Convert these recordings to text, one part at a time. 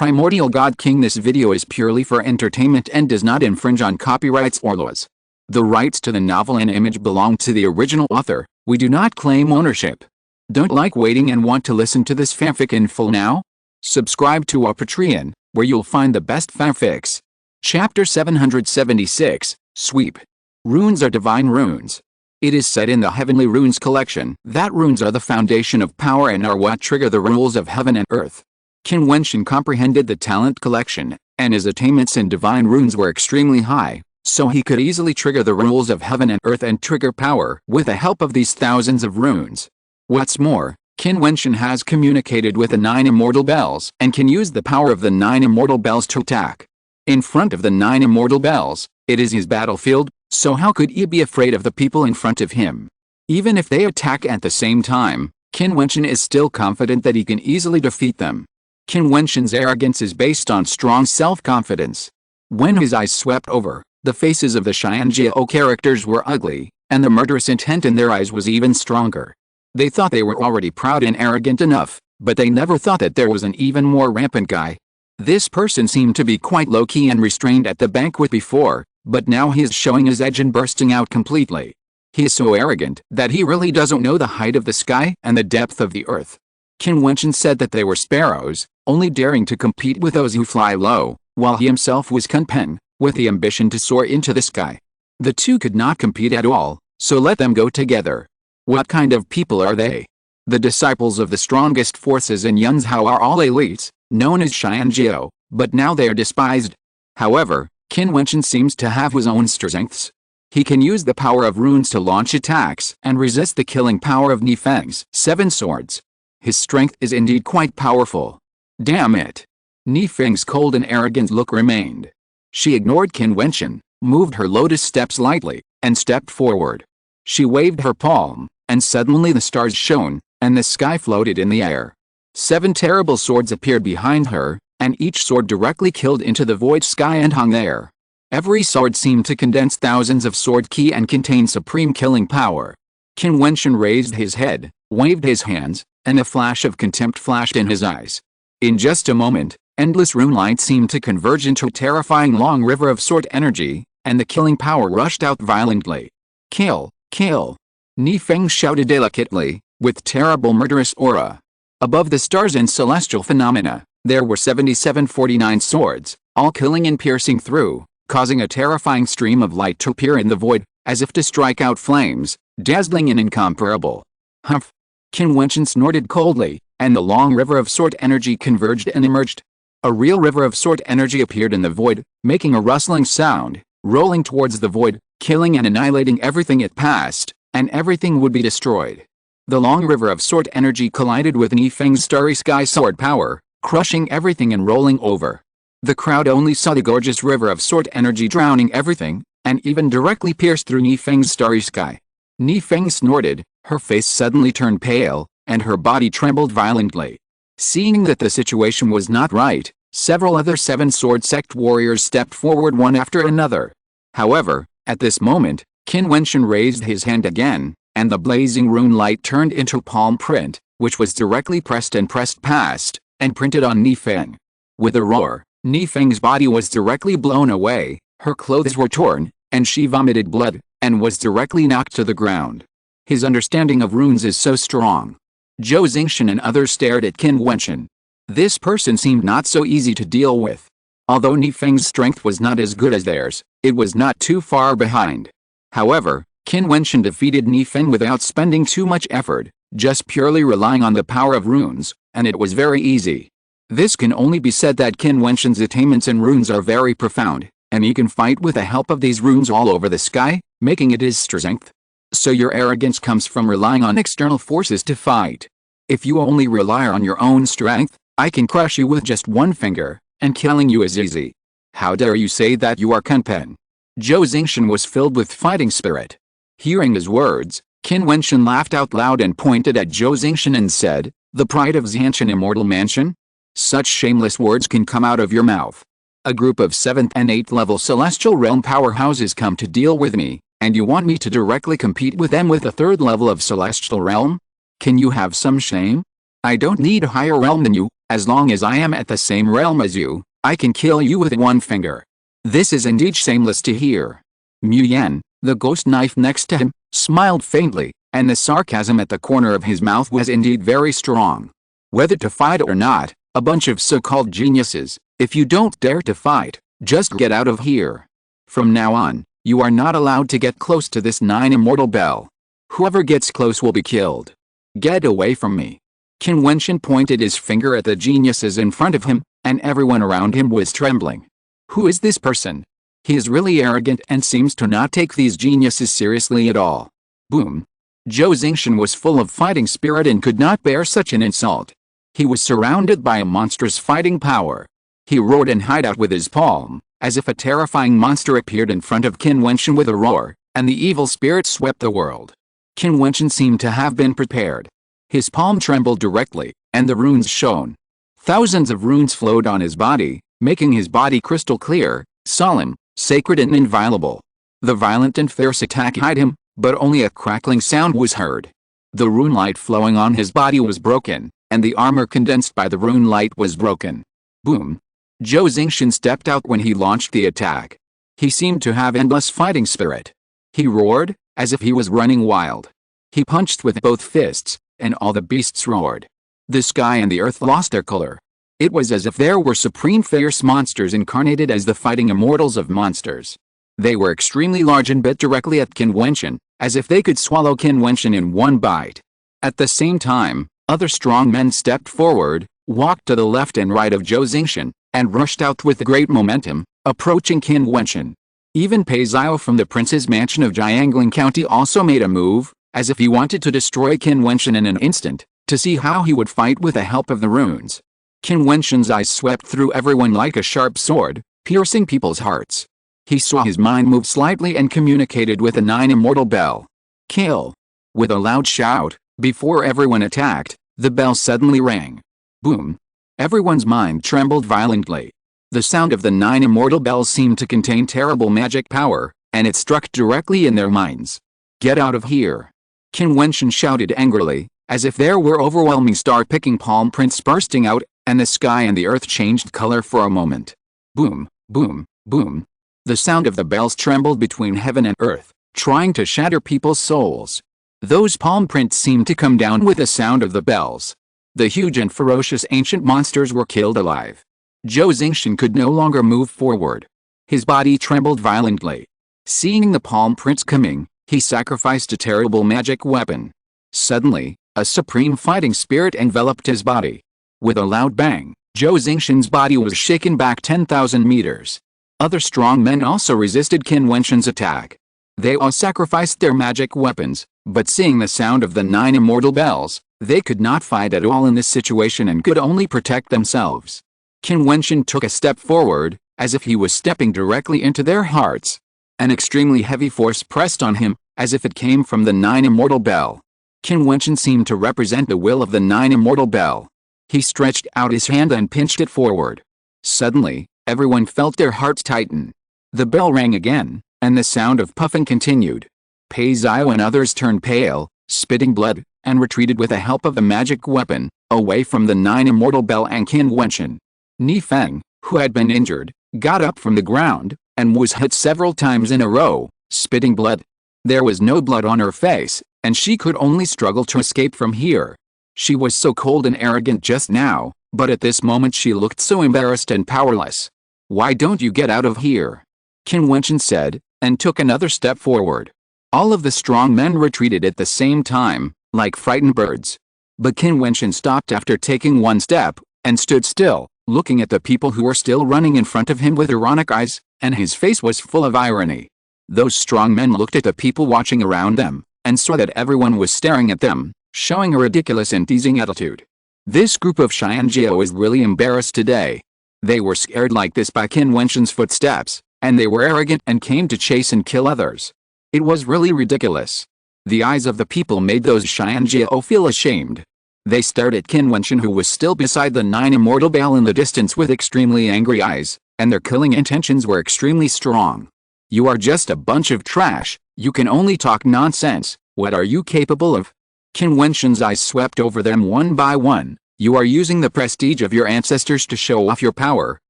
Primordial God-King. This video is purely for entertainment and does not infringe on copyrights or laws. The rights to the novel and image belong to the original author. We do not claim ownership. Don't like waiting and want to listen to this fanfic in full now? Subscribe to our Patreon, where you'll find the best fanfics. Chapter 776, Sweep. Runes are divine runes. It is said in the Heavenly Runes collection that runes are the foundation of power and are what trigger the rules of heaven and earth. Qin Wentian comprehended the talent collection, and his attainments in divine runes were extremely high, so he could easily trigger the rules of heaven and earth and trigger power with the help of these thousands of runes. What's more, Qin Wentian has communicated with the 9 immortal bells and can use the power of the 9 immortal bells to attack. In front of the 9 immortal bells, it is his battlefield, so how could he be afraid of the people in front of him? Even if they attack at the same time, Qin Wentian is still confident that he can easily defeat them. Qin Wentian's arrogance is based on strong self-confidence. When his eyes swept over, the faces of the Xianjiao characters were ugly, and the murderous intent in their eyes was even stronger. They thought they were already proud and arrogant enough, but they never thought that there was an even more rampant guy. This person seemed to be quite low-key and restrained at the banquet before, but now he is showing his edge and bursting out completely. He is so arrogant that he really doesn't know the height of the sky and the depth of the earth. Qin Wentian said that they were sparrows, only daring to compete with those who fly low, while he himself was Kunpen, with the ambition to soar into the sky. The two could not compete at all, so let them go together. What kind of people are they? The disciples of the strongest forces in Yunzhao are all elites, known as Xianjiao, but now they are despised. However, Qin Wentian seems to have his own strengths. He can use the power of runes to launch attacks and resist the killing power of Nifeng's 7 swords. His strength is indeed quite powerful. Damn it! Nifeng's cold and arrogant look remained. She ignored Qin Wentian, moved her lotus steps lightly, and stepped forward. She waved her palm, and suddenly the stars shone, and the sky floated in the air. 7 terrible swords appeared behind her, and each sword directly killed into the void sky and hung there. Every sword seemed to condense thousands of sword ki and contain supreme killing power. Qin Wentian raised his head, waved his hands, and a flash of contempt flashed in his eyes. In just a moment, endless rune light seemed to converge into a terrifying long river of sword energy, and the killing power rushed out violently. Kill! Kill! Nifeng shouted delicately, with terrible murderous aura. Above the stars and celestial phenomena, there were 7749 swords, all killing and piercing through, causing a terrifying stream of light to appear in the void, as if to strike out flames, dazzling and incomparable. Humph! Qin Wentian snorted coldly, and the long river of sword energy converged and emerged. A real river of sword energy appeared in the void, making a rustling sound, rolling towards the void, killing and annihilating everything it passed, and everything would be destroyed. The long river of sword energy collided with Nifeng's starry sky sword power, crushing everything and rolling over. The crowd only saw the gorgeous river of sword energy drowning everything, and even directly pierced through Nifeng's starry sky. Nifeng snorted, her face suddenly turned pale, and her body trembled violently. Seeing that the situation was not right, several other 7 sword sect warriors stepped forward one after another. However, at this moment, Qin Wentian raised his hand again, and the blazing rune light turned into palm print, which was directly pressed past, and printed on Nifeng. With a roar, Nifeng's body was directly blown away, her clothes were torn, and she vomited blood, and was directly knocked to the ground. His understanding of runes is so strong. Zhou Zingshan and others stared at Qin Wentian. This person seemed not so easy to deal with. Although Nifeng's strength was not as good as theirs, it was not too far behind. However, Qin Wentian defeated Nifeng without spending too much effort, just purely relying on the power of runes, and it was very easy. This can only be said that Qin Wentian's attainments in runes are very profound, and he can fight with the help of these runes all over the sky, making it his strength. So your arrogance comes from relying on external forces to fight. If you only rely on your own strength, I can crush you with just one finger, and killing you is easy. How dare you say that you are Kunpen? Zhou Zingshan was filled with fighting spirit. Hearing his words, Qin Wentian laughed out loud and pointed at Zhou Zingshan and said, "The pride of Xiantian Immortal Mansion? Such shameless words can come out of your mouth. A group of 7th and 8th level celestial realm powerhouses come to deal with me, and you want me to directly compete with them with the 3rd level of celestial realm? Can you have some shame? I don't need a higher realm than you, As long as I am at the same realm as you, I can kill you with one finger. This is indeed shameless to hear. Mu Yan, the ghost knife next to him, smiled faintly, and the sarcasm at the corner of his mouth was indeed very strong. Whether to fight or not, a bunch of so-called geniuses, if you don't dare to fight, just get out of here. From now on, you are not allowed to get close to this 9 immortal bell. Whoever gets close will be killed. Get away from me. Qin Wentian pointed his finger at the geniuses in front of him, and everyone around him was trembling. Who is this person? He is really arrogant and seems to not take these geniuses seriously at all. Boom. Zhou Zingshan was full of fighting spirit and could not bear such an insult. He was surrounded by a monstrous fighting power. He roared and hid out with his palm, as if a terrifying monster appeared in front of Qin Wentian with a roar, and the evil spirit swept the world. Qin Wentian seemed to have been prepared. His palm trembled directly, and the runes shone. Thousands of runes flowed on his body, making his body crystal clear, solemn, sacred and inviolable. The violent and fierce attack hid him, but only a crackling sound was heard. The rune light flowing on his body was broken, and the armor condensed by the rune light was broken. Boom. Zhou Zingshan stepped out when he launched the attack. He seemed to have endless fighting spirit. He roared, as if he was running wild. He punched with both fists, and all the beasts roared. The sky and the earth lost their color. It was as if there were supreme fierce monsters incarnated as the fighting immortals of monsters. They were extremely large and bit directly at Qin Wentian, as if they could swallow Qin Wentian in one bite. At the same time, other strong men stepped forward, walked to the left and right of Zhou Zingshan, and rushed out with great momentum, approaching Qin Wentian. Even Pei Xiao from the prince's mansion of Jiangling County also made a move, as if he wanted to destroy Qin Wentian in an instant, to see how he would fight with the help of the runes. Qin Wentian's eyes swept through everyone like a sharp sword, piercing people's hearts. He saw his mind move slightly and communicated with the 9 immortal bell. Kill! With a loud shout, before everyone attacked, the bell suddenly rang. Boom! Everyone's mind trembled violently. The sound of the 9 immortal bells seemed to contain terrible magic power, and it struck directly in their minds. Get out of here! Qin Wentian shouted angrily, as if there were overwhelming star-picking palm prints bursting out, and the sky and the earth changed color for a moment. Boom, boom, boom. The sound of the bells trembled between heaven and earth, trying to shatter people's souls. Those palm prints seemed to come down with the sound of the bells. The huge and ferocious ancient monsters were killed alive. Zhou Zingshan could no longer move forward. His body trembled violently. Seeing the palm prints coming, he sacrificed a terrible magic weapon. Suddenly, a supreme fighting spirit enveloped his body. With a loud bang, Zhou Zingshan's body was shaken back 10,000 meters. Other strong men also resisted Qin Wentian's attack. They all sacrificed their magic weapons, but seeing the sound of the 9 immortal bells, they could not fight at all in this situation and could only protect themselves. Qin Wentian took a step forward, as if he was stepping directly into their hearts. An extremely heavy force pressed on him, as if it came from the 9 immortal bell. Qin Wentian seemed to represent the will of the 9 immortal bell. He stretched out his hand and pinched it forward. Suddenly, everyone felt their hearts tighten. The bell rang again, and the sound of puffing continued. Pei Xiao and others turned pale, spitting blood, and retreated with the help of the magic weapon, away from the 9 immortal bell and Qin Wentian. Ni Feng, who had been injured, got up from the ground, and was hit several times in a row, spitting blood. There was no blood on her face, and she could only struggle to escape from here. She was so cold and arrogant just now, but at this moment she looked so embarrassed and powerless. Why don't you get out of here? Qin Wentian said, and took another step forward. All of the strong men retreated at the same time, like frightened birds. But Qin Wentian stopped after taking one step, and stood still, looking at the people who were still running in front of him with ironic eyes, and his face was full of irony. Those strong men looked at the people watching around them, and saw that everyone was staring at them, showing a ridiculous and teasing attitude. This group of Xianjiao was really embarrassed today. They were scared like this by Qin Wentian's footsteps, and they were arrogant and came to chase and kill others. It was really ridiculous. The eyes of the people made those Xianjiao feel ashamed. They stared at Qin Wentian, who was still beside the 9 immortal bell in the distance with extremely angry eyes, and their killing intentions were extremely strong. You are just a bunch of trash, you can only talk nonsense, what are you capable of? Qin Wentian's eyes swept over them one by one. You are using the prestige of your ancestors to show off your power,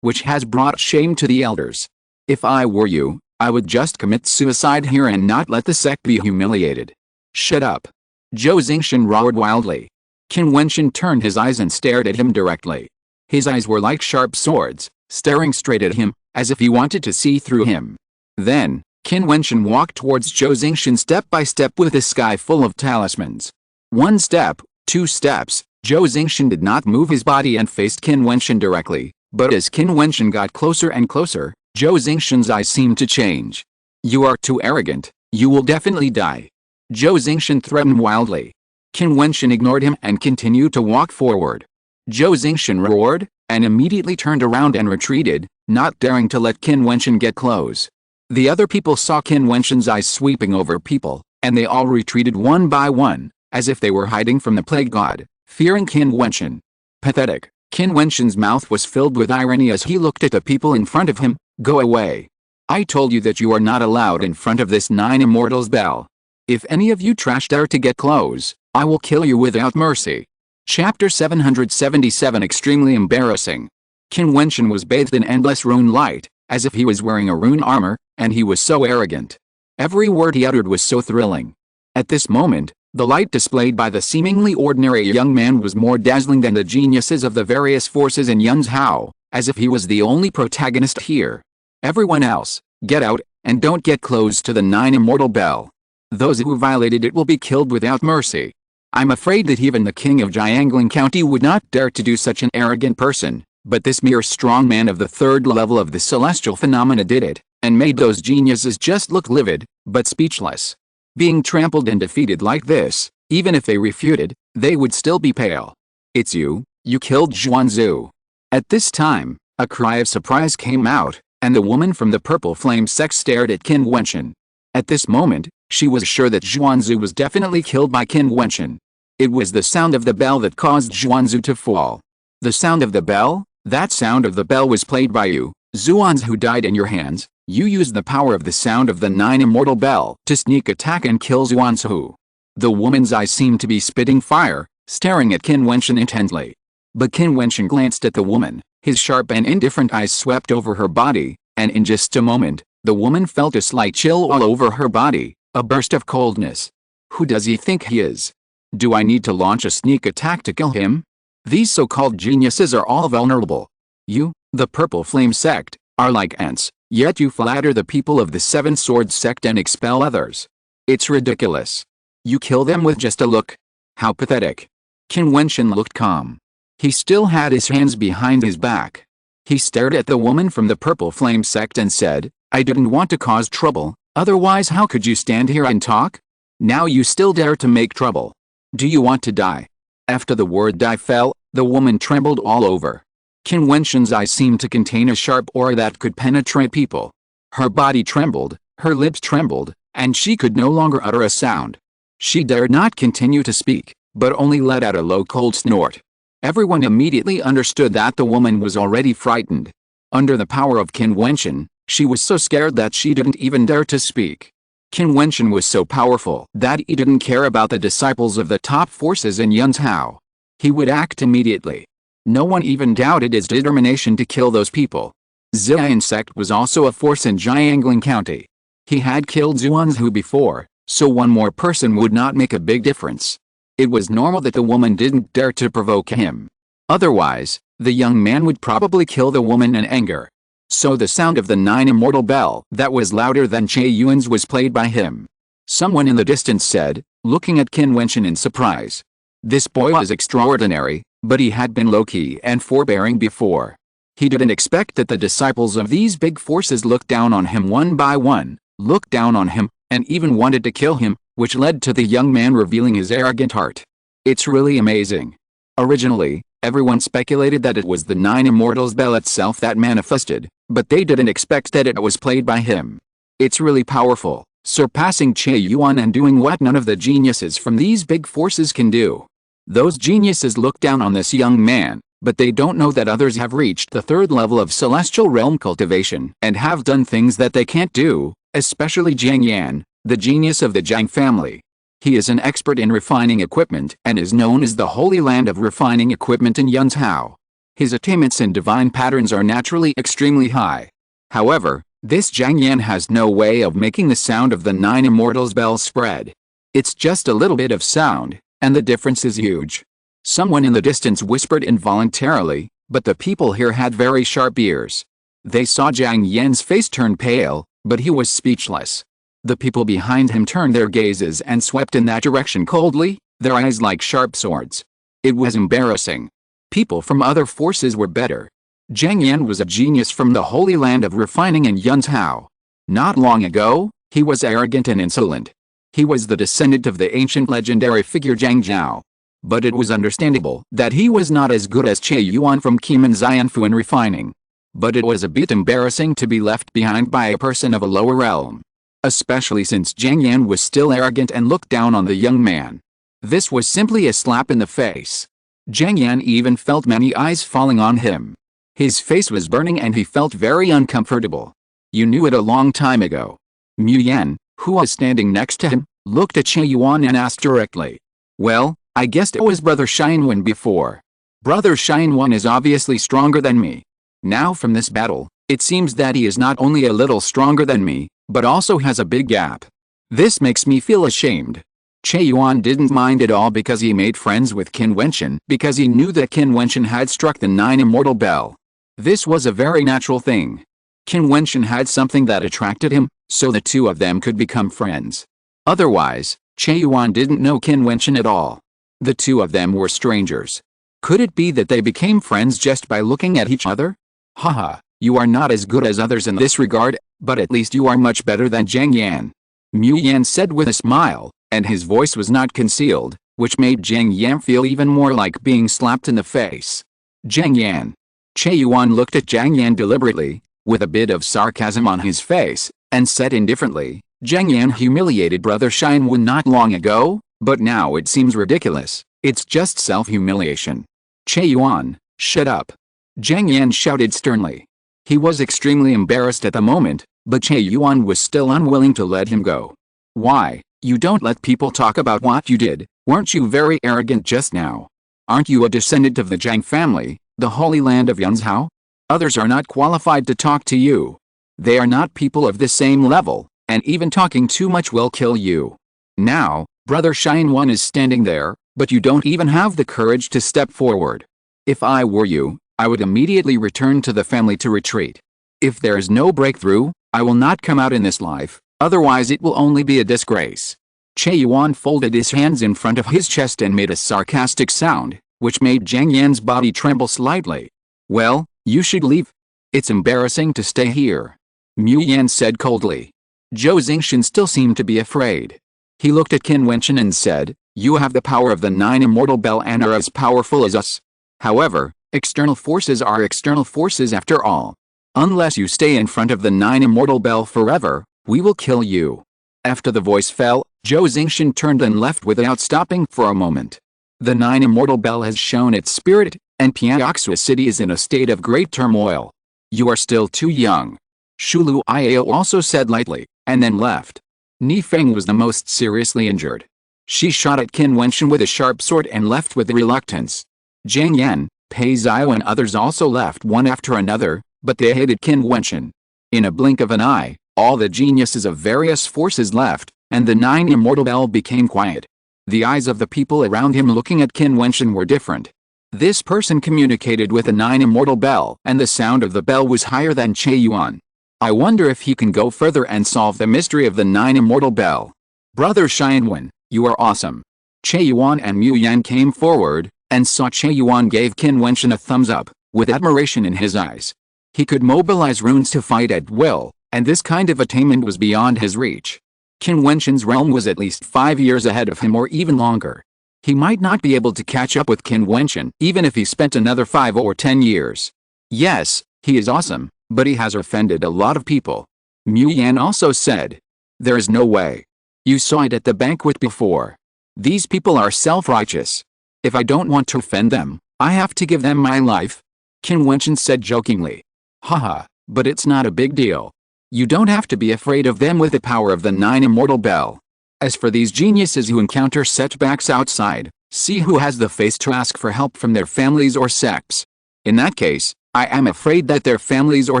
which has brought shame to the elders. If I were you, I would just commit suicide here and not let the sect be humiliated. Shut up. Zhou Zingshan roared wildly. Qin Wentian turned his eyes and stared at him directly. His eyes were like sharp swords, staring straight at him, as if he wanted to see through him. Then, Qin Wentian walked towards Zhou Zingshan step by step with a sky full of talismans. 1 step, 2 steps, Zhou Zingshan did not move his body and faced Qin Wentian directly, but as Qin Wentian got closer and closer, Zhou Zingshan's eyes seemed to change. You are too arrogant, you will definitely die. Zhou Zingshan threatened wildly. Qin Wentian ignored him and continued to walk forward. Zhou Zingshan roared, and immediately turned around and retreated, not daring to let Qin Wentian get close. The other people saw Qin Wentian's eyes sweeping over people, and they all retreated one by one, as if they were hiding from the plague god, fearing Qin Wentian. Pathetic. Qin Wentian's mouth was filled with irony as he looked at the people in front of him. Go away. I told you that you are not allowed in front of this 9 Immortals bell. If any of you trash dare to get close, I will kill you without mercy. Chapter 777 Extremely embarrassing. Qin Wentian was bathed in endless rune light, as if he was wearing a rune armor, and he was so arrogant. Every word he uttered was so thrilling. At this moment, the light displayed by the seemingly ordinary young man was more dazzling than the geniuses of the various forces in Yun's Hao, as if he was the only protagonist here. Everyone else, get out, and don't get close to the 9 Immortal Bell. Those who violated it will be killed without mercy. I'm afraid that even the king of Jiangling County would not dare to do such an arrogant person, but this mere strong man of the 3rd level of the celestial phenomena did it, and made those geniuses just look livid, but speechless. Being trampled and defeated like this, even if they refuted, they would still be pale. It's you killed Zhuanzu. At this time, a cry of surprise came out, and the woman from the Purple Flame sect stared at Qin Wentian. At this moment, she was sure that Zhuanzu was definitely killed by Qin Wentian. It was the sound of the bell that caused Zhuanzu to fall. The sound of the bell? That sound of the bell was played by you, Zhuanzu, who died in your hands. You used the power of the sound of the 9 Immortal Bell to sneak attack and kill Zhuanzu. The woman's eyes seemed to be spitting fire, staring at Qin Wentian intently. But Qin Wentian glanced at the woman, his sharp and indifferent eyes swept over her body, and in just a moment, the woman felt a slight chill all over her body, a burst of coldness. Who does he think he is? Do I need to launch a sneak attack to kill him? These so-called geniuses are all vulnerable. You, the Purple Flame sect, are like ants, yet you flatter the people of the 7 Swords sect and expel others. It's ridiculous. You kill them with just a look. How pathetic. Qin Wentian looked calm. He still had his hands behind his back. He stared at the woman from the Purple Flame sect and said, I didn't want to cause trouble, otherwise how could you stand here and talk? Now you still dare to make trouble. Do you want to die? After the word die fell, the woman trembled all over. Qin Wentian's eyes seemed to contain a sharp aura that could penetrate people. Her body trembled, her lips trembled, and she could no longer utter a sound. She dared not continue to speak, but only let out a low cold snort. Everyone immediately understood that the woman was already frightened. Under the power of Qin Wentian, she was so scared that she didn't even dare to speak. Qin Wentian was so powerful that he didn't care about the disciples of the top forces in Yun's Hao. He would act immediately. No one even doubted his determination to kill those people. Jiutian sect was also a force in Jiangling County. He had killed Zhuanzu before, so one more person would not make a big difference. It was normal that the woman didn't dare to provoke him. Otherwise, the young man would probably kill the woman in anger. So the sound of the 9 Immortal Bell that was louder than Che Yuan's was played by him. Someone in the distance said, looking at Qin Wentian in surprise. This boy was extraordinary, but he had been low-key and forbearing before. He didn't expect that the disciples of these big forces looked down on him one by one, looked down on him, and even wanted to kill him, which led to the young man revealing his arrogant heart. It's really amazing. Originally, everyone speculated that it was the 9 Immortals Bell itself that manifested, but they didn't expect that it was played by him. It's really powerful, surpassing Che Yuan and doing what none of the geniuses from these big forces can do. Those geniuses look down on this young man, but they don't know that others have reached the 3rd level of celestial realm cultivation and have done things that they can't do, especially Jiang Yan, the genius of the Jiang family. He is an expert in refining equipment and is known as the Holy Land of Refining Equipment in Yunzhou. His attainments in divine patterns are naturally extremely high. However, this Jiang Yan has no way of making the sound of the 9 Immortals' bell spread. It's just a little bit of sound, and the difference is huge. Someone in the distance whispered involuntarily, but the people here had very sharp ears. They saw Jiang Yan's face turn pale, but he was speechless. The people behind him turned their gazes and swept in that direction coldly, their eyes like sharp swords. It was embarrassing. People from other forces were better. Jiang Yan was a genius from the Holy Land of Refining in Yunzhou. Not long ago, he was arrogant and insolent. He was the descendant of the ancient legendary figure Zhang Zhao. But it was understandable that he was not as good as Che Yuan from Qin Wentian in refining. But it was a bit embarrassing to be left behind by a person of a lower realm. Especially since Jiang Yan was still arrogant and looked down on the young man. This was simply a slap in the face. Jiang Yan even felt many eyes falling on him. His face was burning and he felt very uncomfortable. You knew it a long time ago. Mu Yan, who was standing next to him, looked at Che Yuan and asked directly. Well, I guessed it was Brother Xianwen before. Brother Xianwen is obviously stronger than me. Now from this battle, it seems that he is not only a little stronger than me, but also has a big gap. This makes me feel ashamed. Che Yuan didn't mind at all because he made friends with Qin Wentian because he knew that Qin Wentian had struck the 9 Immortal Bell. This was a very natural thing. Qin Wentian had something that attracted him, so the two of them could become friends. Otherwise, Che Yuan didn't know Qin Wentian at all. The two of them were strangers. Could it be that they became friends just by looking at each other? Haha, you are not as good as others in this regard, but at least you are much better than Jiang Yan. Mu Yan said with a smile, and his voice was not concealed, which made Jiang Yan feel even more like being slapped in the face. Jiang Yan. Che Yuan looked at Jiang Yan deliberately, with a bit of sarcasm on his face, and said indifferently, Jiang Yan humiliated Brother Xianwen not long ago, but now it seems ridiculous. It's just self-humiliation. Che Yuan, shut up. Jiang Yan shouted sternly. He was extremely embarrassed at the moment, but Che Yuan was still unwilling to let him go. Why, you don't let people talk about what you did, weren't you very arrogant just now? Aren't you a descendant of the Zhang family, the Holy Land of Yunzhou? Others are not qualified to talk to you. They are not people of the same level, and even talking too much will kill you. Now, Brother Xianwen is standing there, but you don't even have the courage to step forward. If I were you, I would immediately return to the family to retreat. If there is no breakthrough, I will not come out in this life, otherwise it will only be a disgrace. Che Yuan folded his hands in front of his chest and made a sarcastic sound, which made Jiang Yan's body tremble slightly. Well, you should leave. It's embarrassing to stay here. Mu Yan said coldly. Zhou Zingshan still seemed to be afraid. He looked at Qin Wentian and said, you have the power of the 9 Immortal Bell and are as powerful as us. However, external forces are external forces after all. Unless you stay in front of the 9 Immortal Bell forever, we will kill you. After the voice fell, Zhou Zingshan turned and left without stopping for a moment. The 9 Immortal Bell has shown its spirit, and Piaoxua City is in a state of great turmoil. You are still too young. Shulu Iao also said lightly, and then left. Ni Feng was the most seriously injured. She shot at Qin Wentian with a sharp sword and left with reluctance. Jiang Yan, Pei Xiao and others also left one after another, but they hated Qin Wentian. In a blink of an eye, all the geniuses of various forces left, and the 9 Immortal Bell became quiet. The eyes of the people around him looking at Qin Wentian were different. This person communicated with the 9 Immortal Bell, and the sound of the bell was higher than Che Yuan. I wonder if he can go further and solve the mystery of the 9 Immortal Bell. Brother Xianwen, you are awesome. Che Yuan and Mu Yan came forward, and saw Che Yuan gave Qin Wentian a thumbs up, with admiration in his eyes. He could mobilize runes to fight at will, and this kind of attainment was beyond his reach. Qin Wentian's realm was at least 5 years ahead of him or even longer. He might not be able to catch up with Qin Wentian even if he spent another 5 or 10 years. Yes, he is awesome, but he has offended a lot of people. Mu Yan also said. There is no way. You saw it at the banquet before. These people are self-righteous. If I don't want to offend them, I have to give them my life. Qin Wentian said jokingly. Haha, but it's not a big deal. You don't have to be afraid of them with the power of the 9 Immortal Bell. As for these geniuses who encounter setbacks outside, see who has the face to ask for help from their families or sects. In that case, I am afraid that their families or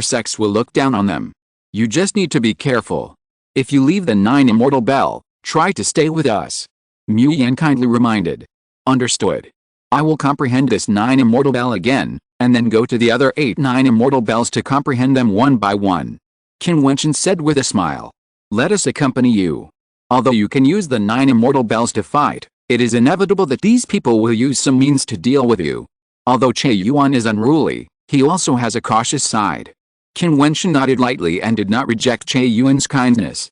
sects will look down on them. You just need to be careful. If you leave the 9 immortal bell, try to stay with us. Mu Yan kindly reminded. Understood. I will comprehend this 9 immortal bell again, and then go to the other 9 immortal bells to comprehend them one by one. Qin Wentian said with a smile. Let us accompany you. Although you can use the 9 immortal bells to fight, it is inevitable that these people will use some means to deal with you. Although Jiutian is unruly, he also has a cautious side. Qin Wentian nodded lightly and did not reject Jiutian's kindness.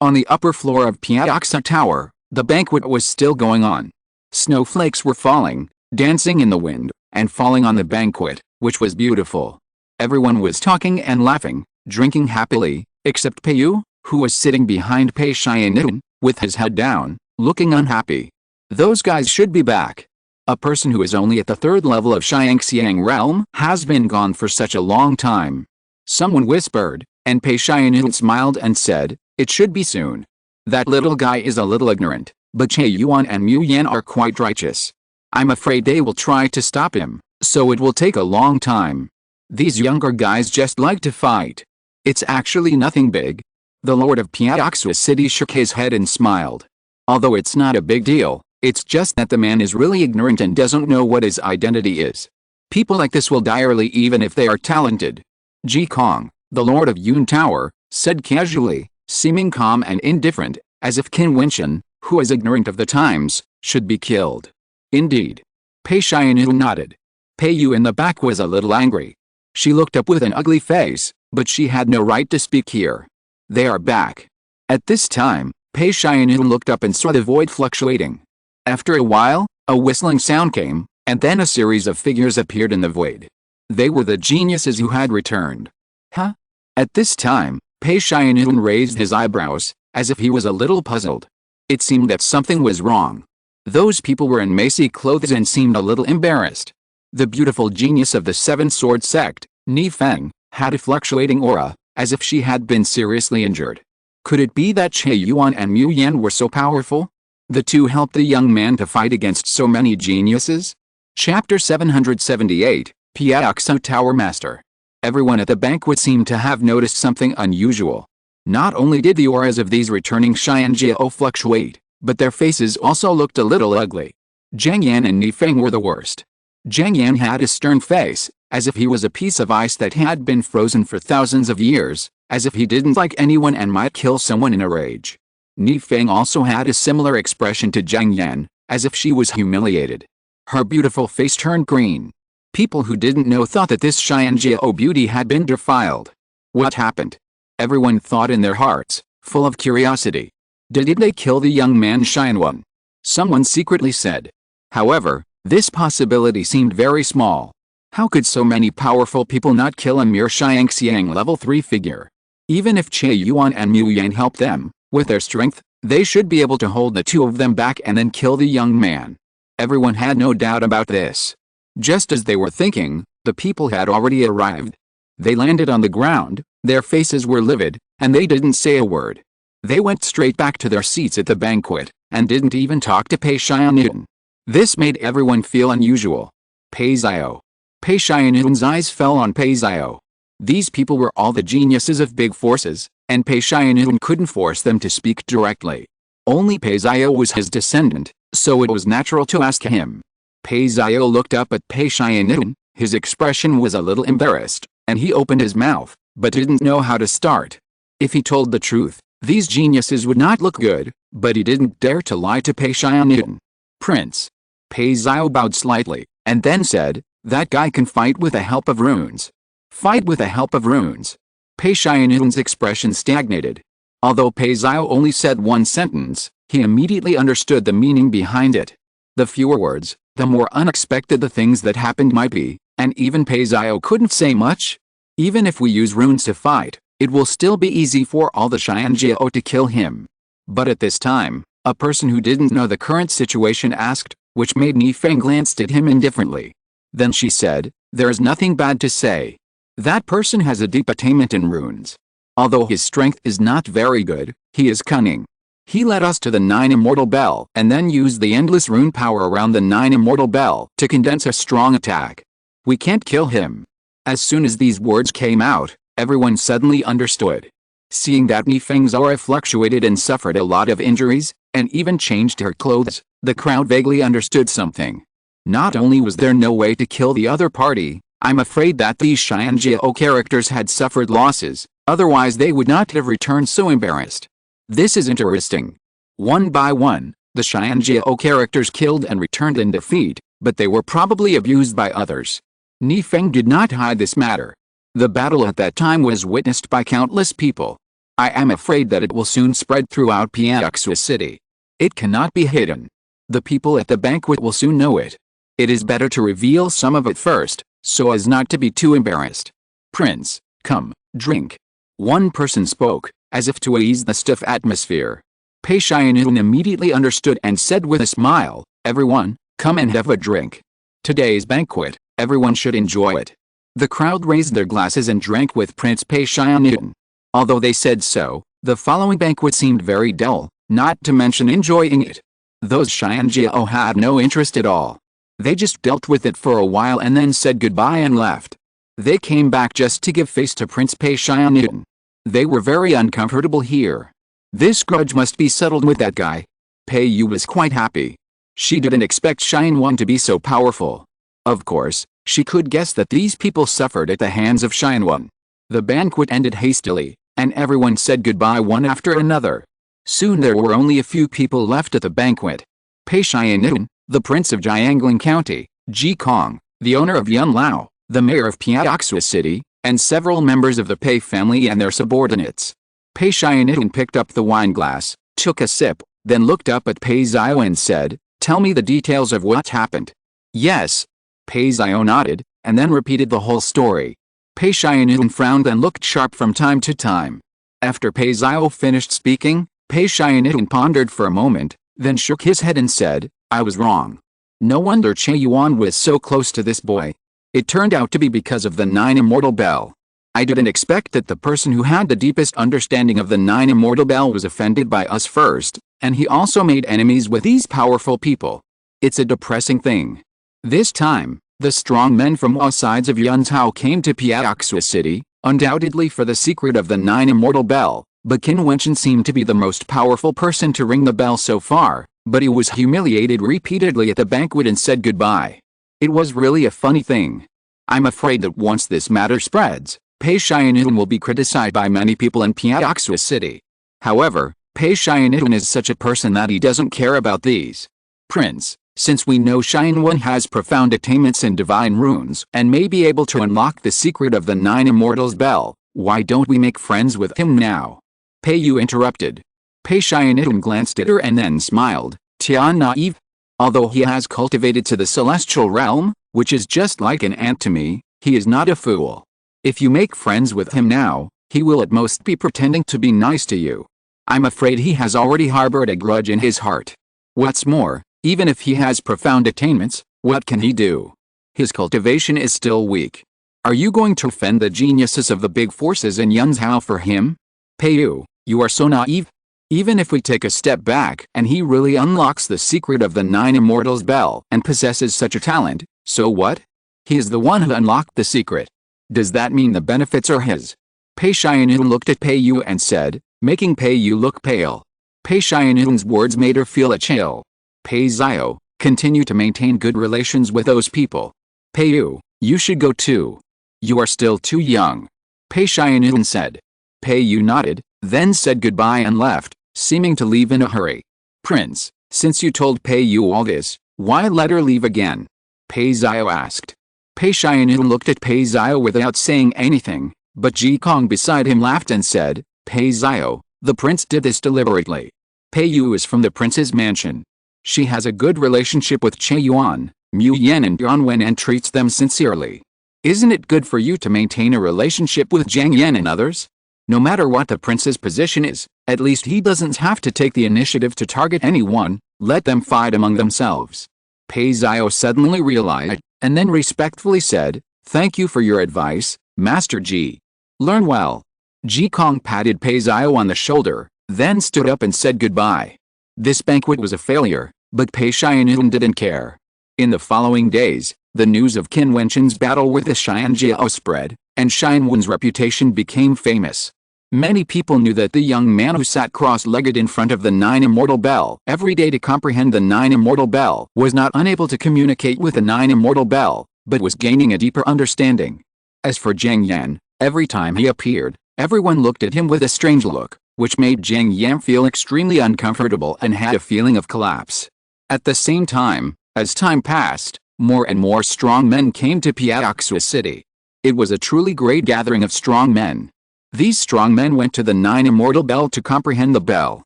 On the upper floor of Piaoxa Tower, the banquet was still going on. Snowflakes were falling, dancing in the wind, and falling on the banquet, which was beautiful. Everyone was talking and laughing, drinking happily, except Peiyu, who was sitting behind Pei Xiannian, with his head down, looking unhappy. Those guys should be back. A person who is only at the 3rd level of Xiangxiang realm has been gone for such a long time. Someone whispered, and Pei Xiannian smiled and said, it should be soon. That little guy is a little ignorant, but Jiutian and Mu Yan are quite righteous. I'm afraid they will try to stop him, so it will take a long time. These younger guys just like to fight. It's actually nothing big. The Lord of Piaoxa City shook his head and smiled. Although it's not a big deal, it's just that the man is really ignorant and doesn't know what his identity is. People like this will die early even if they are talented. Ji Kong, the Lord of Yun Tower, said casually, seeming calm and indifferent, as if Qin Wentian, who is ignorant of the times, should be killed. Indeed. Pei Xiannian nodded. Peiyu in the back was a little angry. She looked up with an ugly face, but she had no right to speak here. They are back. At this time, Pei Xiannian looked up and saw the void fluctuating. After a while, a whistling sound came, and then a series of figures appeared in the void. They were the geniuses who had returned. Huh? At this time, Pei Xiannian raised his eyebrows, as if he was a little puzzled. It seemed that something was wrong. Those people were in messy clothes and seemed a little embarrassed. The beautiful genius of the 7 Sword Sect, Ni Feng, had a fluctuating aura, as if she had been seriously injured. Could it be that Jiutian and Mu Yan were so powerful? The two helped the young man to fight against so many geniuses? Chapter 778, Piaoxa Tower Master. Everyone at the banquet seemed to have noticed something unusual. Not only did the auras of these returning Xianjiao fluctuate, but their faces also looked a little ugly. Zhang Yan and Ni Feng were the worst. Zhang Yan had a stern face, as if he was a piece of ice that had been frozen for thousands of years, as if he didn't like anyone and might kill someone in a rage. Ni Feng also had a similar expression to Zhang Yan, as if she was humiliated. Her beautiful face turned green. People who didn't know thought that this Xianjiao beauty had been defiled. What happened? Everyone thought in their hearts, full of curiosity. Did they kill the young man Xianwen? Someone secretly said. However, this possibility seemed very small. How could so many powerful people not kill a mere Xiangxiang level 3 figure? Even if Jiutian and Mu Yan helped them, with their strength, they should be able to hold the two of them back and then kill the young man. Everyone had no doubt about this. Just as they were thinking, the people had already arrived. They landed on the ground, their faces were livid, and they didn't say a word. They went straight back to their seats at the banquet, and didn't even talk to Pei Xiannian. This made everyone feel unusual. Pei Xiao. Pei Xiannian's eyes fell on Pei Xiao. These people were all the geniuses of big forces, and Pei Xiannian couldn't force them to speak directly. Only Pei Xiao was his descendant, so it was natural to ask him. Pei Xiao looked up at Pei Xiannian, his expression was a little embarrassed, and he opened his mouth, but didn't know how to start. If he told the truth, these geniuses would not look good, but he didn't dare to lie to Pei Xiannian. Prince. Pei Xiao bowed slightly, and then said, that guy can fight with the help of runes. Fight with the help of runes. Pei Xiannian's expression stagnated. Although Pei Xiao only said one sentence, he immediately understood the meaning behind it. The fewer words, the more unexpected the things that happened might be, and even Pei Xiao couldn't say much. Even if we use runes to fight, it will still be easy for all the Xianjiao to kill him. But at this time, a person who didn't know the current situation asked, which made Ni Feng glanced at him indifferently. Then she said, there is nothing bad to say. That person has a deep attainment in runes. Although his strength is not very good, he is cunning. He led us to the 9 Immortal Bell and then used the endless rune power around the 9 Immortal Bell to condense a strong attack. We can't kill him. As soon as these words came out, everyone suddenly understood. Seeing that Nifeng's aura fluctuated and suffered a lot of injuries, and even changed her clothes, the crowd vaguely understood something. Not only was there no way to kill the other party, I'm afraid that these Xianjiao characters had suffered losses, otherwise they would not have returned so embarrassed. This is interesting. One by one, the Xianjiao characters killed and returned in defeat, but they were probably abused by others. Nifeng did not hide this matter. The battle at that time was witnessed by countless people. I am afraid that it will soon spread throughout Piaoxua City. It cannot be hidden. The people at the banquet will soon know it. It is better to reveal some of it first, so as not to be too embarrassed. Prince, come, drink. One person spoke, as if to ease the stiff atmosphere. Pei Xianyun immediately understood and said with a smile, everyone, come and have a drink. Today's banquet, everyone should enjoy it. The crowd raised their glasses and drank with Prince Pei Xianyun. Although they said so, the following banquet seemed very dull, not to mention enjoying it. Those Xianjiao had no interest at all. They just dealt with it for a while and then said goodbye and left. They came back just to give face to Prince Pei Xianyun. They were very uncomfortable here. This grudge must be settled with that guy. Pei Yu was quite happy. She didn't expect Xianwen to be so powerful. Of course, she could guess that these people suffered at the hands of Xianwen. The banquet ended hastily, and everyone said goodbye one after another. Soon there were only a few people left at the banquet. Pei Xianwen, the prince of Jiangling County, Ji Kong, the owner of Yun Lao, the mayor of Piaoxua City, and several members of the Pei family and their subordinates. Pei Xianwen picked up the wine glass, took a sip, then looked up at Pei Zio and said, "Tell me the details of what happened." "Yes." Pei Zio nodded, and then repeated the whole story. Pei Xianwen frowned and looked sharp from time to time. After Pei Zio finished speaking, Pei Xianwen pondered for a moment, then shook his head and said, "I was wrong. No wonder Che Yuan was so close to this boy. It turned out to be because of the 9 Immortal Bell. I didn't expect that the person who had the deepest understanding of the 9 Immortal Bell was offended by us first, and he also made enemies with these powerful people. It's a depressing thing." This time, the strong men from all sides of Yunzhao came to Piaoxua City, undoubtedly for the secret of the 9 Immortal Bell, but Qin Wentian seemed to be the most powerful person to ring the bell so far, but he was humiliated repeatedly at the banquet and said goodbye. It was really a funny thing. I'm afraid that once this matter spreads, Pei Xianwen will be criticized by many people in Piaoxua City. However, Pei Xianwen is such a person that he doesn't care about these. Prince, since we know Xianwen has profound attainments in divine runes and may be able to unlock the secret of the 9 Immortals Bell, why don't we make friends with him now? Pei Yu interrupted. Pei Xianwen glanced at her and then smiled. Tian naive? Although he has cultivated to the celestial realm, which is just like an ant to me, he is not a fool. If you make friends with him now, he will at most be pretending to be nice to you. I'm afraid he has already harbored a grudge in his heart. What's more, even if he has profound attainments, what can he do? His cultivation is still weak. Are you going to offend the geniuses of the big forces in Yunzhao for him? Pei Yu, you are so naive. Even if we take a step back and he really unlocks the secret of the 9 Immortals Bell and possesses such a talent, so what? He is the one who unlocked the secret. Does that mean the benefits are his? Pei Xianwen looked at Pei Yu and said, making Pei Yu look pale. Pei Xianwen's words made her feel a chill. Pei Zio, continue to maintain good relations with those people. Pei Yu, you should go too. You are still too young. Pei Xianwen said. Pei Yu nodded, then said goodbye and left, seeming to leave in a hurry. Prince, since you told Pei Yu all this, why let her leave again? Pei Zio asked. Pei Xianwen looked at Pei Zio without saying anything, but Ji Kong beside him laughed and said, Pei Zio, the prince did this deliberately. Pei Yu is from the prince's mansion. She has a good relationship with Che Yuan, Mu Yan and Yuanwen and treats them sincerely. Isn't it good for you to maintain a relationship with Jiang Yan and others? No matter what the prince's position is, at least he doesn't have to take the initiative to target anyone, let them fight among themselves. Pei Zio suddenly realized, and then respectfully said, thank you for your advice, Master Ji. Learn well. Ji Kong patted Pei Zio on the shoulder, then stood up and said goodbye. This banquet was a failure, but Pei Xianyun didn't care. In the following days, the news of Qin Wentian's battle with the Xianjiao spread, and Xianyun's reputation became famous. Many people knew that the young man who sat cross-legged in front of the Nine Immortal Bell every day to comprehend the Nine Immortal Bell was not unable to communicate with the Nine Immortal Bell, but was gaining a deeper understanding. As for Zheng Yan, every time he appeared, everyone looked at him with a strange look, which made Zheng Yan feel extremely uncomfortable and had a feeling of collapse. At the same time, as time passed, more and more strong men came to Piaoxua City. It was a truly great gathering of strong men. These strong men went to the Nine Immortal Bell to comprehend the bell.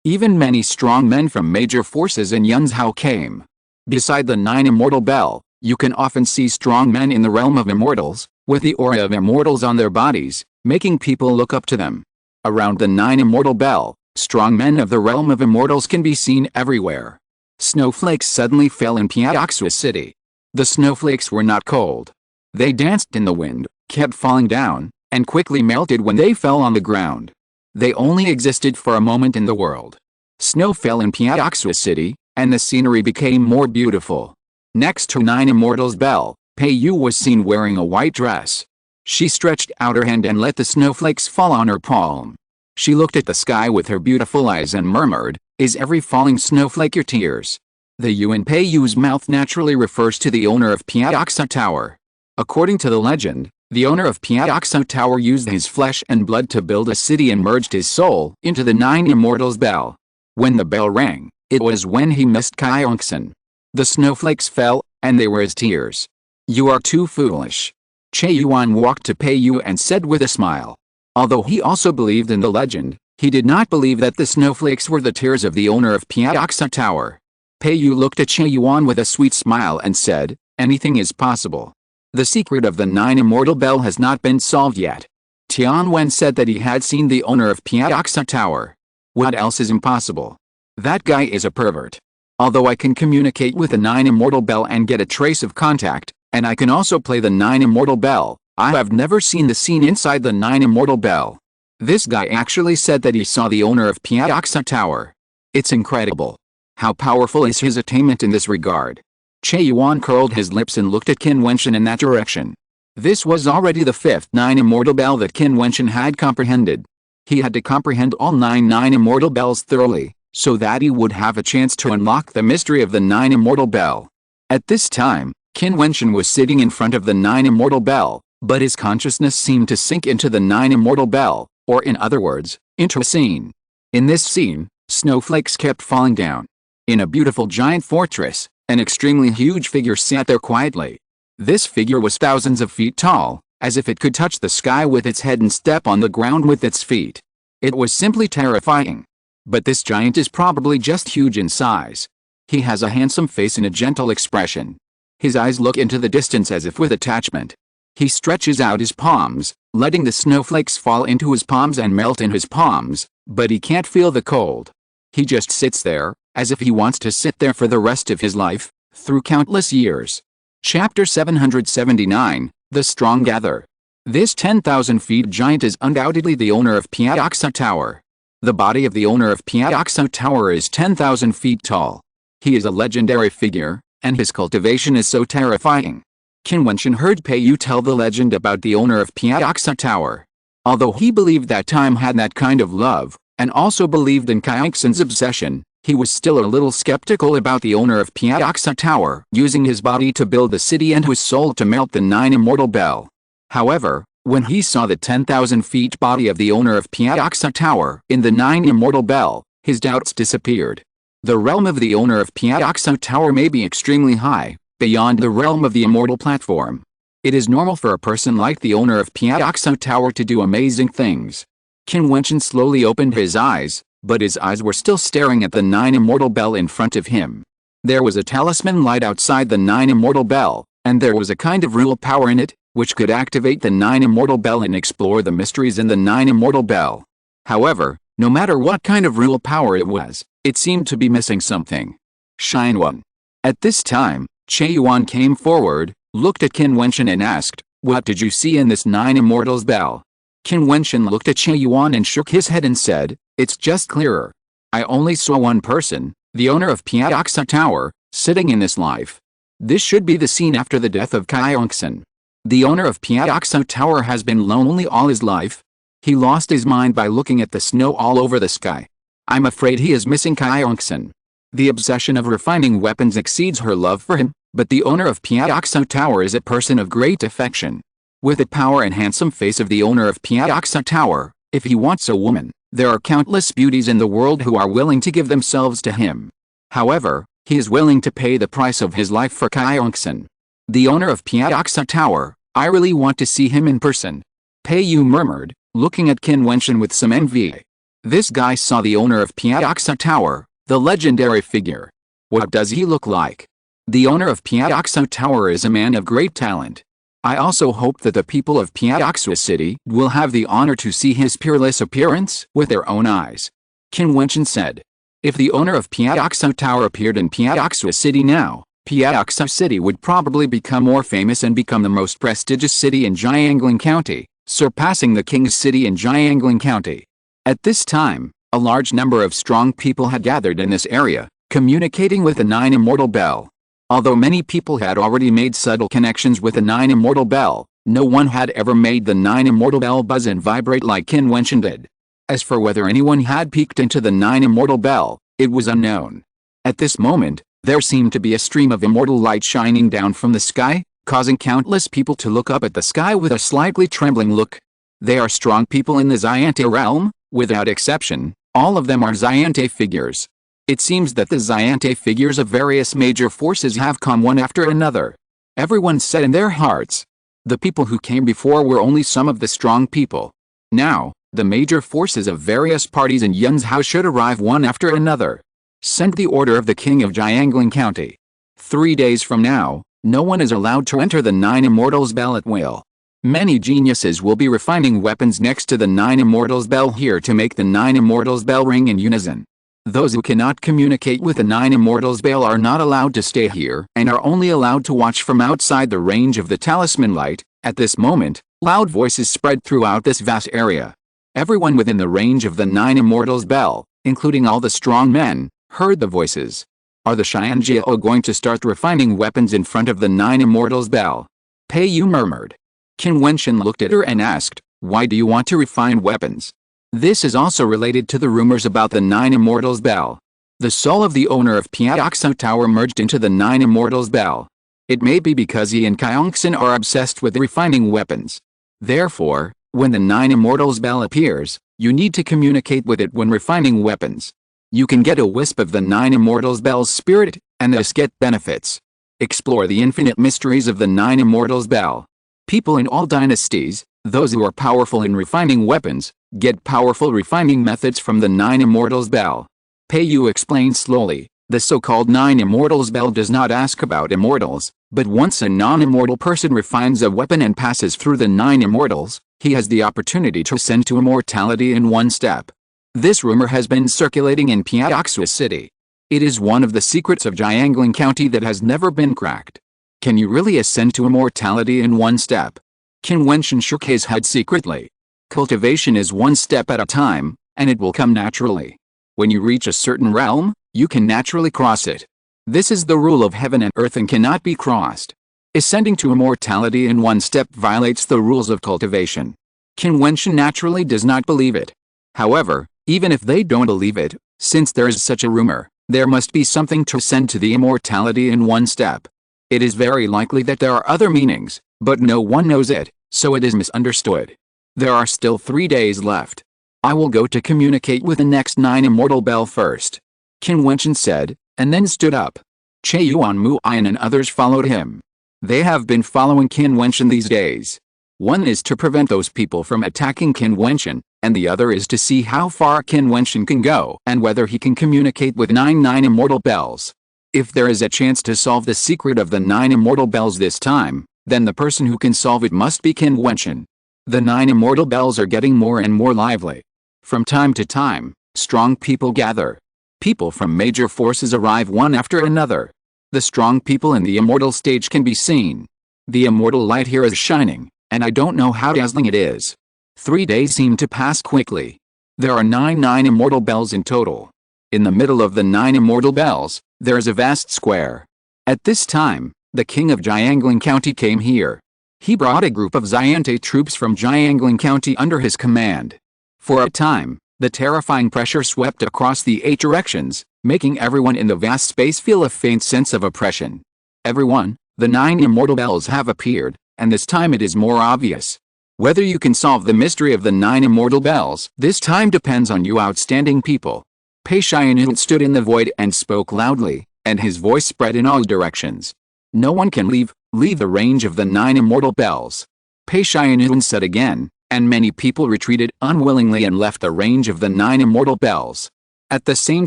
Even many strong men from major forces in Yunzhou came. Beside the Nine Immortal Bell, you can often see strong men in the realm of immortals, with the aura of immortals on their bodies, making people look up to them. Around the Nine Immortal Bell, strong men of the realm of immortals can be seen everywhere. Snowflakes suddenly fell in Piaoxua City. The snowflakes were not cold. They danced in the wind, kept falling down, and quickly melted when they fell on the ground. They only existed for a moment in the world. Snow fell in Piaoxua City, and the scenery became more beautiful. Next to Nine Immortals Bell, Pei Yu was seen wearing a white dress. She stretched out her hand and let the snowflakes fall on her palm. She looked at the sky with her beautiful eyes and murmured, "Is every falling snowflake your tears?" The Yu in Pei Yu's mouth naturally refers to the owner of Piaoxua Tower. According to the legend, the owner of Piaoxua Tower used his flesh and blood to build a city and merged his soul into the Nine Immortals Bell. When the bell rang, it was when he missed Kaiongson. The snowflakes fell, and they were his tears. "You are too foolish." Che Yuan walked to Pei Yu and said with a smile. Although he also believed in the legend, he did not believe that the snowflakes were the tears of the owner of Piaoxua Tower. Pei Yu looked at Che Yuan with a sweet smile and said, "Anything is possible. The secret of the Nine Immortal Bell has not been solved yet." Tian Wen said that he had seen the owner of Piaoxua Tower. "What else is impossible? That guy is a pervert. Although I can communicate with the Nine Immortal Bell and get a trace of contact, and I can also play the Nine Immortal Bell, I have never seen the scene inside the Nine Immortal Bell. This guy actually said that he saw the owner of Piaoxua Tower. It's incredible. How powerful is his attainment in this regard?" Che Yuan curled his lips and looked at Qin Wentian in that direction. This was already the fifth Nine Immortal Bell that Qin Wentian had comprehended. He had to comprehend all Nine Immortal Bells thoroughly, so that he would have a chance to unlock the mystery of the Nine Immortal Bell. At this time, Qin Wentian was sitting in front of the Nine Immortal Bell, but his consciousness seemed to sink into the Nine Immortal Bell, or in other words, into a scene. In this scene, snowflakes kept falling down. In a beautiful giant fortress, an extremely huge figure sat there quietly. This figure was thousands of feet tall, as if it could touch the sky with its head and step on the ground with its feet. It was simply terrifying. But this giant is probably just huge in size. He has a handsome face and a gentle expression. His eyes look into the distance as if with attachment. He stretches out his palms, letting the snowflakes fall into his palms and melt in his palms, but he can't feel the cold. He just sits there, as if he wants to sit there for the rest of his life, through countless years. Chapter 779, The Strong Gather. This 10,000 feet giant is undoubtedly the owner of Piaoxua Tower. The body of the owner of Piaoxua Tower is 10,000 feet tall. He is a legendary figure, and his cultivation is so terrifying. Qin Wentian heard Pei Yu tell the legend about the owner of Piaoxua Tower. Although he believed that time had that kind of love, and also believed in Kaiongsun's obsession, he was still a little skeptical about the owner of Piaoxua Tower using his body to build the city and his soul to melt the Nine Immortal Bell. However, when he saw the 10,000 feet body of the owner of Piaoxua Tower in the Nine Immortal Bell, his doubts disappeared. The realm of the owner of Piaoxua Tower may be extremely high, beyond the realm of the immortal platform. It is normal for a person like the owner of Piaoxua Tower to do amazing things. Qin Wentian slowly opened his eyes, but his eyes were still staring at the Nine Immortal Bell in front of him. There was a talisman light outside the Nine Immortal Bell, and there was a kind of real power in it, which could activate the Nine Immortal Bell and explore the mysteries in the Nine Immortal Bell. However, no matter what kind of real power it was, it seemed to be missing something. Xianyun. At this time, Che Yuan came forward, looked at Qin Wentian and asked, "What did you see in this Nine Immortals Bell?" Qin Wentian looked at Che Yuan and shook his head and said, It's just clearer. I only saw one person, the owner of Piaoxa Tower, sitting in this life. This should be the scene after the death of Qin. The owner of Piaoxa Tower has been lonely all his life. He lost his mind by looking at the snow all over the sky. I'm afraid he is missing Qin. The obsession of refining weapons exceeds her love for him, but the owner of Piaoxa Tower is a person of great affection. With the power and handsome face of the owner of Piaoxa Tower, if he wants a woman, there are countless beauties in the world who are willing to give themselves to him. However, he is willing to pay the price of his life for Qin. The owner of Piaoxa Tower, I really want to see him in person. Pei Yu murmured, looking at Qin Wentian with some envy. This guy saw the owner of Piaoxa Tower, the legendary figure. What does he look like? The owner of Piaoxa Tower is a man of great talent. I also hope that the people of Piaoxa City will have the honor to see his peerless appearance with their own eyes. Qin Wentian said. If the owner of Piaoxa Tower appeared in Piaoxa City now, Piaoxa City would probably become more famous and become the most prestigious city in Jiangling County, surpassing the king's city in Jiangling County. At this time, a large number of strong people had gathered in this area, communicating with the Nine Immortal Bell. Although many people had already made subtle connections with the Nine Immortal Bell, no one had ever made the Nine Immortal Bell buzz and vibrate like Qin Wentian did. As for whether anyone had peeked into the Nine Immortal Bell, it was unknown. At this moment, there seemed to be a stream of immortal light shining down from the sky, causing countless people to look up at the sky with a slightly trembling look. They are strong people in the Xiante realm, without exception, all of them are Xiante figures. It seems that the Xiante figures of various major forces have come one after another. Everyone said in their hearts. The people who came before were only some of the strong people. Now, the major forces of various parties in Yun's house should arrive one after another. Send the order of the king of Jiangling County. 3 days from now, no one is allowed to enter the Nine Immortals Bell at will. Many geniuses will be refining weapons next to the Nine Immortals Bell here to make the Nine Immortals Bell ring in unison. Those who cannot communicate with the Nine Immortals Bell are not allowed to stay here and are only allowed to watch from outside the range of the talisman light. At this moment, loud voices spread throughout this vast area. Everyone within the range of the Nine Immortals Bell, including all the strong men, heard the voices. Are the Xianjiao going to start refining weapons in front of the Nine Immortals Bell? Pei Yu murmured. Qin Wentian looked at her and asked, why do you want to refine weapons? This is also related to the rumors about the Nine Immortals Bell. The soul of the owner of Piaoxa Tower merged into the Nine Immortals Bell. It may be because he and Qin are obsessed with refining weapons. Therefore, when the Nine Immortals Bell appears, you need to communicate with it when refining weapons. You can get a wisp of the Nine Immortals Bell's spirit, and thus get benefits. Explore the infinite mysteries of the Nine Immortals Bell. People in all dynasties, those who are powerful in refining weapons, get powerful refining methods from the Nine Immortals Bell. Pei Yu explained slowly, the so-called Nine Immortals Bell does not ask about immortals, but once a non-immortal person refines a weapon and passes through the Nine Immortals, he has the opportunity to ascend to immortality in one step. This rumor has been circulating in Piaoxa City. It is one of the secrets of Jiangling County that has never been cracked. Can you really ascend to immortality in one step? Qin Wentian shook his head secretly. Cultivation is one step at a time, and it will come naturally. When you reach a certain realm, you can naturally cross it. This is the rule of heaven and earth and cannot be crossed. Ascending to immortality in one step violates the rules of cultivation. Qin Wentian naturally does not believe it. However, even if they don't believe it, since there is such a rumor, there must be something to ascend to the immortality in one step. It is very likely that there are other meanings, but no one knows it, so it is misunderstood. There are still 3 days left. I will go to communicate with the next Nine Immortal Bell first. Qin Wentian said, and then stood up. Che Yuan Muian and others followed him. They have been following Qin Wentian these days. One is to prevent those people from attacking Qin Wentian, and the other is to see how far Qin Wentian can go and whether he can communicate with Nine Immortal Bells. If there is a chance to solve the secret of the Nine Immortal Bells this time, then the person who can solve it must be Qin Wentian. The Nine Immortal Bells are getting more and more lively. From time to time, strong people gather. People from major forces arrive one after another. The strong people in the immortal stage can be seen. The immortal light here is shining, and I don't know how dazzling it is. 3 days seem to pass quickly. There are nine immortal bells in total. In the middle of the 9 immortal bells, there is a vast square. At this time, the king of Jiangling County came here. He brought a group of Xiante troops from Jiangling County under his command. For a time, the terrifying pressure swept across the 8 directions, making everyone in the vast space feel a faint sense of oppression. Everyone, the 9 immortal bells have appeared, and this time it is more obvious. Whether you can solve the mystery of the 9 immortal bells this time depends on you outstanding people. Pei Xianyun stood in the void and spoke loudly, and his voice spread in all directions. No one can leave the range of the 9 immortal bells. Pei Xianyun said again, and many people retreated unwillingly and left the range of the 9 immortal bells. At the same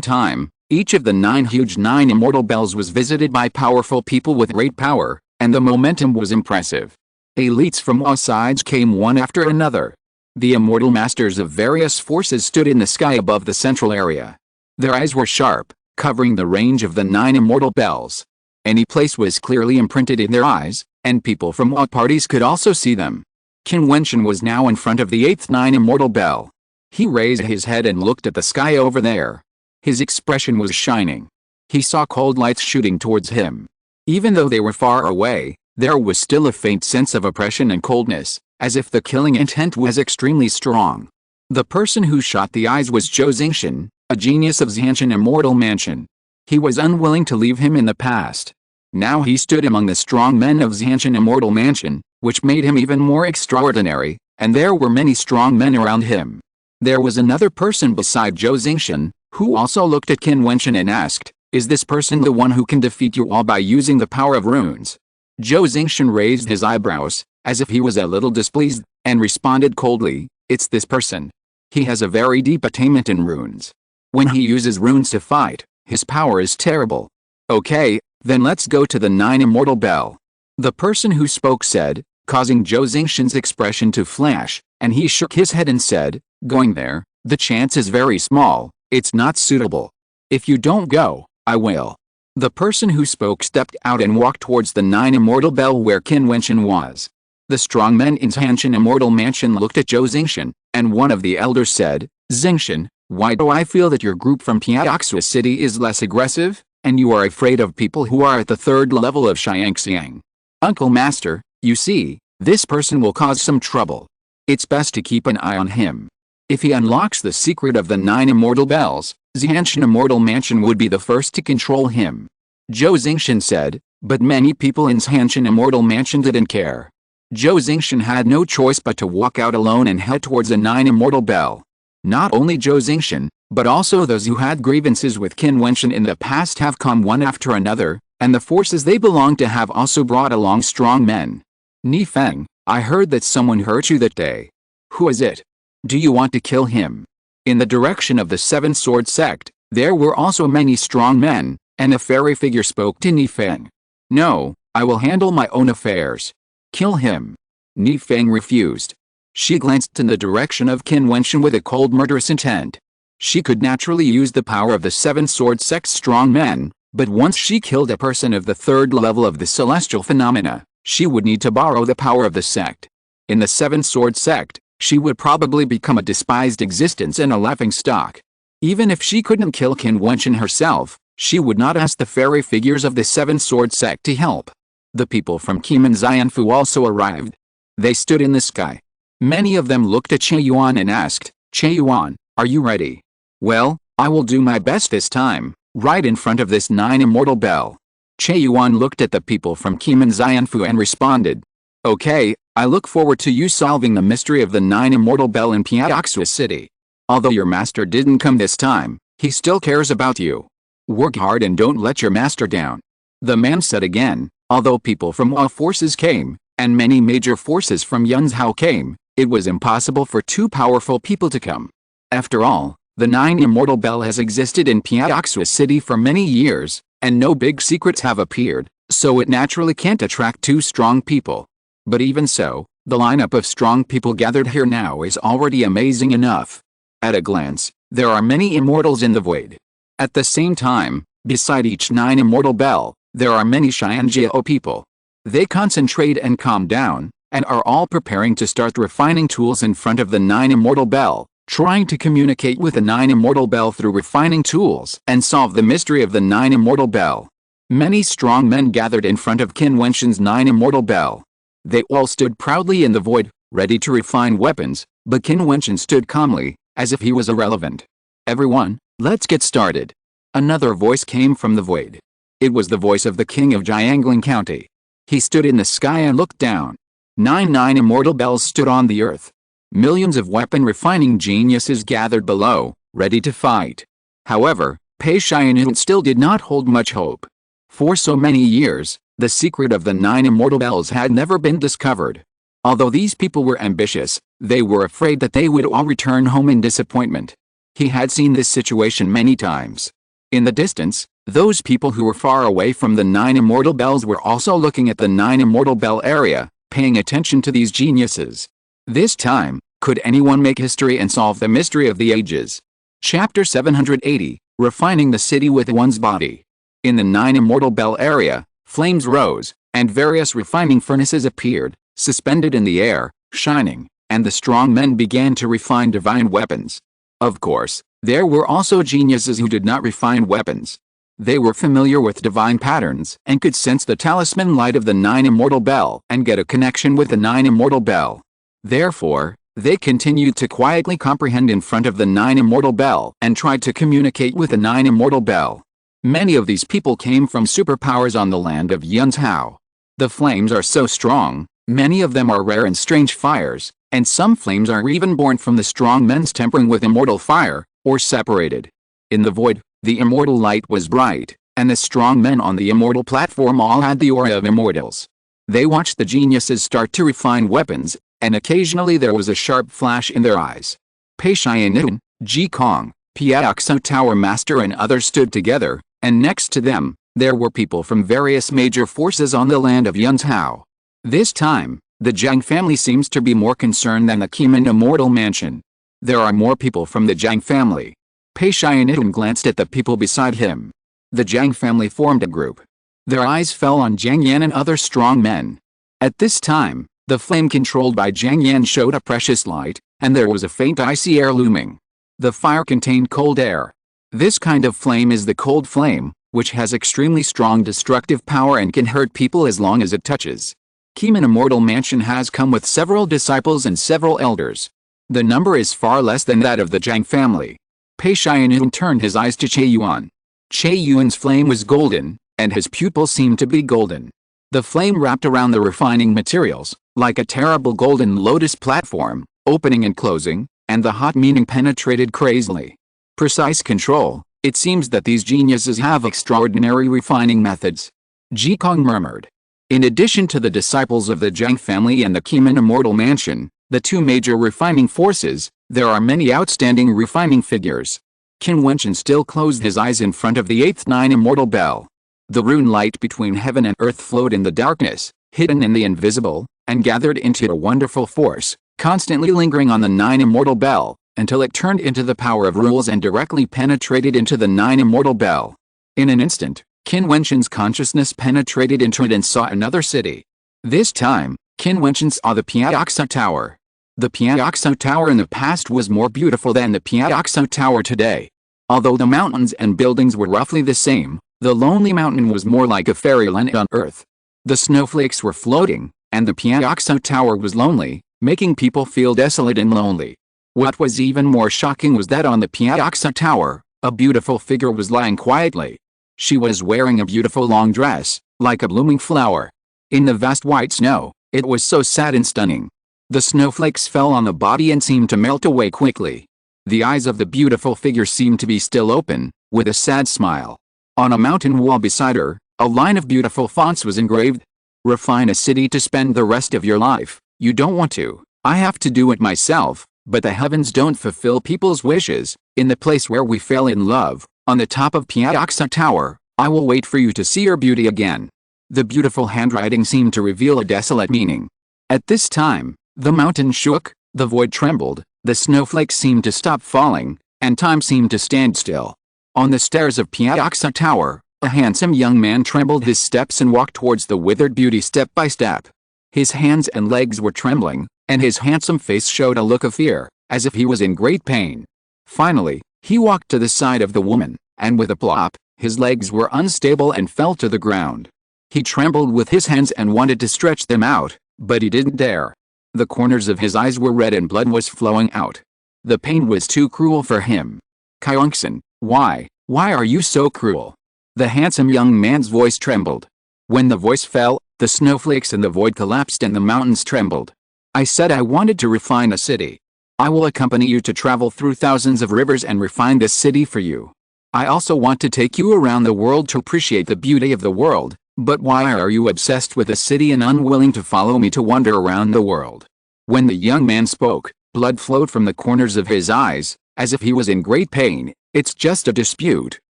time, each of the 9 huge 9 immortal bells was visited by powerful people with great power, and the momentum was impressive. Elites from all sides came one after another. The immortal masters of various forces stood in the sky above the central area. Their eyes were sharp, covering the range of the 9 immortal bells. Any place was clearly imprinted in their eyes, and people from all parties could also see them. Qin Wentian was now in front of the 8th 9 immortal bell. He raised his head and looked at the sky over there. His expression was shining. He saw cold lights shooting towards him. Even though they were far away, there was still a faint sense of oppression and coldness, as if the killing intent was extremely strong. The person who shot the eyes was Zhou Zingshan, a genius of Xiantian Immortal Mansion. He was unwilling to leave him in the past. Now he stood among the strong men of Xiantian Immortal Mansion, which made him even more extraordinary, and there were many strong men around him. There was another person beside Zhou Zingshan, who also looked at Qin Wentian and asked, "Is this person the one who can defeat you all by using the power of runes?" Zhou Zingshan raised his eyebrows, as if he was a little displeased, and responded coldly, "It's this person. He has a very deep attainment in runes. When he uses runes to fight, his power is terrible." "Okay, then let's go to the 9 immortal bell," the person who spoke said, causing Zhou Zingshan's expression to flash, and he shook his head and said, "Going there, the chance is very small, it's not suitable. If you don't go, I will." The person who spoke stepped out and walked towards the 9 immortal bell where Qin Wentian was. The strong men in Xiantian Immortal Mansion looked at Zhou Zingshan, and one of the elders said, "Zingshan, why do I feel that your group from Piaoxua City is less aggressive, and you are afraid of people who are at the 3rd level of Xiangxiang? Uncle Master, you see, this person will cause some trouble. It's best to keep an eye on him. If he unlocks the secret of the 9 immortal bells, Xiantian Immortal Mansion would be the first to control him." Zhou Zingshan said, but many people in Xiantian Immortal Mansion didn't care. Zhou Zingshan had no choice but to walk out alone and head towards the 9 immortal bell. Not only Zhou Zingshan, but also those who had grievances with Qin Wentian in the past have come one after another, and the forces they belong to have also brought along strong men. "Ni Feng, I heard that someone hurt you that day. Who is it? Do you want to kill him?" In the direction of the 7 Sword Sect, there were also many strong men, and a fairy figure spoke to Ni Feng. "No, I will handle my own affairs. Kill him." Ni Feng refused. She glanced in the direction of Qin Wentian with a cold murderous intent. She could naturally use the power of the 7 Sword Sect's strong men, but once she killed a person of the 3rd level of the celestial phenomena, she would need to borrow the power of the sect. In the 7 Sword Sect, she would probably become a despised existence and a laughingstock. Even if she couldn't kill Qin Wentian herself, she would not ask the fairy figures of the 7 Sword Sect to help. The people from Qin and Xianfu also arrived. They stood in the sky. Many of them looked at Che Yuan and asked, "Che Yuan, are you ready?" "Well, I will do my best this time, right in front of this 9 immortal bell." Che Yuan looked at the people from Qin and Xianfu and responded, "Okay, I look forward to you solving the mystery of the 9 immortal bell in Piaoxua City. Although your master didn't come this time, he still cares about you. Work hard and don't let your master down." The man said again, although people from all forces came, and many major forces from Yunzhao came, it was impossible for 2 powerful people to come. After all, the 9 immortal bell has existed in Piaoxua City for many years, and no big secrets have appeared, so it naturally can't attract 2 strong people. But even so, the lineup of strong people gathered here now is already amazing enough. At a glance, there are many immortals in the void. At the same time, beside each 9 immortal bell, there are many Xianjiao people. They concentrate and calm down, and are all preparing to start refining tools in front of the 9 immortal bell, trying to communicate with the Nine Immortal Bell through refining tools and solve the mystery of the Nine Immortal Bell. Many strong men gathered in front of Qin Wentian's Nine Immortal Bell. They all stood proudly in the void, ready to refine weapons, but Qin Wentian stood calmly, as if he was irrelevant. "Everyone, let's get started." Another voice came from the void. It was the voice of the king of Jiangling County. He stood in the sky and looked down. Nine immortal bells stood on the earth. Millions of weapon-refining geniuses gathered below, ready to fight. However, Pei Xianyu still did not hold much hope. For so many years, the secret of the Nine Immortal Bells had never been discovered. Although these people were ambitious, they were afraid that they would all return home in disappointment. He had seen this situation many times. In the distance, those people who were far away from the Nine Immortal Bells were also looking at the Nine Immortal Bell area, paying attention to these geniuses. This time, could anyone make history and solve the mystery of the ages? Chapter 780, Refining the City with One's Body. In the Nine Immortal Bell area, flames rose, and various refining furnaces appeared, suspended in the air, shining, and the strong men began to refine divine weapons. Of course, there were also geniuses who did not refine weapons. They were familiar with divine patterns and could sense the talisman light of the Nine Immortal Bell and get a connection with the Nine Immortal Bell. Therefore, they continued to quietly comprehend in front of the Nine Immortal Bell and tried to communicate with the Nine Immortal Bell. Many of these people came from superpowers on the land of Yunzhao. The flames are so strong, many of them are rare and strange fires, and some flames are even born from the strong men's tempering with immortal fire, or separated. In the void, the immortal light was bright, and the strong men on the immortal platform all had the aura of immortals. They watched the geniuses start to refine weapons, and occasionally there was a sharp flash in their eyes. Pei Xianyu, Ji Kong, Piaoxo Tower Master and others stood together, and next to them, there were people from various major forces on the land of Yunzhao. This time, the Jiang family seems to be more concerned than the Qin Immortal Mansion. There are more people from the Jiang family. Pei Xianyu glanced at the people beside him. The Jiang family formed a group. Their eyes fell on Jiang Yan and other strong men. At this time, the flame controlled by Jiang Yan showed a precious light, and there was a faint icy air looming. The fire contained cold air. This kind of flame is the cold flame, which has extremely strong destructive power and can hurt people as long as it touches. Qin Immortal Mansion has come with several disciples and several elders. The number is far less than that of the Jiang family. Pei Xianyu turned his eyes to Che Yuan. Che Yuan's flame was golden, and his pupils seemed to be golden. The flame wrapped around the refining materials, like a terrible golden lotus platform, opening and closing, and the hot meaning penetrated crazily. Precise control, it seems that these geniuses have extraordinary refining methods. Ji Kong murmured. In addition to the disciples of the Jiang family and the Qin Immortal Mansion, the two major refining forces, there are many outstanding refining figures. Qin Wentian still closed his eyes in front of the eighth Nine Immortal Bell. The rune light between heaven and earth flowed in the darkness, hidden in the invisible, and gathered into a wonderful force, constantly lingering on the Nine Immortal Bell, until it turned into the power of rules and directly penetrated into the Nine Immortal Bell. In an instant, Qin Wentian's consciousness penetrated into it and saw another city. This time, Qin Wentian saw the Piaoxo Tower. The Piaoxo Tower in the past was more beautiful than the Piaoxo Tower today. Although the mountains and buildings were roughly the same, the lonely mountain was more like a fairyland on earth. The snowflakes were floating, and the Piaoxo Tower was lonely, making people feel desolate and lonely. What was even more shocking was that on the Piaoxo Tower, a beautiful figure was lying quietly. She was wearing a beautiful long dress, like a blooming flower. In the vast white snow, it was so sad and stunning. The snowflakes fell on the body and seemed to melt away quickly. The eyes of the beautiful figure seemed to be still open, with a sad smile. On a mountain wall beside her, a line of beautiful fonts was engraved. Refine a city to spend the rest of your life. You don't want to. I have to do it myself, but the heavens don't fulfill people's wishes. In the place where we fell in love, on the top of Piaoxo Tower, I will wait for you to see your beauty again. The beautiful handwriting seemed to reveal a desolate meaning. At this time, the mountain shook, the void trembled, the snowflakes seemed to stop falling, and time seemed to stand still. On the stairs of Piaoxo Tower, a handsome young man trembled his steps and walked towards the withered beauty step by step. His hands and legs were trembling, and his handsome face showed a look of fear. as if he was in great pain. Finally, he walked to the side of the woman, and with a plop, his legs were unstable and fell to the ground. He trembled with his hands and wanted to stretch them out, but he didn't dare. The corners of his eyes were red and blood was flowing out. The pain was too cruel for him. Qian, why are you so cruel? The handsome young man's voice trembled. When the voice fell, the snowflakes in the void collapsed and the mountains trembled. I said I wanted to refine a city. I will accompany you to travel through thousands of rivers and refine this city for you. I also want to take you around the world to appreciate the beauty of the world, but why are you obsessed with a city and unwilling to follow me to wander around the world? When the young man spoke, blood flowed from the corners of his eyes, as if he was in great pain. It's just a dispute.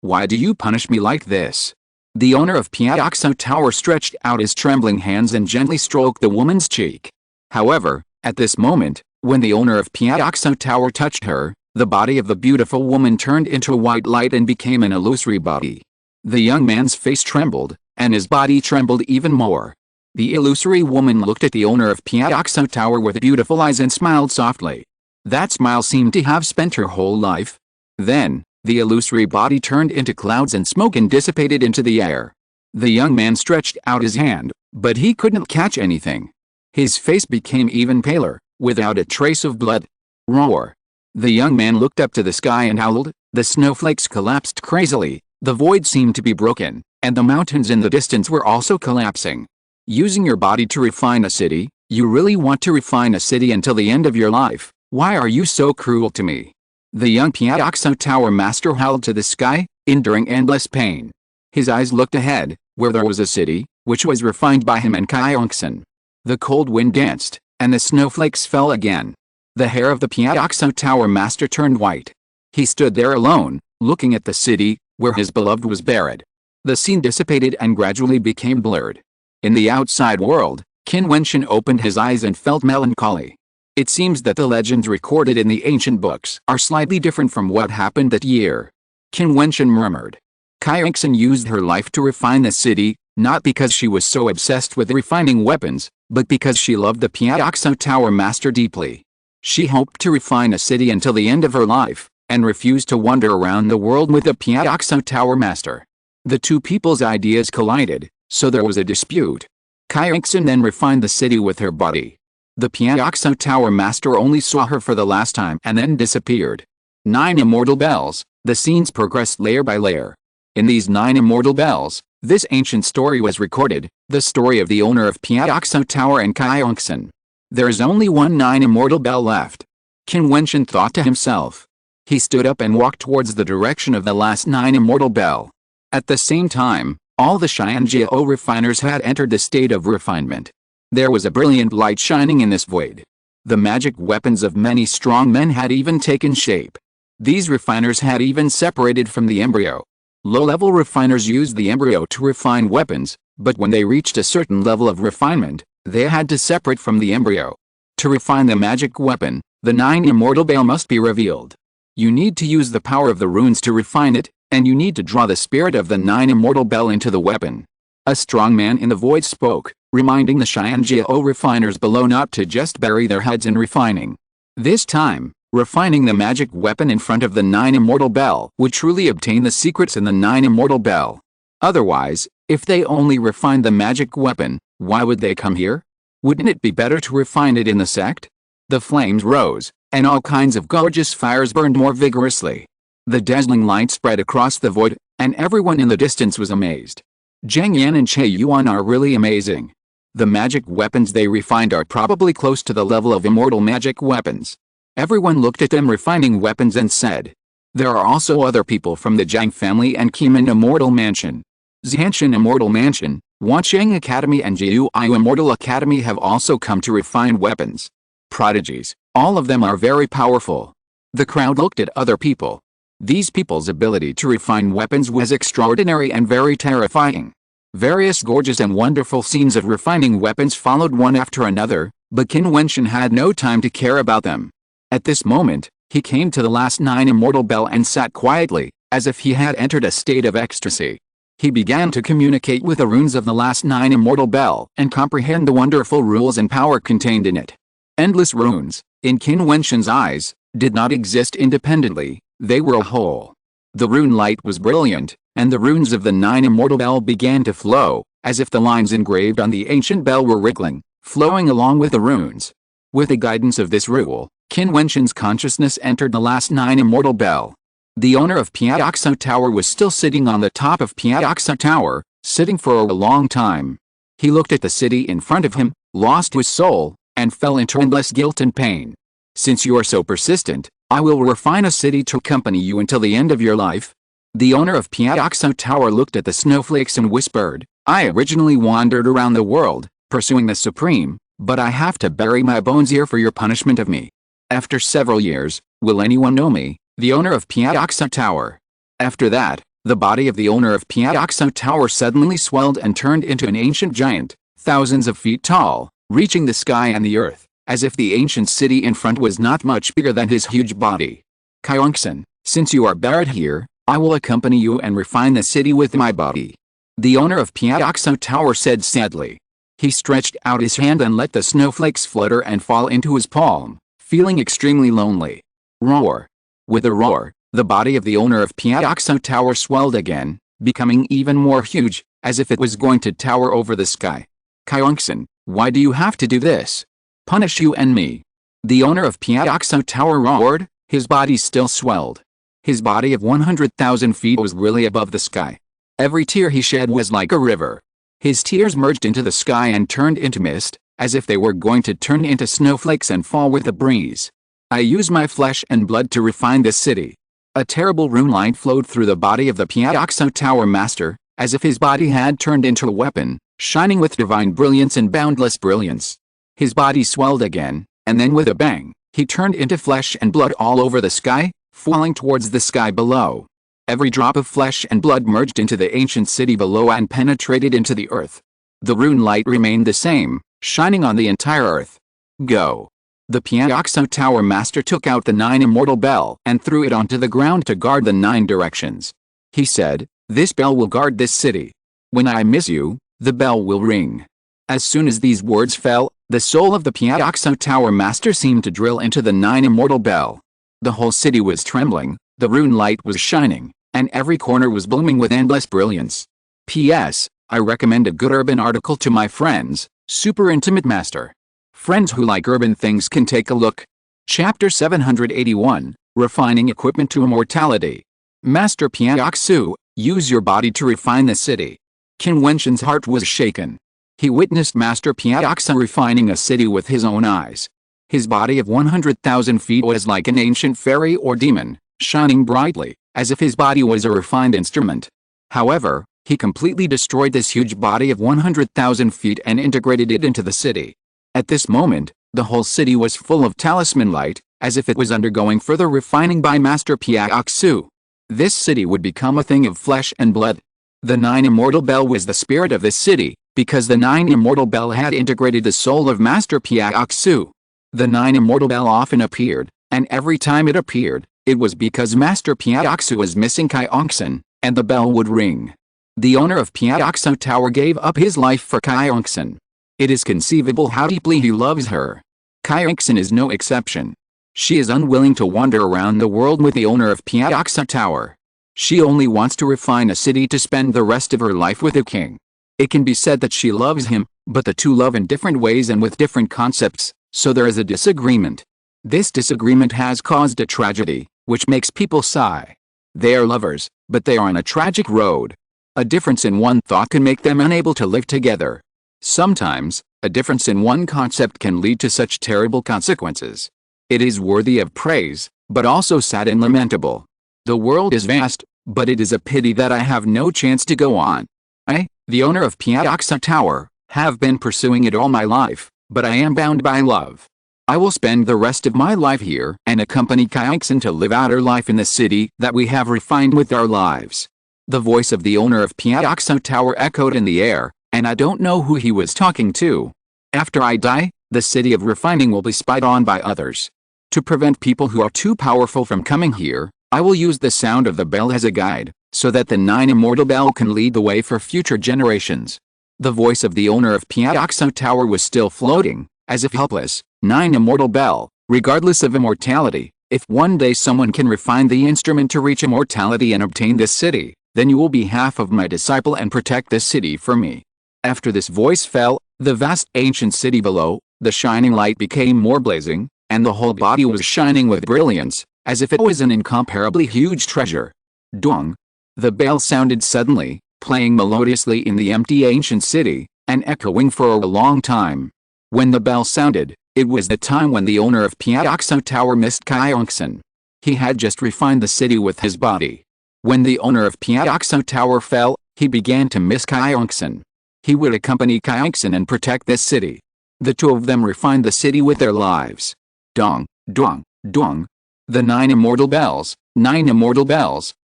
Why do you punish me like this? The owner of Piaoxo Tower stretched out his trembling hands and gently stroked the woman's cheek. However, at this moment, when the owner of Piaoxo Tower touched her, the body of the beautiful woman turned into a white light and became an illusory body. The young man's face trembled, and his body trembled even more. The illusory woman looked at the owner of Piaoxo Tower with beautiful eyes and smiled softly. That smile seemed to have spent her whole life. Then, the illusory body turned into clouds and smoke and dissipated into the air. The young man stretched out his hand, but he couldn't catch anything. His face became even paler, without a trace of blood. Roar! The young man looked up to the sky and howled. The snowflakes collapsed crazily, the void seemed to be broken, and the mountains in the distance were also collapsing. Using your body to refine a city, you really want to refine a city until the end of your life. Why are you so cruel to me? The young Piaoxo Tower master howled to the sky, enduring endless pain. His eyes looked ahead, where there was a city, which was refined by him and Qian. The cold wind danced, and the snowflakes fell again. The hair of the Piaoxo Tower master turned white. He stood there alone, looking at the city, where his beloved was buried. The scene dissipated and gradually became blurred. In the outside world, Qin Wentian opened his eyes and felt melancholy. It seems that the legends recorded in the ancient books are slightly different from what happened that year. Qin Wentian murmured. Qian used her life to refine the city, not because she was so obsessed with refining weapons, but because she loved the Piaoxo Tower master deeply. She hoped to refine a city until the end of her life, and refused to wander around the world with the Piaoxo Tower master. The two people's ideas collided, so there was a dispute. Qian then refined the city with her body. The Piaoxo Tower master only saw her for the last time and then disappeared. 9 immortal bells, the scenes progressed layer by layer. In these 9 immortal bells, this ancient story was recorded, the story of the owner of Piaoxo Tower and Qian. There is only one 9 immortal bell left. Qin Wentian thought to himself. He stood up and walked towards the direction of the last 9 immortal bell. At the same time, all the Xianjiao refiners had entered the state of refinement. There was a brilliant light shining in this void. The magic weapons of many strong men had even taken shape. These refiners had even separated from the embryo. Low-level refiners used the embryo to refine weapons, but when they reached a certain level of refinement, they had to separate from the embryo. To refine the magic weapon, the 9 immortal bell must be revealed. You need to use the power of the runes to refine it, and you need to draw the spirit of the 9 immortal bell into the weapon. A strong man in the void spoke, reminding the Xianjiao refiners below not to just bury their heads in refining. This time, refining the magic weapon in front of the 9 immortal bell would truly obtain the secrets in the 9 immortal bell. Otherwise, if they only refined the magic weapon, why would they come here? Wouldn't it be better to refine it in the sect? The flames rose, and all kinds of gorgeous fires burned more vigorously. The dazzling light spread across the void, and everyone in the distance was amazed. Zhang Yan and Che Yuan are really amazing. The magic weapons they refined are probably close to the level of immortal magic weapons. Everyone looked at them refining weapons and said. There are also other people from the Zhang family and Qimen Immortal Mansion. Xianshan Immortal Mansion, Wancheng Academy and Jiu Immortal Academy have also come to refine weapons. Prodigies, all of them are very powerful. The crowd looked at other people. These people's ability to refine weapons was extraordinary and very terrifying. Various gorgeous and wonderful scenes of refining weapons followed one after another, but Qin Wentian had no time to care about them. At this moment, he came to the last 9 immortal bell and sat quietly, as if he had entered a state of ecstasy. He began to communicate with the runes of the last 9 immortal bell and comprehend the wonderful rules and power contained in it. Endless runes, in Qin Wentian's eyes, did not exist independently, they were a whole. The rune light was brilliant, and the runes of the 9 immortal bell began to flow, as if the lines engraved on the ancient bell were wriggling, flowing along with the runes. With the guidance of this rule, Qin Wentian's consciousness entered the last 9 immortal bell. The owner of Piaoxo Tower was still sitting on the top of Piaoxo Tower, sitting for a long time. He looked at the city in front of him, lost his soul, and fell into endless guilt and pain. Since you are so persistent, I will refine a city to accompany you until the end of your life. The owner of Piaoxo Tower looked at the snowflakes and whispered, I originally wandered around the world, pursuing the supreme, but I have to bury my bones here for your punishment of me. After several years, will anyone know me, the owner of Piaoxo Tower? After that, the body of the owner of Piaoxo Tower suddenly swelled and turned into an ancient giant, thousands of feet tall, reaching the sky and the earth, as if the ancient city in front was not much bigger than his huge body. Qin, since you are buried here, I will accompany you and refine the city with my body. The owner of Piaoxo Tower said sadly. He stretched out his hand and let the snowflakes flutter and fall into his palm, feeling extremely lonely. Roar. With a roar, the body of the owner of Piaoxo Tower swelled again, becoming even more huge, as if it was going to tower over the sky. Qin, why do you have to do this? Punish you and me. The owner of Piaoxo Tower roared, his body still swelled. His body of 100,000 feet was really above the sky. Every tear he shed was like a river. His tears merged into the sky and turned into mist, as if they were going to turn into snowflakes and fall with the breeze. I use my flesh and blood to refine this city. A terrible rune light flowed through the body of the Piaoxo Tower master, as if his body had turned into a weapon, shining with divine brilliance and boundless brilliance. His body swelled again, and then with a bang, he turned into flesh and blood all over the sky, falling towards the sky below. Every drop of flesh and blood merged into the ancient city below and penetrated into the earth. The rune light remained the same, shining on the entire earth. Go. The Piaoxo Tower master took out the 9 immortal bell and threw it onto the ground to guard the 9 directions. He said, this bell will guard this city. When I miss you, the bell will ring. As soon as these words fell, the soul of the Piaoxo Tower master seemed to drill into the 9 immortal bell. The whole city was trembling, the rune light was shining, and every corner was blooming with endless brilliance. P.S. I recommend a good urban article to my friends, super intimate master. Friends who like urban things can take a look. Chapter 781, Refining Equipment to Immortality. Master Piaoxo, use your body to refine the city. Qin Wentian's heart was shaken. He witnessed Master Piaoxo refining a city with his own eyes. His body of 100,000 feet was like an ancient fairy or demon, shining brightly, as if his body was a refined instrument. However, he completely destroyed this huge body of 100,000 feet and integrated it into the city. At this moment, the whole city was full of talisman light, as if it was undergoing further refining by Master Piaoxo. This city would become a thing of flesh and blood. The 9 immortal bell was the spirit of this city, because the 9 immortal bell had integrated the soul of Master Piaoxo. The 9 immortal bell often appeared, and every time it appeared, it was because Master Piaoxo was missing Qin, and the bell would ring. The owner of Piaoxo Tower gave up his life for Qin. It is conceivable how deeply he loves her. Qin is no exception. She is unwilling to wander around the world with the owner of Piaoxo Tower. She only wants to refine a city to spend the rest of her life with a king. It can be said that she loves him, but the two love in different ways and with different concepts, so there is a disagreement. This disagreement has caused a tragedy, which makes people sigh. They are lovers, but they are on a tragic road. A difference in one thought can make them unable to live together. Sometimes, a difference in one concept can lead to such terrible consequences. It is worthy of praise, but also sad and lamentable. The world is vast, but it is a pity that I have no chance to go on. I, the owner of Piaoxo Tower, have been pursuing it all my life, but I am bound by love. I will spend the rest of my life here and accompany Qin to live out her life in the city that we have refined with our lives. The voice of the owner of Piaoxo Tower echoed in the air, and I don't know who he was talking to. After I die, the city of refining will be spied on by others. To prevent people who are too powerful from coming here, I will use the sound of the bell as a guide, so that the 9 immortal bell can lead the way for future generations. The voice of the owner of Piaoxo Tower was still floating, as if helpless. 9 immortal bell, regardless of immortality, If one day someone can refine the instrument to reach immortality and obtain this city, then you will be half of my disciple and protect this city for me." After this voice fell, the vast ancient city below, the shining light became more blazing, and the whole body was shining with brilliance, as if it was an incomparably huge treasure. Dong! The bell sounded suddenly, playing melodiously in the empty ancient city, and echoing for a long time. When the bell sounded, it was the time when the owner of Piaoxo Tower missed Kyeongsan. He had just refined the city with his body. When the owner of Piaoxo Tower fell, he began to miss Kyeongsan. He would accompany Kyeongsan and protect this city. The two of them refined the city with their lives. Dong, dong, dong. The 9 immortal bells,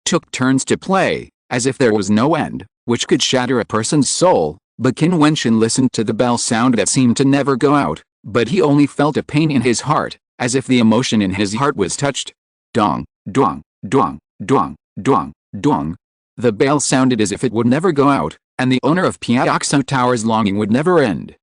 took turns to play, as if there was no end, which could shatter a person's soul. But Qin Wentian listened to the bell sound that seemed to never go out, but he only felt a pain in his heart, as if the emotion in his heart was touched. Dong, dong, dong, dong, dong, dong. The bell sounded as if it would never go out, and the owner of Piaoxo Tower's longing would never end.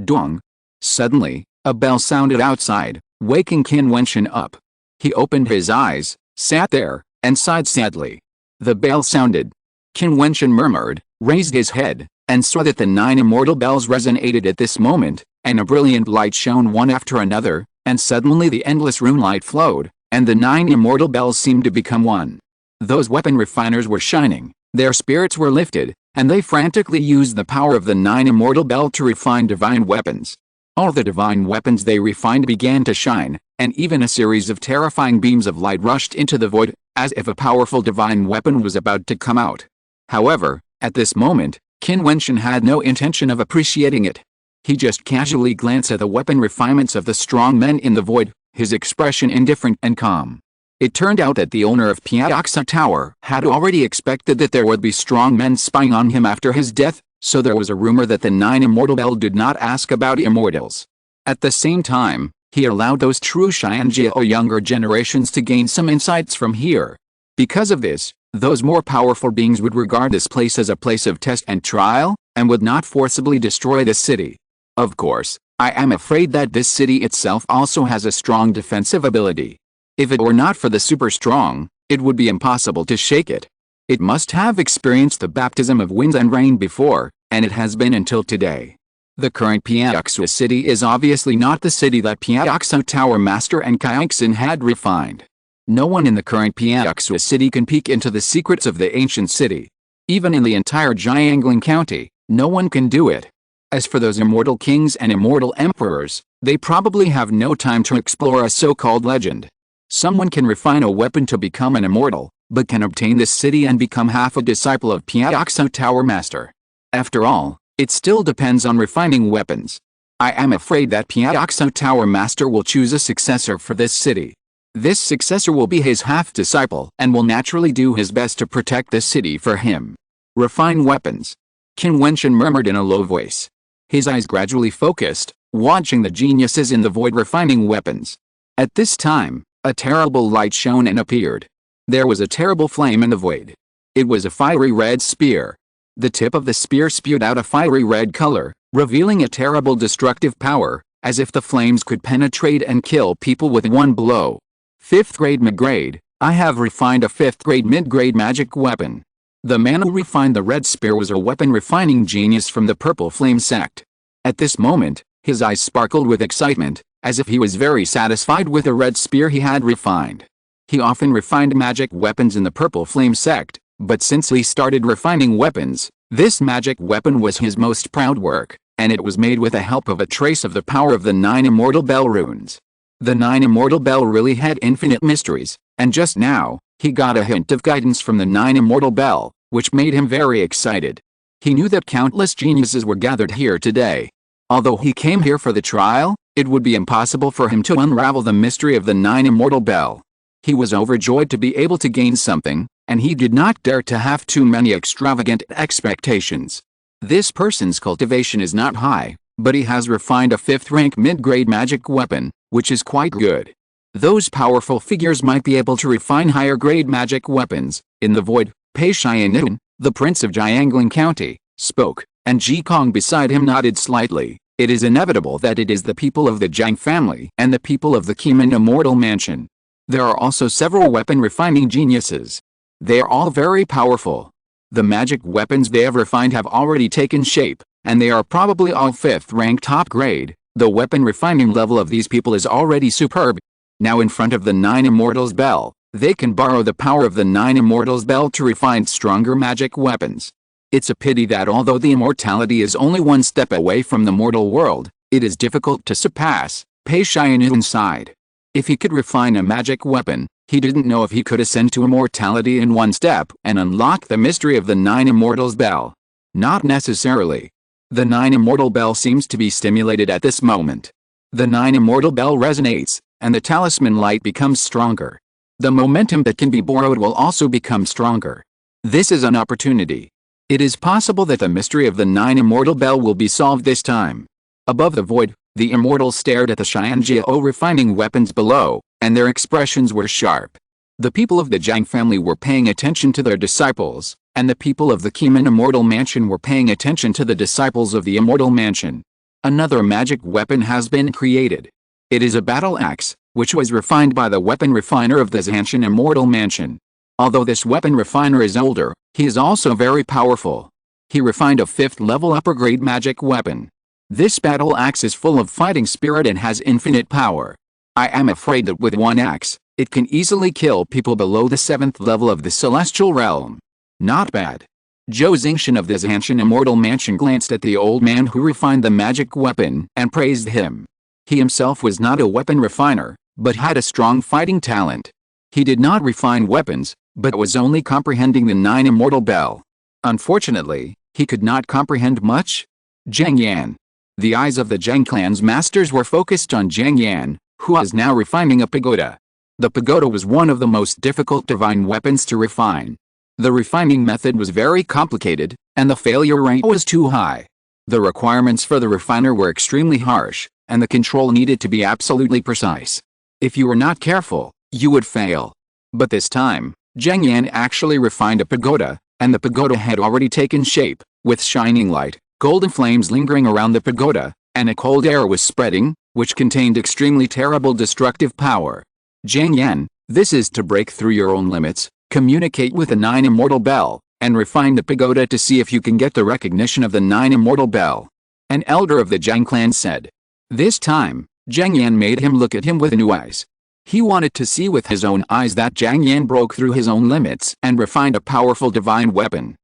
Dong. Suddenly, a bell sounded outside, waking Qin Wentian up. He opened his eyes, sat there, and sighed sadly. The bell sounded. Qin Wentian murmured, raised his head, and saw that the 9 immortal bells resonated at this moment, and a brilliant light shone one after another, and suddenly the endless rune light flowed, and the 9 immortal bells seemed to become one. Those weapon refiners were shining, their spirits were lifted, and they frantically used the power of the 9 immortal bell to refine divine weapons. All the divine weapons they refined began to shine, and even a series of terrifying beams of light rushed into the void, as if a powerful divine weapon was about to come out. However, at this moment, Qin Wentian had no intention of appreciating it. He just casually glanced at the weapon refinements of the strong men in the void, his expression indifferent and calm. It turned out that the owner of Piaoxo Tower had already expected that there would be strong men spying on him after his death, so there was a rumor that the 9 immortal bell did not ask about immortals. At the same time, he allowed those true Xianjia or younger generations to gain some insights from here. Because of this, those more powerful beings would regard this place as a place of test and trial, and would not forcibly destroy the city. Of course, I am afraid that this city itself also has a strong defensive ability. If it were not for the super strong, it would be impossible to shake it. It must have experienced the baptism of winds and rain before, and it has been until today. The current Piaoxo city is obviously not the city that Piaoxo Tower Master and Kyeongsan had refined. No one in the current Piaoxo city can peek into the secrets of the ancient city. Even in the entire Jiangling County, no one can do it. As for those immortal kings and immortal emperors, they probably have no time to explore a so-called legend. Someone can refine a weapon to become an immortal, but can obtain this city and become half a disciple of Piaoxo Tower Master. After all, it still depends on refining weapons. I am afraid that Piaoxo Tower Master will choose a successor for this city. This successor will be his half-disciple and will naturally do his best to protect this city for him. Refine weapons. Qin Wentian murmured in a low voice. His eyes gradually focused, watching the geniuses in the void refining weapons. At this time, a terrible light shone and appeared. There was a terrible flame in the void. It was a fiery red spear. The tip of the spear spewed out a fiery red color, revealing a terrible destructive power, as if the flames could penetrate and kill people with one blow. 5th grade mid-grade, I have refined a 5th grade mid-grade magic weapon. The man who refined the red spear was a weapon refining genius from the Purple Flame sect. At this moment, his eyes sparkled with excitement, as if he was very satisfied with the red spear he had refined. He often refined magic weapons in the Purple Flame sect, but since he started refining weapons, this magic weapon was his most proud work, and it was made with the help of a trace of the power of the 9 immortal bell runes. The 9 immortal bell really had infinite mysteries, and just now, he got a hint of guidance from the 9 immortal bell, which made him very excited. He knew that countless geniuses were gathered here today. Although he came here for the trial, it would be impossible for him to unravel the mystery of the 9 immortal bell. He was overjoyed to be able to gain something, and he did not dare to have too many extravagant expectations. This person's cultivation is not high, but he has refined a 5th rank mid-grade magic weapon, which is quite good. Those powerful figures might be able to refine higher grade magic weapons. In the void, Pei Xianun, the prince of Jiangling County, spoke, and Ji Kong beside him nodded slightly. It is inevitable that it is the people of the Jiang family and the people of the Qin Immortal Mansion. There are also several weapon refining geniuses. They are all very powerful. The magic weapons they have refined have already taken shape, and they are probably all 5th rank top grade. The weapon refining level of these people is already superb. Now in front of the 9 Immortals Bell, they can borrow the power of the 9 Immortals Bell to refine stronger magic weapons. It's a pity that although the immortality is only one step away from the mortal world, it is difficult to surpass. Pei Xian inside. If he could refine a magic weapon, he didn't know if he could ascend to immortality in one step and unlock the mystery of the 9 Immortals Bell. Not necessarily. The 9 Immortal Bell seems to be stimulated at this moment. The 9 Immortal Bell resonates, and the talisman light becomes stronger. The momentum that can be borrowed will also become stronger. This is an opportunity. It is possible that the mystery of the 9 Immortal Bell will be solved this time. Above the void, the immortals stared at the Xianjiao refining weapons below, and their expressions were sharp. The people of the Jiang family were paying attention to their disciples, and the people of the Qin Immortal Mansion were paying attention to the disciples of the Immortal Mansion. Another magic weapon has been created. It is a battle axe, which was refined by the weapon refiner of the Xiantian Immortal Mansion. Although this weapon refiner is older, he is also very powerful. He refined a 5th level upper grade magic weapon. This battle axe is full of fighting spirit and has infinite power. I am afraid that with one axe, it can easily kill people below the 7th level of the celestial realm. Not bad. Zhou Xingxian of the Xiantian Immortal Mansion glanced at the old man who refined the magic weapon and praised him. He himself was not a weapon refiner, but had a strong fighting talent. He did not refine weapons, but was only comprehending the 9 Immortal Bell. Unfortunately, he could not comprehend much. Zhang Yan. The eyes of the Jiang clan's masters were focused on Zhang Yan, who was now refining a pagoda. The pagoda was one of the most difficult divine weapons to refine. The refining method was very complicated, and the failure rate was too high. The requirements for the refiner were extremely harsh, and the control needed to be absolutely precise. If you were not careful, you would fail. But this time, Zhang Yan actually refined a pagoda, and the pagoda had already taken shape, with shining light, golden flames lingering around the pagoda, and a cold air was spreading, which contained extremely terrible destructive power. Zhang Yan, this is to break through your own limits, communicate with the 9 Immortal Bell, and refine the pagoda to see if you can get the recognition of the 9 Immortal Bell. An elder of the Jiang clan said. This time, Zhang Yan made him look at him with new eyes. He wanted to see with his own eyes that Zhang Yan broke through his own limits and refined a powerful divine weapon.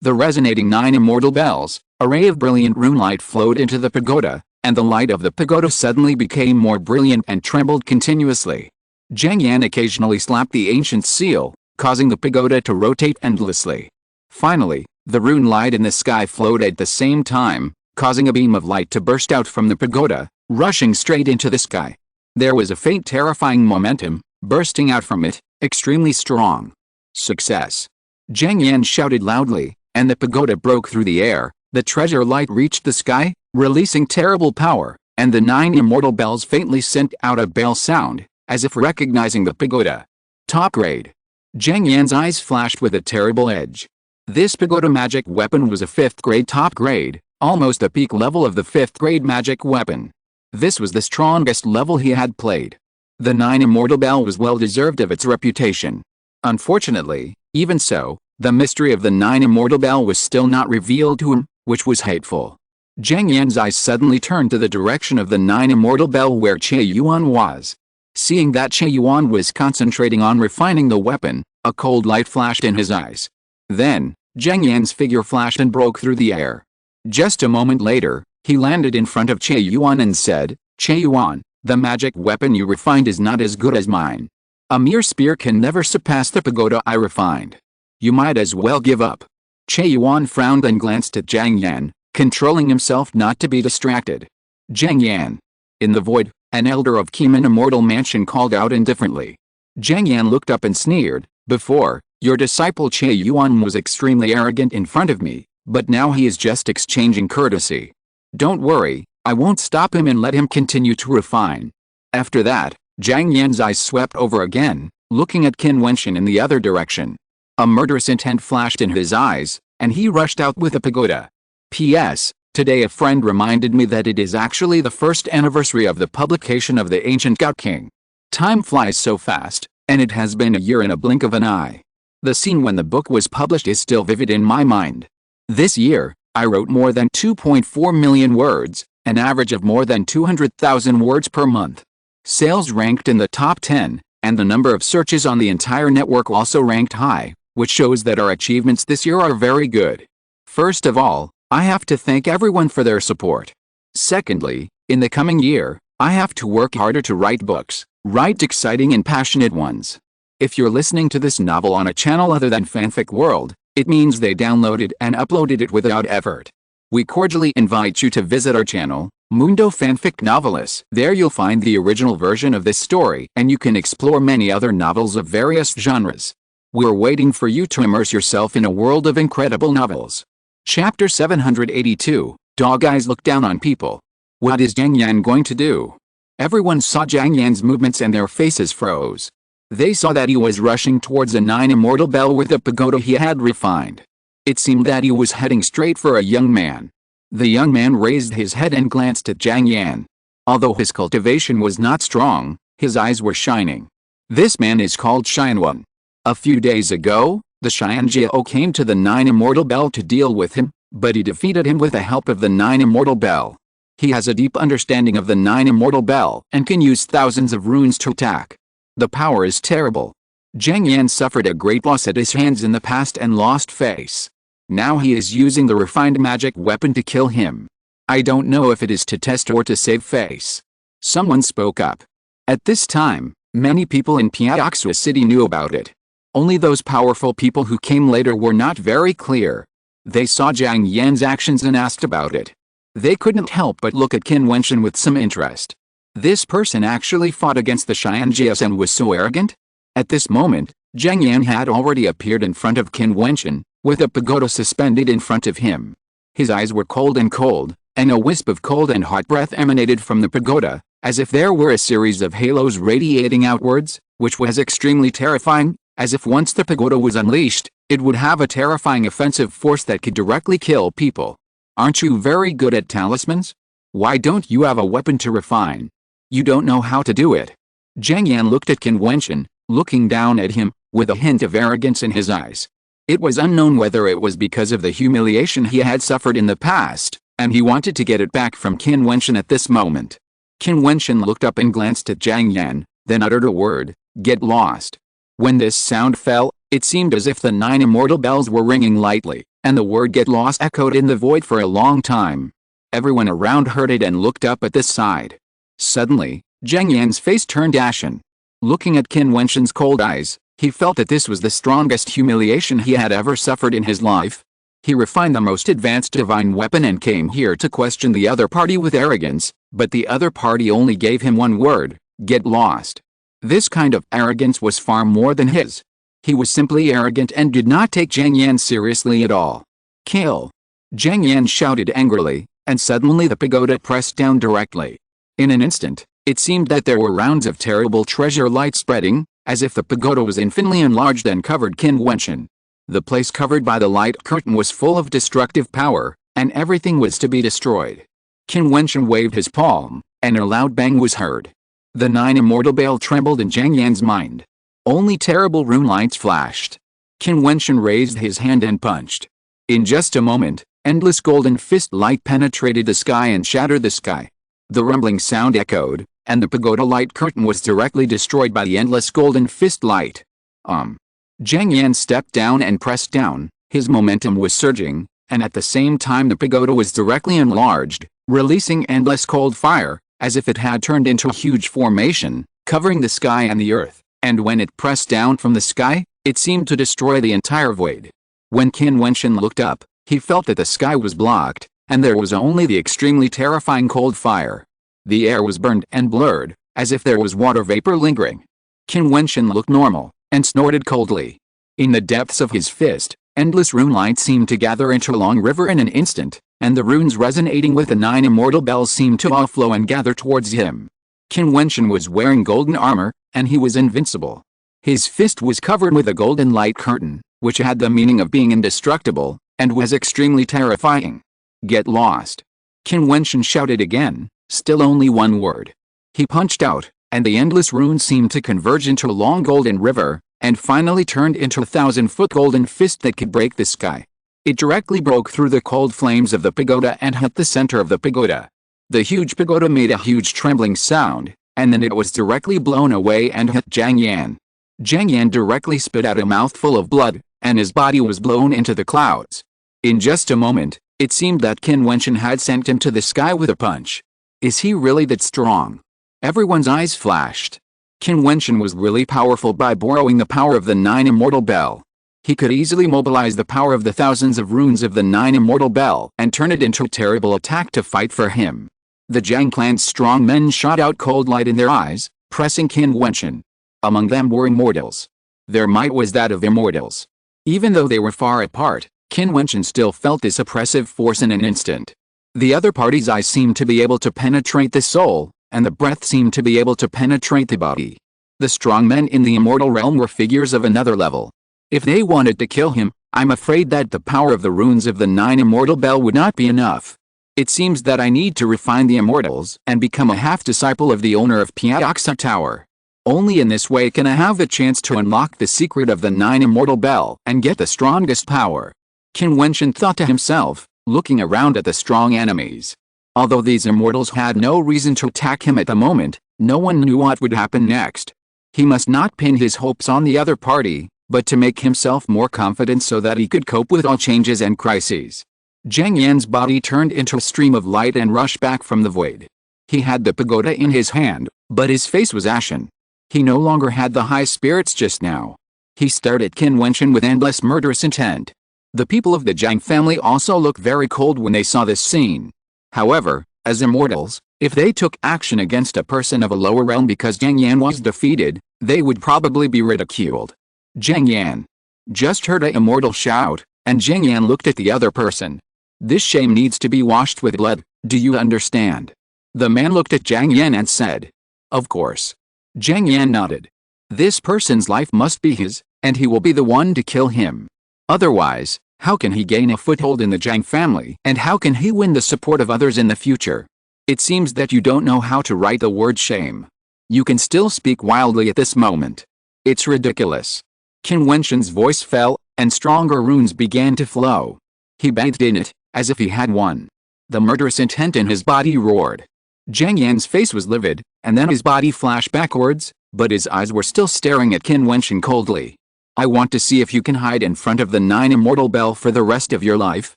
The resonating 9 Immortal Bells, a ray of brilliant rune light flowed into the pagoda, and the light of the pagoda suddenly became more brilliant and trembled continuously. Zhang Yan occasionally slapped the ancient seal, causing the pagoda to rotate endlessly. Finally, the rune light in the sky flowed at the same time, causing a beam of light to burst out from the pagoda, rushing straight into the sky. There was a faint terrifying momentum, bursting out from it, extremely strong. Success! Zhang Yan shouted loudly, and the pagoda broke through the air, the treasure light reached the sky, releasing terrible power, and the 9 Immortal Bells faintly sent out a bell sound, as if recognizing the pagoda. Top grade. Zhang Yan's eyes flashed with a terrible edge. This pagoda magic weapon was a 5th grade top grade, almost the peak level of the 5th grade magic weapon. This was the strongest level he had played. The 9 Immortal Bell was well deserved of its reputation. Unfortunately, even so, the mystery of the 9 Immortal Bell was still not revealed to him, which was hateful. Zhang Yan's eyes suddenly turned to the direction of the 9 Immortal Bell where Qie Yuan was. Seeing that Qie Yuan was concentrating on refining the weapon, a cold light flashed in his eyes. Then, Zhang Yan's figure flashed and broke through the air. Just a moment later, he landed in front of Qie Yuan and said, Qie Yuan, the magic weapon you refined is not as good as mine. A mere spear can never surpass the pagoda I refined. You might as well give up. Qie Yuan frowned and glanced at Zhang Yan, controlling himself not to be distracted. Zhang Yan. In the void, an elder of Qin Immortal Mansion called out indifferently. Zhang Yan looked up and sneered, before, your disciple Qie Yuan was extremely arrogant in front of me, but now he is just exchanging courtesy. Don't worry, I won't stop him and let him continue to refine. After that, Zhang Yan's eyes swept over again, looking at Qin Wentian in the other direction. A murderous intent flashed in his eyes, and he rushed out with a pagoda. P.S. Today a friend reminded me that it is actually the first anniversary of the publication of the ancient God-King. Time flies so fast, and it has been a year in a blink of an eye. The scene when the book was published is still vivid in my mind. This year, I wrote more than 2.4 million words, an average of more than 200,000 words per month. Sales ranked in the top 10, and the number of searches on the entire network also ranked high, which shows that our achievements this year are very good. First of all, I have to thank everyone for their support. Secondly, in the coming year, I have to work harder to write books, write exciting and passionate ones. If you're listening to this novel on a channel other than Fanfic World, it means they downloaded and uploaded it without effort. We cordially invite you to visit our channel, Mundo Fanfic Novelis. There you'll find the original version of this story, and you can explore many other novels of various genres. We're waiting for you to immerse yourself in a world of incredible novels. Chapter 782, Dog Eyes Look Down on People. What is Jiang Yan going to do? Everyone saw Jiang Yan's movements and their faces froze. They saw that he was rushing towards a 9 immortal bell with a pagoda he had refined. It seemed that he was heading straight for a young man. The young man raised his head and glanced at Jiang Yan. Although his cultivation was not strong, his eyes were shining. This man is called Xianwen. A few days ago, the Xianjiao came to the 9 immortal bell to deal with him, but he defeated him with the help of the 9 immortal bell. He has a deep understanding of the 9 immortal bell and can use thousands of runes to attack. The power is terrible. Jiang Yan suffered a great loss at his hands in the past and lost face. Now he is using the refined magic weapon to kill him. I don't know if it is to test or to save face. Someone spoke up. At this time, many people in Piaoxua City knew about it. Only those powerful people who came later were not very clear. They saw Jiang Yan's actions and asked about it. They couldn't help but look at Qin Wentian with some interest. This person actually fought against the Xianjiao and was so arrogant? At this moment, Jiang Yan had already appeared in front of Qin Wentian, with a pagoda suspended in front of him. His eyes were cold, and a wisp of cold and hot breath emanated from the pagoda, as if there were a series of halos radiating outwards, which was extremely terrifying, as if once the pagoda was unleashed, it would have a terrifying offensive force that could directly kill people. Aren't you very good at talismans? Why don't you have a weapon to refine? You don't know how to do it. Jiang Yan looked at Qin Wentian, looking down at him, with a hint of arrogance in his eyes. It was unknown whether it was because of the humiliation he had suffered in the past, and he wanted to get it back from Qin Wentian at this moment. Qin Wentian looked up and glanced at Jiang Yan, then uttered a word, "Get lost." When this sound fell, it seemed as if the 9 immortal bells were ringing lightly, and the word "get lost" echoed in the void for a long time. Everyone around heard it and looked up at this side. Suddenly, Jiang Yan's face turned ashen. Looking at Qin Wentian's cold eyes, he felt that this was the strongest humiliation he had ever suffered in his life. He refined the most advanced divine weapon and came here to question the other party with arrogance, but the other party only gave him one word, "Get lost." This kind of arrogance was far more than his. He was simply arrogant and did not take Jiang Yan seriously at all. "Kill!" Jiang Yan shouted angrily, and suddenly the pagoda pressed down directly. In an instant, it seemed that there were rounds of terrible treasure light spreading, as if the pagoda was infinitely enlarged and covered Qin Wentian. The place covered by the light curtain was full of destructive power, and everything was to be destroyed. Qin Wentian waved his palm, and a loud bang was heard. The 9 immortal bell trembled in Jiang Yan's mind. Only terrible rune lights flashed. Qin Wentian raised his hand and punched. In just a moment, endless golden fist light penetrated the sky and shattered the sky. The rumbling sound echoed, and the pagoda light curtain was directly destroyed by the endless golden fist light. Jiang Yan stepped down and pressed down, his momentum was surging, and at the same time the pagoda was directly enlarged, releasing endless cold fire, as if it had turned into a huge formation, covering the sky and the earth, and when it pressed down from the sky, it seemed to destroy the entire void. When Qin Wentian looked up, he felt that the sky was blocked, and there was only the extremely terrifying cold fire. The air was burned and blurred, as if there was water vapor lingering. Qin Wentian looked normal, and snorted coldly. In the depths of his fist, endless rune light seemed to gather into a long river in an instant, and the runes resonating with the 9 immortal bells seemed to all flow and gather towards him. Qin Wentian was wearing golden armor, and he was invincible. His fist was covered with a golden light curtain, which had the meaning of being indestructible, and was extremely terrifying. "Get lost!" Qin Wentian shouted again, still only one word. He punched out, and the endless runes seemed to converge into a long golden river, and finally turned into a 1,000-foot golden fist that could break the sky. It directly broke through the cold flames of the pagoda and hit the center of the pagoda. The huge pagoda made a huge trembling sound, and then it was directly blown away and hit Jiang Yan. Jiang Yan directly spit out a mouthful of blood, and his body was blown into the clouds. In just a moment, it seemed that Qin Wentian had sent him to the sky with a punch. Is he really that strong? Everyone's eyes flashed. Qin Wentian was really powerful by borrowing the power of the 9 Immortal Bell. He could easily mobilize the power of the thousands of runes of the 9 Immortal Bell and turn it into a terrible attack to fight for him. The Jiang clan's strong men shot out cold light in their eyes, pressing Qin Wentian. Among them were immortals. Their might was that of immortals. Even though they were far apart, Qin Wentian still felt this oppressive force in an instant. The other party's eyes seemed to be able to penetrate the soul, and the breath seemed to be able to penetrate the body. The strong men in the immortal realm were figures of another level. If they wanted to kill him, I'm afraid that the power of the runes of the 9 Immortal Bell would not be enough. It seems that I need to refine the immortals and become a half-disciple of the owner of Piaoxa Tower. Only in this way can I have the chance to unlock the secret of the 9 Immortal Bell and get the strongest power. Qin Wentian thought to himself, looking around at the strong enemies. Although these immortals had no reason to attack him at the moment, no one knew what would happen next. He must not pin his hopes on the other party, but to make himself more confident so that he could cope with all changes and crises. Jiang Yan's body turned into a stream of light and rushed back from the void. He had the pagoda in his hand, but his face was ashen. He no longer had the high spirits just now. He stared at Qin Wentian with endless murderous intent. The people of the Jiang family also looked very cold when they saw this scene. However, as immortals, if they took action against a person of a lower realm because Jiang Yan was defeated, they would probably be ridiculed. Jiang Yan just heard an immortal shout, and Jiang Yan looked at the other person. This shame needs to be washed with blood, do you understand? The man looked at Jiang Yan and said. Of course. Jiang Yan nodded. This person's life must be his, and he will be the one to kill him. Otherwise, how can he gain a foothold in the Jiang family, and how can he win the support of others in the future? It seems that you don't know how to write the word shame. You can still speak wildly at this moment. It's ridiculous. Qin Wentian's voice fell, and stronger runes began to flow. He bathed in it, as if he had won. The murderous intent in his body roared. Jiang Yan's face was livid, and then his body flashed backwards, but his eyes were still staring at Qin Wentian coldly. I want to see if you can hide in front of the 9 Immortal Bell for the rest of your life.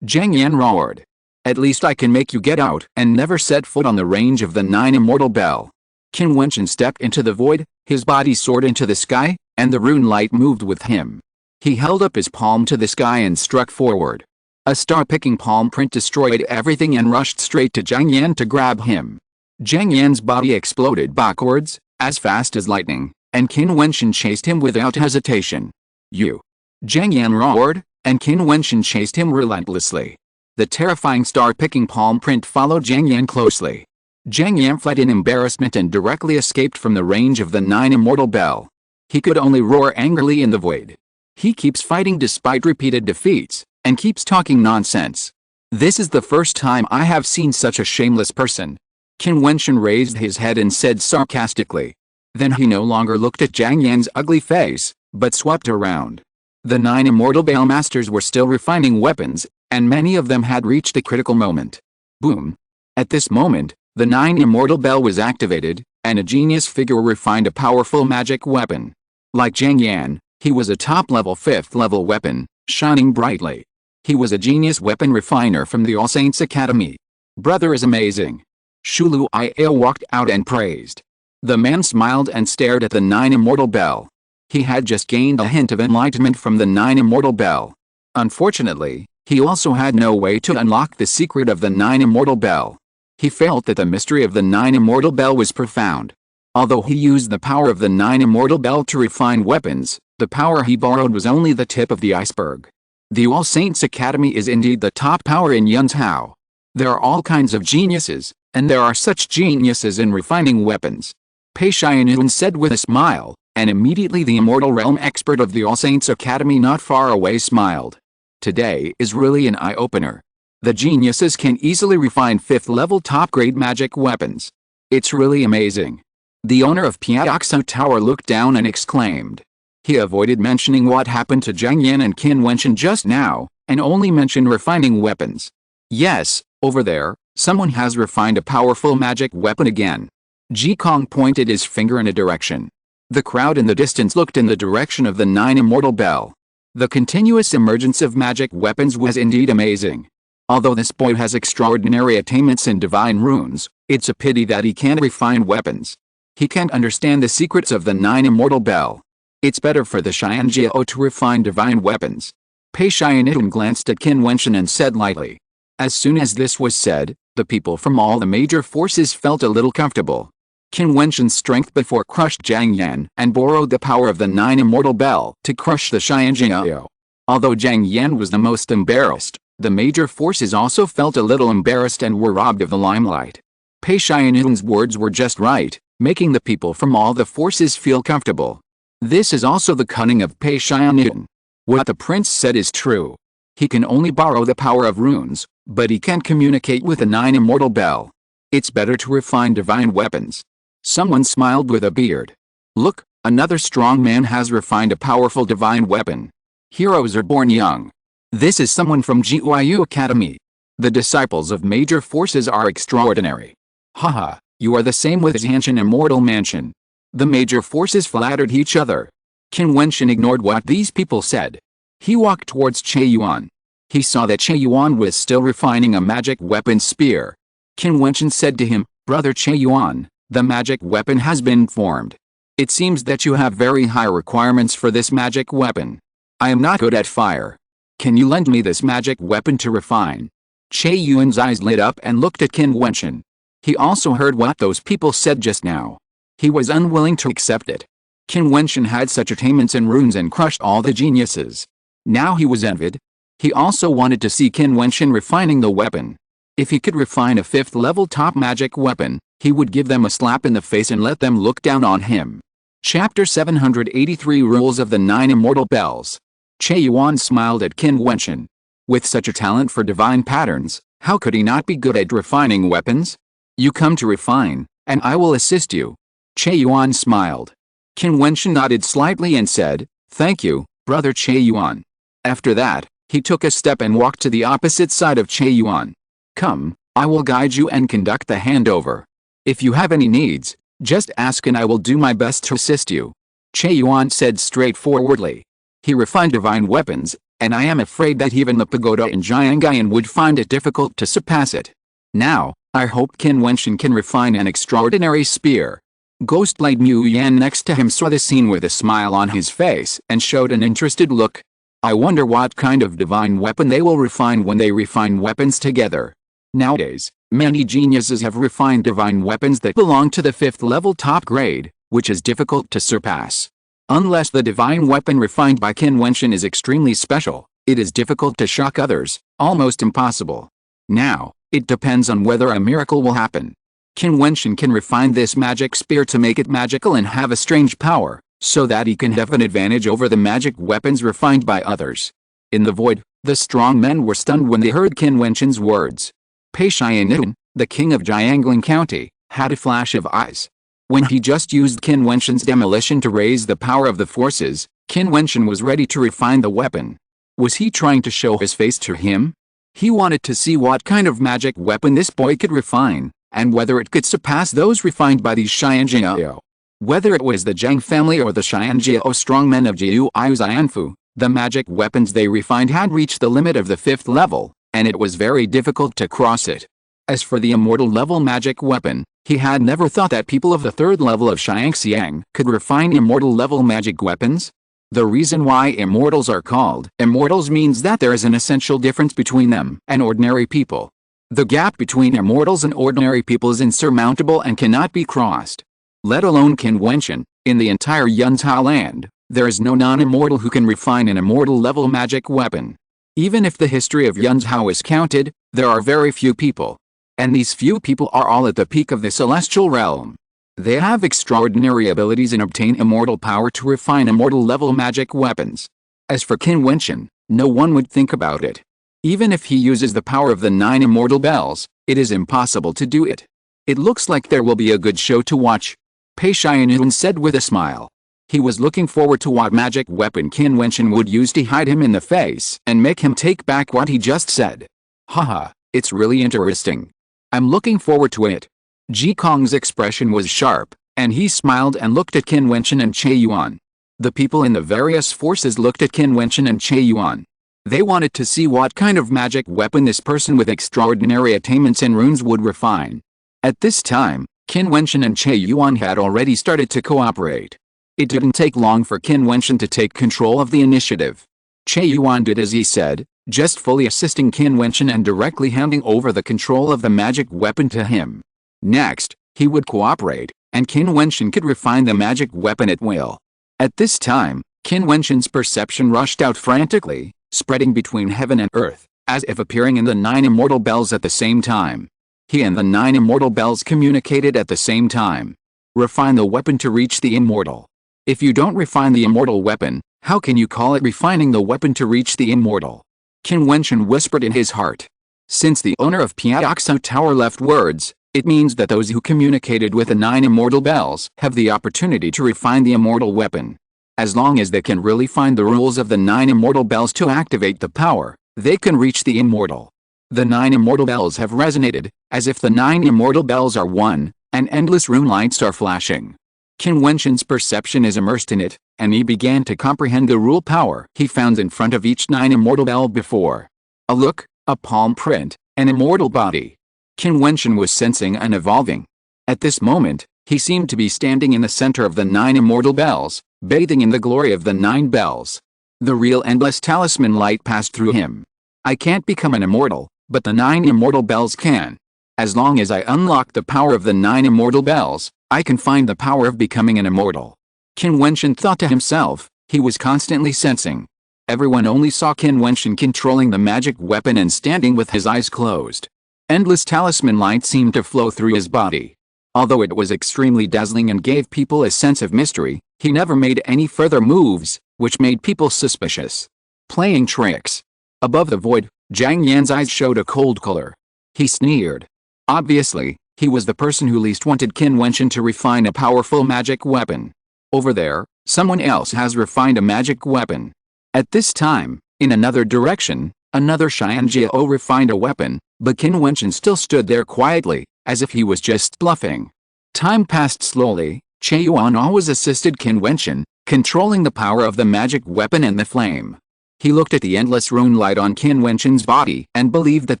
Jiang Yan roared. At least I can make you get out and never set foot on the range of the 9 Immortal Bell. Qin Wentian stepped into the void, his body soared into the sky, and the rune light moved with him. He held up his palm to the sky and struck forward. A star-picking palm print destroyed everything and rushed straight to Jiang Yan to grab him. Jiang Yan's body exploded backwards, as fast as lightning, and Qin Wentian chased him without hesitation. You! Jiang Yan roared, and Qin Wentian chased him relentlessly. The terrifying star-picking palm print followed Jiang Yan closely. Jiang Yan fled in embarrassment and directly escaped from the range of the 9 Immortal Bell. He could only roar angrily in the void. He keeps fighting despite repeated defeats, and keeps talking nonsense. This is the first time I have seen such a shameless person. Qin Wentian raised his head and said sarcastically. Then he no longer looked at Jiang Yan's ugly face, but swept around. The 9 Immortal Bell Masters were still refining weapons, and many of them had reached a critical moment. Boom! At this moment, the 9 Immortal Bell was activated, and a genius figure refined a powerful magic weapon. Like Jiang Yan, he was a top-level 5th-level weapon, shining brightly. He was a genius weapon refiner from the All Saints Academy. Brother is amazing. Shulu Ia walked out and praised. The man smiled and stared at the 9 Immortal Bell. He had just gained a hint of enlightenment from the 9 Immortal Bell. Unfortunately, he also had no way to unlock the secret of the 9 Immortal Bell. He felt that the mystery of the 9 Immortal Bell was profound. Although he used the power of the 9 Immortal Bell to refine weapons, the power he borrowed was only the tip of the iceberg. The All Saints Academy is indeed the top power in Yunzhou. There are all kinds of geniuses, and there are such geniuses in refining weapons. Pei Xianyun said with a smile, and immediately the immortal realm expert of the All Saints Academy not far away smiled. Today is really an eye-opener. The geniuses can easily refine 5th-level top-grade magic weapons. It's really amazing. The owner of Piaoxo Tower looked down and exclaimed. He avoided mentioning what happened to Jiang Yan and Qin Wentian just now, and only mentioned refining weapons. Yes, over there, someone has refined a powerful magic weapon again. Ji Kong pointed his finger in a direction. The crowd in the distance looked in the direction of the 9 immortal bell. The continuous emergence of magic weapons was indeed amazing. Although this boy has extraordinary attainments in divine runes, it's a pity that he can't refine weapons. He can't understand the secrets of the 9 immortal bell. It's better for the Xianjiao to refine divine weapons. Pei Xiannian glanced at Qin Wentian and said lightly. As soon as this was said, the people from all the major forces felt a little comfortable. Qin Wentian's strength before crushed Jiang Yan and borrowed the power of the 9 immortal bell to crush the Xianjiao. Although Jiang Yan was the most embarrassed, the major forces also felt a little embarrassed and were robbed of the limelight. Pei Xiannian's words were just right, making the people from all the forces feel comfortable. This is also the cunning of Pei Xiannian. What the prince said is true. He can only borrow the power of runes, but he can't communicate with the 9 immortal bell. It's better to refine divine weapons. Someone smiled with a beard. Look, another strong man has refined a powerful divine weapon. Heroes are born young. This is someone from Jiuyu Academy. The disciples of major forces are extraordinary. Haha, you are the same with Jiutian immortal mansion. The major forces flattered each other. Qin Wentian ignored what these people said. He walked towards Che Yuan. He saw that Che Yuan was still refining a magic weapon spear. Qin Wentian said to him, Brother Che Yuan, the magic weapon has been formed. It seems that you have very high requirements for this magic weapon. I am not good at fire. Can you lend me this magic weapon to refine? Che Yuan's eyes lit up and looked at Qin Wentian. He also heard what those people said just now. He was unwilling to accept it. Qin Wentian had such attainments in runes and crushed all the geniuses. Now he was envied. He also wanted to see Qin Wentian refining the weapon. If he could refine a 5th level top magic weapon, he would give them a slap in the face and let them look down on him. Chapter 783 Rules of the 9 Immortal Bells. Che Yuan smiled at Qin Wentian. With such a talent for divine patterns, how could he not be good at refining weapons? You come to refine, and I will assist you. Che Yuan smiled. Qin Wentian nodded slightly and said, Thank you, Brother Che Yuan. After that, he took a step and walked to the opposite side of Che Yuan. Come, I will guide you and conduct the handover. If you have any needs, just ask and I will do my best to assist you. Che Yuan said straightforwardly. He refined divine weapons, and I am afraid that even the pagoda in Jiangyan would find it difficult to surpass it. Now, I hope Qin Wentian can refine an extraordinary spear. Ghost Light Mu Yan next to him saw the scene with a smile on his face and showed an interested look. I wonder what kind of divine weapon they will refine when they refine weapons together. Nowadays, many geniuses have refined divine weapons that belong to the 5th level top grade, which is difficult to surpass. Unless the divine weapon refined by Qin Wentian is extremely special, it is difficult to shock others, almost impossible. Now, it depends on whether a miracle will happen. Qin Wentian can refine this magic spear to make it magical and have a strange power, so that he can have an advantage over the magic weapons refined by others. In the void, the strong men were stunned when they heard Qin Wentian's words. Pei Xiannian, the king of Jiangling County, had a flash of eyes. When he just used Qin Wentian's demolition to raise the power of the forces, Qin Wentian was ready to refine the weapon. Was he trying to show his face to him? He wanted to see what kind of magic weapon this boy could refine, and whether it could surpass those refined by these Xianjiao. Whether it was the Zhang family or the Xianjiao strongmen of Jiuyu Xianfu, the magic weapons they refined had reached the limit of the 5th level, and it was very difficult to cross it. As for the immortal level magic weapon, he had never thought that people of the 3rd level of Xiangxiang could refine immortal level magic weapons. The reason why immortals are called immortals means that there is an essential difference between them and ordinary people. The gap between immortals and ordinary people is insurmountable and cannot be crossed. Let alone Qin Wentian, in the entire Yunzhao land, there is no non-immortal who can refine an immortal level magic weapon. Even if the history of Yunzhao is counted, there are very few people. And these few people are all at the peak of the celestial realm. They have extraordinary abilities and obtain immortal power to refine immortal level magic weapons. As for Qin Wentian, no one would think about it. Even if he uses the power of the 9 immortal bells, it is impossible to do it. It looks like there will be a good show to watch. Pei Xianyun said with a smile. He was looking forward to what magic weapon Qin Wentian would use to hide him in the face and make him take back what he just said. Haha, it's really interesting. I'm looking forward to it. Ji Kong's expression was sharp, and he smiled and looked at Qin Wentian and Che Yuan. The people in the various forces looked at Qin Wentian and Che Yuan. They wanted to see what kind of magic weapon this person with extraordinary attainments in runes would refine. At this time, Qin Wentian and Che Yuan had already started to cooperate. It didn't take long for Qin Wentian to take control of the initiative. Che Yuan did as he said, just fully assisting Qin Wentian and directly handing over the control of the magic weapon to him. Next, he would cooperate, and Qin Wentian could refine the magic weapon at will. At this time, Qin Wentian's perception rushed out frantically, spreading between heaven and earth, as if appearing in the 9 immortal bells at the same time. He and the 9 immortal bells communicated at the same time. Refine the weapon to reach the immortal. If you don't refine the immortal weapon, how can you call it refining the weapon to reach the immortal? Qin Wentian whispered in his heart. Since the owner of Piaoxo Tower left words, it means that those who communicated with the 9 immortal bells have the opportunity to refine the immortal weapon. As long as they can really find the rules of the 9 immortal bells to activate the power, they can reach the immortal. The 9 immortal bells have resonated, as if the 9 immortal bells are one, and endless rune lights are flashing. Qin Wentian's perception is immersed in it, and he began to comprehend the rule power he found in front of each 9 immortal bell before. A look, a palm print, an immortal body. Qin Wentian was sensing and evolving. At this moment, he seemed to be standing in the center of the 9 immortal bells, bathing in the glory of the 9 bells. The real endless talisman light passed through him. I can't become an immortal, but the 9 immortal bells can. As long as I unlock the power of the 9 immortal bells, I can find the power of becoming an immortal. Qin Wentian thought to himself. He was constantly sensing. Everyone only saw Qin Wentian controlling the magic weapon and standing with his eyes closed. Endless talisman light seemed to flow through his body. Although it was extremely dazzling and gave people a sense of mystery, he never made any further moves, which made people suspicious. Playing tricks. Above the void, Zhang Yan's eyes showed a cold color. He sneered. Obviously, he was the person who least wanted Qin Wentian to refine a powerful magic weapon. Over there, someone else has refined a magic weapon. At this time, in another direction, another Xianjiao refined a weapon, but Qin Wentian still stood there quietly, as if he was just bluffing. Time passed slowly. Che Yuan always assisted Qin Wentian, controlling the power of the magic weapon and the flame. He looked at the endless rune light on Qin Wentian's body and believed that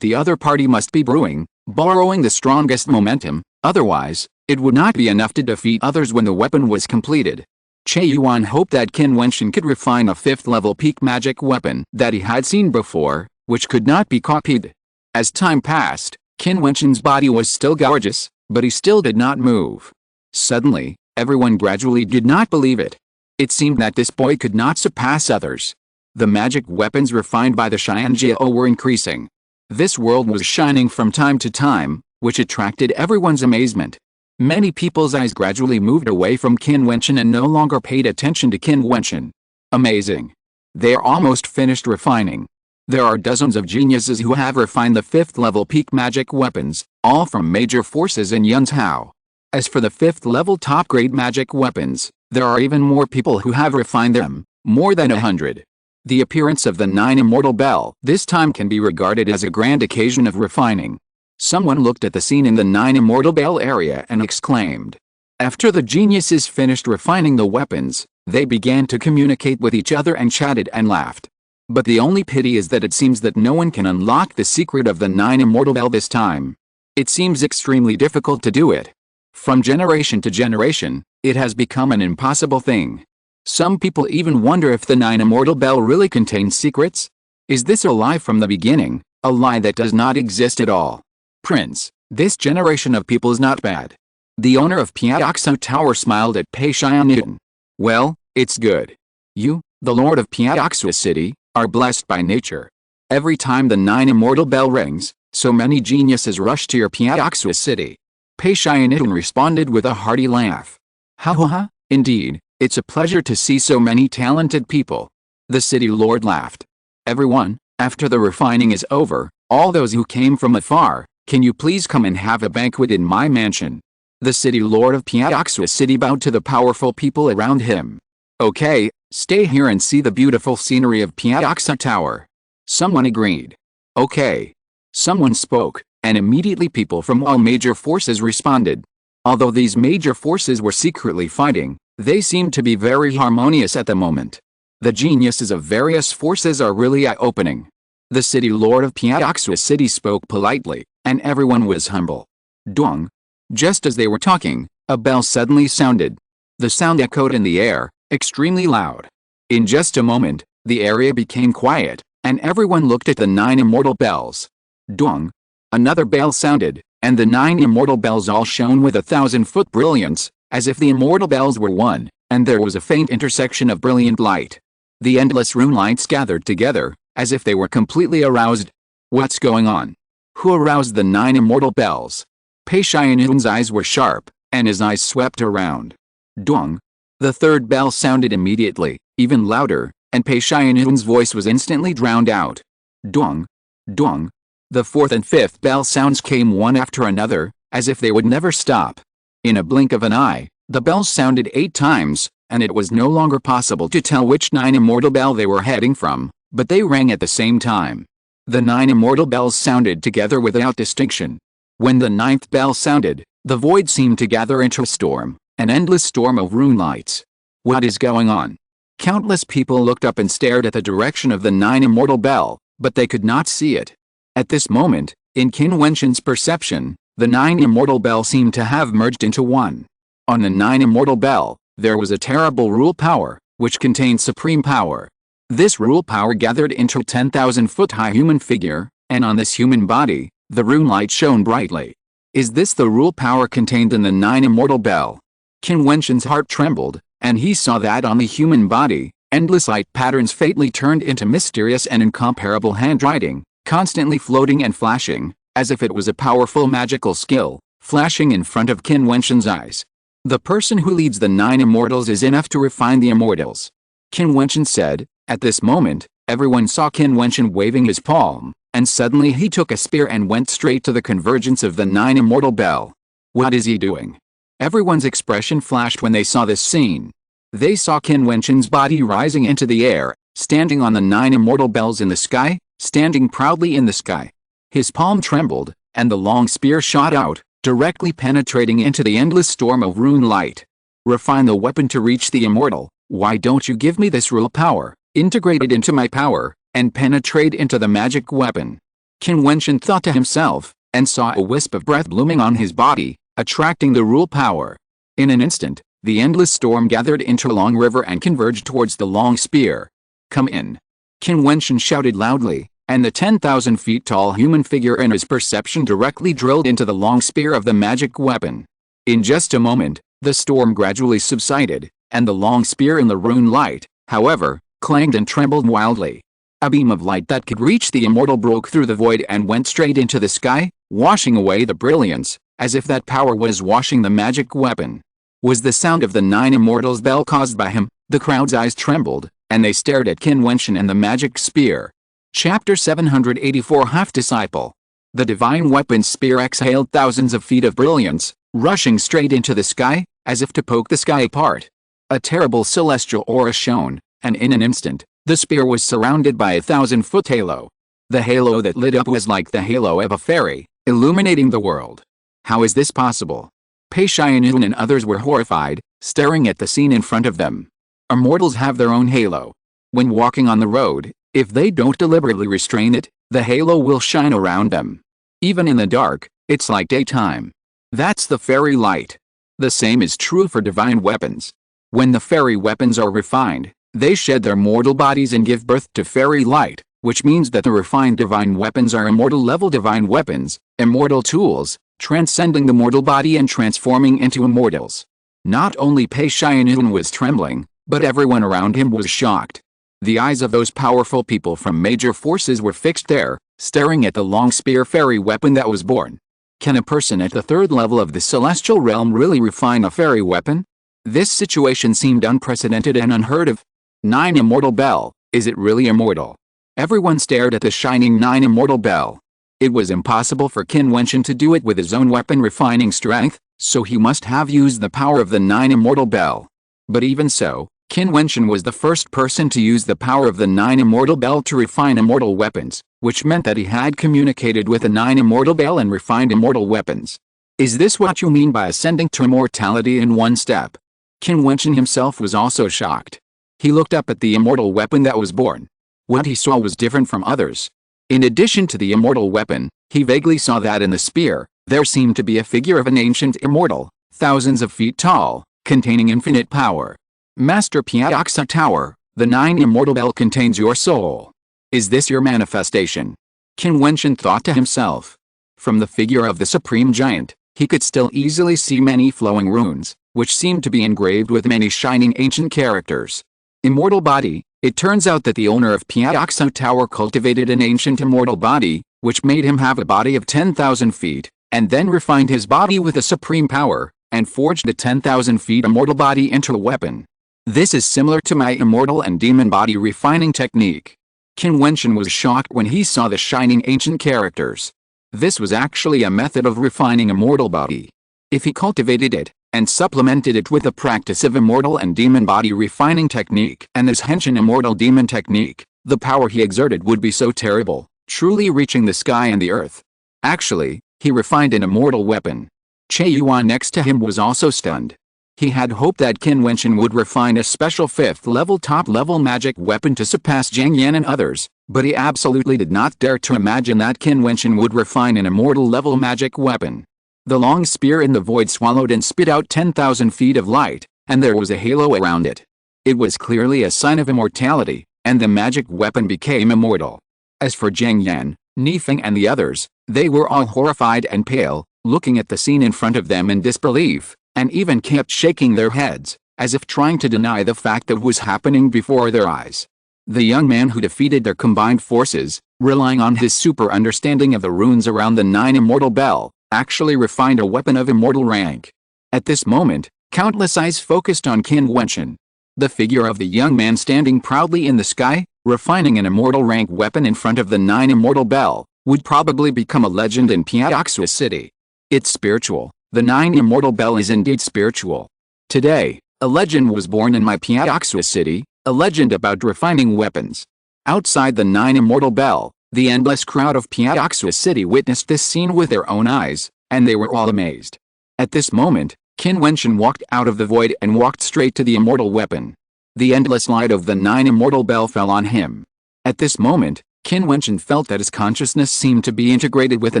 the other party must be brewing, borrowing the strongest momentum, otherwise, it would not be enough to defeat others when the weapon was completed. Che Yuan hoped that Qin Wentian could refine a 5th level peak magic weapon that he had seen before, which could not be copied. As time passed, Qin Wentian's body was still gorgeous, but he still did not move. Suddenly, everyone gradually did not believe it. It seemed that this boy could not surpass others. The magic weapons refined by the Xianjiao were increasing. This world was shining from time to time, which attracted everyone's amazement. Many people's eyes gradually moved away from Qin Wentian and no longer paid attention to Qin Wentian. Amazing. They are almost finished refining. There are dozens of geniuses who have refined the 5th level peak magic weapons, all from major forces in Yunzhou. As for the 5th level top grade magic weapons, there are even more people who have refined them, more than 100. The appearance of the 9 immortal bell this time can be regarded as a grand occasion of refining. Someone looked at the scene in the 9 immortal bell area and exclaimed. After the geniuses finished refining the weapons, they began to communicate with each other and chatted and laughed. But the only pity is that it seems that no one can unlock the secret of the 9 immortal bell this time. It seems extremely difficult to do it. From generation to generation, it has become an impossible thing. Some people even wonder if the 9 immortal bell really contains secrets. Is this a lie from the beginning, a lie that does not exist at all? Prince, this generation of people is not bad. The owner of Piaoxo Tower smiled at Pei Xianyun. Well, it's good. You, the lord of Piaoxo City, are blessed by nature. Every time the 9 immortal bell rings, so many geniuses rush to your Piaoxo City. Pei Xianyun responded with a hearty laugh. Ha ha ha, indeed, it's a pleasure to see so many talented people. The city lord laughed. Everyone, after the refining is over, all those who came from afar, can you please come and have a banquet in my mansion? The city lord of Piaoxua City bowed to the powerful people around him. Okay, stay here and see the beautiful scenery of Piaoxua Tower. Someone agreed. Okay. Someone spoke, and immediately people from all major forces responded. Although these major forces were secretly fighting, they seemed to be very harmonious at the moment. The geniuses of various forces are really eye-opening. The city lord of Piaoxua City spoke politely, and everyone was humble. Dong. Just as they were talking, a bell suddenly sounded. The sound echoed in the air, extremely loud. In just a moment, the area became quiet, and everyone looked at the 9 immortal bells. Dong. Another bell sounded, and the 9 immortal bells all shone with 1,000-foot brilliance, as if the immortal bells were one, and there was a faint intersection of brilliant light. The endless rune lights gathered together, as if they were completely aroused. What's going on? Who aroused the 9 immortal bells? Pei Xianyun's eyes were sharp, and his eyes swept around. Dong. The third bell sounded immediately, even louder, and Pei Xianyun's voice was instantly drowned out. Dong. Dong. The fourth and fifth bell sounds came one after another, as if they would never stop. In a blink of an eye, the bells sounded 8 times, and it was no longer possible to tell which 9 immortal bell they were heading from, but they rang at the same time. The 9 immortal bells sounded together without distinction. When the 9th bell sounded, the void seemed to gather into a storm, an endless storm of rune lights. What is going on? Countless people looked up and stared at the direction of the 9 immortal bell, but they could not see it. At this moment, in Qin Wentian's perception, the 9 immortal bell seemed to have merged into one. On the 9 immortal bell, there was a terrible rule power, which contained supreme power. This rule power gathered into a 10,000-foot high human figure, and on this human body, the rune light shone brightly. Is this the rule power contained in the 9 immortal bell? Qin Wentian's heart trembled, and he saw that on the human body, endless light patterns fatally turned into mysterious and incomparable handwriting, constantly floating and flashing, as if it was a powerful magical skill, flashing in front of Qin Wentian's eyes. The person who leads the 9 immortals is enough to refine the immortals. Qin Wentian said. At this moment, everyone saw Qin Wentian waving his palm, and suddenly he took a spear and went straight to the convergence of the 9 immortal bell. What is he doing? Everyone's expression flashed when they saw this scene. They saw Qin Wentian's body rising into the air, standing on the 9 immortal bells in the sky, standing proudly in the sky. His palm trembled, and the long spear shot out, directly penetrating into the endless storm of rune light. Refine the weapon to reach the immortal. Why don't you give me this rule power, integrate it into my power, and penetrate into the magic weapon? Qin Wentian thought to himself, and saw a wisp of breath blooming on his body, attracting the rule power. In an instant, the endless storm gathered into a long river and converged towards the long spear. Come in. Qin Wentian shouted loudly, and the 10,000 feet tall human figure in his perception directly drilled into the long spear of the magic weapon. In just a moment, the storm gradually subsided, and the long spear in the rune light, however, clanged and trembled wildly. A beam of light that could reach the immortal broke through the void and went straight into the sky, washing away the brilliance, as if that power was washing the magic weapon. Was the sound of the 9 immortals bell caused by him? The crowd's eyes trembled, and they stared at Qin Wentian and the magic spear. Chapter 784 Half-Disciple. The divine weapon's spear exhaled thousands of feet of brilliance, rushing straight into the sky, as if to poke the sky apart. A terrible celestial aura shone, and in an instant, the spear was surrounded by a 1,000-foot halo. The halo that lit up was like the halo of a fairy, illuminating the world. How is this possible? Pei Xianyun and others were horrified, staring at the scene in front of them. Immortals have their own halo. When walking on the road, if they don't deliberately restrain it, the halo will shine around them. Even in the dark, it's like daytime. That's the fairy light. The same is true for divine weapons. When the fairy weapons are refined, they shed their mortal bodies and give birth to fairy light, which means that the refined divine weapons are immortal-level divine weapons, immortal tools, transcending the mortal body and transforming into immortals. Not only Pei Xianyun was trembling, but everyone around him was shocked. The eyes of those powerful people from major forces were fixed there, staring at the long spear fairy weapon that was born. Can a person at the 3rd level of the celestial realm really refine a fairy weapon? This situation seemed unprecedented and unheard of. 9 immortal bell, is it really immortal? Everyone stared at the shining 9 immortal bell. It was impossible for Qin Wentian to do it with his own weapon refining strength, so he must have used the power of the 9 Immortal Bell. But even so, Qin Wentian was the first person to use the power of the 9 Immortal Bell to refine immortal weapons, which meant that he had communicated with the 9 Immortal Bell and refined immortal weapons. Is this what you mean by ascending to immortality in one step? Qin Wentian himself was also shocked. He looked up at the immortal weapon that was born. What he saw was different from others. In addition to the immortal weapon, he vaguely saw that in the spear, there seemed to be a figure of an ancient immortal, thousands of feet tall, containing infinite power. Master Piaoxia Tower, the 9 Immortal Bell contains your soul. Is this your manifestation? Qin Wentian thought to himself. From the figure of the supreme giant, he could still easily see many flowing runes, which seemed to be engraved with many shining ancient characters. Immortal body. It turns out that the owner of Piaoxia Tower cultivated an ancient immortal body, which made him have a body of 10,000 feet, and then refined his body with a supreme power, and forged a 10,000 feet immortal body into a weapon. This is similar to my immortal and demon body refining technique. Qin Wentian was shocked when he saw the shining ancient characters. This was actually a method of refining immortal body. If he cultivated it, and supplemented it with the practice of immortal and demon body refining technique and this Henshin immortal demon technique, the power he exerted would be so terrible, truly reaching the sky and the earth. Actually, he refined an immortal weapon. Che Yuan next to him was also stunned. He had hoped that Qin Wentian would refine a special 5th level top level magic weapon to surpass Jiang Yan and others, but he absolutely did not dare to imagine that Qin Wentian would refine an immortal level magic weapon. The long spear in the void swallowed and spit out 10,000 feet of light, and there was a halo around it. It was clearly a sign of immortality, and the magic weapon became immortal. As for Jiang Yan, Nifeng and the others, they were all horrified and pale, looking at the scene in front of them in disbelief, and even kept shaking their heads, as if trying to deny the fact that was happening before their eyes. The young man who defeated their combined forces, relying on his super understanding of the runes around the 9 Immortal Bell, actually refined a weapon of immortal rank. At this moment, countless eyes focused on Qin Wentian. The figure of the young man standing proudly in the sky, refining an immortal rank weapon in front of the 9 Immortal Bell, would probably become a legend in Piaoxia City. It's spiritual. The 9 Immortal Bell is indeed spiritual. Today, a legend was born in my Piaoxia City, a legend about refining weapons. Outside the 9 Immortal Bell, the endless crowd of Piaoxia City witnessed this scene with their own eyes, and they were all amazed. At this moment, Qin Wentian walked out of the void and walked straight to the immortal weapon. The endless light of the 9 Immortal Bell fell on him. At this moment, Qin Wentian felt that his consciousness seemed to be integrated with the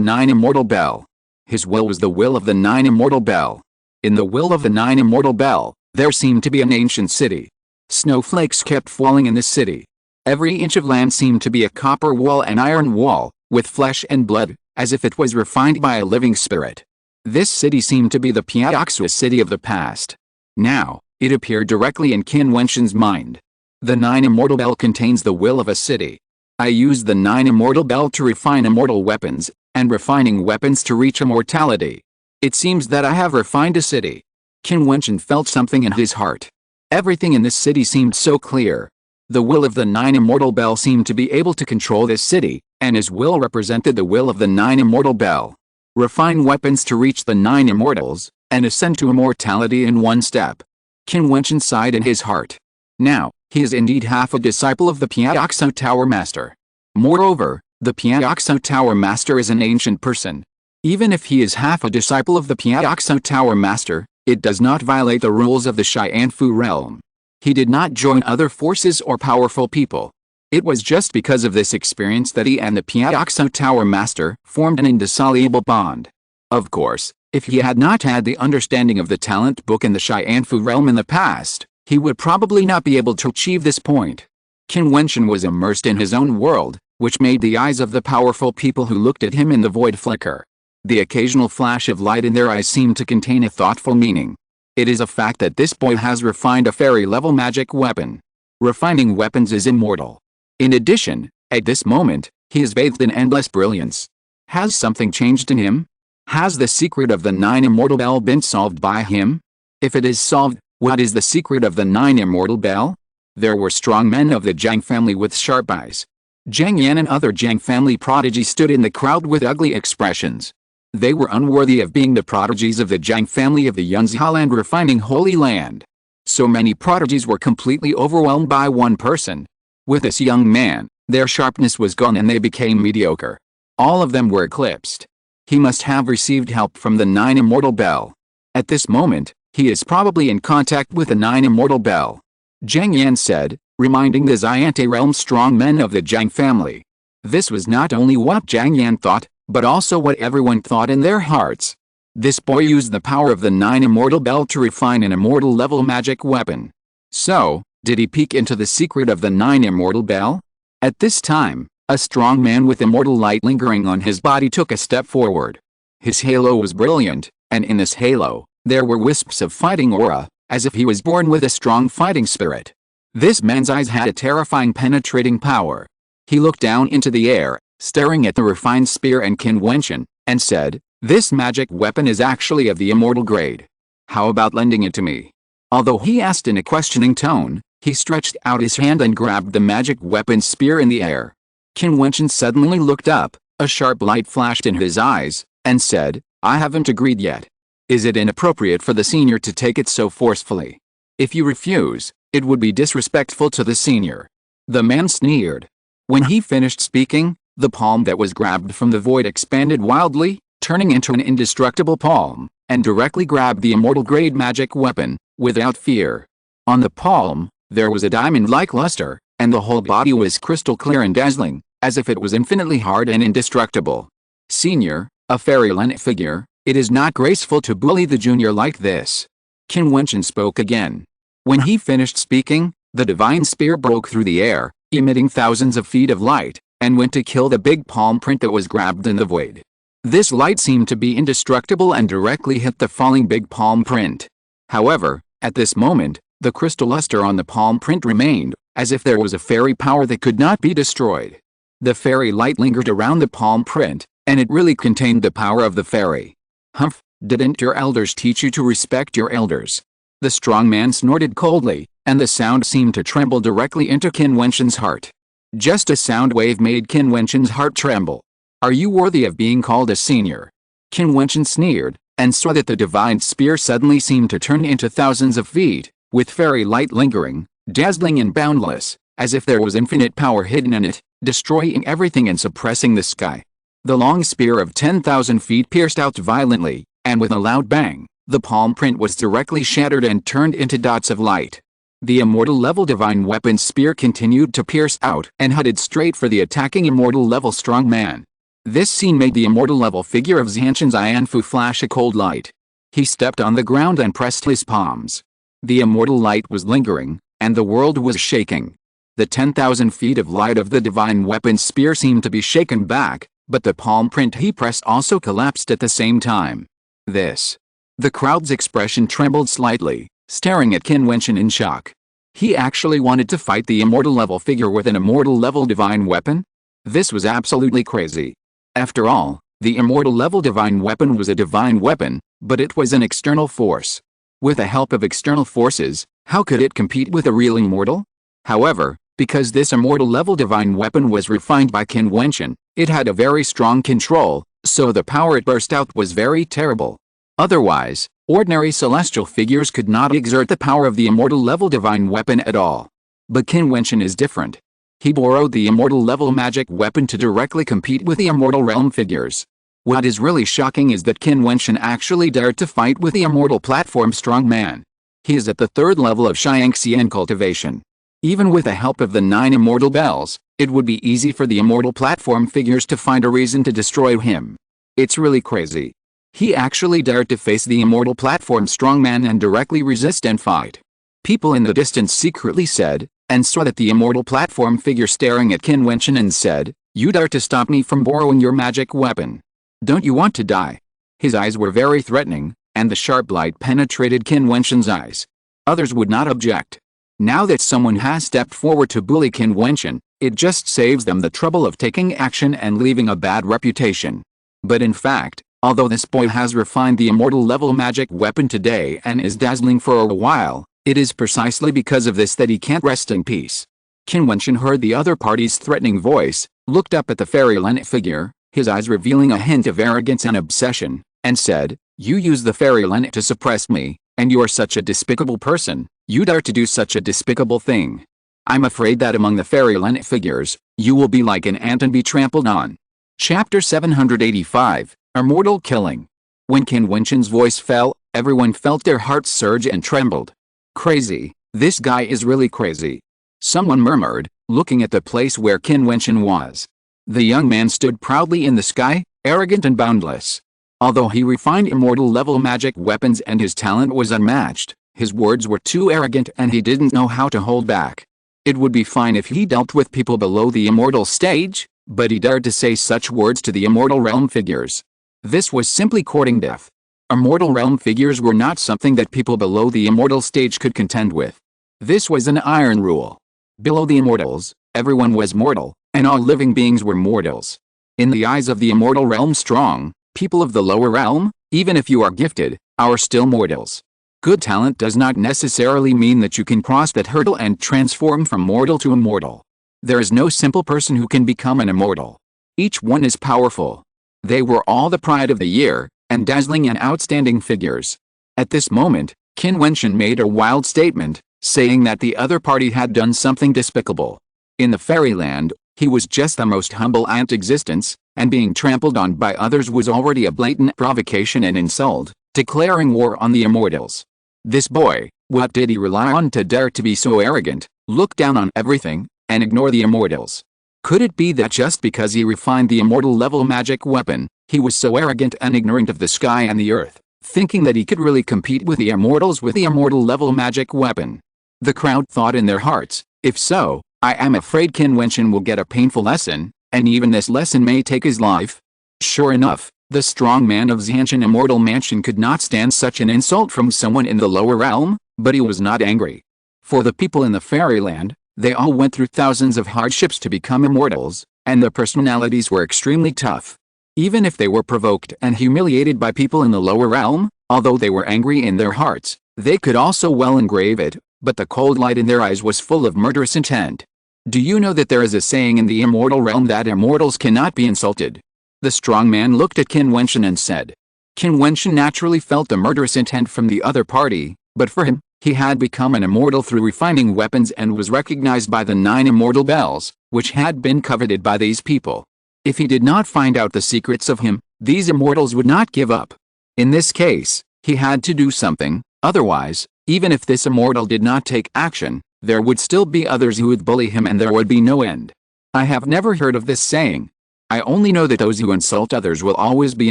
9 Immortal Bell. His will was the will of the 9 Immortal Bell. In the will of the 9 Immortal Bell, there seemed to be an ancient city. Snowflakes kept falling in this city. Every inch of land seemed to be a copper wall and iron wall, with flesh and blood, as if it was refined by a living spirit. This city seemed to be the Piaoxia City of the past. Now, it appeared directly in Qin Wentian's mind. The 9 Immortal Bell contains the will of a city. I used the 9 Immortal Bell to refine immortal weapons, and refining weapons to reach immortality. It seems that I have refined a city. Qin Wentian felt something in his heart. Everything in this city seemed so clear. The will of the 9 Immortal Bell seemed to be able to control this city, and his will represented the will of the 9 Immortal Bell. Refine weapons to reach the 9 Immortals, and ascend to immortality in one step. Qin Wentian sighed in his heart. Now, he is indeed half a disciple of the Piaoxia Tower Master. Moreover, the Piaoxia Tower Master is an ancient person. Even if he is half a disciple of the Piaoxia Tower Master, it does not violate the rules of the Xianfu realm. He did not join other forces or powerful people. It was just because of this experience that he and the Piaoxia Tower Master formed an indissoluble bond. Of course, if he had not had the understanding of the talent book in the Xianfu realm in the past, he would probably not be able to achieve this point. Qin Wentian was immersed in his own world, which made the eyes of the powerful people who looked at him in the void flicker. The occasional flash of light in their eyes seemed to contain a thoughtful meaning. It is a fact that this boy has refined a fairy-level magic weapon. Refining weapons is immortal. In addition, at this moment, he is bathed in endless brilliance. Has something changed in him? Has the secret of the 9 Immortal Bell been solved by him? If it is solved, what is the secret of the 9 Immortal Bell? There were strong men of the Jiang family with sharp eyes. Jiang Yan and other Jiang family prodigies stood in the crowd with ugly expressions. They were unworthy of being the prodigies of the Jiang family of the Yunzhi land refining Holy Land. So many prodigies were completely overwhelmed by one person. With this young man, their sharpness was gone and they became mediocre. All of them were eclipsed. He must have received help from the Nine Immortal Bell. At this moment, he is probably in contact with the Nine Immortal Bell. Zhang Yan said, reminding the Xiante realm strong men of the Jiang family. This was not only what Zhang Yan thought, but also what everyone thought in their hearts. This boy used the power of the Nine Immortal Bell to refine an immortal level magic weapon. So, did he peek into the secret of the Nine Immortal Bell? At this time, a strong man with immortal light lingering on his body took a step forward. His halo was brilliant, and in this halo, there were wisps of fighting aura, as if he was born with a strong fighting spirit. This man's eyes had a terrifying penetrating power. He looked down into the air, staring at the refined spear and Qin Wentian, and said, "This magic weapon is actually of the immortal grade. How about lending it to me?" Although he asked in a questioning tone, he stretched out his hand and grabbed the magic weapon spear in the air. Qin Wentian suddenly looked up, a sharp light flashed in his eyes, and said, "I haven't agreed yet. Is it inappropriate for the senior to take it so forcefully? If you refuse, it would be disrespectful to the senior." The man sneered. When he finished speaking, the palm that was grabbed from the void expanded wildly, turning into an indestructible palm, and directly grabbed the immortal grade magic weapon, without fear. On the palm, there was a diamond-like luster, and the whole body was crystal clear and dazzling, as if it was infinitely hard and indestructible. "Senior, a fairyland figure, it is not graceful to bully the junior like this." Qin Wentian spoke again. When he finished speaking, the divine spear broke through the air, emitting thousands of feet of light, and went to kill the big palm print that was grabbed in the void. This light seemed to be indestructible and directly hit the falling big palm print. However, at this moment, the crystal luster on the palm print remained, as if there was a fairy power that could not be destroyed. The fairy light lingered around the palm print, and it really contained the power of the fairy. "Humph, didn't your elders teach you to respect your elders?" The strong man snorted coldly, and the sound seemed to tremble directly into Qin Wentian's heart. Just a sound wave made Qin Wentian's heart tremble. "Are you worthy of being called a senior?" Qin Wentian sneered, and saw that the divine spear suddenly seemed to turn into thousands of feet, with fairy light lingering, dazzling and boundless, as if there was infinite power hidden in it, destroying everything and suppressing the sky. The long spear of 10,000 feet pierced out violently, and with a loud bang, the palm print was directly shattered and turned into dots of light. The immortal level divine weapon spear continued to pierce out and headed straight for the attacking immortal level strong man. This scene made the immortal level figure of Xianchen Xianfu flash a cold light. He stepped on the ground and pressed his palms. The immortal light was lingering, and the world was shaking. The 10,000 feet of light of the divine weapon spear seemed to be shaken back, but the palm print he pressed also collapsed at the same time. The crowd's expression trembled slightly, staring at Qin Wentian in shock. He actually wanted to fight the immortal level figure with an immortal level divine weapon? This was absolutely crazy. After all, the immortal level divine weapon was a divine weapon, but it was an external force. With the help of external forces, how could it compete with a real immortal? However, because this immortal level divine weapon was refined by Qin Wentian, it had a very strong control, so the power it burst out was very terrible. Otherwise, ordinary celestial figures could not exert the power of the immortal level divine weapon at all. But Qin Wentian is different. He borrowed the immortal level magic weapon to directly compete with the immortal realm figures. What is really shocking is that Qin Wentian actually dared to fight with the immortal platform strong man. He is at the 3rd level of Xiangxian cultivation. Even with the help of the 9 immortal bells, it would be easy for the immortal platform figures to find a reason to destroy him. It's really crazy. He actually dared to face the immortal platform strongman and directly resist and fight. People in the distance secretly said, and saw that the immortal platform figure staring at Qin Wentian and said, "You dare to stop me from borrowing your magic weapon? Don't you want to die?" His eyes were very threatening, and the sharp light penetrated Qin Wentian's eyes. Others would not object. Now that someone has stepped forward to bully Qin Wentian, it just saves them the trouble of taking action and leaving a bad reputation. But in fact, although this boy has refined the immortal level magic weapon today and is dazzling for a while, it is precisely because of this that he can't rest in peace. Qin Wentian heard the other party's threatening voice, looked up at the fairyland figure, his eyes revealing a hint of arrogance and obsession, and said, "You use the fairyland to suppress me, and you are such a despicable person, you dare to do such a despicable thing. I'm afraid that among the fairyland figures, you will be like an ant and be trampled on." Chapter 785, Immortal Killing. When Qin Wentian's voice fell, everyone felt their hearts surge and trembled. "Crazy, this guy is really crazy," someone murmured, looking at the place where Qin Wentian was. The young man stood proudly in the sky, arrogant and boundless. Although he refined immortal-level magic weapons and his talent was unmatched, his words were too arrogant and he didn't know how to hold back. It would be fine if he dealt with people below the immortal stage, but he dared to say such words to the immortal realm figures. This was simply courting death. Immortal realm figures were not something that people below the immortal stage could contend with. This was an iron rule. Below the immortals, everyone was mortal, and all living beings were mortals. In the eyes of the immortal realm strong, people of the lower realm, even if you are gifted, are still mortals. Good talent does not necessarily mean that you can cross that hurdle and transform from mortal to immortal. There is no simple person who can become an immortal. Each one is powerful. They were all the pride of the year, and dazzling and outstanding figures. At this moment, Qin Wentian made a wild statement, saying that the other party had done something despicable. In the fairyland, he was just the most humble ant existence, and being trampled on by others was already a blatant provocation and insult, declaring war on the immortals. This boy, what did he rely on to dare to be so arrogant, look down on everything, and ignore the immortals? Could it be that just because he refined the immortal-level magic weapon, he was so arrogant and ignorant of the sky and the earth, thinking that he could really compete with the immortals with the immortal-level magic weapon? The crowd thought in their hearts, if so, I am afraid Qin Wentian will get a painful lesson, and even this lesson may take his life. Sure enough, the strong man of Jiutian Immortal Mansion could not stand such an insult from someone in the lower realm, but he was not angry. For the people in the fairyland, they all went through thousands of hardships to become immortals, and their personalities were extremely tough. Even if they were provoked and humiliated by people in the lower realm, although they were angry in their hearts, they could also well engrave it, but the cold light in their eyes was full of murderous intent. Do you know that there is a saying in the immortal realm that immortals cannot be insulted? The strong man looked at Qin Wentian and said. Qin Wentian naturally felt the murderous intent from the other party, but for him, he had become an immortal through refining weapons and was recognized by the 9 immortal bells, which had been coveted by these people. If he did not find out the secrets of him, these immortals would not give up. In this case, he had to do something, otherwise, even if this immortal did not take action, there would still be others who would bully him and there would be no end. I have never heard of this saying. I only know that those who insult others will always be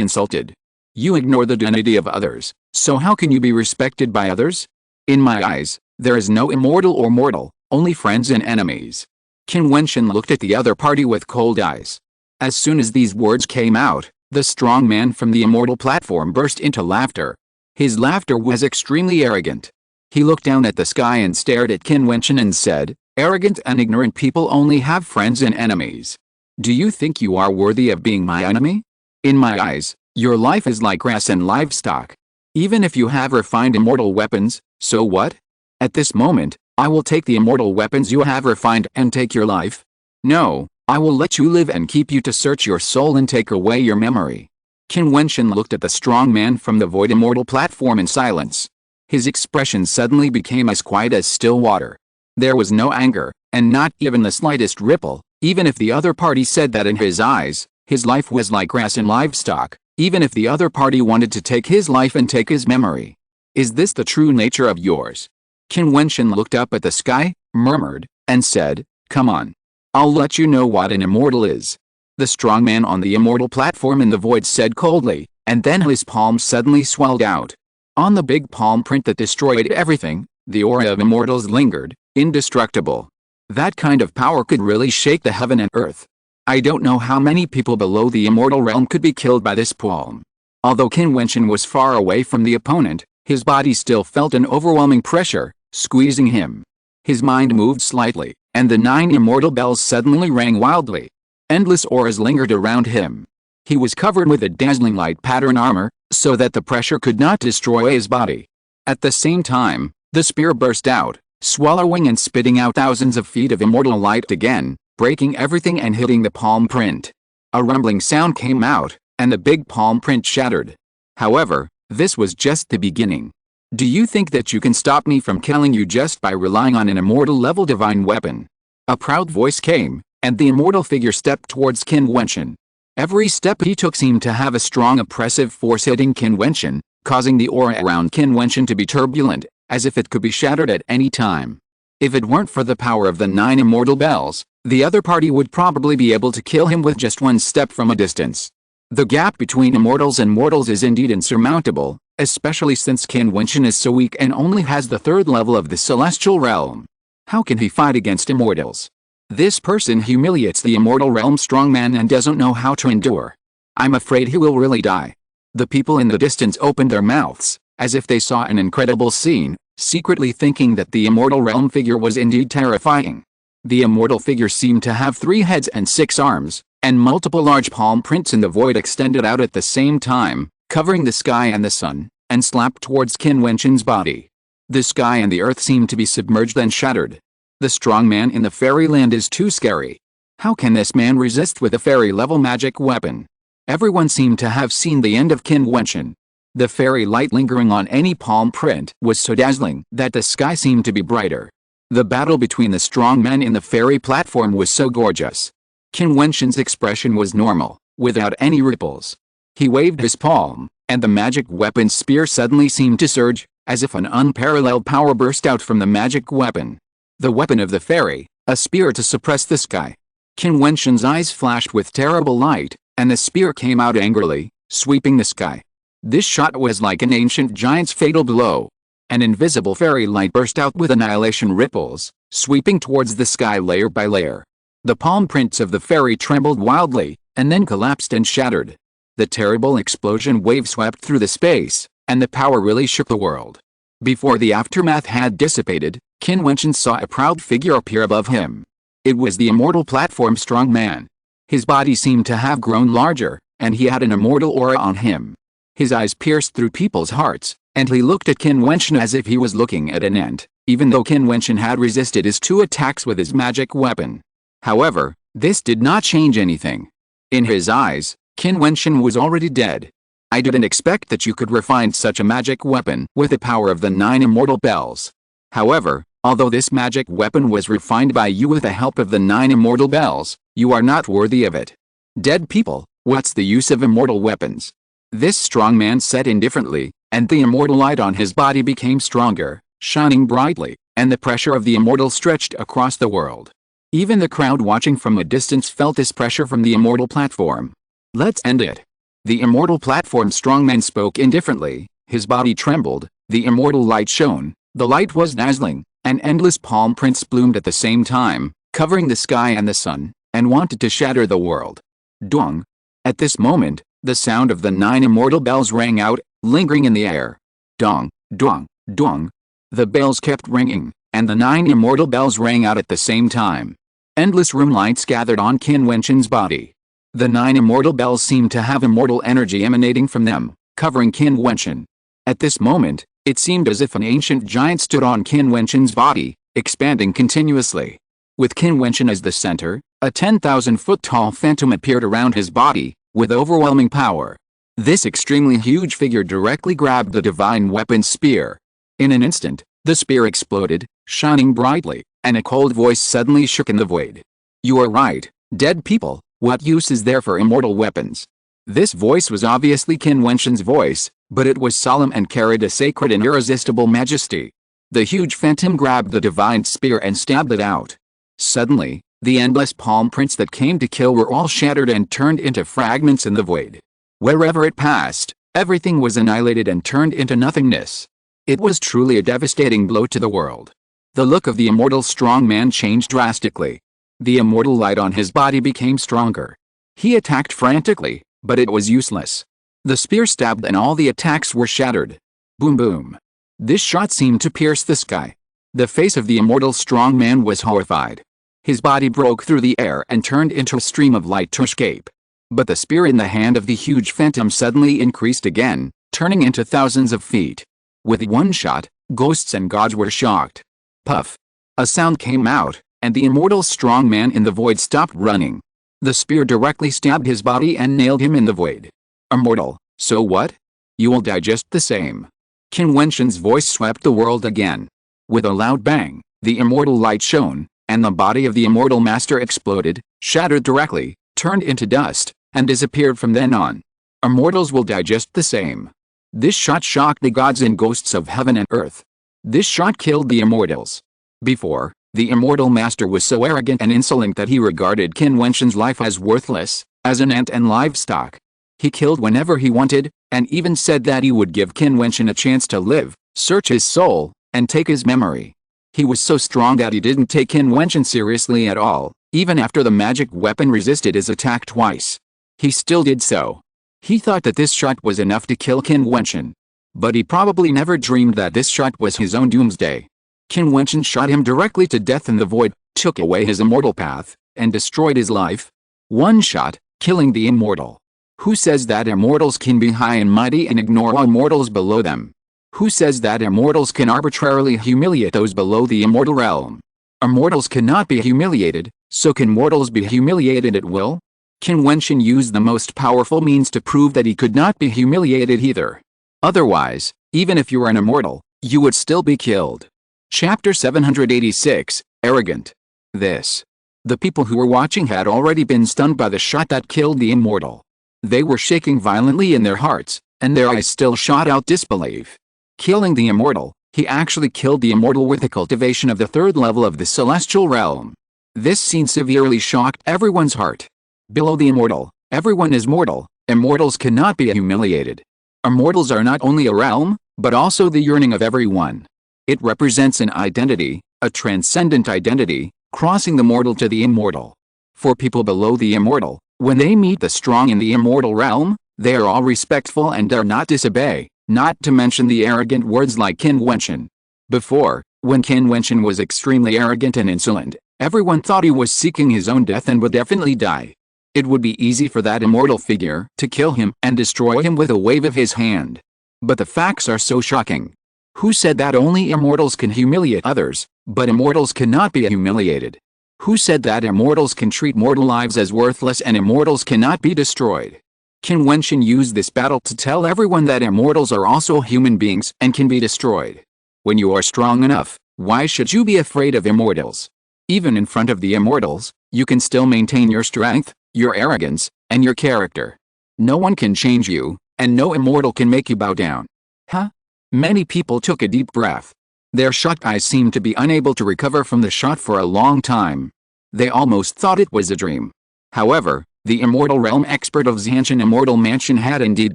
insulted. You ignore the dignity of others, so how can you be respected by others? In my eyes, there is no immortal or mortal, only friends and enemies. Qin Wentian looked at the other party with cold eyes. As soon as these words came out, the strong man from the immortal platform burst into laughter. His laughter was extremely arrogant. He looked down at the sky and stared at Qin Wentian and said, "Arrogant and ignorant people only have friends and enemies. Do you think you are worthy of being my enemy? In my eyes, your life is like grass and livestock. Even if you have refined immortal weapons, so what? At this moment, I will take the immortal weapons you have refined and take your life. No, I will let you live and keep you to search your soul and take away your memory." Qin Wentian looked at the strong man from the void immortal platform in silence. His expression suddenly became as quiet as still water. There was no anger, and not even the slightest ripple, even if the other party said that in his eyes, his life was like grass and livestock, even if the other party wanted to take his life and take his memory. Is this the true nature of yours? Qin Wentian looked up at the sky, murmured, and said, "Come on. I'll let you know what an immortal is." The strong man on the immortal platform in the void said coldly, and then his palm suddenly swelled out. On the big palm print that destroyed everything, the aura of immortals lingered, indestructible. That kind of power could really shake the heaven and earth. I don't know how many people below the immortal realm could be killed by this palm. Although Qin Wentian was far away from the opponent, his body still felt an overwhelming pressure, squeezing him. His mind moved slightly, and the 9 immortal bells suddenly rang wildly. Endless auras lingered around him. He was covered with a dazzling light pattern armor, so that the pressure could not destroy his body. At the same time, the spear burst out, swallowing and spitting out thousands of feet of immortal light again, breaking everything and hitting the palm print. A rumbling sound came out, and the big palm print shattered. However, this was just the beginning. Do you think that you can stop me from killing you just by relying on an immortal-level divine weapon? A proud voice came, and the immortal figure stepped towards Qin Wentian. Every step he took seemed to have a strong oppressive force hitting Qin Wentian, causing the aura around Qin Wentian to be turbulent, as if it could be shattered at any time. If it weren't for the power of the 9 immortal bells, the other party would probably be able to kill him with just one step from a distance. The gap between immortals and mortals is indeed insurmountable, especially since Qin Wentian is so weak and only has the 3rd level of the celestial realm. How can he fight against immortals? This person humiliates the immortal realm strongman and doesn't know how to endure. I'm afraid he will really die. The people in the distance opened their mouths, as if they saw an incredible scene, secretly thinking that the immortal realm figure was indeed terrifying. The immortal figure seemed to have 3 heads and 6 arms, and multiple large palm prints in the void extended out at the same time, covering the sky and the sun, and slapped towards Qin Wentian's body. The sky and the earth seemed to be submerged and shattered. The strong man in the fairyland is too scary. How can this man resist with a fairy-level magic weapon? Everyone seemed to have seen the end of Qin Wentian. The fairy light lingering on any palm print was so dazzling that the sky seemed to be brighter. The battle between the strong men in the fairy platform was so gorgeous. Qin Wentian's expression was normal, without any ripples. He waved his palm, and the magic weapon spear suddenly seemed to surge, as if an unparalleled power burst out from the magic weapon. The weapon of the fairy, a spear to suppress the sky. Qin Wentian's eyes flashed with terrible light, and the spear came out angrily, sweeping the sky. This shot was like an ancient giant's fatal blow. An invisible fairy light burst out with annihilation ripples, sweeping towards the sky layer by layer. The palm prints of the fairy trembled wildly, and then collapsed and shattered. The terrible explosion wave swept through the space, and the power really shook the world. Before the aftermath had dissipated, Qin Wentian saw a proud figure appear above him. It was the immortal platform strong man. His body seemed to have grown larger, and he had an immortal aura on him. His eyes pierced through people's hearts, and he looked at Qin Wentian as if he was looking at an ant, even though Qin Wentian had resisted his 2 attacks with his magic weapon. However, this did not change anything. In his eyes, Qin Wentian was already dead. I didn't expect that you could refine such a magic weapon with the power of the 9 immortal bells. However, although this magic weapon was refined by you with the help of the 9 immortal bells, you are not worthy of it. Dead people, what's the use of immortal weapons? This strong man said indifferently, and the immortal light on his body became stronger, shining brightly, and the pressure of the immortal stretched across the world. Even the crowd watching from a distance felt this pressure from the immortal platform. Let's end it. The immortal platform strongman spoke indifferently, his body trembled, the immortal light shone, the light was dazzling, and endless palm prints bloomed at the same time, covering the sky and the sun, and wanted to shatter the world. Dong. At this moment, the sound of the 9 immortal bells rang out, lingering in the air. Dong, dong, dong. The bells kept ringing, and the 9 immortal bells rang out at the same time. Endless room lights gathered on Qin Wentian's body. The 9 immortal bells seemed to have immortal energy emanating from them, covering Qin Wentian. At this moment, it seemed as if an ancient giant stood on Qin Wentian's body, expanding continuously. With Qin Wentian as the center, a 10,000-foot-tall phantom appeared around his body, with overwhelming power. This extremely huge figure directly grabbed the divine weapon spear. In an instant, the spear exploded, shining brightly, and a cold voice suddenly shook in the void. You are right, dead people, what use is there for immortal weapons? This voice was obviously Qin Wentian's voice, but it was solemn and carried a sacred and irresistible majesty. The huge phantom grabbed the divine spear and stabbed it out. Suddenly, the endless palm prints that came to kill were all shattered and turned into fragments in the void. Wherever it passed, everything was annihilated and turned into nothingness. It was truly a devastating blow to the world. The look of the immortal strong man changed drastically. The immortal light on his body became stronger. He attacked frantically, but it was useless. The spear stabbed and all the attacks were shattered. Boom boom. This shot seemed to pierce the sky. The face of the immortal strong man was horrified. His body broke through the air and turned into a stream of light to escape. But the spear in the hand of the huge phantom suddenly increased again, turning into thousands of feet. With one shot, ghosts and gods were shocked. Puff. A sound came out, and the immortal strong man in the void stopped running. The spear directly stabbed his body and nailed him in the void. Immortal, so what? You will die just the same. Qin Wentian's voice swept the world again. With a loud bang, the immortal light shone, and the body of the immortal master exploded, shattered directly, turned into dust, and disappeared from then on. Immortals will die just the same. This shot shocked the gods and ghosts of heaven and earth. This shot killed the immortals. Before, the immortal master was so arrogant and insolent that he regarded Qin Wentian's life as worthless, as an ant and livestock. He killed whenever he wanted, and even said that he would give Qin Wentian a chance to live, search his soul, and take his memory. He was so strong that he didn't take Qin Wentian seriously at all, even after the magic weapon resisted his attack twice. He still did so. He thought that this shot was enough to kill Qin Wentian. But he probably never dreamed that this shot was his own doomsday. Qin Wentian shot him directly to death in the void, took away his immortal path, and destroyed his life. One shot, killing the immortal. Who says that immortals can be high and mighty and ignore all mortals below them? Who says that immortals can arbitrarily humiliate those below the immortal realm? Immortals cannot be humiliated, so can mortals be humiliated at will? Qin Wentian used the most powerful means to prove that he could not be humiliated either. Otherwise, even if you were an immortal, you would still be killed. Chapter 786, Arrogant. The people who were watching had already been stunned by the shot that killed the immortal. They were shaking violently in their hearts, and their eyes still shot out disbelief. Killing the immortal, he actually killed the immortal with the cultivation of the third level of the celestial realm. This scene severely shocked everyone's heart. Below the immortal, everyone is mortal. Immortals cannot be humiliated. Immortals are not only a realm, but also the yearning of everyone. It represents an identity, a transcendent identity, crossing the mortal to the immortal. For people below the immortal, when they meet the strong in the immortal realm, they are all respectful and dare not disobey, not to mention the arrogant words like Qin Wentian. Before, when Qin Wentian was extremely arrogant and insolent, everyone thought he was seeking his own death and would definitely die. It would be easy for that immortal figure to kill him and destroy him with a wave of his hand. But the facts are so shocking. Who said that only immortals can humiliate others, but immortals cannot be humiliated? Who said that immortals can treat mortal lives as worthless and immortals cannot be destroyed? Qin Wentian used this battle to tell everyone that immortals are also human beings and can be destroyed. When you are strong enough, why should you be afraid of immortals? Even in front of the immortals, you can still maintain your strength, your arrogance, and your character. No one can change you, and no immortal can make you bow down. Huh? Many people took a deep breath. Their shocked eyes seemed to be unable to recover from the shot for a long time. They almost thought it was a dream. However, the immortal realm expert of Jiutian immortal mansion had indeed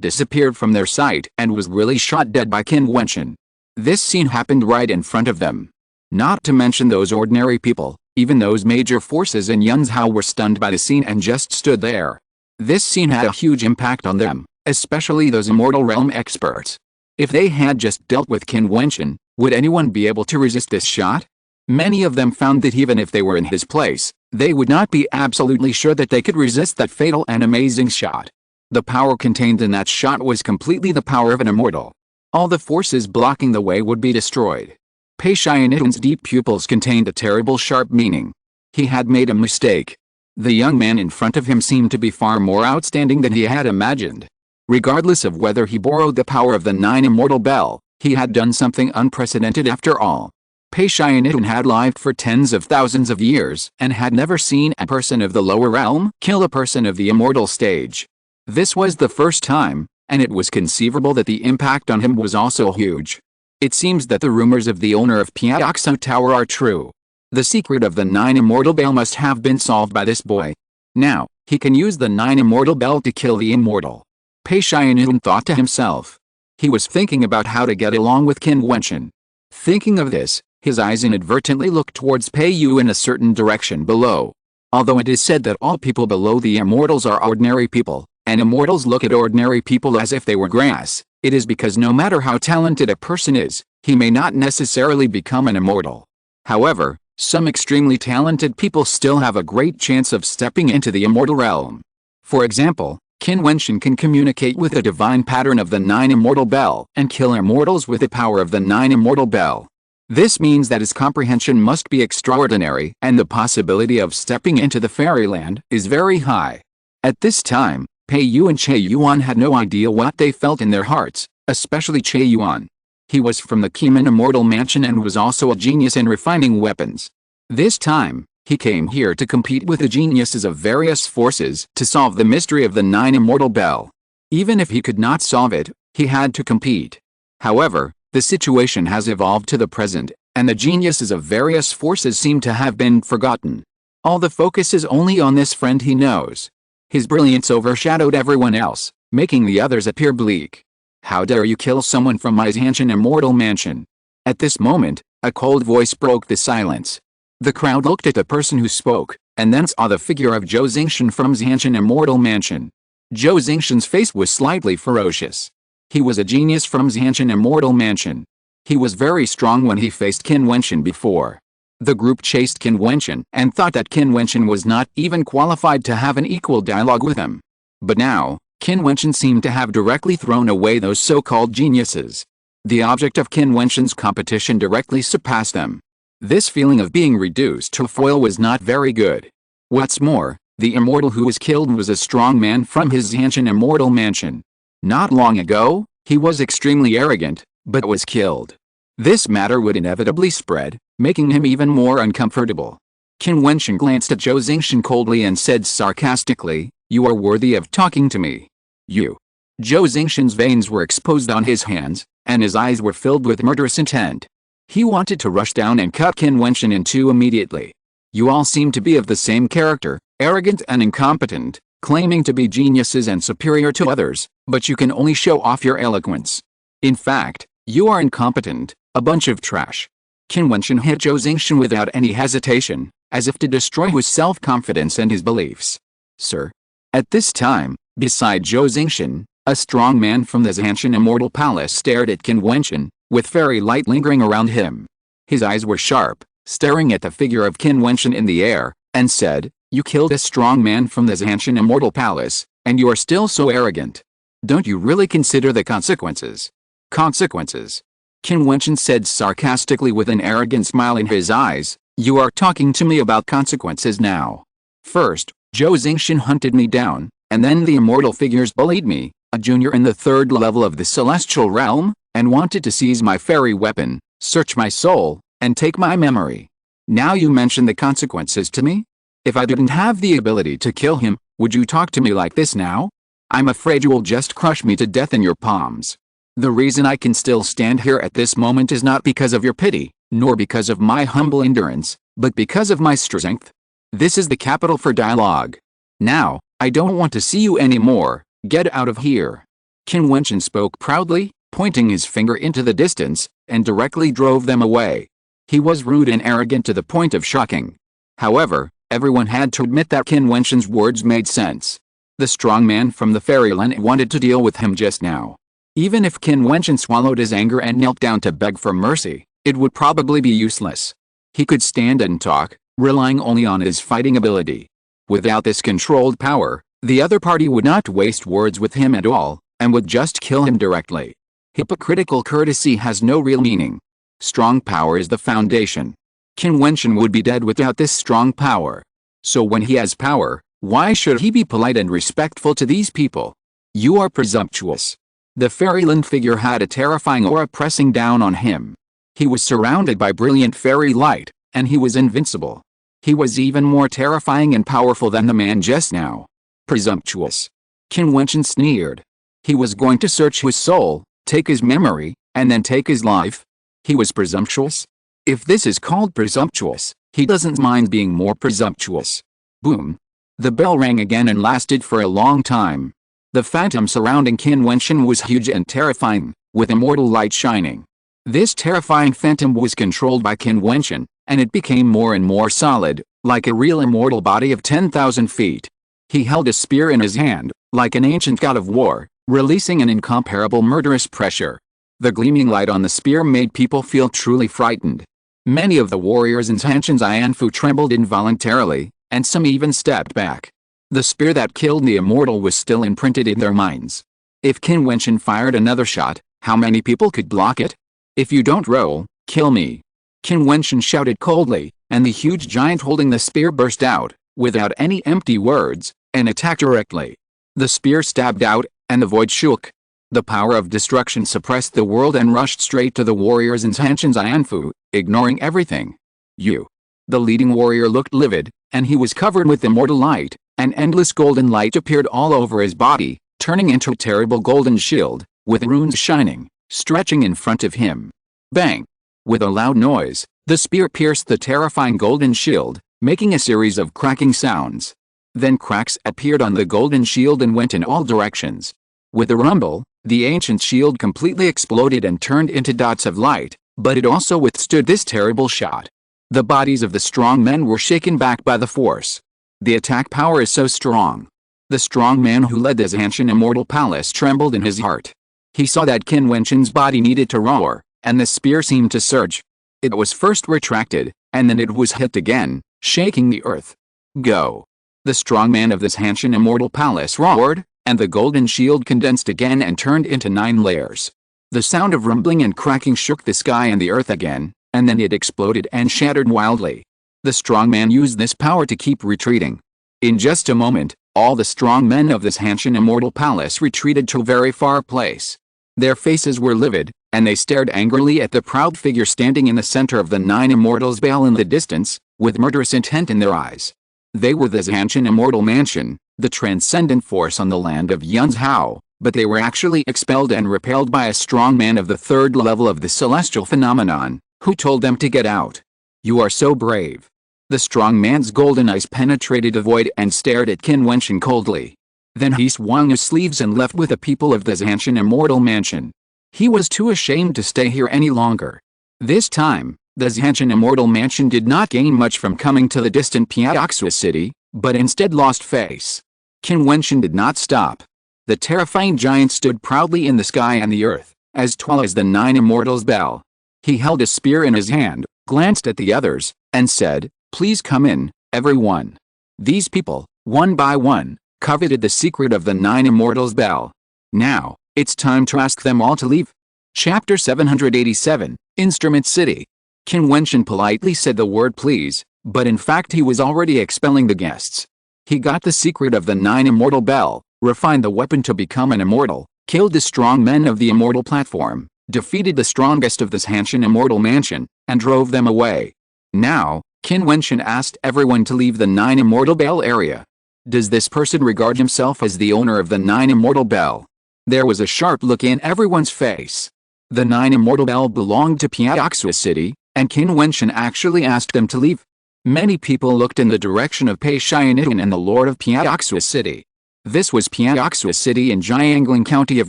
disappeared from their sight and was really shot dead by Qin Wentian. This scene happened right in front of them. Not to mention those ordinary people, even those major forces in Yunzhou were stunned by the scene and just stood there. This scene had a huge impact on them, especially those immortal realm experts. If they had just dealt with Qin Wentian, would anyone be able to resist this shot? Many of them found that even if they were in his place, they would not be absolutely sure that they could resist that fatal and amazing shot. The power contained in that shot was completely the power of an immortal. All the forces blocking the way would be destroyed. Pei Xiannian's deep pupils contained a terrible sharp meaning. He had made a mistake. The young man in front of him seemed to be far more outstanding than he had imagined. Regardless of whether he borrowed the power of the 9 immortal bell, he had done something unprecedented after all. Pei Xiannian had lived for tens of thousands of years and had never seen a person of the lower realm kill a person of the immortal stage. This was the first time, and it was conceivable that the impact on him was also huge. It seems that the rumors of the owner of Piaoxu Tower are true. The secret of the 9 immortal bell must have been solved by this boy. Now, he can use the 9 immortal bell to kill the immortal. Pei Xiannian thought to himself. He was thinking about how to get along with Qin Wentian. Thinking of this, his eyes inadvertently looked towards Pei Yu in a certain direction below. Although it is said that all people below the immortals are ordinary people, and immortals look at ordinary people as if they were grass, it is because no matter how talented a person is, he may not necessarily become an immortal. However, some extremely talented people still have a great chance of stepping into the immortal realm. For example, Qin Wentian can communicate with a divine pattern of the 9 immortal bell and kill immortals with the power of the 9 immortal bell. This means that his comprehension must be extraordinary and the possibility of stepping into the fairyland is very high. At this time, Pei Yu and Che Yuan had no idea what they felt in their hearts, especially Che Yuan. He was from the Qin Immortal Mansion and was also a genius in refining weapons. This time, he came here to compete with the geniuses of various forces to solve the mystery of the 9 Immortal Bell. Even if he could not solve it, he had to compete. However, the situation has evolved to the present, and the geniuses of various forces seem to have been forgotten. All the focus is only on this friend he knows. His brilliance overshadowed everyone else, making the others appear bleak. How dare you kill someone from my Jiutian Immortal Mansion? At this moment, a cold voice broke the silence. The crowd looked at the person who spoke, and then saw the figure of Zhou Zingshan from Jiutian Immortal Mansion. Zhou Zingshan's face was slightly ferocious. He was a genius from Jiutian Immortal Mansion. He was very strong when he faced Qin Wentian before. The group chased Qin Wentian and thought that Qin Wentian was not even qualified to have an equal dialogue with him. But now, Qin Wentian seemed to have directly thrown away those so-called geniuses. The object of Qin Wentian's competition directly surpassed them. This feeling of being reduced to a foil was not very good. What's more, the immortal who was killed was a strong man from his Jiutian Immortal Mansion. Not long ago, he was extremely arrogant, but was killed. This matter would inevitably spread, making him even more uncomfortable. Qin Wentian glanced at Zhou Zingshan coldly and said sarcastically, "You are worthy of talking to me." You. Zhou Zingshan's veins were exposed on his hands, and his eyes were filled with murderous intent. He wanted to rush down and cut Qin Wentian in two immediately. You all seem to be of the same character, arrogant and incompetent, claiming to be geniuses and superior to others, but you can only show off your eloquence. In fact, you are incompetent, a bunch of trash. Qin Wentian hit Zhou Zingshan without any hesitation, as if to destroy his self-confidence and his beliefs. Sir. At this time, beside Zhou Zingshan, a strong man from the Jiutian Immortal Palace stared at Qin Wentian, with fairy light lingering around him. His eyes were sharp, staring at the figure of Qin Wentian in the air, and said, "You killed a strong man from the Jiutian Immortal Palace, and you are still so arrogant. Don't you really consider the consequences?" Consequences? Qin Wentian said sarcastically with an arrogant smile in his eyes, "You are talking to me about consequences now. First, Zhou Zingshan hunted me down, and then the immortal figures bullied me, a junior in the 3rd level of the celestial realm, and wanted to seize my fairy weapon, search my soul, and take my memory. Now you mention the consequences to me? If I didn't have the ability to kill him, would you talk to me like this now? I'm afraid you will just crush me to death in your palms. The reason I can still stand here at this moment is not because of your pity, nor because of my humble endurance, but because of my strength. This is the capital for dialogue. Now, I don't want to see you anymore, get out of here." Qin Wentian spoke proudly, pointing his finger into the distance, and directly drove them away. He was rude and arrogant to the point of shocking. However, everyone had to admit that Qin Wentian's words made sense. The strong man from the fairyland wanted to deal with him just now. Even if Qin Wentian swallowed his anger and knelt down to beg for mercy, it would probably be useless. He could stand and talk, relying only on his fighting ability. Without this controlled power, the other party would not waste words with him at all, and would just kill him directly. Hypocritical courtesy has no real meaning. Strong power is the foundation. Qin Wentian would be dead without this strong power. So when he has power, why should he be polite and respectful to these people? You are presumptuous. The fairyland figure had a terrifying aura pressing down on him. He was surrounded by brilliant fairy light, and he was invincible. He was even more terrifying and powerful than the man just now. Presumptuous. Qin Wentian sneered. He was going to search his soul, take his memory, and then take his life. He was presumptuous? If this is called presumptuous, he doesn't mind being more presumptuous. Boom. The bell rang again and lasted for a long time. The phantom surrounding Qin Wentian was huge and terrifying, with immortal light shining. This terrifying phantom was controlled by Qin Wentian, and it became more and more solid, like a real immortal body of 10,000 feet. He held a spear in his hand, like an ancient god of war, releasing an incomparable murderous pressure. The gleaming light on the spear made people feel truly frightened. Many of the warriors in Tanshan's Ianfu trembled involuntarily, and some even stepped back. The spear that killed the immortal was still imprinted in their minds. If Qin Wentian fired another shot, how many people could block it? If you don't roll, kill me. Qin Wentian shouted coldly, and the huge giant holding the spear burst out, without any empty words, and attacked directly. The spear stabbed out, and the void shook. The power of destruction suppressed the world and rushed straight to the warriors in Hanshan Xianfu, ignoring everything. You. The leading warrior looked livid, and he was covered with immortal light. An endless golden light appeared all over his body, turning into a terrible golden shield, with runes shining, stretching in front of him. Bang! With a loud noise, the spear pierced the terrifying golden shield, making a series of cracking sounds. Then cracks appeared on the golden shield and went in all directions. With a rumble, the ancient shield completely exploded and turned into dots of light, but it also withstood this terrible shot. The bodies of the strong men were shaken back by the force. The attack power is so strong. The strong man who led the Hanshan Immortal Palace trembled in his heart. He saw that Qin Wentian's body needed to roar, and the spear seemed to surge. It was first retracted, and then it was hit again, shaking the earth. Go! The strong man of this Hanshan Immortal Palace roared, and the golden shield condensed again and turned into 9 layers. The sound of rumbling and cracking shook the sky and the earth again, and then it exploded and shattered wildly. The strong man used this power to keep retreating. In just a moment, all the strong men of this Hanshan Immortal Palace retreated to a very far place. Their faces were livid, and they stared angrily at the proud figure standing in the center of the 9 Immortals' Bell in the distance, with murderous intent in their eyes. They were the Hanshan Immortal Mansion, the transcendent force on the land of Yunzhao, but they were actually expelled and repelled by a strong man of the 3rd level of the celestial phenomenon, who told them to get out. You are so brave. The strong man's golden eyes penetrated the void and stared at Qin Wentian coldly. Then he swung his sleeves and left with the people of the Hanshan Immortal Mansion. He was too ashamed to stay here any longer. This time, the Hanshan Immortal Mansion did not gain much from coming to the distant Piaoxua city, but instead lost face. Qin Wentian did not stop. The terrifying giant stood proudly in the sky and the earth, as tall as the 9 Immortals' Bell. He held a spear in his hand, glanced at the others, and said, "Please come in, everyone." These people, one by one, coveted the secret of the 9 Immortals' Bell. Now, it's time to ask them all to leave. Chapter 787, Instrument City. Qin Wentian politely said the word please, but in fact he was already expelling the guests. He got the secret of the 9 Immortal Bell, refined the weapon to become an immortal, killed the strong men of the immortal platform, defeated the strongest of this Hanshan Immortal Mansion, and drove them away. Now, Qin Wentian asked everyone to leave the 9 Immortal Bell area. Does this person regard himself as the owner of the 9 Immortal Bell? There was a sharp look in everyone's face. The 9 Immortal Bell belonged to Piaoxua City, and Qin Wentian actually asked them to leave. Many people looked in the direction of Pei Xianitan and the Lord of Piaoxua City. This was Piaoxua City in Jiangling County of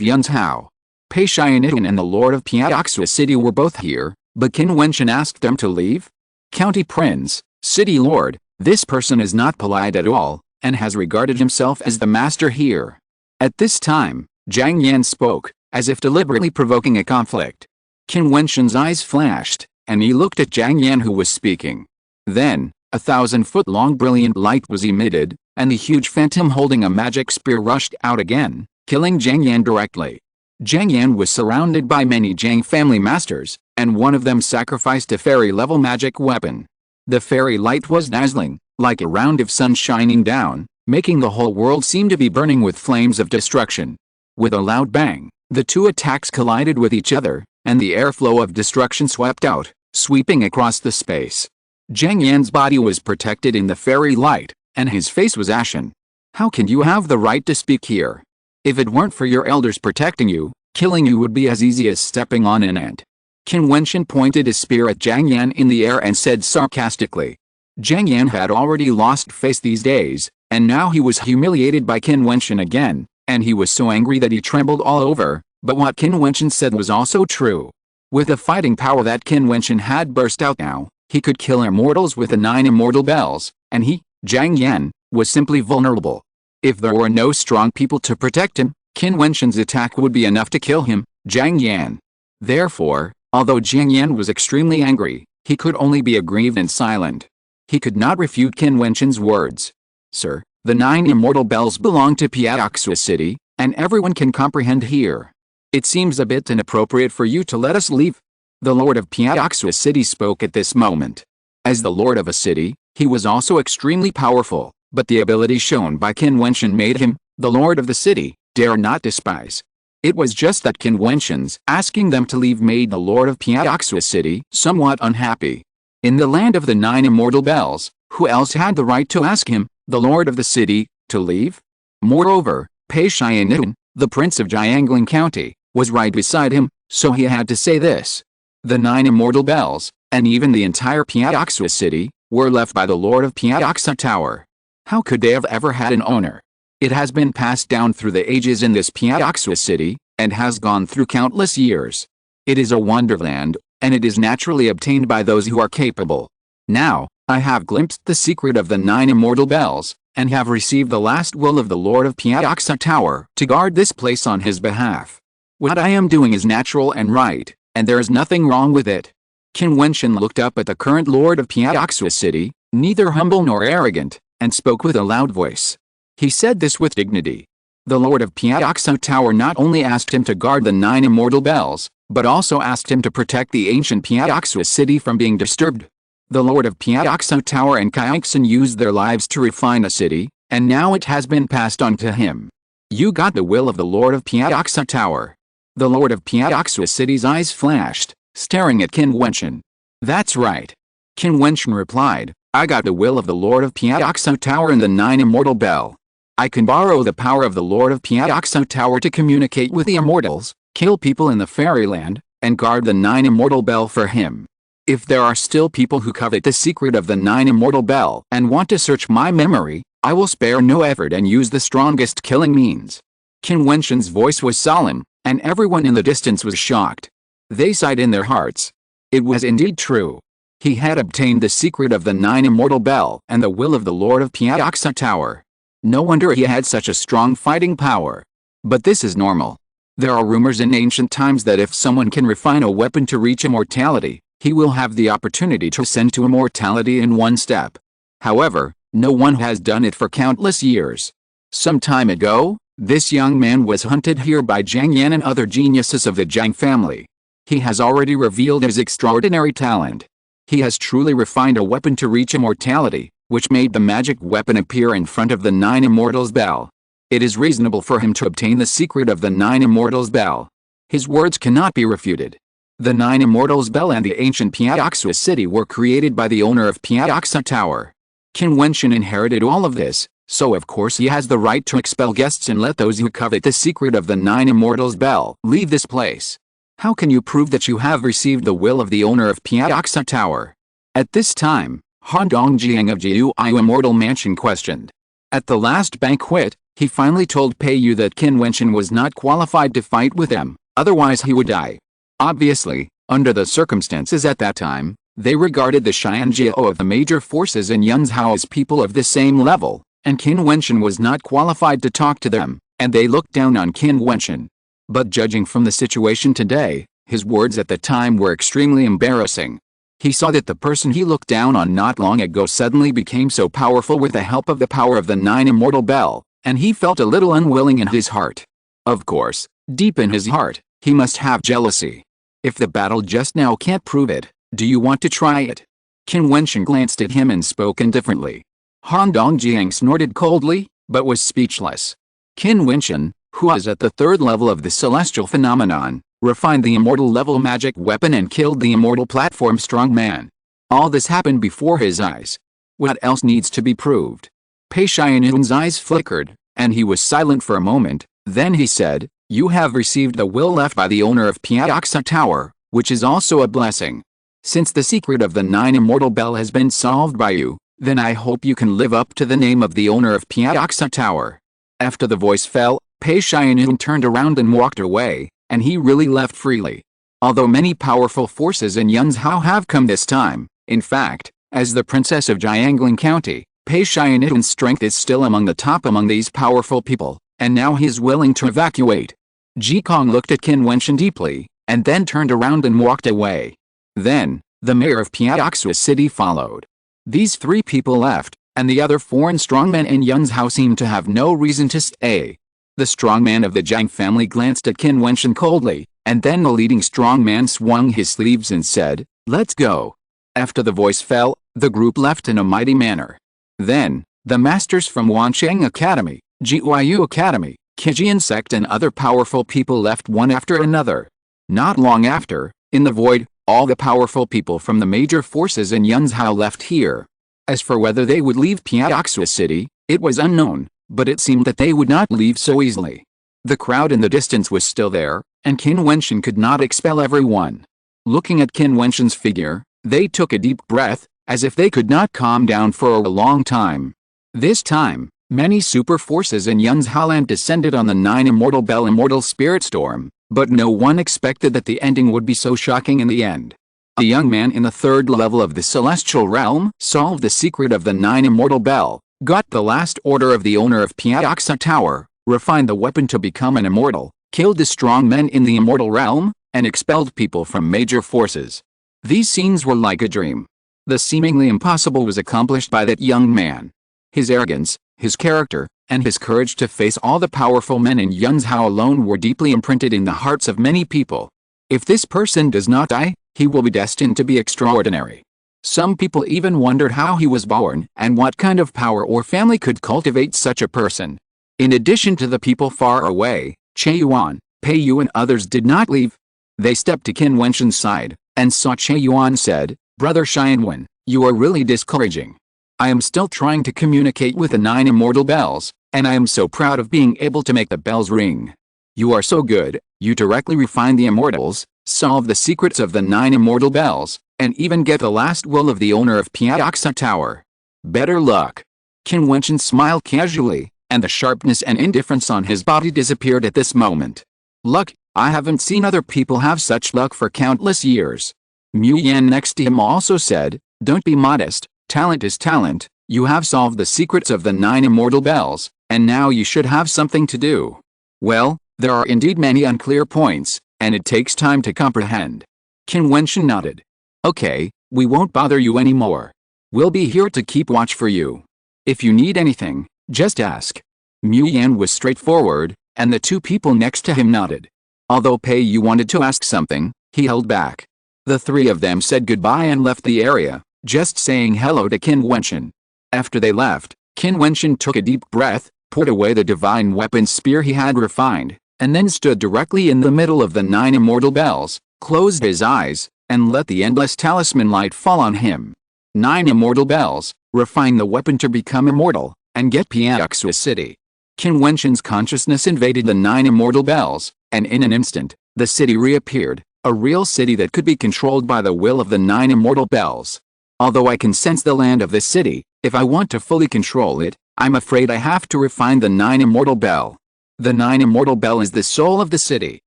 Yunzhao. Pei Xianitan and the Lord of Piaoxua City were both here, but Qin Wentian asked them to leave? County Prince, City Lord, this person is not polite at all, and has regarded himself as the master here. At this time, Jiang Yan spoke, as if deliberately provoking a conflict. Qin Wentian's eyes flashed, and he looked at Jiang Yan who was speaking. Then, 1,000-foot-long brilliant light was emitted, and the huge phantom holding a magic spear rushed out again, killing Jiang Yan directly. Jiang Yan was surrounded by many Jiang family masters, and one of them sacrificed a fairy-level magic weapon. The fairy light was dazzling, like a round of sun shining down, making the whole world seem to be burning with flames of destruction. With a loud bang, the two attacks collided with each other, and the airflow of destruction swept out, sweeping across the space. Jiang Yan's body was protected in the fairy light, and his face was ashen. How can you have the right to speak here? If it weren't for your elders protecting you, killing you would be as easy as stepping on an ant. Qin Wentian pointed his spear at Jiang Yan in the air and said sarcastically. Jiang Yan had already lost face these days, and now he was humiliated by Qin Wentian again, and he was so angry that he trembled all over, but what Qin Wentian said was also true. With the fighting power that Qin Wentian had burst out now, he could kill immortals with the 9 immortal bells, and he, Jiang Yan, was simply vulnerable. If there were no strong people to protect him, Qin Wentian's attack would be enough to kill him, Jiang Yan. Therefore, although Jiang Yan was extremely angry, he could only be aggrieved and silent. He could not refute Qin Wentian's words. Sir, the 9 immortal bells belong to Piaoxua City, and everyone can comprehend here. It seems a bit inappropriate for you to let us leave. The lord of Piaoxua city spoke at this moment. As the lord of a city, he was also extremely powerful, but the ability shown by Qin Wentian made him, the lord of the city, dare not despise. It was just that Qin Wentian's asking them to leave made the lord of Piaoxua city somewhat unhappy. In the land of the 9 immortal bells, who else had the right to ask him, the lord of the city, to leave? Moreover, Pei Xiannian, the prince of Jiangling County, was right beside him, so he had to say this. The 9 immortal bells, and even the entire Piaoxua city, were left by the lord of Piaoxua Tower. How could they have ever had an owner? It has been passed down through the ages in this Piaoxua city, and has gone through countless years. It is a wonderland, and it is naturally obtained by those who are capable. Now, I have glimpsed the secret of the 9 immortal bells, and have received the last will of the lord of Piaoxua Tower to guard this place on his behalf. What I am doing is natural and right, and there is nothing wrong with it. Qin Wentian looked up at the current lord of Piaoxua city, neither humble nor arrogant, and spoke with a loud voice. He said this with dignity. The lord of Piaoxua Tower not only asked him to guard the 9 immortal bells, but also asked him to protect the ancient Piaoxua city from being disturbed. The lord of Piaoxua Tower and Kaixin used their lives to refine a city, and now it has been passed on to him. You got the will of the lord of Piaoxua Tower. The lord of Piaoxua city's eyes flashed, staring at Qin Wentian. That's right. Qin Wentian replied, I got the will of the lord of Piaoxua Tower and the 9 immortal bell. I can borrow the power of the lord of Piaoxua Tower to communicate with the immortals, kill people in the fairyland, and guard the 9 immortal bell for him. If there are still people who covet the secret of the 9 immortal bell and want to search my memory, I will spare no effort and use the strongest killing means. Qin Wentian's voice was solemn, and everyone in the distance was shocked. They sighed in their hearts. It was indeed true. He had obtained the secret of the 9 immortal bell and the will of the lord of Piaoxua Tower. No wonder he had such a strong fighting power. But this is normal. There are rumors in ancient times that if someone can refine a weapon to reach immortality, he will have the opportunity to ascend to immortality in one step. However, no one has done it for countless years. Some time ago, this young man was hunted here by Jiang Yan and other geniuses of the Jiang family. He has already revealed his extraordinary talent. He has truly refined a weapon to reach immortality, which made the magic weapon appear in front of the 9 immortals bell. It is reasonable for him to obtain the secret of the 9 immortals bell. His words cannot be refuted. The 9 immortals bell and the ancient Piaoxua city were created by the owner of Piaoxua Tower. Qin Wentian inherited all of this, so of course he has the right to expel guests and let those who covet the secret of the 9 immortals bell leave this place. How can you prove that you have received the will of the owner of Piaoxua Tower? At this time, Han Dongjiang of Jiutian Immortal Mansion questioned. At the last banquet, he finally told Pei Yu that Qin Wentian was not qualified to fight with them, otherwise he would die. Obviously, under the circumstances at that time, they regarded the Xianjiao of the major forces in Yunzhao as people of the same level, and Qin Wentian was not qualified to talk to them, and they looked down on Qin Wentian. But judging from the situation today, his words at the time were extremely embarrassing. He saw that the person he looked down on not long ago suddenly became so powerful with the help of the power of the 9 immortal bell, and he felt a little unwilling in his heart. Of course, deep in his heart, he must have jealousy. If the battle just now can't prove it, do you want to try it? Qin Wentian glanced at him and spoke indifferently. Han Dongjiang snorted coldly, but was speechless. Qin Wentian, who was at the 3rd level of the celestial phenomenon, refined the immortal level magic weapon and killed the immortal platform strongman. All this happened before his eyes. What else needs to be proved? Pei Xiannian's eyes flickered, and he was silent for a moment. Then he said, You have received the will left by the owner of Piaoxua Tower, which is also a blessing. Since the secret of the 9 immortal bell has been solved by you, then I hope you can live up to the name of the owner of Piaoxua Tower. After the voice fell, Pei Xiannian turned around and walked away, and he really left freely. Although many powerful forces in Yunzhao have come this time, in fact, as the princess of Jiangling County, Pei Xiannian's strength is still among the top among these powerful people, and now he is willing to evacuate. Ji Kong looked at Qin Wentian deeply, and then turned around and walked away. Then, the mayor of Piaoxua city followed. These 3 people left, and the other foreign strongmen in Yunzhao seemed to have no reason to stay. The strongman of the Jiang family glanced at Qin Wentian coldly, and then the leading strong man swung his sleeves and said, "Let's go." After the voice fell, the group left in a mighty manner. Then, the masters from Wancheng Academy, Jiutian Academy, Qijian sect and other powerful people left one after another. Not long after, in the void, all the powerful people from the major forces in Yunzhou left here. As for whether they would leave Piaoxia City, it was unknown, but it seemed that they would not leave so easily. The crowd in the distance was still there, and Qin Wentian could not expel everyone. Looking at Qin Wentian's figure, they took a deep breath, as if they could not calm down for a long time. This time, many super forces in Yunzhou land descended on the 9 Immortal Bell Immortal Spirit Storm, but no one expected that the ending would be so shocking in the end. A young man in the 3rd level of the Celestial Realm solved the secret of the 9 Immortal Bell, got the last order of the owner of Piaoxia Tower, refined the weapon to become an immortal, killed the strong men in the Immortal Realm, and expelled people from major forces. These scenes were like a dream. The seemingly impossible was accomplished by that young man. His arrogance, his character, and his courage to face all the powerful men in Yunzhou alone were deeply imprinted in the hearts of many people. If this person does not die, he will be destined to be extraordinary. Some people even wondered how he was born and what kind of power or family could cultivate such a person. In addition to the people far away, Che Yuan, Pei Yu and others did not leave. They stepped to Qin Wentian's side, and saw Che Yuan said, "Brother Xianwen, you are really discouraging. I am still trying to communicate with the 9 immortal bells, and I am so proud of being able to make the bells ring. You are so good, you directly refine the immortals, solve the secrets of the 9 immortal bells, and even get the last will of the owner of Piaoxia Tower. Better luck." Qin Wentian smiled casually, and the sharpness and indifference on his body disappeared at this moment. "Luck? I haven't seen other people have such luck for countless years." Mu Yan next to him also said, "Don't be modest, talent is talent, you have solved the secrets of the 9 immortal bells, and now you should have something to do." "Well, there are indeed many unclear points, and it takes time to comprehend." Qin Wentian nodded. "Okay, we won't bother you anymore. We'll be here to keep watch for you. If you need anything, just ask." Mu Yan was straightforward, and the two people next to him nodded. Although Pei Yu wanted to ask something, he held back. The three of them said goodbye and left the area, just saying hello to Qin Wentian. After they left, Qin Wentian took a deep breath, put away the divine weapon spear he had refined, and then stood directly in the middle of the 9 immortal bells, closed his eyes, and let the endless talisman light fall on him. 9 immortal bells, refine the weapon to become immortal, and get Piaoxia City. Qin Wentian's consciousness invaded the 9 immortal bells, and in an instant, the city reappeared, a real city that could be controlled by the will of the 9 immortal bells. Although I can sense the land of this city, if I want to fully control it, I'm afraid I have to refine the 9 immortal bell. The 9 immortal bell is the soul of the city.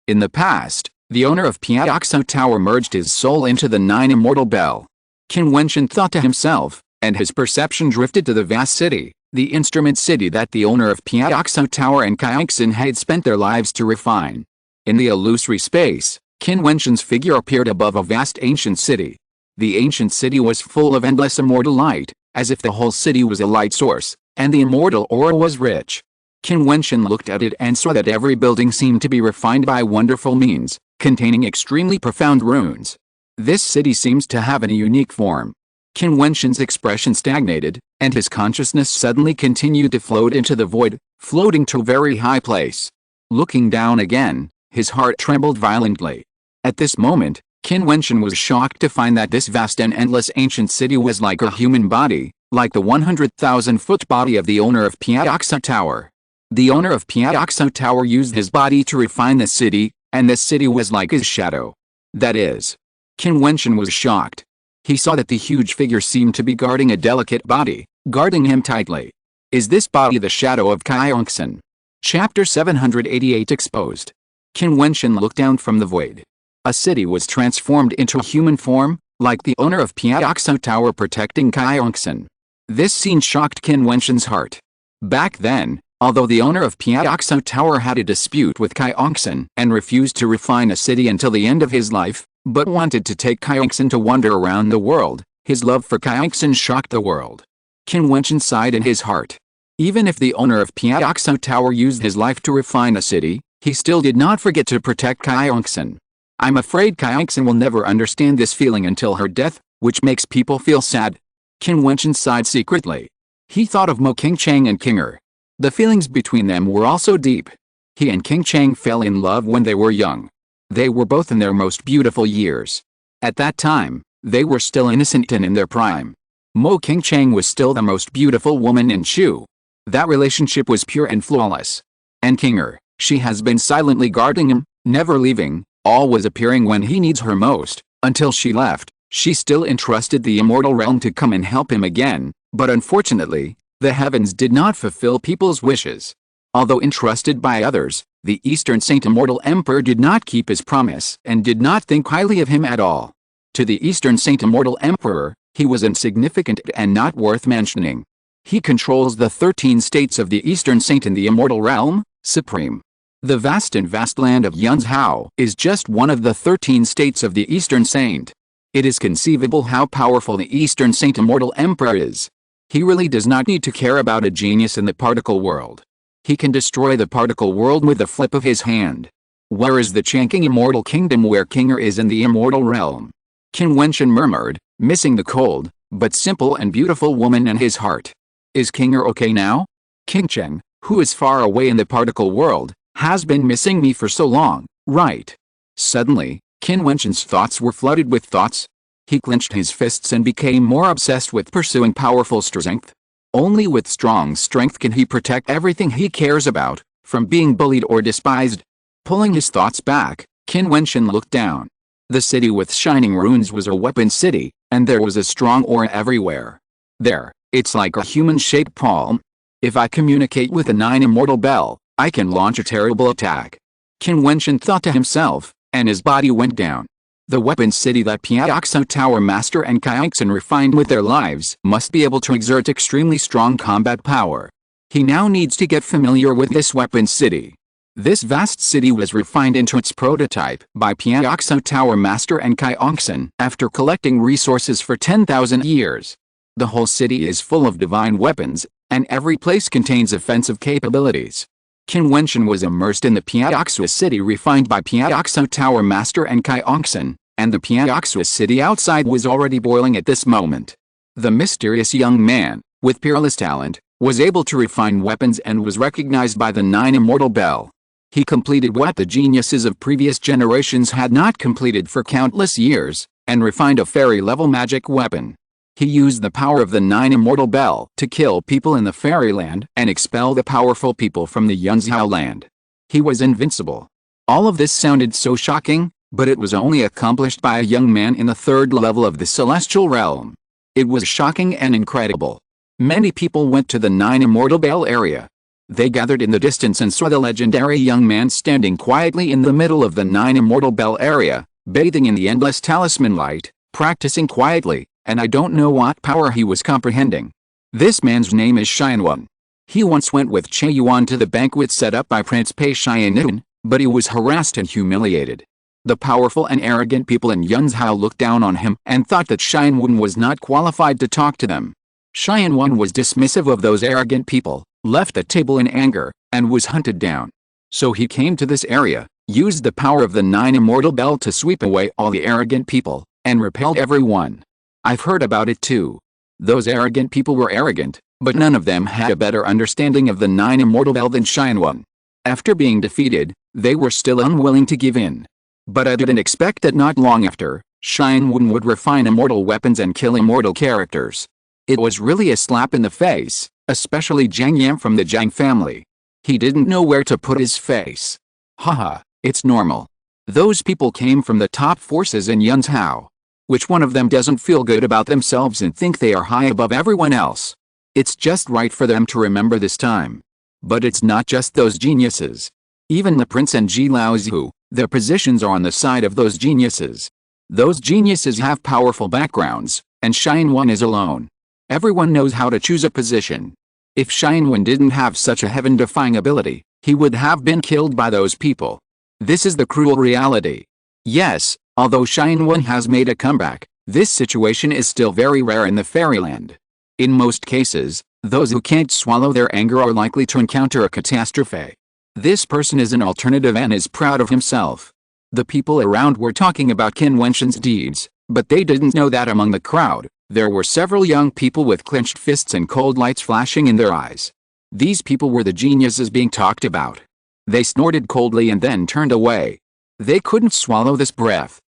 In the past, the owner of Piaoxia Tower merged his soul into the 9 immortal bell. Qin Wentian thought to himself, and his perception drifted to the vast city, the instrument city that the owner of Piaoxia Tower and Kaixin had spent their lives to refine. In the illusory space, Qin Wentian's figure appeared above a vast ancient city. The ancient city was full of endless immortal light, as if the whole city was a light source, and the immortal aura was rich. Qin Wentian looked at it and saw that every building seemed to be refined by wonderful means, containing extremely profound runes. This city seems to have a unique form. Qin Wentian's expression stagnated, and his consciousness suddenly continued to float into the void, floating to a very high place. Looking down again, his heart trembled violently. At this moment, Qin Wentian was shocked to find that this vast and endless ancient city was like a human body, like the 100,000-foot body of the owner of Piaoxia Tower. The owner of Piaoxia Tower used his body to refine the city, and this city was like his shadow. That is. Qin Wentian was shocked. He saw that the huge figure seemed to be guarding a delicate body, guarding him tightly. Is this body the shadow of Kaixin? Chapter 788 Exposed. Qin Wentian looked down from the void. A city was transformed into a human form, like the owner of Piaoxia Tower protecting Kaixin. This scene shocked Qin Wentian's heart. Back then, although the owner of Piaoxia Tower had a dispute with Kaixin and refused to refine a city until the end of his life, but wanted to take Kaixin to wander around the world, his love for Kaixin shocked the world. Qin Wentian sighed in his heart. Even if the owner of Piaoxia Tower used his life to refine a city, he still did not forget to protect Qin. I'm afraid Qin will never understand this feeling until her death, which makes people feel sad. Qin Wentian sighed secretly. He thought of Mo Qingchang and Qinger. The feelings between them were also deep. He and Qingchang fell in love when they were young. They were both in their most beautiful years. At that time, they were still innocent and in their prime. Mo Qingchang was still the most beautiful woman in Shu. That relationship was pure and flawless. And Qinger, she has been silently guarding him, never leaving, always appearing when he needs her most. Until she left, she still entrusted the immortal realm to come and help him again, but unfortunately, the heavens did not fulfill people's wishes. Although entrusted by others, the Eastern Saint Immortal Emperor did not keep his promise and did not think highly of him at all. To the Eastern Saint Immortal Emperor, he was insignificant and not worth mentioning. He controls the 13 states of the Eastern Saint in the Immortal Realm, Supreme. The vast land of Yunzhao is just one of the 13 states of the Eastern Saint. It is conceivable how powerful the Eastern Saint Immortal Emperor is. He really does not need to care about a genius in the particle world. He can destroy the particle world with the flip of his hand. Where is the Changqing Immortal Kingdom where Qinger is in the Immortal Realm? Qin Wentian murmured, missing the cold, but simple and beautiful woman in his heart. Is Qinger okay now? Qingcheng, who is far away in the particle world, has been missing me for so long, right? Suddenly, Qin Wentian's thoughts were flooded with thoughts. He clenched his fists and became more obsessed with pursuing powerful strength. Only with strong strength can he protect everything he cares about, from being bullied or despised. Pulling his thoughts back, Qin Wentian looked down. The city with shining runes was a weapon city, and there was a strong aura everywhere. There, it's like a human-shaped palm. If I communicate with the 9 immortal bell, I can launch a terrible attack. Qin Wentian thought to himself, and his body went down. The weapon city that Piaoxo Tower Master and Qin refined with their lives must be able to exert extremely strong combat power. He now needs to get familiar with this weapon city. This vast city was refined into its prototype by Piaoxo Tower Master and Qin after collecting resources for 10,000 years. The whole city is full of divine weapons, and every place contains offensive capabilities. Qin Wentian was immersed in the Piaoxo city refined by Piaoxo Tower Master and Qin, and the Piaoxo city outside was already boiling at this moment. The mysterious young man, with peerless talent, was able to refine weapons and was recognized by the 9 immortal bell. He completed what the geniuses of previous generations had not completed for countless years, and refined a fairy-level magic weapon. He used the power of the 9 immortal bell to kill people in the fairyland and expel the powerful people from the Yunzhao land. He was invincible. All of this sounded so shocking, but it was only accomplished by a young man in the 3rd level of the celestial realm. It was shocking and incredible. Many people went to the 9 immortal bell area. They gathered in the distance and saw the legendary young man standing quietly in the middle of the 9 immortal bell area, bathing in the endless talisman light, practicing quietly, and I don't know what power he was comprehending. This man's name is Xianwen. He once went with Che Yuan to the banquet set up by Prince Pei Xianun, but he was harassed and humiliated. The powerful and arrogant people in Yunzhao looked down on him and thought that Xianwen was not qualified to talk to them. Xianwen was dismissive of those arrogant people, left the table in anger, and was hunted down. So he came to this area, used the power of the 9 immortal bell to sweep away all the arrogant people, and repelled everyone. I've heard about it too. Those arrogant people were arrogant, but none of them had a better understanding of the 9 immortal bell than Xianwen. After being defeated, they were still unwilling to give in. But I didn't expect that not long after, Xianwen would refine immortal weapons and kill immortal characters. It was really a slap in the face, especially Jiang Yan from the Jiang family. He didn't know where to put his face. Haha, it's normal. Those people came from the top forces in Yunzhao. Which one of them doesn't feel good about themselves and think they are high above everyone else? It's just right for them to remember this time. But it's not just those geniuses. Even the prince and Ji Laozu, their positions are on the side of those geniuses. Those geniuses have powerful backgrounds, and Xianwen is alone. Everyone knows how to choose a position. If Xianwen didn't have such a heaven-defying ability, he would have been killed by those people. This is the cruel reality. Yes, although Xianwen has made a comeback, this situation is still very rare in the fairyland. In most cases, those who can't swallow their anger are likely to encounter a catastrophe. This person is an alternative and is proud of himself. The people around were talking about Qin Wentian's deeds, but they didn't know that among the crowd, there were several young people with clenched fists and cold lights flashing in their eyes. These people were the geniuses being talked about. They snorted coldly and then turned away. They couldn't swallow this breath.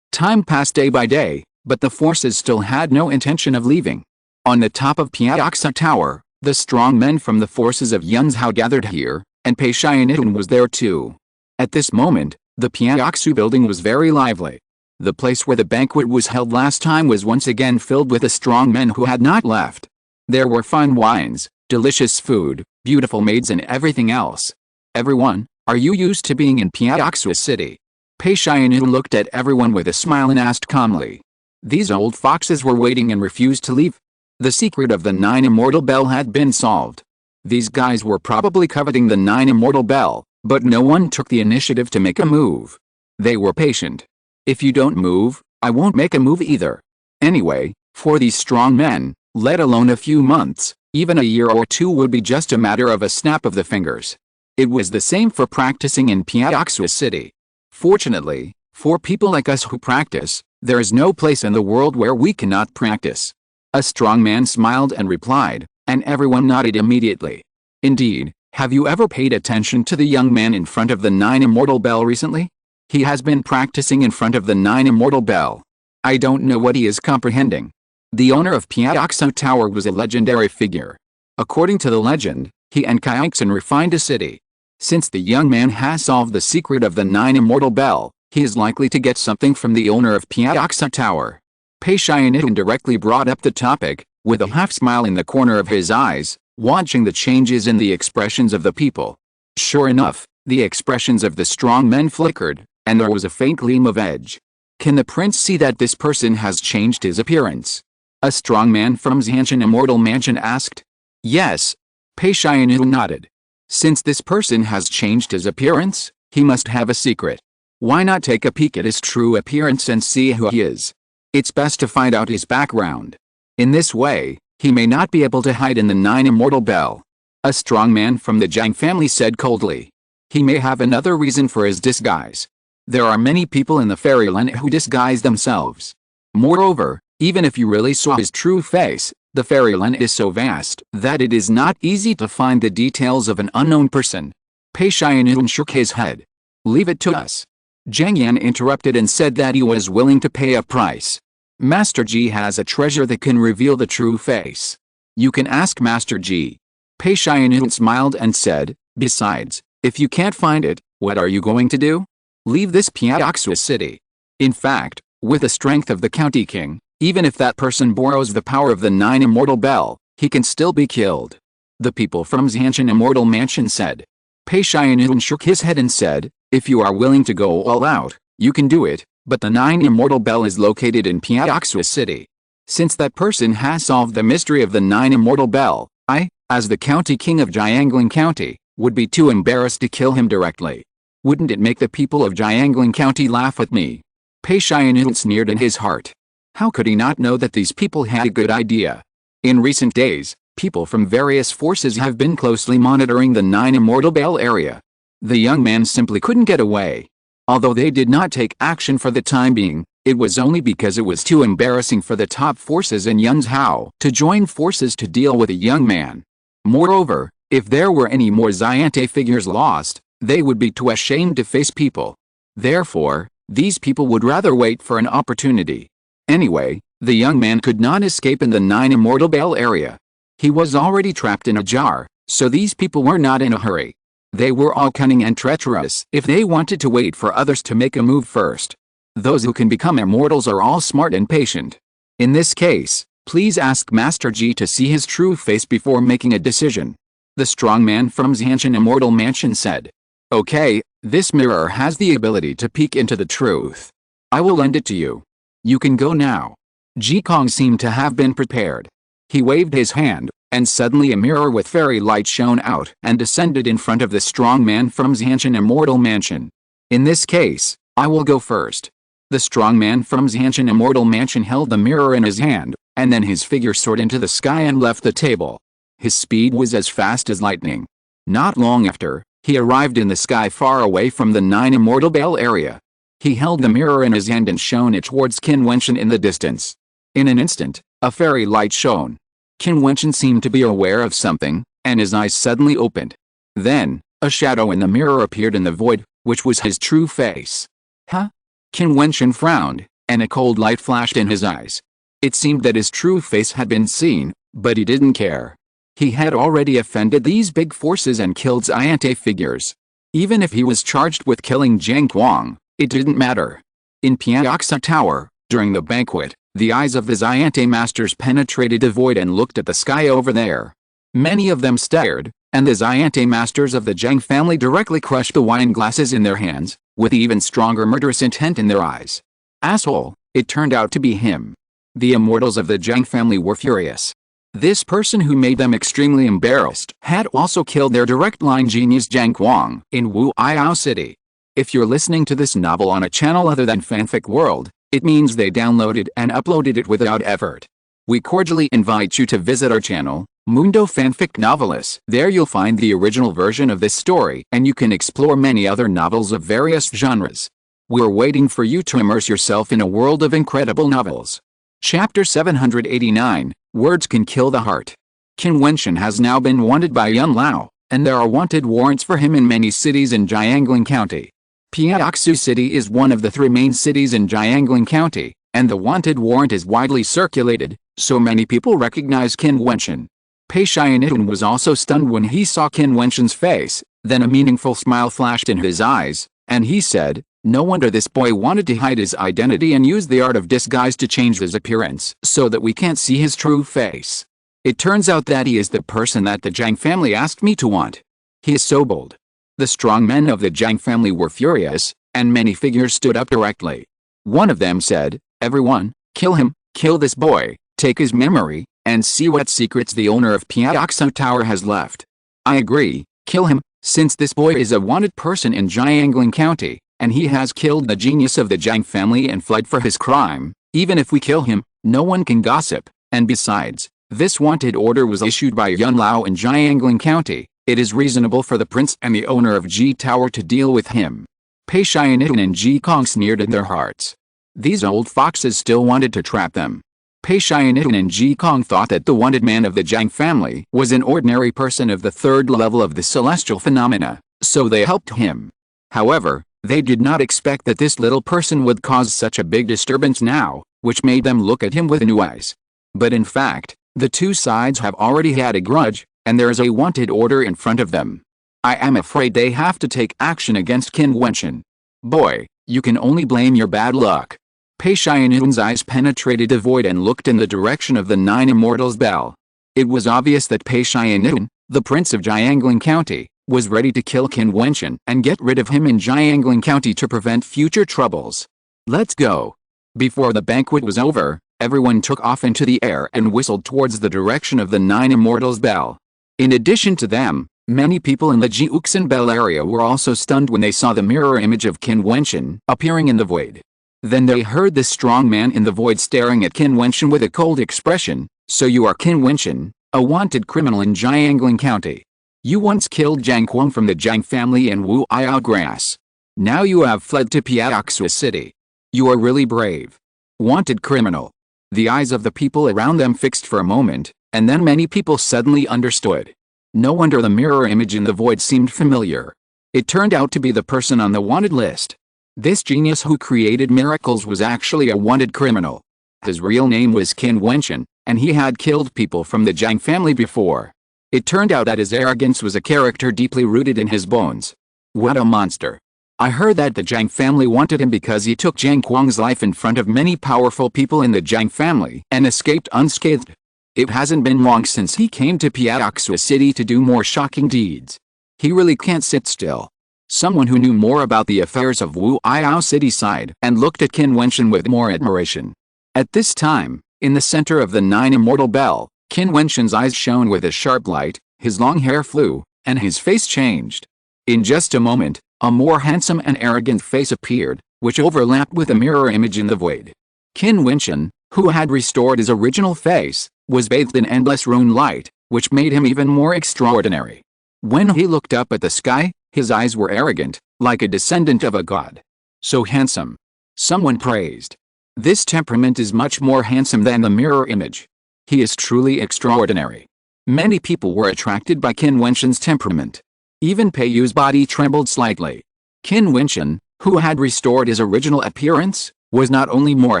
Time passed day by day, but the forces still had no intention of leaving. On the top of Piaoxa Tower, the strong men from the forces of Yunzhao gathered here, and Pei Xianitun was there too. At this moment, the Piaoxu building was very lively. The place where the banquet was held last time was once again filled with the strong men who had not left. There were fine wines, delicious food, beautiful maids and everything else. Everyone, are you used to being in Piaoxu City? Pei Xianitun looked at everyone with a smile and asked calmly. These old foxes were waiting and refused to leave. The secret of the 9 immortal bell had been solved. These guys were probably coveting the 9 immortal bell, but no one took the initiative to make a move. They were patient. If you don't move, I won't make a move either. Anyway, for these strong men, let alone a few months, even a year or two would be just a matter of a snap of the fingers. It was the same for practicing in Piaoxu City. Fortunately, for people like us who practice, there is no place in the world where we cannot practice. A strong man smiled and replied, and everyone nodded immediately. Indeed, have you ever paid attention to the young man in front of the 9 immortal bell recently? He has been practicing in front of the 9 immortal bell. I don't know what he is comprehending. The owner of Piaoxa Tower was a legendary figure. According to the legend, he and Kaixin refined a city. Since the young man has solved the secret of the 9 immortal bell, he is likely to get something from the owner of Piaoxa Tower. Pei Xianitun directly brought up the topic, with a half-smile in the corner of his eyes, watching the changes in the expressions of the people. Sure enough, the expressions of the strong men flickered, and there was a faint gleam of edge. Can the prince see that this person has changed his appearance? A strong man from Jiutian Immortal Mansion asked. Yes. Pei Xianitun nodded. Since this person has changed his appearance, he must have a secret. Why not take a peek at his true appearance and see who he is? It's best to find out his background. In this way, he may not be able to hide in the 9 immortal bell. A strong man from the Zhang family said coldly. He may have another reason for his disguise. There are many people in the fairyland who disguise themselves. Moreover, even if you really saw his true face, the fairyland is so vast that it is not easy to find the details of an unknown person. Pei Xianitun shook his head. Leave it to us. Zhang Yan interrupted and said that he was willing to pay a price. Master Ji has a treasure that can reveal the true face. You can ask Master Ji. Pei Xianitun smiled and said, besides, if you can't find it, what are you going to do? Leave this Piaoxu city. In fact, with the strength of the county king, even if that person borrows the power of the 9 immortal bell, he can still be killed. The people from Jiutian Immortal Mansion said. Pei Xianitun shook his head and said, if you are willing to go all out, you can do it, but the 9 immortal bell is located in Piaoxu city. Since that person has solved the mystery of the 9 immortal bell, I, as the county king of Jiangling County, would be too embarrassed to kill him directly. Wouldn't it make the people of Jiangling County laugh at me? Pei Xianitun sneered in his heart. How could he not know that these people had a good idea? In recent days, people from various forces have been closely monitoring the 9 immortal bell area. The young man simply couldn't get away. Although they did not take action for the time being, it was only because it was too embarrassing for the top forces in Yunzhao to join forces to deal with a young man. Moreover, if there were any more Xiante figures lost, they would be too ashamed to face people. Therefore, these people would rather wait for an opportunity. Anyway, the young man could not escape in the 9 immortal bell area. He was already trapped in a jar, so these people were not in a hurry. They were all cunning and treacherous if they wanted to wait for others to make a move first. Those who can become immortals are all smart and patient. In this case, please ask Master Ji to see his true face before making a decision. The strong man from Jiutian Immortal Mansion said. Okay, this mirror has the ability to peek into the truth. I will lend it to you. You can go now. Ji Kong seemed to have been prepared. He waved his hand, and suddenly a mirror with fairy light shone out and descended in front of the strong man from Jiutian Immortal Mansion. In this case, I will go first. The strong man from Jiutian Immortal Mansion held the mirror in his hand, and then his figure soared into the sky and left the table. His speed was as fast as lightning. Not long after, He arrived in the sky far away from the Nine Immortal Bell area. He held the mirror in his hand and shone it towards Qin Wentian in the distance. In an instant, a fairy light shone. Qin Wentian seemed to be aware of something, and his eyes suddenly opened. Then, a shadow in the mirror appeared in the void, which was his true face. Huh? Qin Wentian frowned, and a cold light flashed in his eyes. It seemed that his true face had been seen, but he didn't care. He had already offended these big forces and killed Xiante figures. Even if he was charged with killing Zhang Guang, it didn't matter. In Piaoxa Tower, during the banquet, the eyes of the Xiante masters penetrated the void and looked at the sky over there. Many of them stared, and the Xiante masters of the Zhang family directly crushed the wine glasses in their hands, with even stronger murderous intent in their eyes. Asshole, it turned out to be him. The immortals of the Zhang family were furious. This person who made them extremely embarrassed had also killed their direct line genius Zhang Guang in Wu'aiao City. If you're listening to this novel on a channel other than Fanfic World, it means they downloaded and uploaded it without effort. We cordially invite you to visit our channel, Mundo Fanfic Novelists. There you'll find the original version of this story and you can explore many other novels of various genres. We're waiting for you to immerse yourself in a world of incredible novels. Chapter 789, Words Can Kill the Heart. Qin Wentian has now been wanted by Yun Lao, and there are wanted warrants for him in many cities in Jiangling County. Piaoxu City is one of the 3 main cities in Jiangling County, and the wanted warrant is widely circulated, so many people recognize Qin Wentian. Pei Xianitun was also stunned when he saw Qin Wentian's face, then a meaningful smile flashed in his eyes, and he said, "No wonder this boy wanted to hide his identity and use the art of disguise to change his appearance so that we can't see his true face. It turns out that he is the person that the Zhang family asked me to want. He is so bold." The strong men of the Zhang family were furious, and many figures stood up directly. One of them said, "Everyone, kill him, kill this boy, take his memory, and see what secrets the owner of Piaoxa Tower has left." "I agree, kill him, since this boy is a wanted person in Jiangling County, and he has killed the genius of the Zhang family and fled for his crime. Even if we kill him, no one can gossip, and besides, this wanted order was issued by Yun Lao in Jiangling County. It is reasonable for the prince and the owner of Ji Tower to deal with him." Pei Xianitun and Ji Kong sneered in their hearts. These old foxes still wanted to trap them. Pei Xianitun and Ji Kong thought that the wanted man of the Zhang family was an ordinary person of the 3rd level of the celestial phenomena, so they helped him. However, they did not expect that this little person would cause such a big disturbance now, which made them look at him with new eyes. But in fact, the 2 sides have already had a grudge, and there is a wanted order in front of them. I am afraid they have to take action against Qin Wentian. Boy, you can only blame your bad luck. Pei Xianitun's eyes penetrated the void and looked in the direction of the 9 Immortals Bell. It was obvious that Pei Xianitun, the prince of Jiangling County, was ready to kill Qin Wentian and get rid of him in Jiangling County to prevent future troubles. "Let's go." Before the banquet was over, everyone took off into the air and whistled towards the direction of the 9 Immortals Bell. In addition to them, many people in the Jiutian Bell area were also stunned when they saw the mirror image of Qin Wentian appearing in the void. Then they heard the strong man in the void staring at Qin Wentian with a cold expression. "So you are Qin Wentian, a wanted criminal in Jiangling County. You once killed Zhang Guang from the Zhang family in Wu'aiao Grass. Now you have fled to Piaoxu City. You are really brave. Wanted criminal." The eyes of the people around them fixed for a moment, and then many people suddenly understood. No wonder the mirror image in the void seemed familiar. It turned out to be the person on the wanted list. This genius who created miracles was actually a wanted criminal. His real name was Qin Wentian, and he had killed people from the Zhang family before. It turned out that his arrogance was a character deeply rooted in his bones. What a monster. I heard that the Zhang family wanted him because he took Zhang Guang's life in front of many powerful people in the Zhang family and escaped unscathed. It hasn't been long since he came to Piaoxu City to do more shocking deeds. He really can't sit still. Someone who knew more about the affairs of Wu'aiao City sighed and looked at Qin Wentian with more admiration. At this time, in the center of the 9 Immortal Bell, Qin Wentian's eyes shone with a sharp light, his long hair flew, and his face changed. In just a moment, a more handsome and arrogant face appeared, which overlapped with a mirror image in the void. Qin Wentian, who had restored his original face, was bathed in endless rune light, which made him even more extraordinary. When he looked up at the sky, his eyes were arrogant, like a descendant of a god. So handsome. Someone praised. This temperament is much more handsome than the mirror image. He is truly extraordinary. Many people were attracted by Qin Wentian's temperament. Even Pei Yu's body trembled slightly. Qin Wentian, who had restored his original appearance, was not only more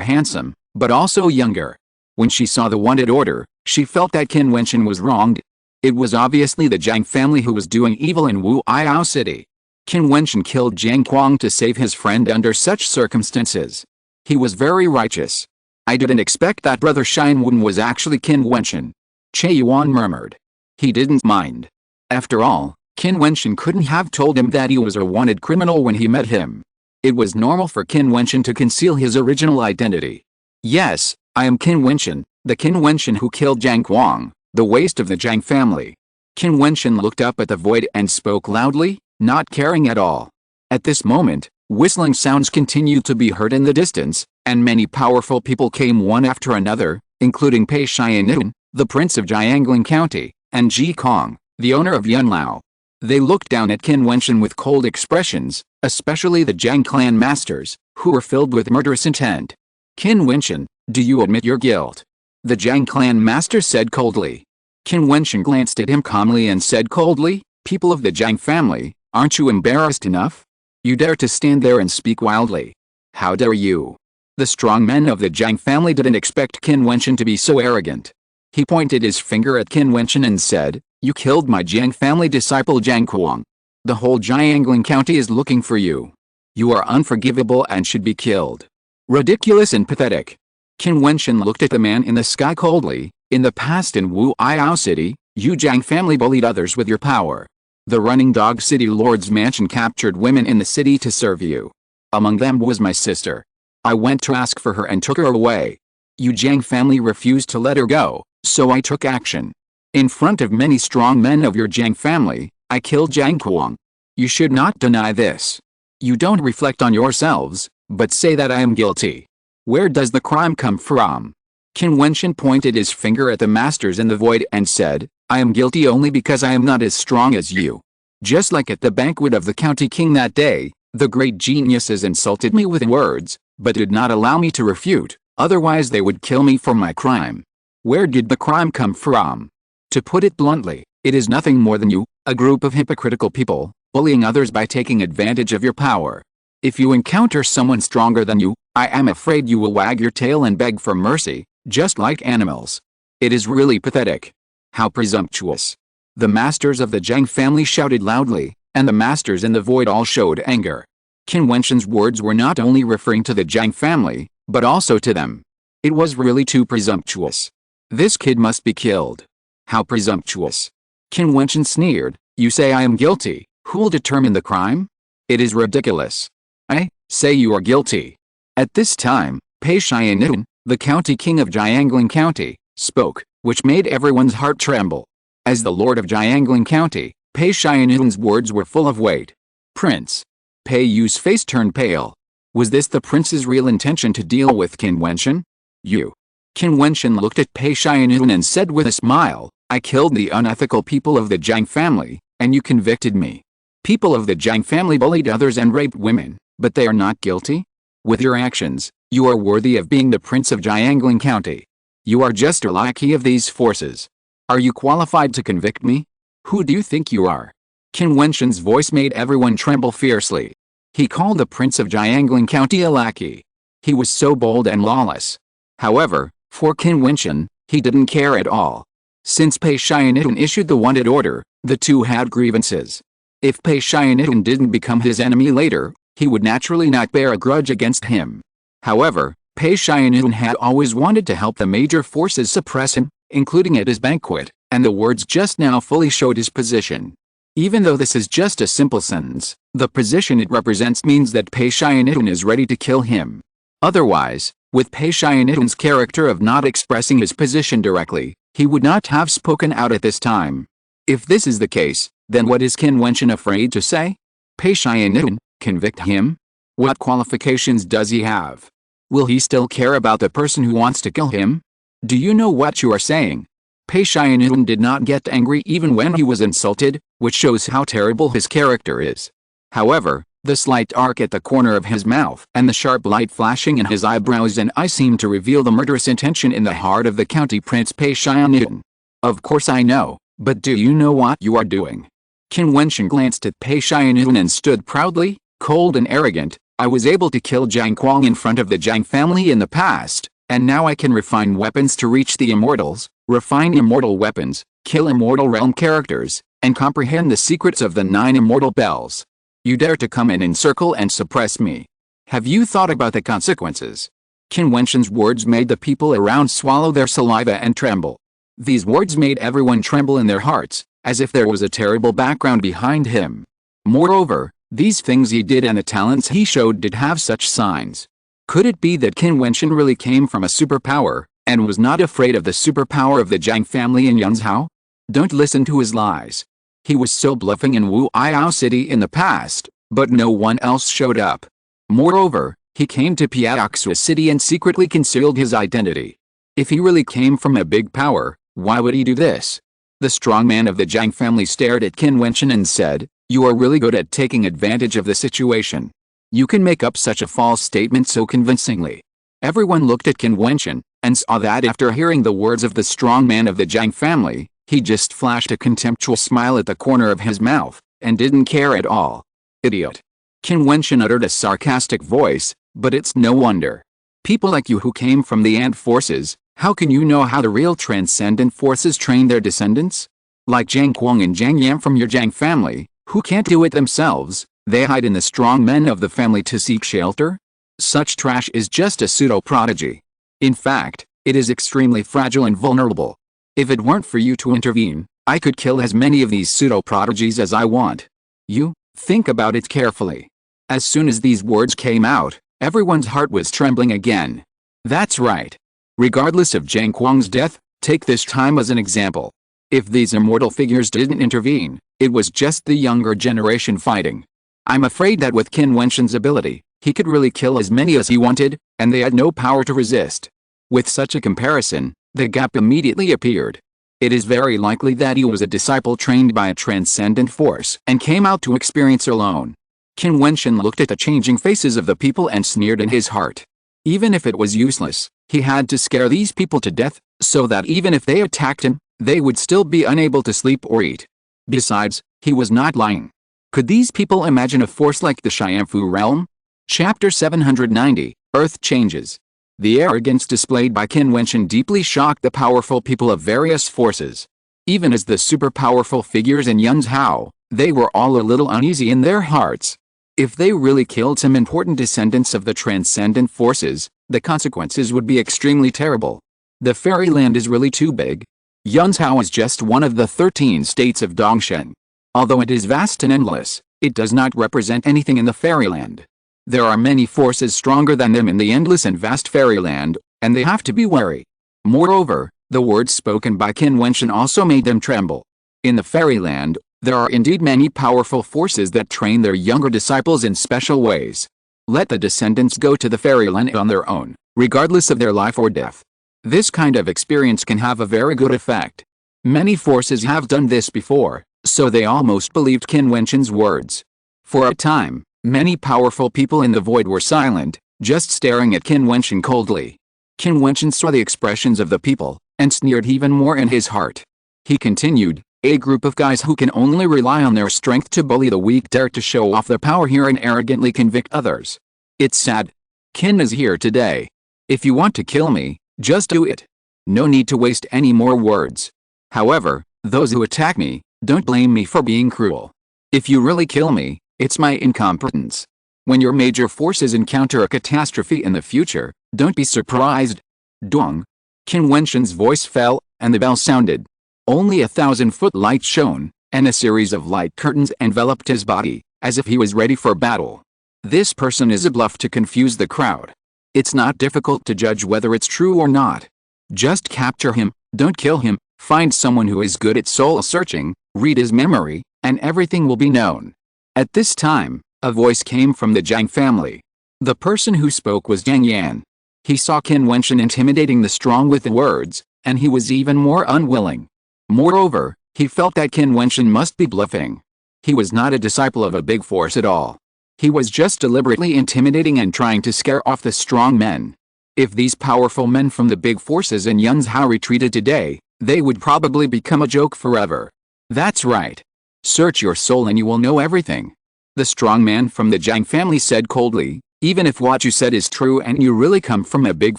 handsome, but also younger. When she saw the wanted order, she felt that Qin Wentian was wronged. It was obviously the Jiang family who was doing evil in Wu Aiao City. Qin Wentian killed Jiang Kuang to save his friend under such circumstances. He was very righteous. I didn't expect that Brother Shinwen was actually Qin Wentian. Che Yuan murmured. He didn't mind. After all, Qin Wentian couldn't have told him that he was a wanted criminal when he met him. It was normal for Qin Wentian to conceal his original identity. Yes, I am Qin Wentian, the Qin Wentian who killed Jiang Kuang, the waste of the Jiang family. Qin Wentian looked up at the void and spoke loudly, not caring at all. At this moment, whistling sounds continued to be heard in the distance, and many powerful people came one after another, including Pei Xianun, the prince of Jiangling County, and Ji Kong, the owner of Yunlao. They looked down at Qin Wentian with cold expressions, especially the Jiang clan masters, who were filled with murderous intent. Qin Wentian, do you admit your guilt? The Jiang clan master said coldly. Qin Wentian glanced at him calmly and said coldly, people of the Jiang family, aren't you embarrassed enough? You dare to stand there and speak wildly. How dare you? The strong men of the Jiang family didn't expect Qin Wentian to be so arrogant. He pointed his finger at Qin Wentian and said, you killed my Jiang family disciple Jiang Kuang. The whole Jiangling County is looking for you. You are unforgivable and should be killed. Ridiculous and pathetic. Qin Wentian looked at the man in the sky coldly. In the past in Wu Aiao City, you Jiang family bullied others with your power. The running dog city lord's mansion captured women in the city to serve you. Among them was my sister. I went to ask for her and took her away. You Jiang family refused to let her go, so I took action. In front of many strong men of your Jiang family, I killed Jiang Kuang. You should not deny this. You don't reflect on yourselves, but say that I am guilty. Where does the crime come from? Qin Wentian pointed his finger at the masters in the void and said, I am guilty only because I am not as strong as you. Just like at the banquet of the county king that day, the great geniuses insulted me with words, but did not allow me to refute, otherwise they would kill me for my crime. Where did the crime come from? To put it bluntly, it is nothing more than you, a group of hypocritical people, bullying others by taking advantage of your power. If you encounter someone stronger than you, I am afraid you will wag your tail and beg for mercy, just like animals. It is really pathetic. How presumptuous. The masters of the Jiang family shouted loudly, and the masters in the void all showed anger. Qin Wentian's words were not only referring to the Jiang family, but also to them. It was really too presumptuous. This kid must be killed. How presumptuous. Qin Wentian sneered, you say I am guilty, who'll determine the crime? It is ridiculous. I say you are guilty. At this time, Pei Xianun, the county king of Jiangling County, spoke, which made everyone's heart tremble. As the lord of Jiangling County, Pei Xianun's words were full of weight. Prince. Pei Yu's face turned pale. Was this the prince's real intention to deal with Qin Wentian? You. Qin Wentian looked at Pei Xianun and said with a smile, I killed the unethical people of the Jiang family, and you convicted me. People of the Jiang family bullied others and raped women, but they are not guilty? With your actions, you are worthy of being the prince of Jiangling County. You are just a lackey of these forces. Are you qualified to convict me? Who do you think you are? Qin Wentian's voice made everyone tremble fiercely. He called the prince of Jiangling County a lackey. He was so bold and lawless. However, for Qin Wentian, he didn't care at all. Since Pei Xianun issued the wanted order, the two had grievances. If Pei Xianun didn't become his enemy later, he would naturally not bear a grudge against him. However, Pei Xianun had always wanted to help the major forces suppress him, including at his banquet, and the words just now fully showed his position. Even though this is just a simple sentence, the position it represents means that Pei Xianun is ready to kill him. Otherwise, with Pei Xianun's character of not expressing his position directly, he would not have spoken out at this time. If this is the case, then what is Qin Wentian afraid to say? Pei Xianun, convict him? What qualifications does he have? Will he still care about the person who wants to kill him? Do you know what you are saying? Pei Xianun did not get angry even when he was insulted, which shows how terrible his character is. However, the slight arc at the corner of his mouth and the sharp light flashing in his eyebrows and eyes seem to reveal the murderous intention in the heart of the county prince Qian. Of course I know, but do you know what you are doing? Qin Wentian glanced at Qian and stood proudly, cold and arrogant. I was able to kill Jiang Kuang in front of the Jiang family in the past, and now I can refine weapons to reach the immortals, refine immortal weapons, kill immortal realm characters, and comprehend the secrets of the 9 immortal bells. You dare to come and encircle and suppress me. Have you thought about the consequences? Qin Wentian's words made the people around swallow their saliva and tremble. These words made everyone tremble in their hearts, as if there was a terrible background behind him. Moreover, these things he did and the talents he showed did have such signs. Could it be that Qin Wentian really came from a superpower, and was not afraid of the superpower of the Jiang family in Yunzhou? Don't listen to his lies. He was so bluffing in Wu Aiao City in the past, but no one else showed up. Moreover, he came to Piaoxua City and secretly concealed his identity. If he really came from a big power, why would he do this? The strong man of the Jiang family stared at Qin Wentian and said, "You are really good at taking advantage of the situation. You can make up such a false statement so convincingly." Everyone looked at Qin Wentian, and saw that after hearing the words of the strong man of the Jiang family, he just flashed a contemptuous smile at the corner of his mouth, and didn't care at all. Idiot. Qin Wentian uttered a sarcastic voice, but it's no wonder. People like you who came from the ant forces, how can you know how the real transcendent forces train their descendants? Like Jiang Kuang and Jiang Yan from your Jiang family, who can't do it themselves, they hide in the strong men of the family to seek shelter? Such trash is just a pseudo-prodigy. In fact, it is extremely fragile and vulnerable. If it weren't for you to intervene, I could kill as many of these pseudo-prodigies as I want. You, think about it carefully. As soon as these words came out, everyone's heart was trembling again. That's right. Regardless of Jiang Kuang's death, take this time as an example. If these immortal figures didn't intervene, it was just the younger generation fighting. I'm afraid that with Qin Wentian's ability, he could really kill as many as he wanted, and they had no power to resist. With such a comparison, the gap immediately appeared. It is very likely that he was a disciple trained by a transcendent force and came out to experience alone. Qin Wentian looked at the changing faces of the people and sneered in his heart. Even if it was useless, he had to scare these people to death, so that even if they attacked him, they would still be unable to sleep or eat. Besides, he was not lying. Could these people imagine a force like the Xianfu realm? Chapter 790, Earth Changes. The arrogance displayed by Qin Wentian deeply shocked the powerful people of various forces. Even as the super-powerful figures in Yunzhou, they were all a little uneasy in their hearts. If they really killed some important descendants of the transcendent forces, the consequences would be extremely terrible. The fairyland is really too big. Yunzhou is just one of the 13 states of Dongshen. Although it is vast and endless, it does not represent anything in the fairyland. There are many forces stronger than them in the endless and vast fairyland, and they have to be wary. Moreover, the words spoken by Qin Wentian also made them tremble. In the fairyland, there are indeed many powerful forces that train their younger disciples in special ways. Let the descendants go to the fairyland on their own, regardless of their life or death. This kind of experience can have a very good effect. Many forces have done this before, so they almost believed Qin Wentian's words. For a time, many powerful people in the void were silent, just staring at Qin Wentian coldly. Qin Wentian saw the expressions of the people, and sneered even more in his heart. He continued, "A group of guys who can only rely on their strength to bully the weak dare to show off their power here and arrogantly convict others. It's sad. Qin is here today. If you want to kill me, just do it. No need to waste any more words. However, those who attack me, don't blame me for being cruel. If you really kill me, it's my incompetence. When your major forces encounter a catastrophe in the future, don't be surprised." Dong. Qin Wentian's voice fell, and the bell sounded. Only 1,000-foot light shone, and a series of light curtains enveloped his body, as if he was ready for battle. This person is a bluff to confuse the crowd. It's not difficult to judge whether it's true or not. Just capture him, don't kill him, find someone who is good at soul searching, read his memory, and everything will be known. At this time, a voice came from the Jiang family. The person who spoke was Jiang Yan. He saw Qin Wentian intimidating the strong with the words, and he was even more unwilling. Moreover, He felt that Qin Wentian must be bluffing. He was not a disciple of a big force at all. He was just deliberately intimidating and trying to scare off the strong men. If these powerful men from the big forces in Yunzhou retreated today, they would probably become a joke forever. That's right. Search your soul and you will know everything. The strong man from the Jiang family said coldly, even if what you said is true and you really come from a big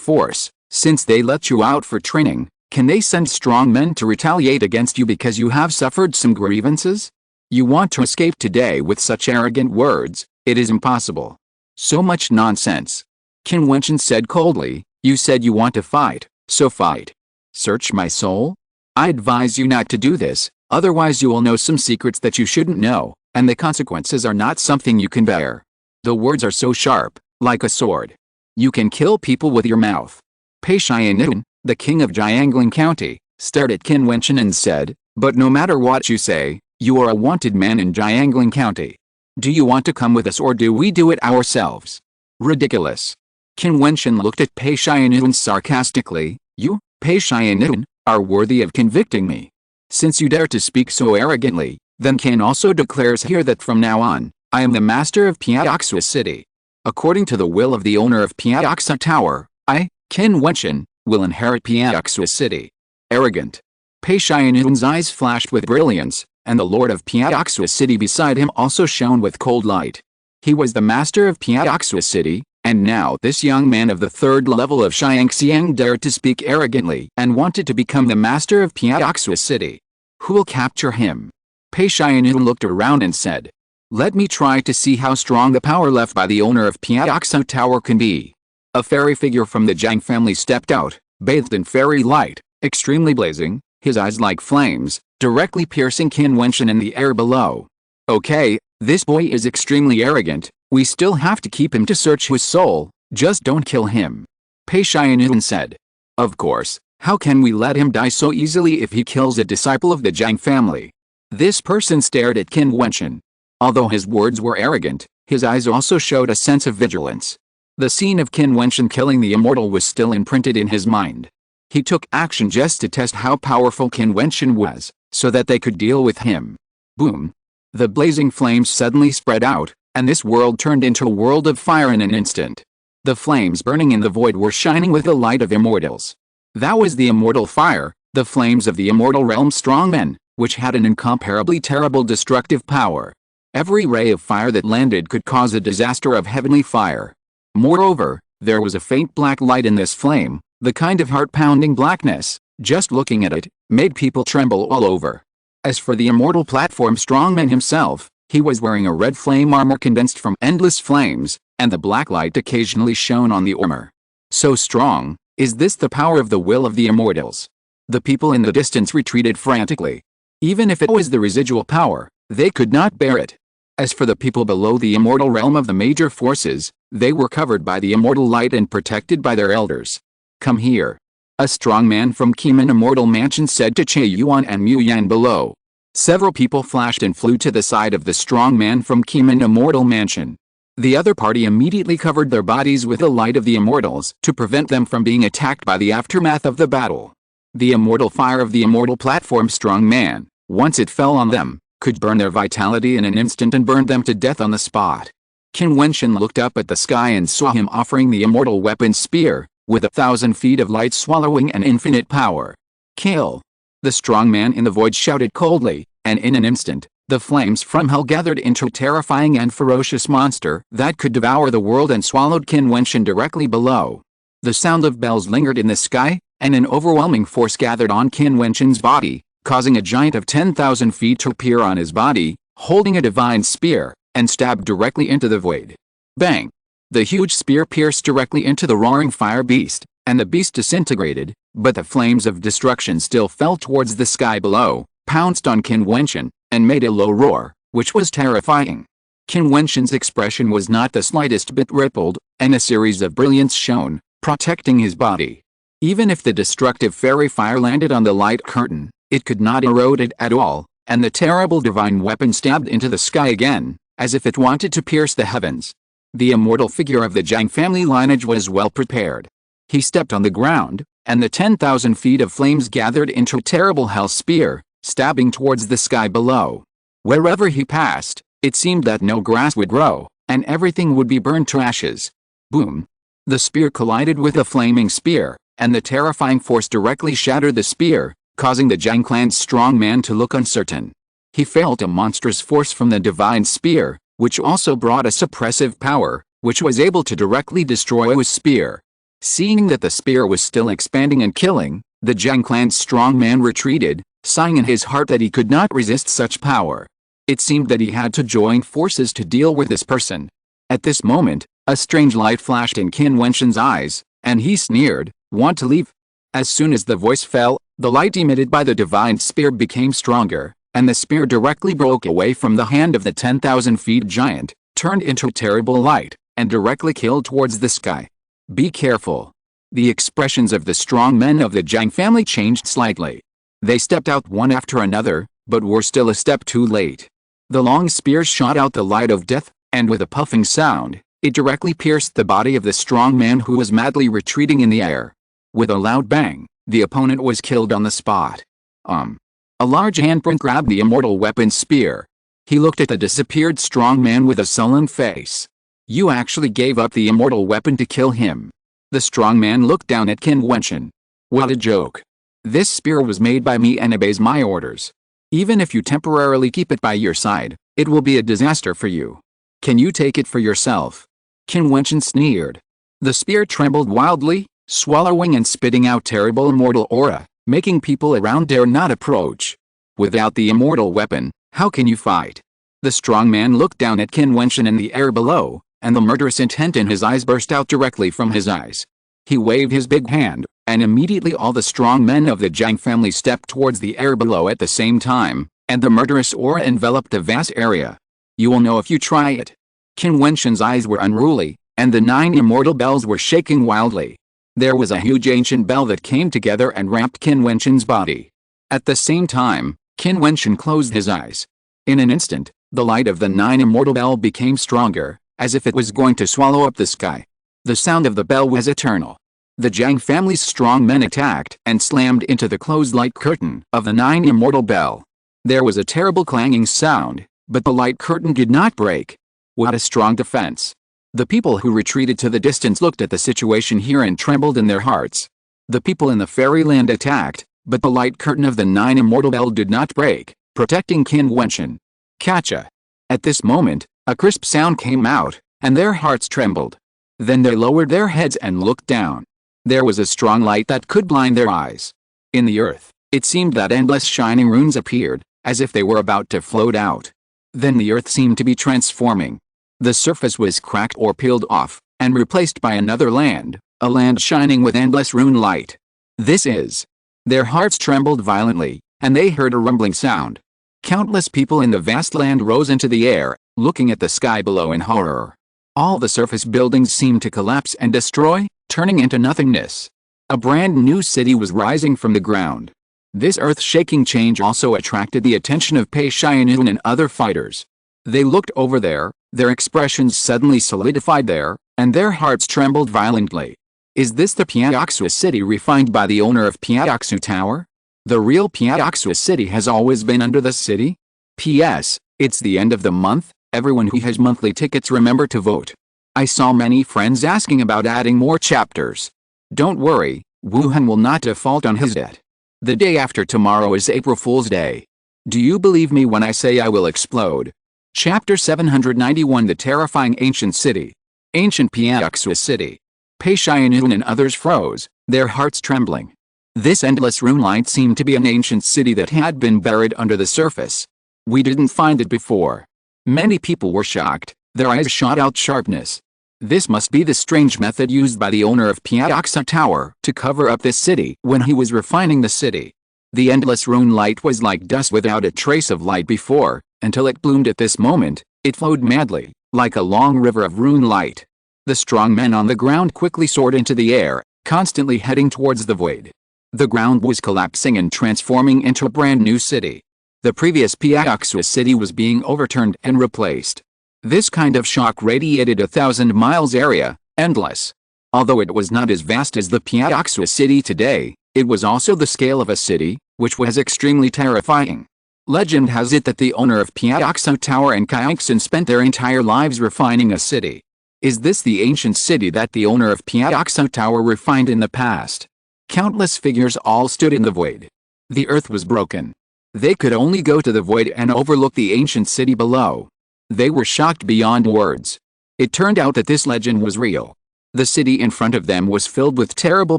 force, since they let you out for training, can they send strong men to retaliate against you because you have suffered some grievances? You want to escape today with such arrogant words, it is impossible. So much nonsense. Qin Wentian said coldly, you said you want to fight, so fight. Search my soul? I advise you not to do this, otherwise you will know some secrets that you shouldn't know, and the consequences are not something you can bear. The words are so sharp, like a sword. You can kill people with your mouth. Pei Xiannian, the king of Jiangling County, stared at Qin Wentian and said, but no matter what you say, you are a wanted man in Jiangling County. Do you want to come with us or do we do it ourselves? Ridiculous. Qin Wentian looked at Pei Xiannian sarcastically, you, Pei Xiannian, are worthy of convicting me. Since you dare to speak so arrogantly, then Qin also declares here that from now on, I am the master of Piaoxia City. According to the will of the owner of Piaoxia Tower, I, Qin Wentian, will inherit Piaoxia City. Arrogant. Pei Xiannian's eyes flashed with brilliance, and the lord of Piaoxia City beside him also shone with cold light. He was the master of Piaoxia City, and now this young man of the third level of Xiangxiang dared to speak arrogantly and wanted to become the master of Piaoxia City. Who will capture him? Pei Xiannian looked around and said, let me try to see how strong the power left by the owner of Piaoxia Tower can be. A fairy figure from the Jiang family stepped out, bathed in fairy light, extremely blazing, his eyes like flames, directly piercing Qin Wentian in the air below. Okay, this boy is extremely arrogant, we still have to keep him to search his soul, just don't kill him. Pei Xiannian said. Of course, how can we let him die so easily if he kills a disciple of the Jiang family? This person stared at Qin Wentian. Although his words were arrogant, his eyes also showed a sense of vigilance. The scene of Qin Wentian killing the immortal was still imprinted in his mind. He took action just to test how powerful Qin Wentian was, so that they could deal with him. Boom! The blazing flames suddenly spread out, and this world turned into a world of fire in an instant. The flames burning in the void were shining with the light of immortals. That was the immortal fire, the flames of the immortal realm's strongmen, which had an incomparably terrible destructive power. Every ray of fire that landed could cause a disaster of heavenly fire. Moreover, there was a faint black light in this flame, the kind of heart-pounding blackness, just looking at it, made people tremble all over. As for the immortal platform strongman himself, he was wearing a red flame armor condensed from endless flames, and the black light occasionally shone on the armor. So strong, is this the power of the will of the immortals? The people in the distance retreated frantically. Even if it was the residual power, they could not bear it. As for the people below the immortal realm of the major forces, they were covered by the immortal light and protected by their elders. Come here. A strong man from Qin Immortal Mansion said to Che Yuan and Mu Yan below. Several people flashed and flew to the side of the strong man from Qin Immortal Mansion. The other party immediately covered their bodies with the light of the immortals to prevent them from being attacked by the aftermath of the battle. The immortal fire of the immortal platform strong man, once it fell on them, could burn their vitality in an instant and burn them to death on the spot. Qin Wentian looked up at the sky and saw him offering the immortal weapon spear, with 1,000 feet of light swallowing an infinite power. Kill! The strong man in the void shouted coldly, and in an instant, the flames from hell gathered into a terrifying and ferocious monster that could devour the world and swallowed Qin Wentian directly below. The sound of bells lingered in the sky, and an overwhelming force gathered on Qin Wentian's body, causing a giant of 10,000 feet to appear on his body, holding a divine spear, and stabbed directly into the void. Bang! The huge spear pierced directly into the roaring fire beast, and the beast disintegrated, but the flames of destruction still fell towards the sky below, pounced on Qin Wentian, and made a low roar, which was terrifying. Qin Wentian's expression was not the slightest bit rippled, and a series of brilliance shone, protecting his body. Even if the destructive fairy fire landed on the light curtain, it could not erode it at all, and the terrible divine weapon stabbed into the sky again, as if it wanted to pierce the heavens. The immortal figure of the Jiang family lineage was well prepared. He stepped on the ground, and the 10,000 feet of flames gathered into a terrible hell spear, stabbing towards the sky below. Wherever he passed, it seemed that no grass would grow, and everything would be burned to ashes. Boom! The spear collided with a flaming spear, and the terrifying force directly shattered the spear, causing the Jiang clan's strong man to look uncertain. He felt a monstrous force from the divine spear, which also brought a suppressive power, which was able to directly destroy his spear. Seeing that the spear was still expanding and killing, the Jiang clan's strong man retreated, sighing in his heart that he could not resist such power. It seemed that he had to join forces to deal with this person. At this moment, a strange light flashed in Qin Wentian's eyes, and he sneered, "Want to leave?" As soon as the voice fell, the light emitted by the divine spear became stronger, and the spear directly broke away from the hand of the 10,000 feet giant, turned into a terrible light, and directly killed towards the sky. Be careful. The expressions of the strong men of the Jiang family changed slightly. They stepped out one after another, but were still a step too late. The long spear shot out the light of death, and with a puffing sound, it directly pierced the body of the strong man who was madly retreating in the air. With a loud bang, the opponent was killed on the spot. A large handprint grabbed the immortal weapon spear. He looked at the disappeared strong man with a sullen face. "You actually gave up the immortal weapon to kill him." The strong man looked down at Qin Wentian. "What a joke. This spear was made by me and obeys my orders. Even if you temporarily keep it by your side, it will be a disaster for you. Can you take it for yourself?" Qin Wentian sneered. The spear trembled wildly, swallowing and spitting out terrible immortal aura, making people around dare not approach. "Without the immortal weapon, how can you fight?" The strong man looked down at Qin Wentian in the air below, and the murderous intent in his eyes burst out directly from his eyes. He waved his big hand, and immediately all the strong men of the Jiang family stepped towards the air below at the same time, and the murderous aura enveloped the vast area. "You will know if you try it." Qin Wentian's eyes were unruly, and the 9 immortal bells were shaking wildly. There was a huge ancient bell that came together and wrapped Qin Wentian's body. At the same time, Qin Wentian closed his eyes. In an instant, the light of the 9 immortal bell became stronger, as if it was going to swallow up the sky. The sound of the bell was eternal. The Jiang family's strong men attacked and slammed into the closed light curtain of the 9 immortal bell. There was a terrible clanging sound, but the light curtain did not break. What a strong defense. The people who retreated to the distance looked at the situation here and trembled in their hearts. The people in the fairyland attacked, but the light curtain of the 9 immortal bell did not break, protecting Qin Wentian. Catcha. At this moment, a crisp sound came out, and their hearts trembled. Then they lowered their heads and looked down. There was a strong light that could blind their eyes. In the earth, it seemed that endless shining runes appeared, as if they were about to float out. Then the earth seemed to be transforming. The surface was cracked or peeled off, and replaced by another land, a land shining with endless rune light. This is. Their hearts trembled violently, and they heard a rumbling sound. Countless people in the vast land rose into the air, looking at the sky below in horror. All the surface buildings seemed to collapse and destroy, turning into nothingness. A brand new city was rising from the ground. This earth-shaking change also attracted the attention of Pei Xianyun and other fighters. They looked over there, their expressions suddenly solidified there, and their hearts trembled violently. Is this the Piaoxua city refined by the owner of Piaoxua Tower? The real Piaoxua city has always been under the city? P.S. It's the end of the month, everyone who has monthly tickets remember to vote. I saw many friends asking about adding more chapters. Don't worry, Wuhan will not default on his debt. The day after tomorrow is April Fool's Day. Do you believe me when I say I will explode? Chapter 791 The Terrifying Ancient City. Ancient Piaoxua City. Pei Xianyun and others froze, their hearts trembling. This endless rune light seemed to be an ancient city that had been buried under the surface. We didn't find it before. Many people were shocked, their eyes shot out sharpness. This must be the strange method used by the owner of Piaoxua Tower to cover up this city when he was refining the city. The endless rune light was like dust without a trace of light before, until it bloomed at this moment. It flowed madly, like a long river of rune light. The strong men on the ground quickly soared into the air, constantly heading towards the void. The ground was collapsing and transforming into a brand new city. The previous Piaoxua city was being overturned and replaced. This kind of shock radiated 1,000 miles area, endless. Although it was not as vast as the Piaoxua city today, It was also the scale of a city, which was extremely terrifying. Legend has it that the owner of Piaoxo Tower and Qianxin spent their entire lives refining a city. Is this the ancient city that the owner of Piaoxo Tower refined in the past? Countless figures all stood in the void. The earth was broken. They could only go to the void and overlook the ancient city below. They were shocked beyond words. It turned out that this legend was real. The city in front of them was filled with terrible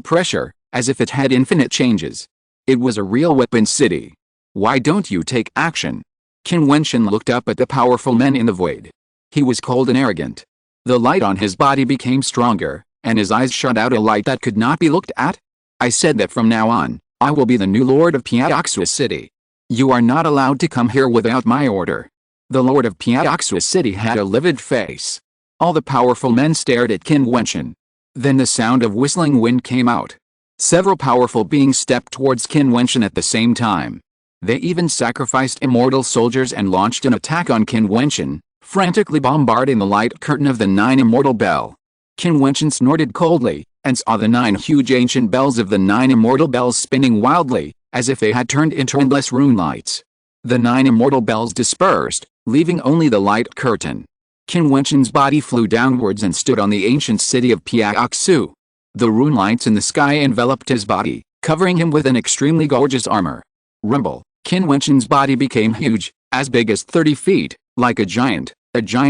pressure, as if it had infinite changes. It was a real weapon city. Why don't you take action? Qin Wentian looked up at the powerful men in the void. He was cold and arrogant. The light on his body became stronger, and his eyes shot out a light that could not be looked at. I said that from now on, I will be the new lord of Piaoxo City. You are not allowed to come here without my order. The lord of Piaoxo City had a livid face. All the powerful men stared at Qin Wentian. Then the sound of whistling wind came out. Several powerful beings stepped towards Qin Wentian at the same time. They even sacrificed immortal soldiers and launched an attack on Qin Wentian, frantically bombarding the light curtain of the 9 immortal bell. Qin Wentian snorted coldly, and saw the 9 huge ancient bells of the 9 immortal bells spinning wildly, as if they had turned into endless rune lights. The 9 immortal bells dispersed, leaving only the light curtain. Qin Wentian's body flew downwards and stood on the ancient city of Piaoxu. The rune lights in the sky enveloped his body, covering him with an extremely gorgeous armor. Rumble. Qin Wentian's body became huge, as big as 30 feet, like a giant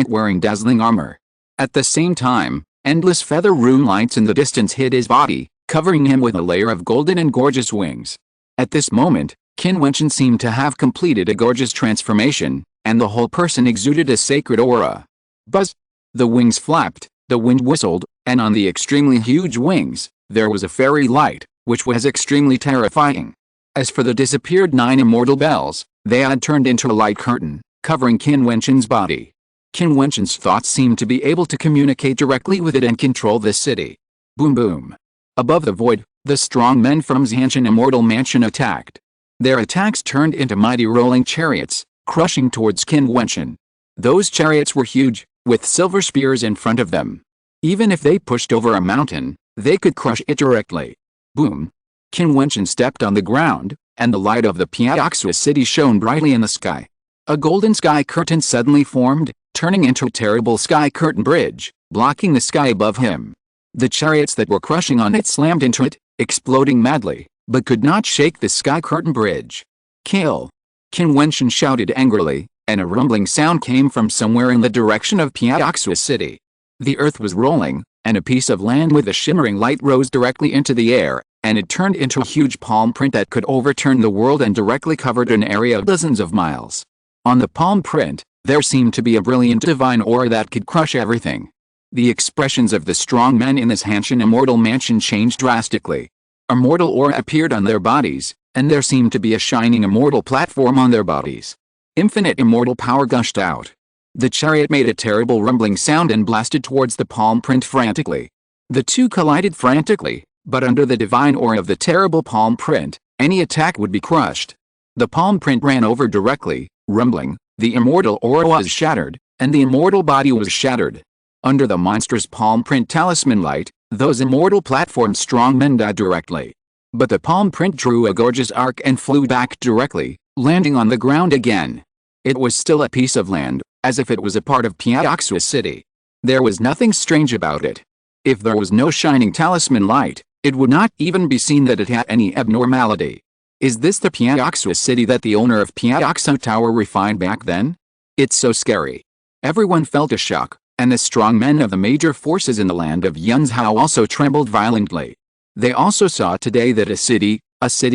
wearing dazzling armor. At the same time, endless feather rune lights in the distance hid his body, covering him with a layer of golden and gorgeous wings. At this moment, Qin Wentian seemed to have completed a gorgeous transformation, and the whole person exuded a sacred aura. Buzz! The wings flapped, the wind whistled, and on the extremely huge wings, there was a fairy light, which was extremely terrifying. As for the disappeared 9 immortal bells, they had turned into a light curtain, covering Qin Wentian's body. Qin Wentian's thoughts seemed to be able to communicate directly with it and control the city. Boom boom. Above the void, the strong men from Jiutian Immortal Mansion attacked. Their attacks turned into mighty rolling chariots, crushing towards Qin Wentian. Those chariots were huge, with silver spears in front of them. Even if they pushed over a mountain, they could crush it directly. Boom. Qin Wentian stepped on the ground, and the light of the Piaoxo city shone brightly in the sky. A golden sky curtain suddenly formed, turning into a terrible sky curtain bridge, blocking the sky above him. The chariots that were crushing on it slammed into it, exploding madly, but could not shake the sky curtain bridge. Kill! Qin Wentian shouted angrily, and a rumbling sound came from somewhere in the direction of Piaoxo City. The earth was rolling, and a piece of land with a shimmering light rose directly into the air, and it turned into a huge palm print that could overturn the world and directly covered an area of dozens of miles. On the palm print, there seemed to be a brilliant divine aura that could crush everything. The expressions of the strong men in this Jiutian Immortal Mansion changed drastically. Immortal aura appeared on their bodies, and there seemed to be a shining immortal platform on their bodies. Infinite immortal power gushed out. The chariot made a terrible rumbling sound and blasted towards the palm print frantically. The two collided frantically, but under the divine aura of the terrible palm print, any attack would be crushed. The palm print ran over directly, rumbling, the immortal aura was shattered, and the immortal body was shattered. Under the monstrous palm print talisman light, those immortal platform strong men died directly. But the palm print drew a gorgeous arc and flew back directly, landing on the ground again. It was still a piece of land, as if it was a part of Piaoxo City. There was nothing strange about it. If there was no shining talisman light, it would not even be seen that it had any abnormality. Is this the Piaoxo City that the owner of Piaoxo Tower refined back then? It's so scary. Everyone felt a shock, and the strong men of the major forces in the land of Yunzhao also trembled violently. They also saw today that a city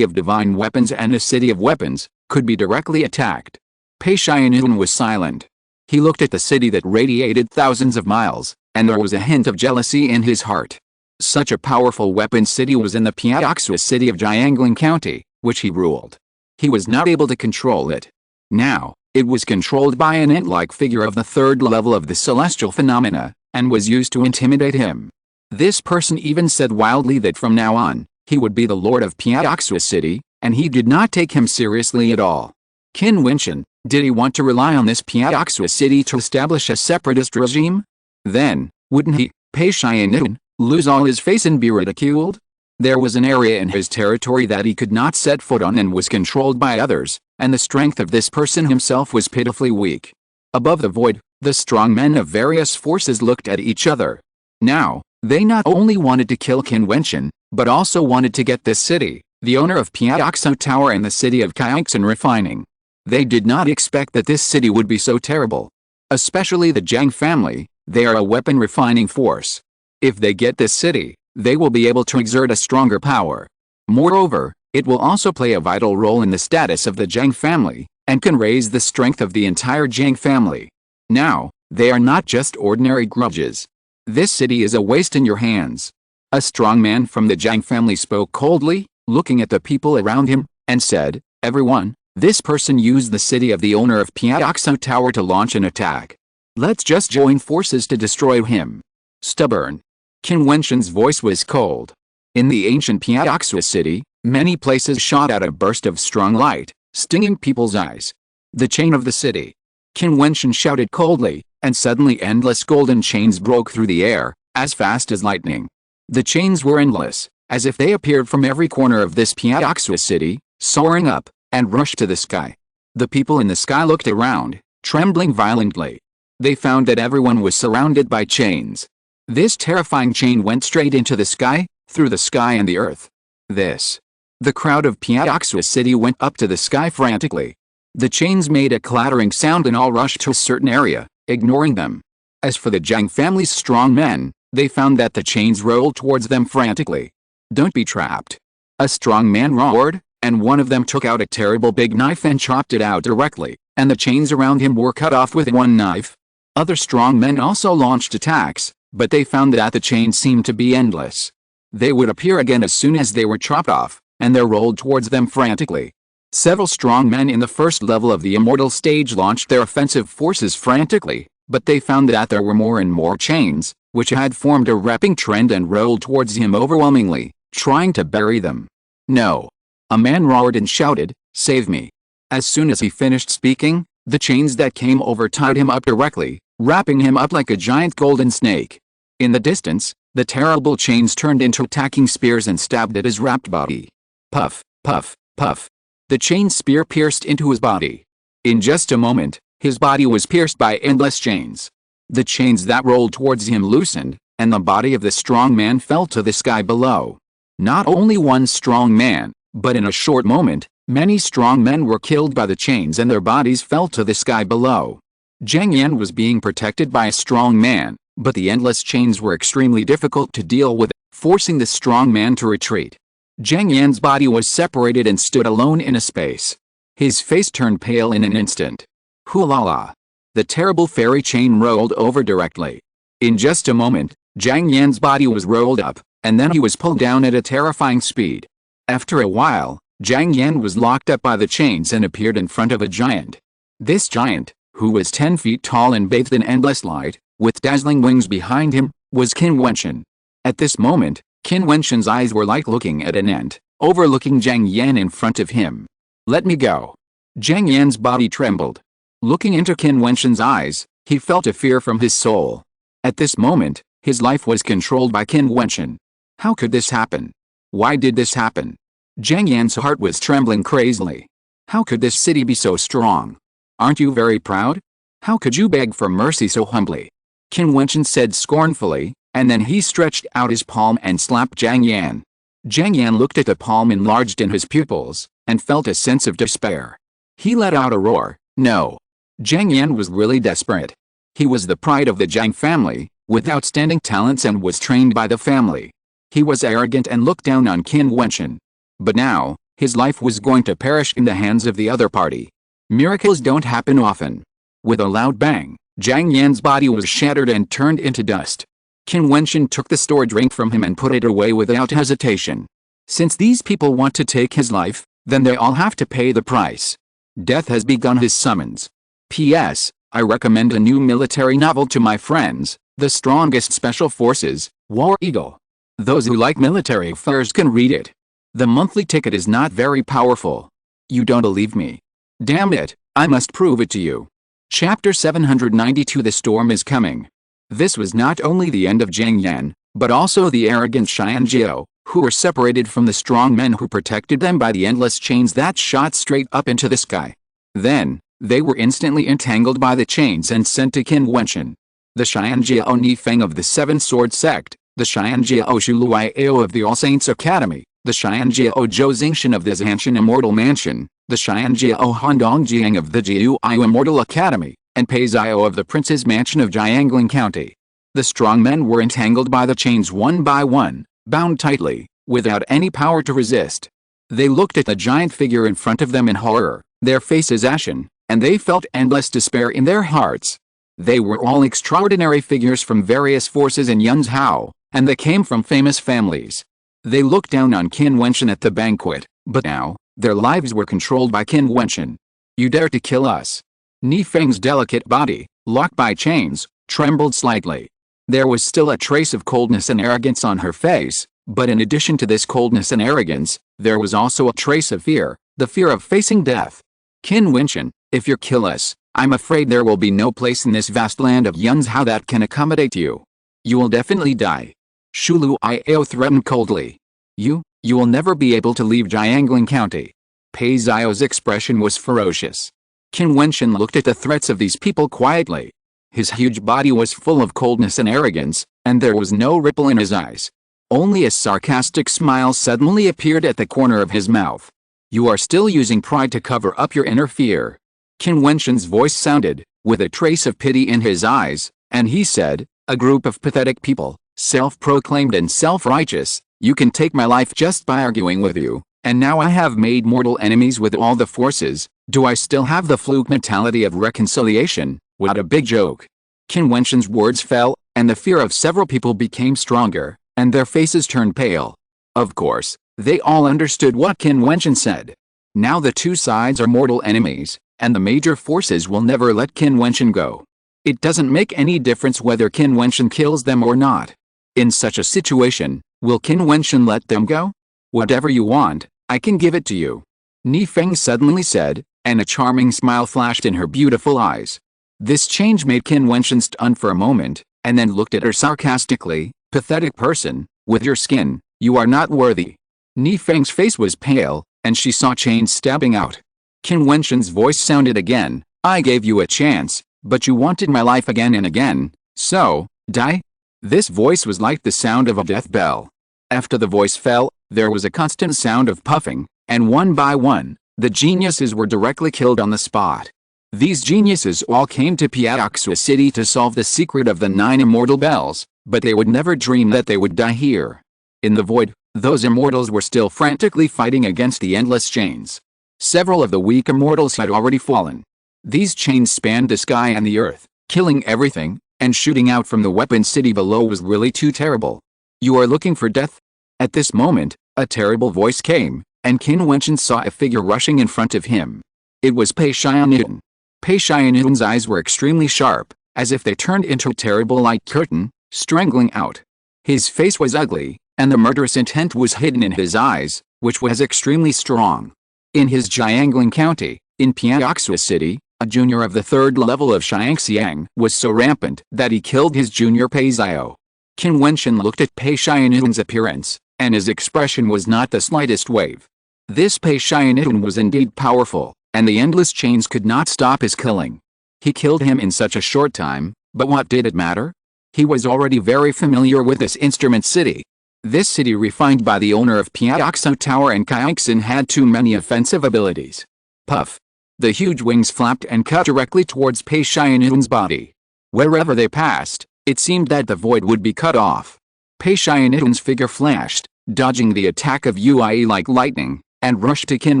of divine weapons and a city of weapons, could be directly attacked. Pei Xianyun was silent. He looked at the city that radiated thousands of miles, and there was a hint of jealousy in his heart. Such a powerful weapon city was in the Piaoxo City of Jiangling County, which he ruled. He was not able to control it. Now, it was controlled by an ant-like figure of the 3rd level of the celestial phenomena, and was used to intimidate him. This person even said wildly that from now on, he would be the lord of Piaoxo City, and he did not take him seriously at all. Qin Wentian, did he want to rely on this Piaoxo City to establish a separatist regime? Then, wouldn't he, Pei Xianyun, lose all his face and be ridiculed? There was an area in his territory that he could not set foot on and was controlled by others, and the strength of this person himself was pitifully weak. Above the void, the strong men of various forces looked at each other. Now, they not only wanted to kill Qin Wentian, but also wanted to get this city, the owner of Piaoxo Tower and the city of Jiutian refining. They did not expect that this city would be so terrible. Especially the Zhang family, they are a weapon refining force. If they get this city, they will be able to exert a stronger power. Moreover, it will also play a vital role in the status of the Zhang family, and can raise the strength of the entire Zhang family. Now, they are not just ordinary grudges. This city is a waste in your hands. A strong man from the Zhang family spoke coldly, looking at the people around him, and said, "Everyone, this person used the city of the owner of Piaoxo Tower to launch an attack. Let's just join forces to destroy him." Stubborn. Qin Wentian's voice was cold. In the ancient Piaoxo city, many places shot out a burst of strong light, stinging people's eyes. The chain of the city. Qin Wentian shouted coldly, and suddenly endless golden chains broke through the air, as fast as lightning. The chains were endless, as if they appeared from every corner of this Piaoxo city, soaring up, and rushed to the sky. The people in the sky looked around, trembling violently. They found that everyone was surrounded by chains. This terrifying chain went straight into the sky, through the sky and the earth. The crowd of Piaoxo city went up to the sky frantically. The chains made a clattering sound and all rushed to a certain area, ignoring them. As for the Zhang family's strong men, they found that the chains rolled towards them frantically. "Don't be trapped." A strong man roared, and one of them took out a terrible big knife and chopped it out directly, and the chains around him were cut off with one knife. Other strong men also launched attacks, but they found that the chains seemed to be endless. They would appear again as soon as they were chopped off, and they rolled towards them frantically. Several strong men in the first level of the immortal stage launched their offensive forces frantically, but they found that there were more and more chains, which had formed a wrapping trend and rolled towards him overwhelmingly, trying to bury them. "No!" A man roared and shouted, "Save me!" As soon as he finished speaking, the chains that came over tied him up directly, wrapping him up like a giant golden snake. In the distance, the terrible chains turned into attacking spears and stabbed at his wrapped body. Puff, puff, puff. The chain spear pierced into his body. In just a moment, his body was pierced by endless chains. The chains that rolled towards him loosened, and the body of the strong man fell to the sky below. Not only one strong man, but in a short moment, many strong men were killed by the chains and their bodies fell to the sky below. Zhang Yan was being protected by a strong man, but the endless chains were extremely difficult to deal with, forcing the strong man to retreat. Zhang Yan's body was separated and stood alone in a space. His face turned pale in an instant. Hoo-la-la. The terrible fairy chain rolled over directly. In just a moment, Zhang Yan's body was rolled up, and then he was pulled down at a terrifying speed. After a while, Zhang Yan was locked up by the chains and appeared in front of a giant. This giant, who was 10 feet tall and bathed in endless light, with dazzling wings behind him, was Qin Wentian. At this moment, Qin Wentian's eyes were like looking at an ant, overlooking Zhang Yan in front of him. "Let me go." Zhang Yan's body trembled. Looking into Qin Wentian's eyes, he felt a fear from his soul. At this moment, his life was controlled by Qin Wentian. How could this happen? Why did this happen? Zhang Yan's heart was trembling crazily. How could this city be so strong? Aren't you very proud? How could you beg for mercy so humbly? Qin Wentian said scornfully, and then he stretched out his palm and slapped Zhang Yan. Zhang Yan looked at the palm enlarged in his pupils, and felt a sense of despair. He let out a roar, "No!" Zhang Yan was really desperate. He was the pride of the Zhang family, with outstanding talents and was trained by the family. He was arrogant and looked down on Qin Wentian. But now, his life was going to perish in the hands of the other party. Miracles don't happen often. With a loud bang, Zhang Yan's body was shattered and turned into dust. Qin Wentian took the stored drink from him and put it away without hesitation. Since these people want to take his life, then they all have to pay the price. Death has begun his summons. P.S. I recommend a new military novel to my friends, The Strongest Special Forces, War Eagle. Those who like military affairs can read it. The monthly ticket is not very powerful. You don't believe me? Damn it, I must prove it to you. Chapter 792 The Storm is Coming. This was not only the end of Zhang Yan, but also the arrogant Xianjiao, who were separated from the strong men who protected them by the endless chains that shot straight up into the sky. Then, they were instantly entangled by the chains and sent to Qin Wentian. The Xianjiao Nifeng of the Seven Sword Sect, the Xianjiao Shuluiao of the All Saints Academy, the Xianjiao Zhouxingshan of the Zanshan Immortal Mansion, the Xianjiao Handongjiang of the Jiu'ai Immortal Academy, and Peiziao of the Prince's Mansion of Jiangling County. The strong men were entangled by the chains one by one, bound tightly, without any power to resist. They looked at the giant figure in front of them in horror, their faces ashen, and they felt endless despair in their hearts. They were all extraordinary figures from various forces in Yunzhou, and they came from famous families. They looked down on Qin Wentian at the banquet, but now, their lives were controlled by Qin Wentian. You dare to kill us? Nifeng's delicate body, locked by chains, trembled slightly. There was still a trace of coldness and arrogance on her face, but in addition to this coldness and arrogance, there was also a trace of fear, the fear of facing death. Qin Wentian, if you kill us, I'm afraid there will be no place in this vast land of Yunzhou that can accommodate you. You will definitely die. Shuluiao threatened coldly. You will never be able to leave Jiangling County. Peiziao's expression was ferocious. Qin Wentian looked at the threats of these people quietly. His huge body was full of coldness and arrogance, and there was no ripple in his eyes. Only a sarcastic smile suddenly appeared at the corner of his mouth. You are still using pride to cover up your inner fear. Qin Wentian's voice sounded, with a trace of pity in his eyes, and he said, a group of pathetic people, self-proclaimed and self-righteous, you can take my life just by arguing with you, and now I have made mortal enemies with all the forces, do I still have the fluke mentality of reconciliation? What a big joke. Qin Wentian's words fell, and the fear of several people became stronger, and their faces turned pale. Of course, they all understood what Qin Wentian said. Now the two sides are mortal enemies, and the major forces will never let Qin Wentian go. It doesn't make any difference whether Qin Wentian kills them or not. In such a situation, will Qin Wentian let them go? Whatever you want, I can give it to you. Nifeng suddenly said, and a charming smile flashed in her beautiful eyes. This change made Qin Wentian stun for a moment, and then looked at her sarcastically. Pathetic person, with your skin, you are not worthy. Nifeng's face was pale, and she saw chains stabbing out. Qin Wentian's voice sounded again, I gave you a chance, but you wanted my life again and again, so, die? This voice was like the sound of a death bell. After the voice fell, there was a constant sound of puffing, and one by one, the geniuses were directly killed on the spot. These geniuses all came to Piaoxua City to solve the secret of the 9 immortal bells, but they would never dream that they would die here. In the void, those immortals were still frantically fighting against the endless chains. Several of the weak immortals had already fallen. These chains spanned the sky and the earth, killing everything, and shooting out from the weapon city below was really too terrible. You are looking for death? At this moment, a terrible voice came, and Qin Wentian saw a figure rushing in front of him. It was Pei Xiannian. Pei Xiannian's eyes were extremely sharp, as if they turned into a terrible light curtain, strangling out. His face was ugly, and the murderous intent was hidden in his eyes, which was extremely strong. In his Jiangling County, in Piaoxua City, a junior of the 3rd level of Xiangxiang was so rampant that he killed his junior Peiziao. Qin Wentian looked at Pei Xiannian's appearance, and his expression was not the slightest wave. This Pei Xiannian was indeed powerful, and the endless chains could not stop his killing. He killed him in such a short time, but what did it matter? He was already very familiar with this instrument city. This city refined by the owner of Piaoxua Tower and Kaixin had too many offensive abilities. Puff. The huge wings flapped and cut directly towards Pei Xiannian's body. Wherever they passed, it seemed that the void would be cut off. Pei Xiannian's figure flashed, dodging the attack of Yue like lightning, and rushed to Qin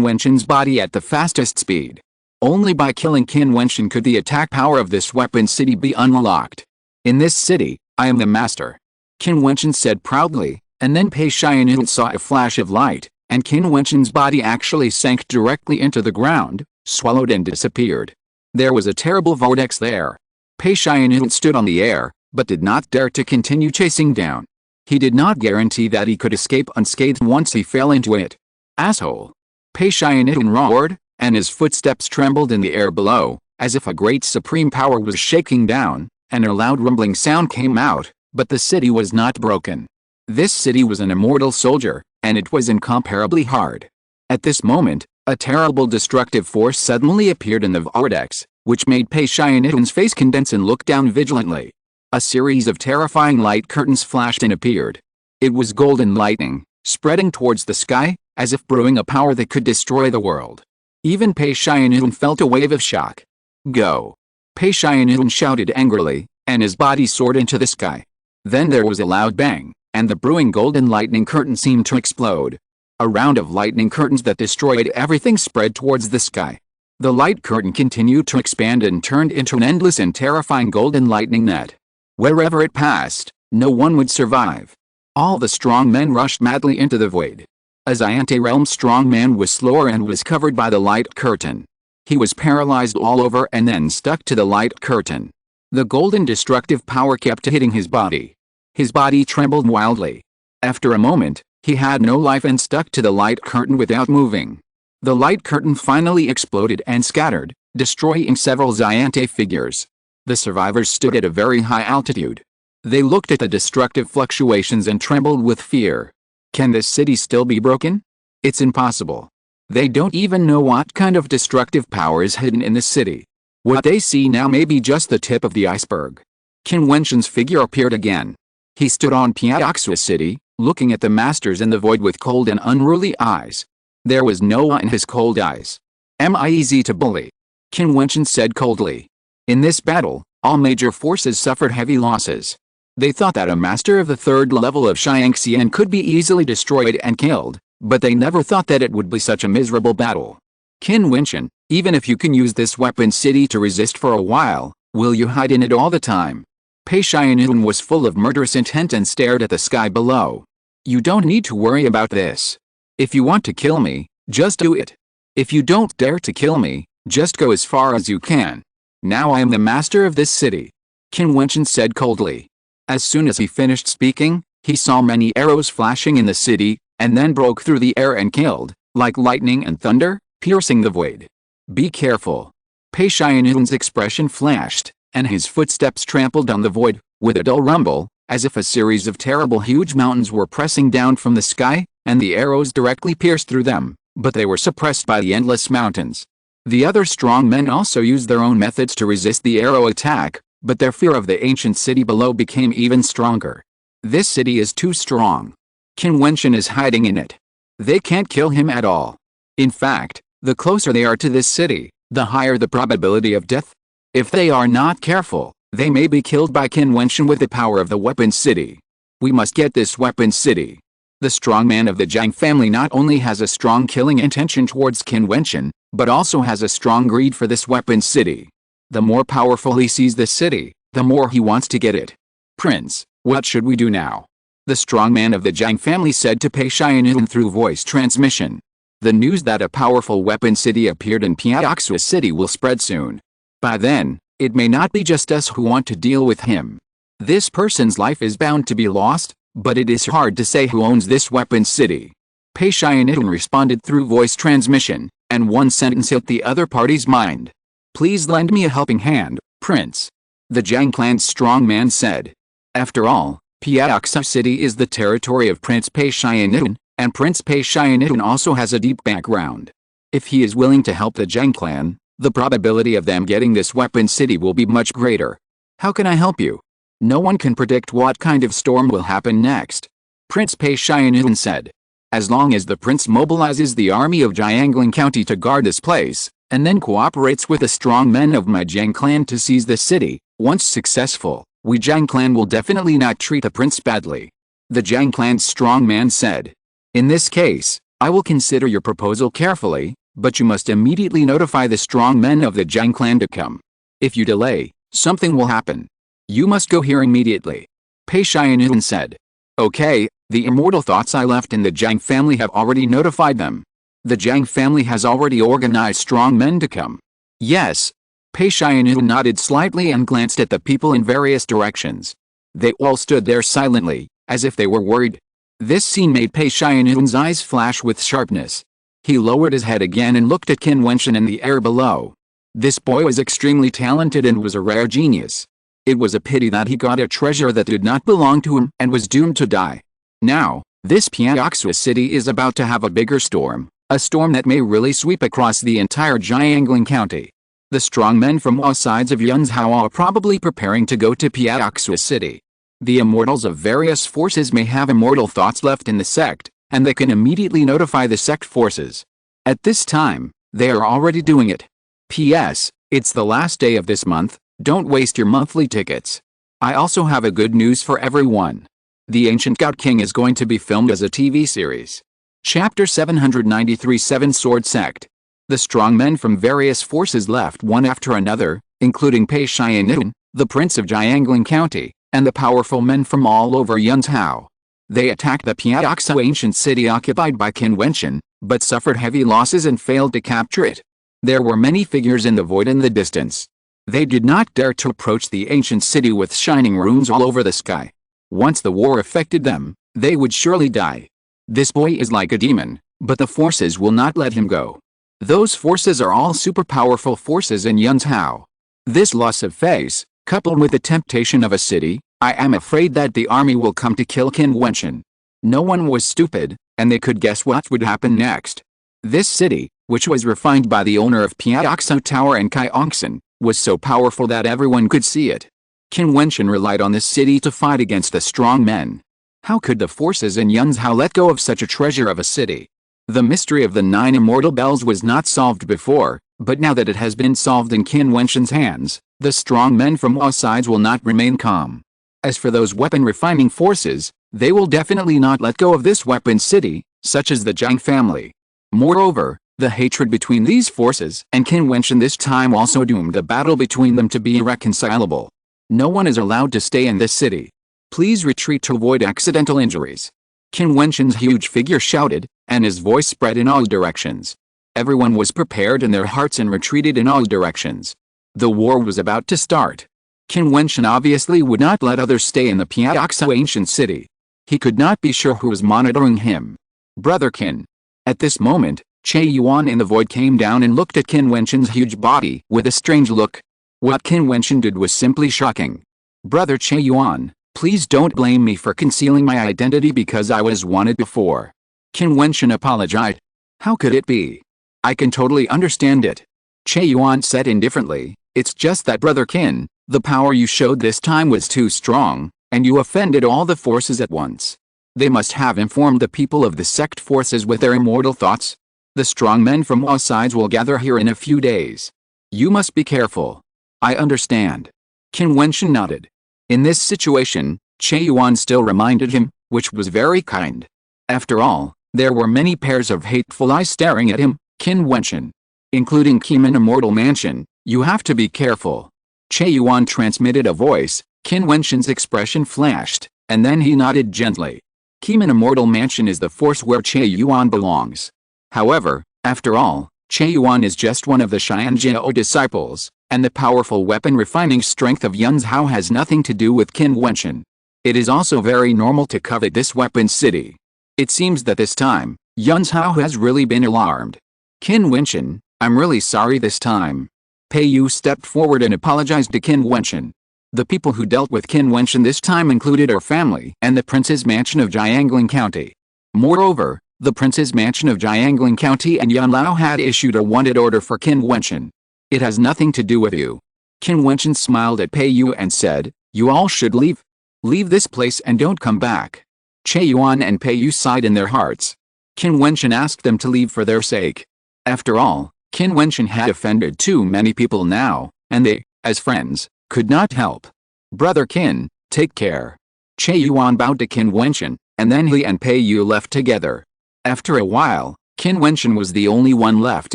Wentian's body at the fastest speed. Only by killing Qin Wentian could the attack power of this weapon city be unlocked. In this city, I am the master. Qin Wentian said proudly, and then Pei Xiannian saw a flash of light, and Qin Wentian's body actually sank directly into the ground, swallowed and disappeared. There was a terrible vortex there. Pei Xiannian stood on the air, but did not dare to continue chasing down. He did not guarantee that he could escape unscathed once he fell into it. Asshole! Pei Xiannian roared, and his footsteps trembled in the air below, as if a great supreme power was shaking down, and a loud rumbling sound came out, but the city was not broken. This city was an immortal soldier, and it was incomparably hard. At this moment, a terrible destructive force suddenly appeared in the vortex, which made Pei Xiannian's face condense and look down vigilantly. A series of terrifying light curtains flashed and appeared. It was golden lightning, spreading towards the sky, as if brewing a power that could destroy the world. Even Pei Xiannian felt a wave of shock. Go! Pei Xiannian shouted angrily, and his body soared into the sky. Then there was a loud bang, and the brewing golden lightning curtain seemed to explode. A round of lightning curtains that destroyed everything spread towards the sky. The light curtain continued to expand and turned into an endless and terrifying golden lightning net. Wherever it passed, no one would survive. All the strong men rushed madly into the void. A Xiante realm strong man was slower and was covered by the light curtain. He was paralyzed all over and then stuck to the light curtain. The golden destructive power kept hitting his body. His body trembled wildly. After a moment, he had no life and stuck to the light curtain without moving. The light curtain finally exploded and scattered, destroying several Xiante figures. The survivors stood at a very high altitude. They looked at the destructive fluctuations and trembled with fear. Can this city still be broken? It's impossible. They don't even know what kind of destructive power is hidden in the city. What they see now may be just the tip of the iceberg. Qin Wentian's figure appeared again. He stood on Piaoxua City, looking at the masters in the void with cold and unruly eyes. There was no awe in his cold eyes. Am I easy to bully? Qin Wentian said coldly. In this battle, all major forces suffered heavy losses. They thought that a master of the third level of Xiangxian could be easily destroyed and killed, but they never thought that it would be such a miserable battle. Qin Wentian, even if you can use this weapon city to resist for a while, will you hide in it all the time? Pei Xiannian was full of murderous intent and stared at the sky below. You don't need to worry about this. If you want to kill me, just do it. If you don't dare to kill me, just go as far as you can. Now I am the master of this city. Qin Wentian said coldly. As soon as he finished speaking, he saw many arrows flashing in the city, and then broke through the air and killed, like lightning and thunder, piercing the void. Be careful. Pei Xiannian's expression flashed, and his footsteps trampled on the void, with a dull rumble, as if a series of terrible huge mountains were pressing down from the sky, and the arrows directly pierced through them, but they were suppressed by the endless mountains. The other strong men also used their own methods to resist the arrow attack, but their fear of the ancient city below became even stronger. This city is too strong. Qin Wentian is hiding in it. They can't kill him at all. In fact, the closer they are to this city, the higher the probability of death. If they are not careful, they may be killed by Qin Wentian with the power of the weapon city. We must get this weapon city. The strong man of the Jiang family not only has a strong killing intention towards Qin Wentian, but also has a strong greed for this weapon city. The more powerful he sees this city, the more he wants to get it. Prince, what should we do now? The strong man of the Jiang family said to Pei Xiannian through voice transmission. The news that a powerful weapon city appeared in Piaoxua City will spread soon. By then, it may not be just us who want to deal with him. This person's life is bound to be lost, but it is hard to say who owns this weapon city. Pei Xiannian responded through voice transmission, and one sentence hit the other party's mind. Please lend me a helping hand, Prince. The Jiang clan's strong man said. After all, Piaoxua City is the territory of Prince Pei Xiannian, and Prince Pei Xiannian also has a deep background. If he is willing to help the Jiang clan, the probability of them getting this weapon city will be much greater. How can I help you? No one can predict what kind of storm will happen next. Prince Pei Xiannian said. As long as the prince mobilizes the army of Jiangling County to guard this place, and then cooperates with the strong men of my Jiang clan to seize the city, once successful, we Jiang clan will definitely not treat the prince badly. The Jiang clan's strong man said. In this case, I will consider your proposal carefully, but you must immediately notify the strong men of the Jiang clan to come. If you delay, something will happen. You must go here immediately. Pei Xiannian said. Okay, the immortal thoughts I left in the Jiang family have already notified them. The Jiang family has already organized strong men to come. Yes. Pei Xiannian nodded slightly and glanced at the people in various directions. They all stood there silently, as if they were worried. This scene made Pei Xiannian's eyes flash with sharpness. He lowered his head again and looked at Qin Wentian in the air below. This boy was extremely talented and was a rare genius. It was a pity that he got a treasure that did not belong to him and was doomed to die. Now, this Piaoxua city is about to have a bigger storm, a storm that may really sweep across the entire Jiangling County. The strong men from all sides of Yunzhou are probably preparing to go to Piaoxua city. The immortals of various forces may have immortal thoughts left in the sect, and they can immediately notify the sect forces. At this time, they are already doing it. P.S. It's the last day of this month, don't waste your monthly tickets. I also have a good news for everyone. The Ancient God-King is going to be filmed as a TV series. Chapter 793 Seven Sword Sect. The strong men from various forces left one after another, including Pei Xianun, the prince of Jiangling County, and the powerful men from all over Yunzhou. They attacked the Piaoxua ancient city occupied by Qin Wentian, but suffered heavy losses and failed to capture it. There were many figures in the void in the distance. They did not dare to approach the ancient city with shining runes all over the sky. Once the war affected them, they would surely die. This boy is like a demon, but the forces will not let him go. Those forces are all super powerful forces in Yunzhou. This loss of face, coupled with the temptation of a city, I am afraid that the army will come to kill Qin Wentian. No one was stupid, and they could guess what would happen next. This city, which was refined by the owner of Piaoxua Tower and Kaiongsan, was so powerful that everyone could see it. Qin Wentian relied on this city to fight against the strong men. How could the forces in Yunzhou let go of such a treasure of a city? The mystery of the 9 immortal bells was not solved before, but now that it has been solved in Qin Wentian's hands, the strong men from all sides will not remain calm. As for those weapon refining forces, they will definitely not let go of this weapon city, such as the Zhang family. Moreover, the hatred between these forces and Qin Wentian this time also doomed the battle between them to be irreconcilable. No one is allowed to stay in this city. Please retreat to avoid accidental injuries. Qin Wentian's huge figure shouted, and his voice spread in all directions. Everyone was prepared in their hearts and retreated in all directions. The war was about to start. Qin Wentian obviously would not let others stay in the Piaoxua ancient city. He could not be sure who was monitoring him. Brother Qin. At this moment, Che Yuan in the void came down and looked at Qin Wentian's huge body with a strange look. What Qin Wentian did was simply shocking. Brother Che Yuan, please don't blame me for concealing my identity because I was wanted before. Qin Wentian apologized. How could it be? I can totally understand it. Che Yuan said indifferently, it's just that Brother Qin, the power you showed this time was too strong, and you offended all the forces at once. They must have informed the people of the sect forces with their immortal thoughts. The strong men from all sides will gather here in a few days. You must be careful. I understand. Qin Wentian nodded. In this situation, Che Yuan still reminded him, which was very kind. After all, there were many pairs of hateful eyes staring at him, Qin Wentian. Including Qin Immortal Mansion, you have to be careful. Che Yuan transmitted a voice, Qin Wentian's expression flashed, and then he nodded gently. Qin Immortal Mansion is the force where Che Yuan belongs. However, after all, Che Yuan is just one of the Xianjiao disciples, and the powerful weapon refining strength of Yunzhou has nothing to do with Qin Wentian. It is also very normal to covet this weapon city. It seems that this time, Yunzhou has really been alarmed. Qin Wentian, I'm really sorry this time. Pei Yu stepped forward and apologized to Qin Wentian. The people who dealt with Qin Wentian this time included her family and the Prince's Mansion of Jiangling County. Moreover, the Prince's Mansion of Jiangling County and Yunlao had issued a wanted order for Qin Wentian. It has nothing to do with you. Qin Wentian smiled at Pei Yu and said, you all should leave. Leave this place and don't come back. Che Yuan and Pei Yu sighed in their hearts. Qin Wentian asked them to leave for their sake. After all, Qin Wentian had offended too many people now, and they, as friends, could not help. Brother Qin, take care. Che Yuan bowed to Qin Wentian, and then he and Pei Yu left together. After a while, Qin Wentian was the only one left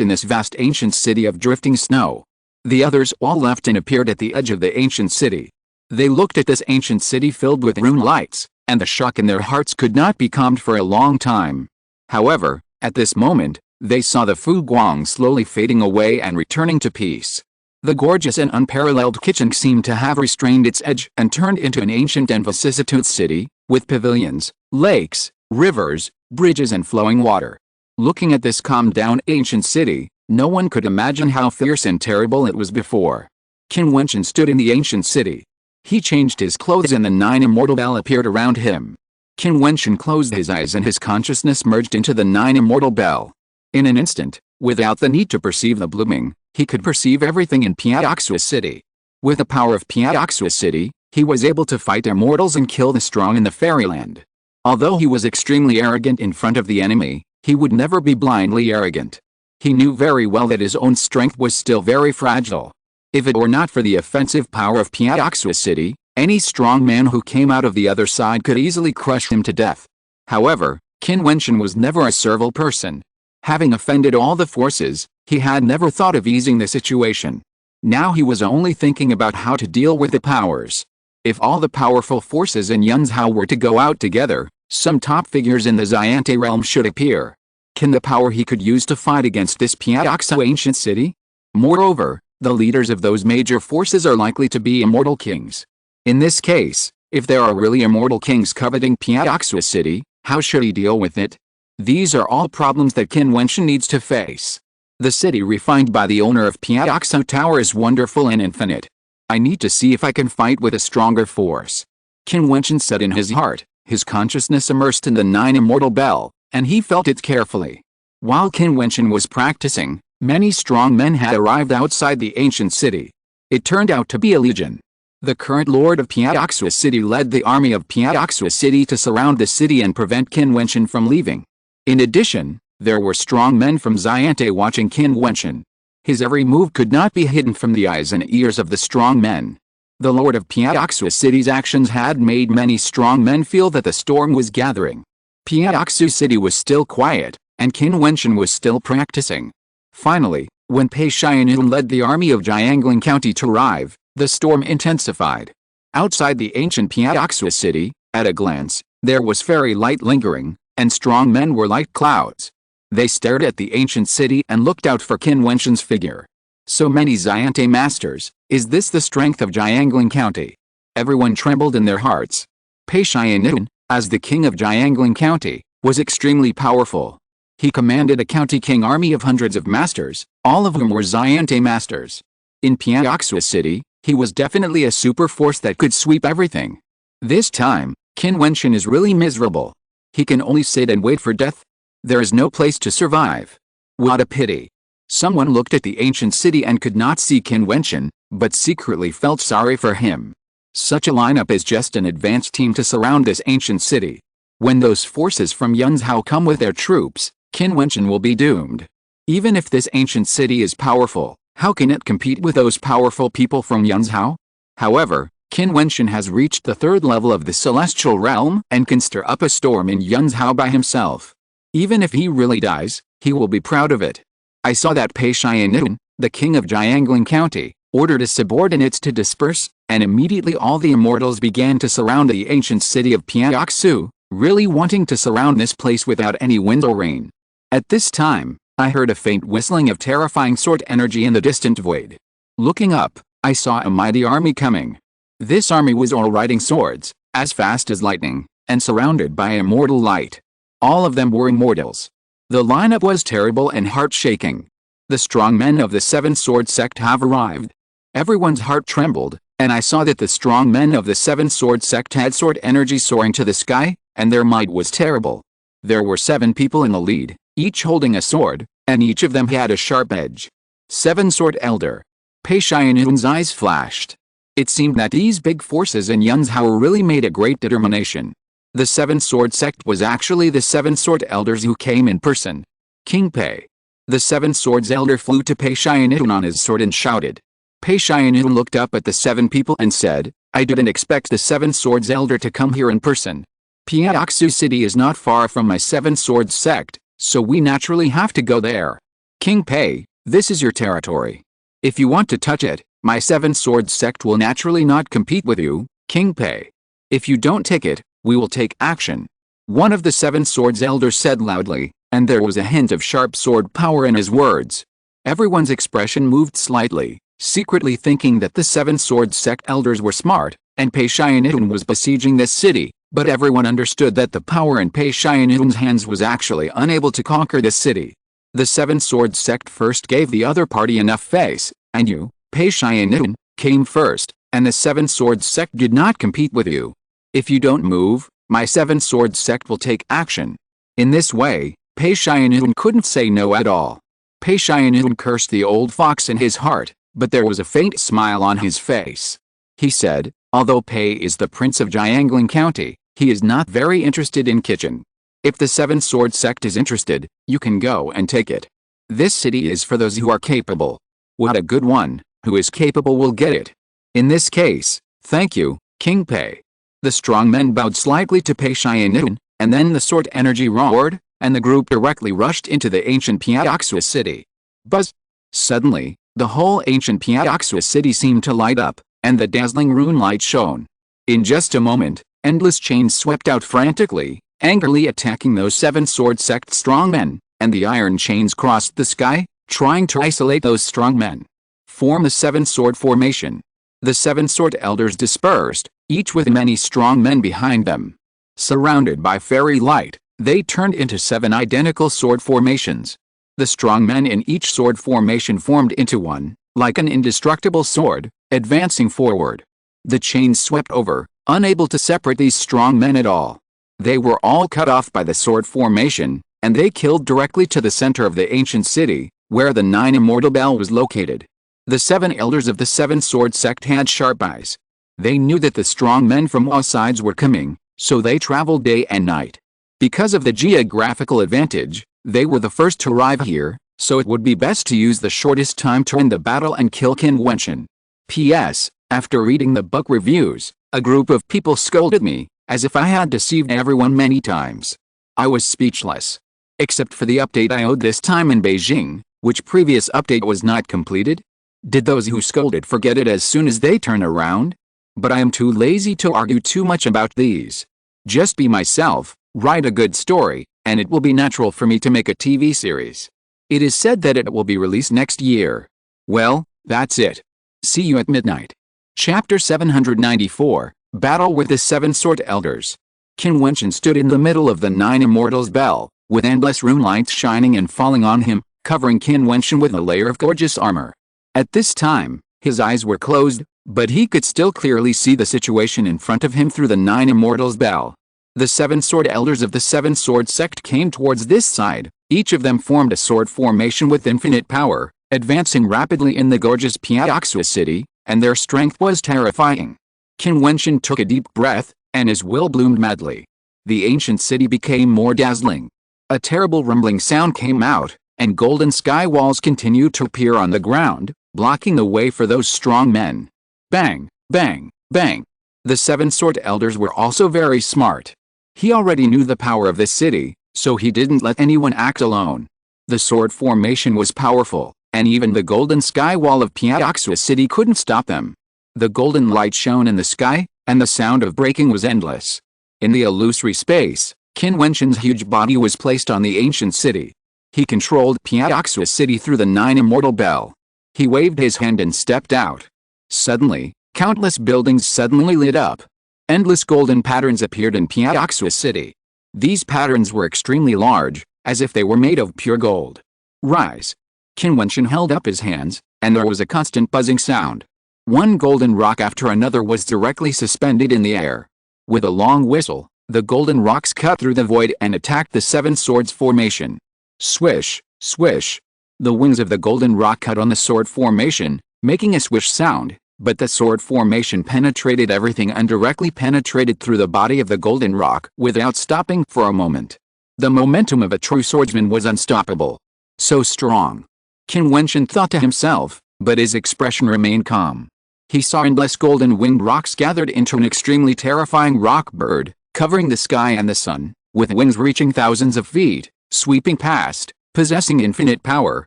in this vast ancient city of drifting snow. The others all left and appeared at the edge of the ancient city. They looked at this ancient city filled with rune lights, and the shock in their hearts could not be calmed for a long time. However, at this moment, they saw the Fu Guang slowly fading away and returning to peace. The gorgeous and unparalleled kitchen seemed to have restrained its edge and turned into an ancient and vicissitude city, with pavilions, lakes, rivers, bridges and flowing water. Looking at this calmed-down ancient city, no one could imagine how fierce and terrible it was before. Qin Wentian stood in the ancient city. He changed his clothes and the 9 immortal bell appeared around him. Qin Wentian closed his eyes and his consciousness merged into the 9 immortal bell. In an instant, without the need to perceive the blooming, he could perceive everything in Piaoxua City. With the power of Piaoxua City, he was able to fight immortals and kill the strong in the fairyland. Although he was extremely arrogant in front of the enemy, he would never be blindly arrogant. He knew very well that his own strength was still very fragile. If it were not for the offensive power of Piaoxua City, any strong man who came out of the other side could easily crush him to death. However, Qin Wentian was never a servile person. Having offended all the forces, he had never thought of easing the situation. Now he was only thinking about how to deal with the powers. If all the powerful forces in Yunzhao were to go out together, some top figures in the Xiante realm should appear. Can the power he could use to fight against this Piaoxua ancient city? Moreover, the leaders of those major forces are likely to be immortal kings. In this case, if there are really immortal kings coveting Piaoxua City, how should he deal with it? These are all problems that Qin Wentian needs to face. The city refined by the owner of Piaoxua Tower is wonderful and infinite. I need to see if I can fight with a stronger force. Qin Wentian said in his heart, his consciousness immersed in the 9 immortal bell, and he felt it carefully. While Qin Wentian was practicing, many strong men had arrived outside the ancient city. It turned out to be a legion. The current lord of Piaoxua City led the army of Piaoxua City to surround the city and prevent Qin Wentian from leaving. In addition, there were strong men from Xiante watching Qin Wentian. His every move could not be hidden from the eyes and ears of the strong men. The lord of Piaoxua City's actions had made many strong men feel that the storm was gathering. Piaoxua City was still quiet, and Qin Wentian was still practicing. Finally, when Pei Xianyun led the army of Jiangling County to arrive, the storm intensified. Outside the ancient Piaoxua City, at a glance, there was fairy light lingering, and strong men were like clouds. They stared at the ancient city and looked out for Qin Wentian's figure. So many Xiante masters, is this the strength of Jiangling County? Everyone trembled in their hearts. Pei Xianyun, as the king of Jiangling County, was extremely powerful. He commanded a county king army of hundreds of masters, all of whom were Xiante masters. In Piaoxua City, he was definitely a super force that could sweep everything. This time, Qin Wentian is really miserable. He can only sit and wait for death. There is no place to survive. What a pity. Someone looked at the ancient city and could not see Qin Wentian, but secretly felt sorry for him. Such a lineup is just an advanced team to surround this ancient city. When those forces from Yunzhao come with their troops, Qin Wentian will be doomed. Even if this ancient city is powerful, how can it compete with those powerful people from Yunzhao? However, Qin Wentian has reached the 3rd level of the celestial realm and can stir up a storm in Yunzhao by himself. Even if he really dies, he will be proud of it. I saw that Pei Xianyun, the king of Jiangling County, ordered his subordinates to disperse, and immediately all the immortals began to surround the ancient city of Piaoxua, really wanting to surround this place without any wind or rain. At this time, I heard a faint whistling of terrifying sword energy in the distant void. Looking up, I saw a mighty army coming. This army was all riding swords, as fast as lightning, and surrounded by immortal light. All of them were immortals. The lineup was terrible and heart-shaking. The strong men of the 7-sword sect have arrived. Everyone's heart trembled, and I saw that the strong men of the 7-sword sect had sword energy soaring to the sky, and their might was terrible. There were 7 people in the lead, each holding a sword, and each of them had a sharp edge. 7-sword elder. Pei Xianyun's eyes flashed. It seemed that these big forces in Yunzhao really made a great determination. The 7-sword sect was actually the 7-sword elders who came in person. King Pei. The 7-swords elder flew to Pei Xianyun on his sword and shouted. Pei Xianyun looked up at the 7 people and said, I didn't expect the 7-swords elder to come here in person. Piaoxua City is not far from my 7-swords sect, so we naturally have to go there. King Pei, this is your territory. If you want to touch it, my 7-swords sect will naturally not compete with you, King Pei. If you don't take it, we will take action. One of the 7-swords elders said loudly, and there was a hint of sharp sword power in his words. Everyone's expression moved slightly, secretly thinking that the 7-swords sect elders were smart, and Pei Xianyun was besieging this city, but everyone understood that the power in Pei Xianyun's hands was actually unable to conquer this city. The 7-swords sect first gave the other party enough face, and you, Pei Xianyun, came first, and the 7-swords sect did not compete with you. If you don't move, my seven sword sect will take action. In this way, Pei Xianun couldn't say no at all. Pei Xianun cursed the old fox in his heart, but there was a faint smile on his face. He said, although Pei is the prince of Jiangling County, he is not very interested in Qin. If the seven sword sect is interested, you can go and take it. This city is for those who are capable. What a good one, who is capable will get it. In this case, thank you, King Pei. The strong men bowed slightly to Pei Xianun, and then the sword energy roared, and the group directly rushed into the ancient Piaoxua city. Buzz! Suddenly, the whole ancient Piaoxua city seemed to light up, and the dazzling rune light shone. In just a moment, endless chains swept out frantically, angrily attacking those seven sword sect strong men, and the iron chains crossed the sky, trying to isolate those strong men. Form the seven sword formation. The seven sword elders dispersed, each with many strong men behind them. Surrounded by fairy light, they turned into seven identical sword formations. The strong men in each sword formation formed into one, like an indestructible sword, advancing forward. The chains swept over, unable to separate these strong men at all. They were all cut off by the sword formation, and they killed directly to the center of the ancient city, where the 9 immortal bell was located. The 7 elders of the 7 sword sect had sharp eyes. They knew that the strong men from all sides were coming, so they traveled day and night. Because of the geographical advantage, they were the first to arrive here, so it would be best to use the shortest time to end the battle and kill Qin Wentian. P.S. After reading the book reviews, a group of people scolded me, as if I had deceived everyone many times. I was speechless. Except for the update I owed this time in Beijing, which previous update was not completed. Did those who scolded forget it as soon as they turn around? But I am too lazy to argue too much about these. Just be myself, write a good story, and it will be natural for me to make a TV series. It is said that it will be released next year. Well, that's it. See you at midnight. Chapter 794, Battle with the 7 Sword Elders. Qin Wentian stood in the middle of the 9 Immortals' bell, with endless rune lights shining and falling on him, covering Qin Wentian with a layer of gorgeous armor. At this time, his eyes were closed, but he could still clearly see the situation in front of him through the 9 Immortals' bell. The 7 sword elders of the 7 sword sect came towards this side. Each of them formed a sword formation with infinite power, advancing rapidly in the gorgeous Piaoxua city, and their strength was terrifying. Qin Wentian took a deep breath, and his will bloomed madly. The ancient city became more dazzling. A terrible rumbling sound came out, and golden sky walls continued to appear on the ground, blocking the way for those strong men. Bang, bang, bang. The 7 sword elders were also very smart. He already knew the power of this city, so he didn't let anyone act alone. The sword formation was powerful, and even the golden sky wall of Piaoxua city couldn't stop them. The golden light shone in the sky, and the sound of breaking was endless. In the illusory space, Qin Wentian's huge body was placed on the ancient city. He controlled Piaoxua city through the 9 immortal bell. He waved his hand and stepped out. Suddenly, countless buildings suddenly lit up. Endless golden patterns appeared in Piaoxua city. These patterns were extremely large, as if they were made of pure gold. Rise! Qin Wentian held up his hands, and there was a constant buzzing sound. One golden rock after another was directly suspended in the air. With a long whistle, the golden rocks cut through the void and attacked the 7 swords formation. Swish, swish. The wings of the golden rock cut on the sword formation, making a swish sound, but the sword formation penetrated everything and directly penetrated through the body of the golden rock without stopping for a moment. The momentum of a true swordsman was unstoppable. So strong. Qin Wentian thought to himself, but his expression remained calm. He saw endless golden winged rocks gathered into an extremely terrifying rock bird, covering the sky and the sun, with wings reaching thousands of feet, sweeping past, possessing infinite power,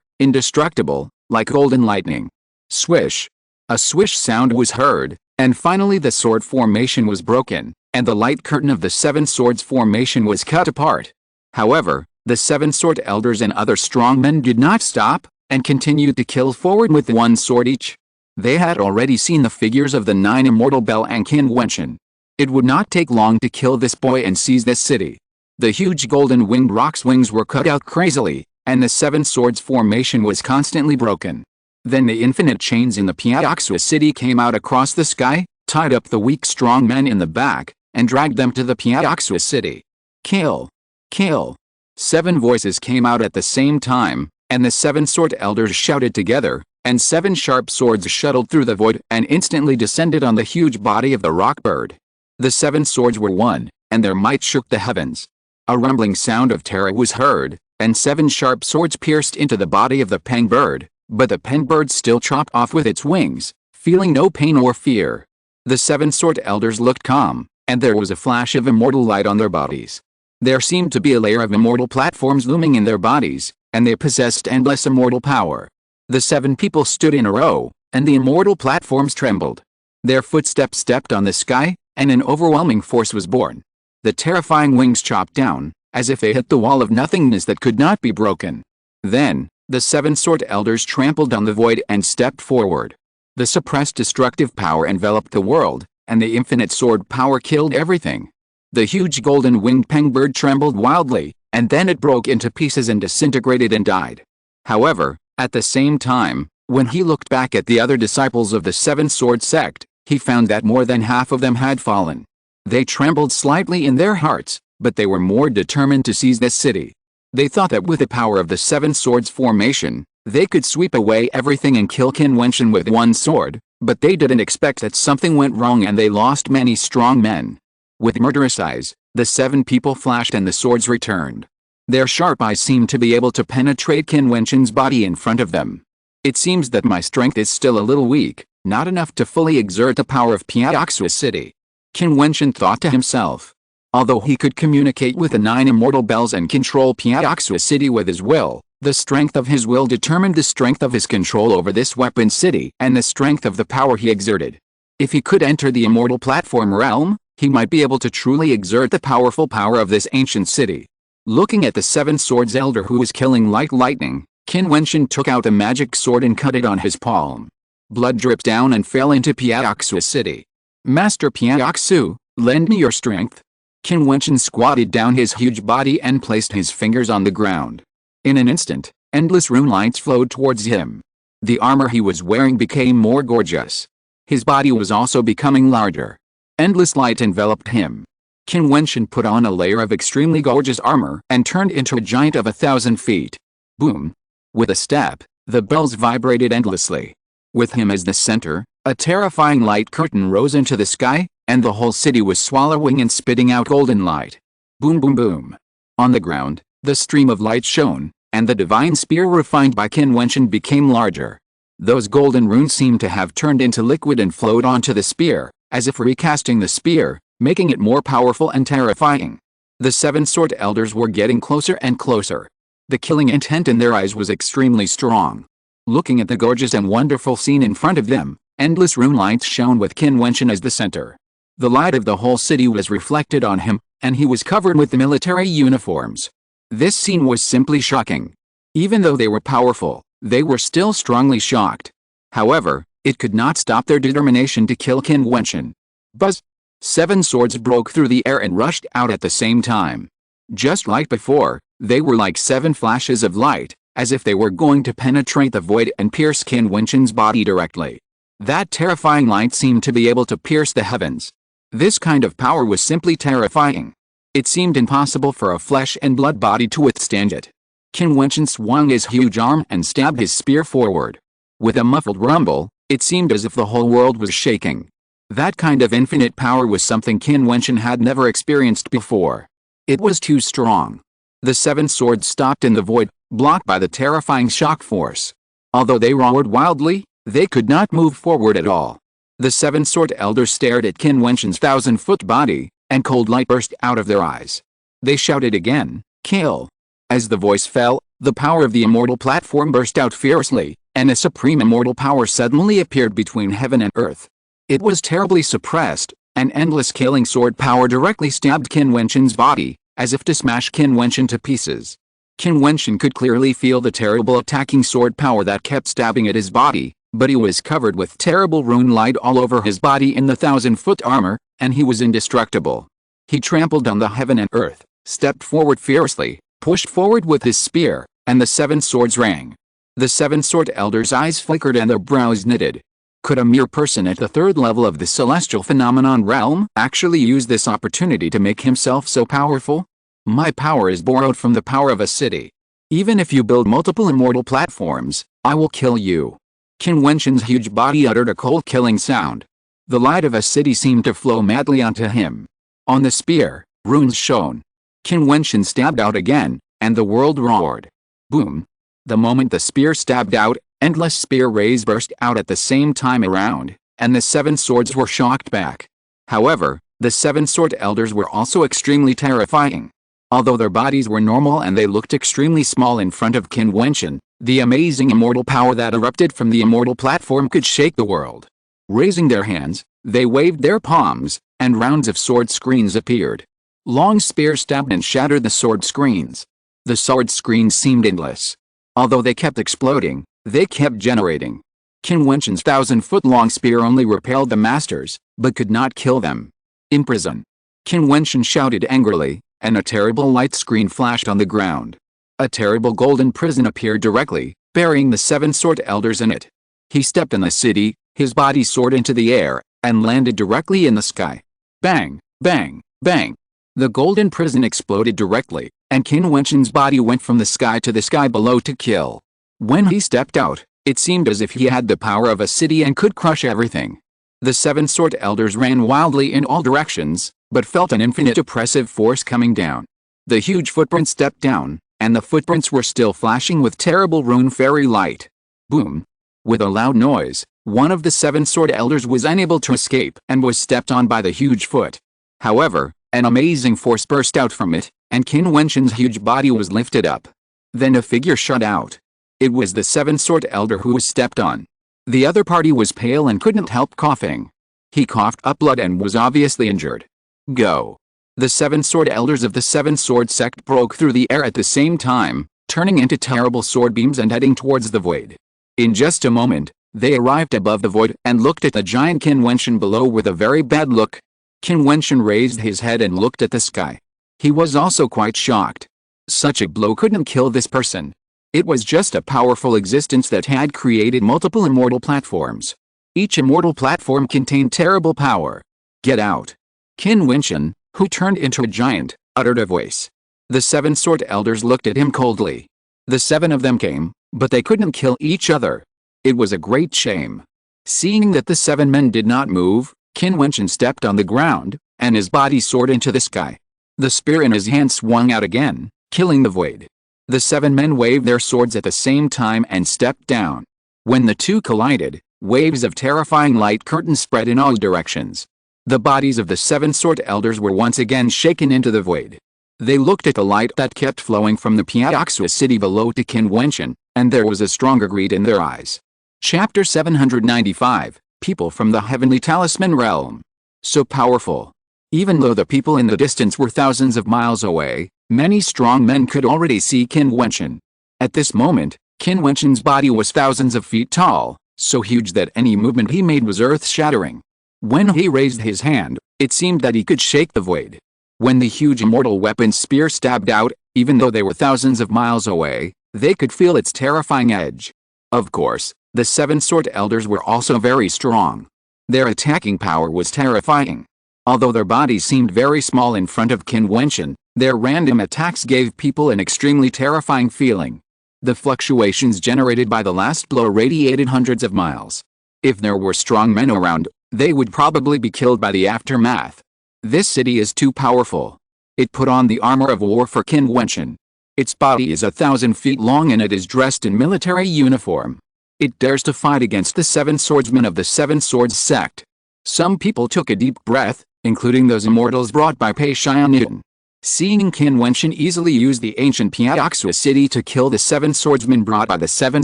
indestructible, like golden lightning. Swish. A swish sound was heard, and finally the sword formation was broken, and the light curtain of the 7 swords formation was cut apart. However, the 7 sword elders and other strong men did not stop, and continued to kill forward with 1 sword each. They had already seen the figures of the 9 immortal bell and Qin Wentian. It would not take long to kill this boy and seize this city. The huge golden winged rock's wings were cut out crazily, and the 7 swords formation was constantly broken. Then the infinite chains in the Piaoxua city came out across the sky, tied up the weak strong men in the back, and dragged them to the Piaoxua city. Kill! Kill! 7 voices came out at the same time, and the 7 sword elders shouted together, and 7 sharp swords shuttled through the void and instantly descended on the huge body of the rock bird. The 7 swords were one, and their might shook the heavens. A rumbling sound of terror was heard, and 7 sharp swords pierced into the body of the peng bird, but the peng bird still chopped off with its wings, feeling no pain or fear. The 7 sword elders looked calm, and there was a flash of immortal light on their bodies. There seemed to be a layer of immortal platforms looming in their bodies, and they possessed endless immortal power. The 7 people stood in a row, and the immortal platforms trembled. Their footsteps stepped on the sky, and an overwhelming force was born. The terrifying wings chopped down, as if they hit the wall of nothingness that could not be broken. Then, the 7 sword elders trampled on the void and stepped forward. The suppressed destructive power enveloped the world, and the infinite sword power killed everything. The huge golden-winged peng bird trembled wildly, and then it broke into pieces and disintegrated and died. However, at the same time, when he looked back at the other disciples of the 7 sword sect, he found that more than half of them had fallen. They trembled slightly in their hearts, but they were more determined to seize this city. They thought that with the power of the 7 swords formation, they could sweep away everything and kill Qin Wentian with one sword, but they didn't expect that something went wrong and they lost many strong men. With murderous eyes, the 7 people flashed and the swords returned. Their sharp eyes seemed to be able to penetrate Qin Wentian's body in front of them. It seems that my strength is still a little weak, not enough to fully exert the power of Piaoxua city. Qin Wentian thought to himself. Although he could communicate with the 9 immortal bells and control Piaoxua city with his will, the strength of his will determined the strength of his control over this weapon city and the strength of the power he exerted. If he could enter the immortal platform realm, he might be able to truly exert the powerful power of this ancient city. Looking at the 7 swords elder who was killing like lightning, Qin Wentian took out a magic sword and cut it on his palm. Blood dripped down and fell into Piaoxua city. Master Piaoxu, lend me your strength. Qin Wentian squatted down his huge body and placed his fingers on the ground. In an instant, endless rune lights flowed towards him. The armor he was wearing became more gorgeous. His body was also becoming larger. Endless light enveloped him. Qin Wentian put on a layer of extremely gorgeous armor and turned into a giant of 1,000 feet. Boom! With a step, the bells vibrated endlessly. With him as the center, a terrifying light curtain rose into the sky, and the whole city was swallowing and spitting out golden light. Boom boom boom. On the ground, the stream of light shone, and the divine spear refined by Qin Wentian became larger. Those golden runes seemed to have turned into liquid and flowed onto the spear, as if recasting the spear, making it more powerful and terrifying. The 7 sword elders were getting closer and closer. The killing intent in their eyes was extremely strong. Looking at the gorgeous and wonderful scene in front of them, endless rune lights shone with Qin Wentian as the center. The light of the whole city was reflected on him, and he was covered with the military uniforms. This scene was simply shocking. Even though they were powerful, they were still strongly shocked. However, it could not stop their determination to kill Qin Wentian. Buzz! 7 swords broke through the air and rushed out at the same time. Just like before, they were like 7 flashes of light, as if they were going to penetrate the void and pierce Qin Wentian's body directly. That terrifying light seemed to be able to pierce the heavens. This kind of power was simply terrifying. It seemed impossible for a flesh and blood body to withstand it. Qin Wentian swung his huge arm and stabbed his spear forward. With a muffled rumble, it seemed as if the whole world was shaking. That kind of infinite power was something Qin Wentian had never experienced before. It was too strong. The 7 swords stopped in the void, blocked by the terrifying shock force. Although they roared wildly, they could not move forward at all. The 7 sword elders stared at Qin Wentian's 1,000-foot body, and cold light burst out of their eyes. They shouted again, "Kill!" As the voice fell, the power of the immortal platform burst out fiercely, and a supreme immortal power suddenly appeared between heaven and earth. It was terribly suppressed. An endless killing sword power directly stabbed Qin Wentian's body, as if to smash Qin Wentian to pieces. Qin Wentian could clearly feel the terrible attacking sword power that kept stabbing at his body, but he was covered with terrible rune light all over his body in the 1,000-foot armor, and he was indestructible. He trampled on the heaven and earth, stepped forward fiercely, pushed forward with his spear, and the 7 swords rang. The 7 sword elders' eyes flickered and their brows knitted. Could a mere person at the third level of the celestial phenomenon realm actually use this opportunity to make himself so powerful? My power is borrowed from the power of a city. Even if you build multiple immortal platforms, I will kill you. Qin Wentian's huge body uttered a cold killing sound. The light of a city seemed to flow madly onto him. On the spear, runes shone. Qin Wentian stabbed out again, and the world roared. Boom! The moment the spear stabbed out, endless spear rays burst out at the same time around, and the 7 swords were shocked back. However, the 7 sword elders were also extremely terrifying. Although their bodies were normal and they looked extremely small in front of Qin Wentian, the amazing immortal power that erupted from the immortal platform could shake the world. Raising their hands, they waved their palms, and rounds of sword screens appeared. Long spears stabbed and shattered the sword screens. The sword screens seemed endless. Although they kept exploding, they kept generating. Qin Wentian's 1,000-foot-long spear only repelled the masters, but could not kill them. Imprison! Qin Wentian shouted angrily, and a terrible light screen flashed on the ground. A terrible golden prison appeared directly, burying the 7 sword elders in it. He stepped in the city, his body soared into the air, and landed directly in the sky. Bang! Bang! Bang! The golden prison exploded directly, and Qin Wentian's body went from the sky to the sky below to kill. When he stepped out, it seemed as if he had the power of a city and could crush everything. The 7 sword elders ran wildly in all directions, but felt an infinite oppressive force coming down. The huge footprints stepped down, and the footprints were still flashing with terrible rune fairy light. Boom! With a loud noise, one of the 7 sword elders was unable to escape and was stepped on by the huge foot. However, an amazing force burst out from it, and Qin Wentian's huge body was lifted up. Then a figure shot out. It was the 7 sword elder who was stepped on. The other party was pale and couldn't help coughing. He coughed up blood and was obviously injured. Go! The 7 sword elders of the 7 sword sect broke through the air at the same time, turning into terrible sword beams and heading towards the void. In just a moment, they arrived above the void and looked at the giant Qin Wentian below with a very bad look. Qin Wentian raised his head and looked at the sky. He was also quite shocked. Such a blow couldn't kill this person. It was just a powerful existence that had created multiple immortal platforms. Each immortal platform contained terrible power. Get out! Qin Wentian, who turned into a giant, uttered a voice. The 7 sword elders looked at him coldly. The 7 of them came, but they couldn't kill each other. It was a great shame. Seeing that the 7 men did not move, Qin Wentian stepped on the ground, and his body soared into the sky. The spear in his hand swung out again, killing the void. The 7 men waved their swords at the same time and stepped down. When the two collided, waves of terrifying light curtains spread in all directions. The bodies of the 7 sword elders were once again shaken into the void. They looked at the light that kept flowing from the Piaoxua city below to Qin Wentian, and there was a stronger greed in their eyes. Chapter 795, People from the Heavenly Talisman Realm. So powerful. Even though the people in the distance were thousands of miles away, many strong men could already see Qin Wentian. At this moment, Qin Wentian's body was thousands of feet tall, so huge that any movement he made was earth-shattering. When he raised his hand, it seemed that he could shake the void. When the huge immortal weapon spear stabbed out, even though they were thousands of miles away, they could feel its terrifying edge. Of course, the 7 sword elders were also very strong. Their attacking power was terrifying. Although their bodies seemed very small in front of Qin Wentian, their random attacks gave people an extremely terrifying feeling. The fluctuations generated by the last blow radiated hundreds of miles. If there were strong men around, they would probably be killed by the aftermath. This city is too powerful. It put on the armor of war for Qin Wentian. Its body is 1,000 feet long and it is dressed in military uniform. It dares to fight against the 7 swordsmen of the 7 swords sect. Some people took a deep breath, including those immortals brought by Pei Xianyun. Seeing Qin Wentian easily use the ancient Piaoxua city to kill the 7 swordsmen brought by the 7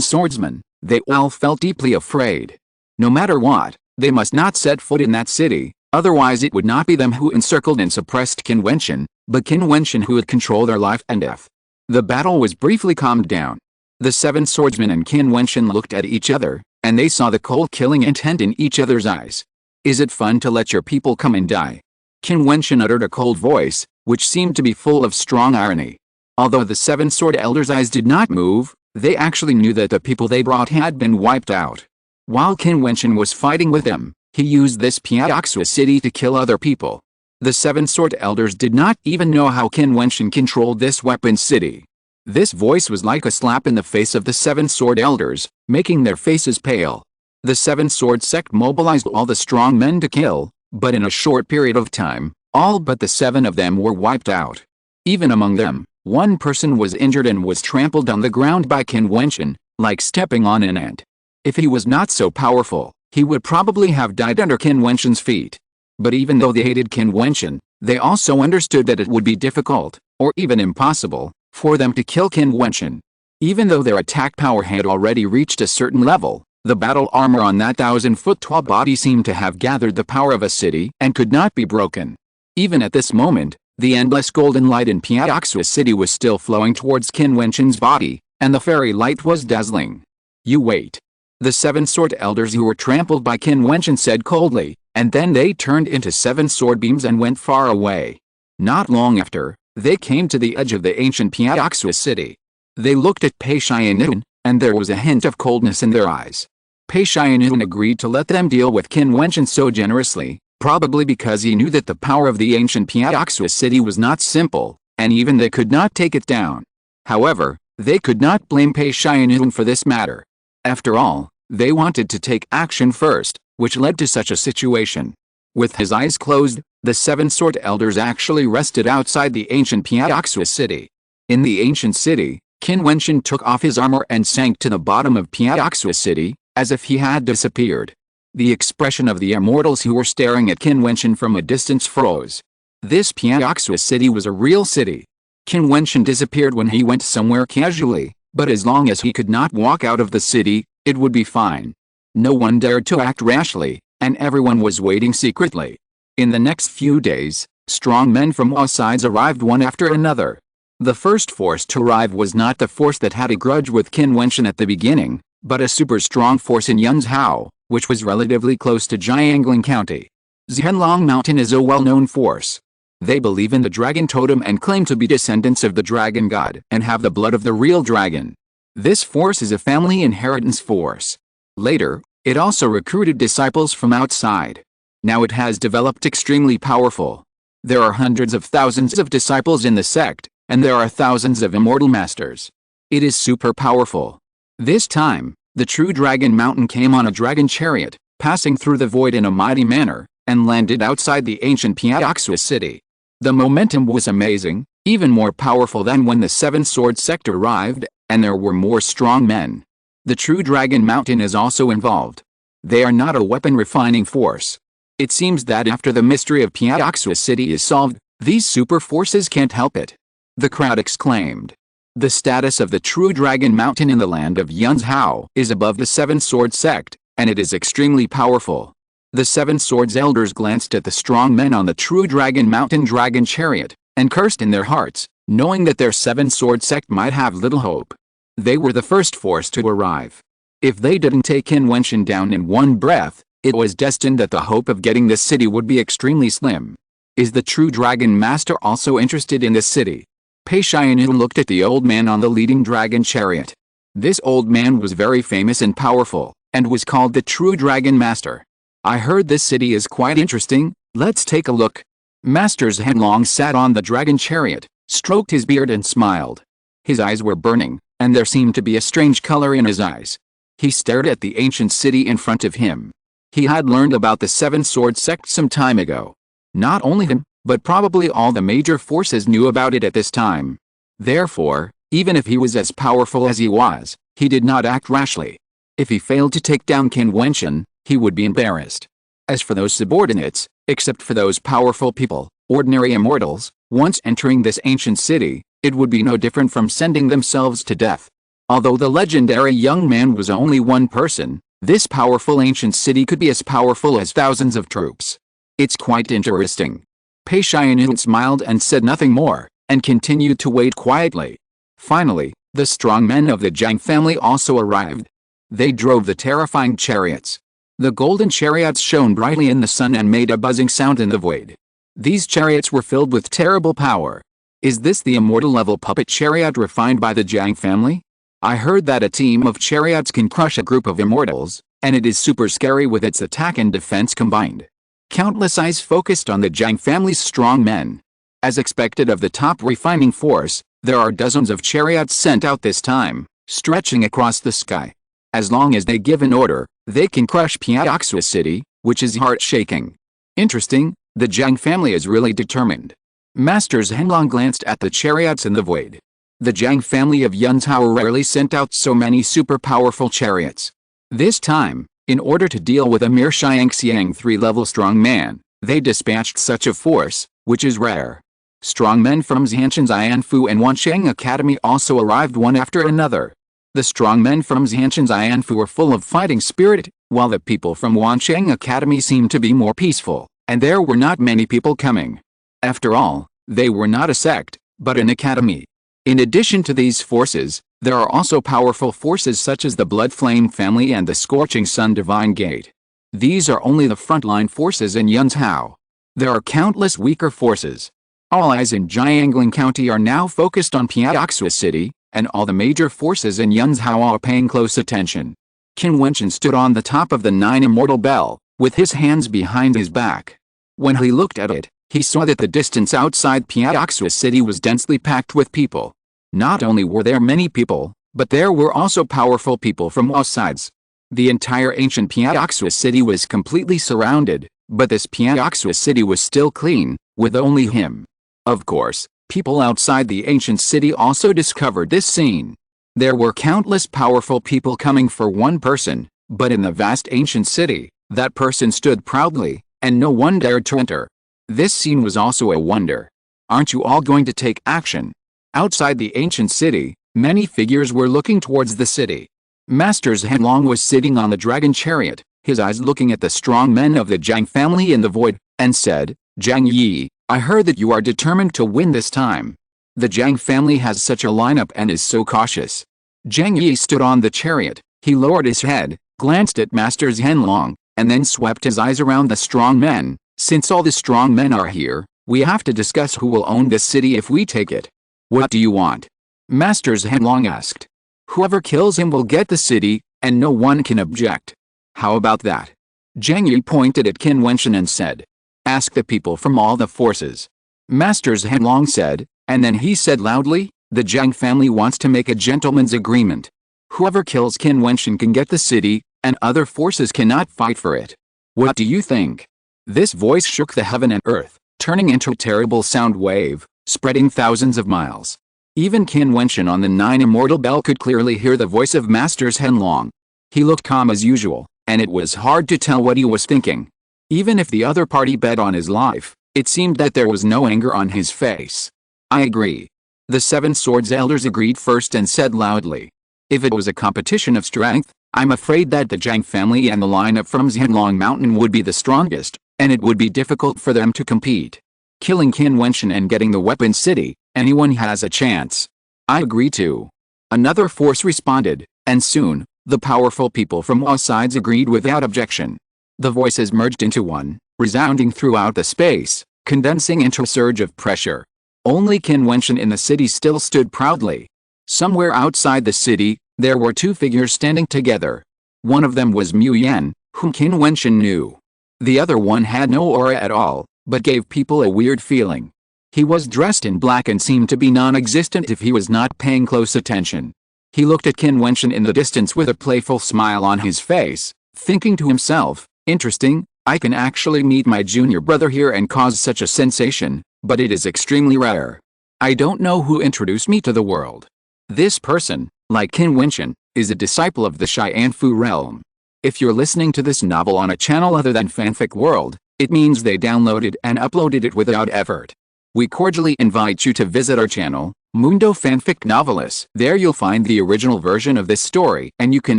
swordsmen, they all felt deeply afraid. No matter what, they must not set foot in that city, otherwise it would not be them who encircled and suppressed Qin Wentian, but Qin Wentian who would control their life and death. The battle was briefly calmed down. The 7 swordsmen and Qin Wentian looked at each other, and they saw the cold killing intent in each other's eyes. Is it fun to let your people come and die? Qin Wentian uttered a cold voice, which seemed to be full of strong irony. Although the 7 sword elders' eyes did not move, they actually knew that the people they brought had been wiped out. While Qin Wentian was fighting with them, he used this Piaoxua city to kill other people. The seven sword elders did not even know how Qin Wentian controlled this weapon city. This voice was like a slap in the face of the seven sword elders, making their faces pale. The seven sword sect mobilized all the strong men to kill, but in a short period of time, all but the seven of them were wiped out. Even among them, one person was injured and was trampled on the ground by Qin Wentian, like stepping on an ant. If he was not so powerful, he would probably have died under Qin Wentian's feet. But even though they hated Qin Wentian, they also understood that it would be difficult, or even impossible, for them to kill Qin Wentian. Even though their attack power had already reached a certain level, the battle armor on that 1,000-foot tall body seemed to have gathered the power of a city and could not be broken. Even at this moment, the endless golden light in Piaoxua city was still flowing towards Qin Wentian's body, and the fairy light was dazzling. "You wait." The seven sword elders who were trampled by Qin Wentian said coldly, and then they turned into seven sword beams and went far away. Not long after, they came to the edge of the ancient Piaoxua city. They looked at Pei Xianun, and there was a hint of coldness in their eyes. Pei Xianun agreed to let them deal with Qin Wentian so generously, probably because he knew that the power of the ancient Piaoxua city was not simple, and even they could not take it down. However, they could not blame Pei Xianun for this matter. After all, they wanted to take action first, which led to such a situation. With his eyes closed, the seven sword elders actually rested outside the ancient Piaoxua city. In the ancient city, Qin Wentian took off his armor and sank to the bottom of Piaoxua city, as if he had disappeared. The expression of the immortals who were staring at Qin Wentian from a distance froze. This Piaoxua city was a real city. Qin Wentian disappeared when he went somewhere casually, but as long as he could not walk out of the city, it would be fine. No one dared to act rashly, and everyone was waiting secretly. In the next few days, strong men from all sides arrived one after another. The first force to arrive was not the force that had a grudge with Qin Wentian at the beginning, but a super strong force in Yunzhou, which was relatively close to Jiangling County. Zhenlong Mountain is a well-known force. They believe in the dragon totem and claim to be descendants of the dragon god and have the blood of the real dragon. This force is a family inheritance force. Later, it also recruited disciples from outside. Now it has developed extremely powerful. There are hundreds of thousands of disciples in the sect, and there are thousands of immortal masters. It is super powerful. This time, the true dragon mountain came on a dragon chariot, passing through the void in a mighty manner, and landed outside the ancient Piaoxua city. The momentum was amazing, even more powerful than when the Seven Sword Sect arrived, and there were more strong men. The true Dragon Mountain is also involved. They are not a weapon refining force. It seems that after the mystery of Piaoxua city is solved, these super forces can't help it. The crowd exclaimed. The status of the true Dragon Mountain in the land of Yunzhou is above the Seven Sword Sect, and it is extremely powerful. The Seven Swords elders glanced at the strong men on the true Dragon Mountain dragon chariot, and cursed in their hearts, knowing that their Seven Sword Sect might have little hope. They were the first force to arrive. If they didn't take Qin Wentian down in one breath, it was destined that the hope of getting this city would be extremely slim. Is the true Dragon Master also interested in this city? Pei Xianun looked at the old man on the leading dragon chariot. This old man was very famous and powerful, and was called the true Dragon Master. I heard this city is quite interesting, let's take a look. Master Zhenlong sat on the dragon chariot, stroked his beard and smiled. His eyes were burning, and there seemed to be a strange color in his eyes. He stared at the ancient city in front of him. He had learned about the Seven Sword Sect some time ago. Not only him, but probably all the major forces knew about it at this time. Therefore, even if he was as powerful as he was, he did not act rashly. If he failed to take down Qin Wentian, he would be embarrassed. As for those subordinates, except for those powerful people, ordinary immortals, once entering this ancient city, it would be no different from sending themselves to death. Although the legendary young man was only one person, this powerful ancient city could be as powerful as thousands of troops. It's quite interesting. Pei Xianun smiled and said nothing more, and continued to wait quietly. Finally, the strong men of the Jiang family also arrived. They drove the terrifying chariots. The golden chariots shone brightly in the sun and made a buzzing sound in the void. These chariots were filled with terrible power. Is this the immortal level puppet chariot refined by the Jiang family? I heard that a team of chariots can crush a group of immortals, and it is super scary with its attack and defense combined. Countless eyes focused on the Jiang family's strong men. As expected of the top refining force, there are dozens of chariots sent out this time, stretching across the sky. As long as they give an order, they can crush Piaoxua City, which is heart-shaking. Interesting, the Jiang family is really determined. Master Zhenlong glanced at the chariots in the void. The Jiang family of Yunzhao rarely sent out so many super-powerful chariots. This time, in order to deal with a mere Xiangxiang 3-level strong man, they dispatched such a force, which is rare. Strong men from Zhanshan's Ianfu and Wansheng Academy also arrived one after another. The strong men from Zhanshan's Ianfu were full of fighting spirit, while the people from Wansheng Academy seemed to be more peaceful, and there were not many people coming. After all, they were not a sect, but an academy. In addition to these forces, there are also powerful forces such as the Blood Flame family and the Scorching Sun Divine Gate. These are only the frontline forces in Yunzhao. There are countless weaker forces. All eyes in Jiangling County are now focused on Piaoxua City, and all the major forces in Yunzhao are paying close attention. Qin Wentian stood on the top of the 9 immortal bell, with his hands behind his back. When he looked at it, he saw that the distance outside Piaoxua City was densely packed with people. Not only were there many people, but there were also powerful people from all sides. The entire ancient Piaoxua City was completely surrounded, but this Piaoxua City was still clean, with only him. Of course, people outside the ancient city also discovered this scene. There were countless powerful people coming for one person, but in the vast ancient city, that person stood proudly, and no one dared to enter. This scene was also a wonder. Aren't you all going to take action? Outside the ancient city, many figures were looking towards the city. Master Zhenlong was sitting on the dragon chariot, his eyes looking at the strong men of the Jiang family in the void, and said, "Jiang Yi, I heard that you are determined to win this time. The Jiang family has such a lineup and is so cautious." Jiang Yi stood on the chariot, he lowered his head, glanced at Master Zhenlong, and then swept his eyes around the strong men. "Since all the strong men are here, we have to discuss who will own this city if we take it. What do you want?" Master Zhenlong asked. "Whoever kills him will get the city, and no one can object. How about that?" Jiang Yi pointed at Qin Wentian and said, "Ask the people from all the forces." Master Zhenlong said, and then he said loudly, "The Jiang family wants to make a gentleman's agreement. Whoever kills Qin Wentian can get the city, and other forces cannot fight for it. What do you think?" This voice shook the heaven and earth, turning into a terrible sound wave, spreading thousands of miles. Even Qin Wentian on the 9 immortal bell could clearly hear the voice of Master Zhenlong. He looked calm as usual, and it was hard to tell what he was thinking. Even if the other party bet on his life, it seemed that there was no anger on his face. "I agree." The 7 Swords Elders agreed first and said loudly, "If it was a competition of strength, I'm afraid that the Jiang family and the lineup from Zhenlong Mountain would be the strongest, and it would be difficult for them to compete. Killing Qin Wentian and getting the weapon city, anyone has a chance." "I agree too." Another force responded, and soon, the powerful people from all sides agreed without objection. The voices merged into one, resounding throughout the space, condensing into a surge of pressure. Only Qin Wentian in the city still stood proudly. Somewhere outside the city, there were 2 figures standing together. One of them was Mu Yan, whom Qin Wentian knew. The other one had no aura at all, but gave people a weird feeling. He was dressed in black and seemed to be non-existent if he was not paying close attention. He looked at Qin Wentian in the distance with a playful smile on his face, thinking to himself, "Interesting, I can actually meet my junior brother here and cause such a sensation, but it is extremely rare. I don't know who introduced me to the world. This person, like Qin Wentian, is a disciple of the Xianfu realm. If you're listening to this novel on a channel other than Fanfic World, it means they downloaded and uploaded it without effort. We cordially invite you to visit our channel, Mundo Fanfic Novelis. There you'll find the original version of this story and you can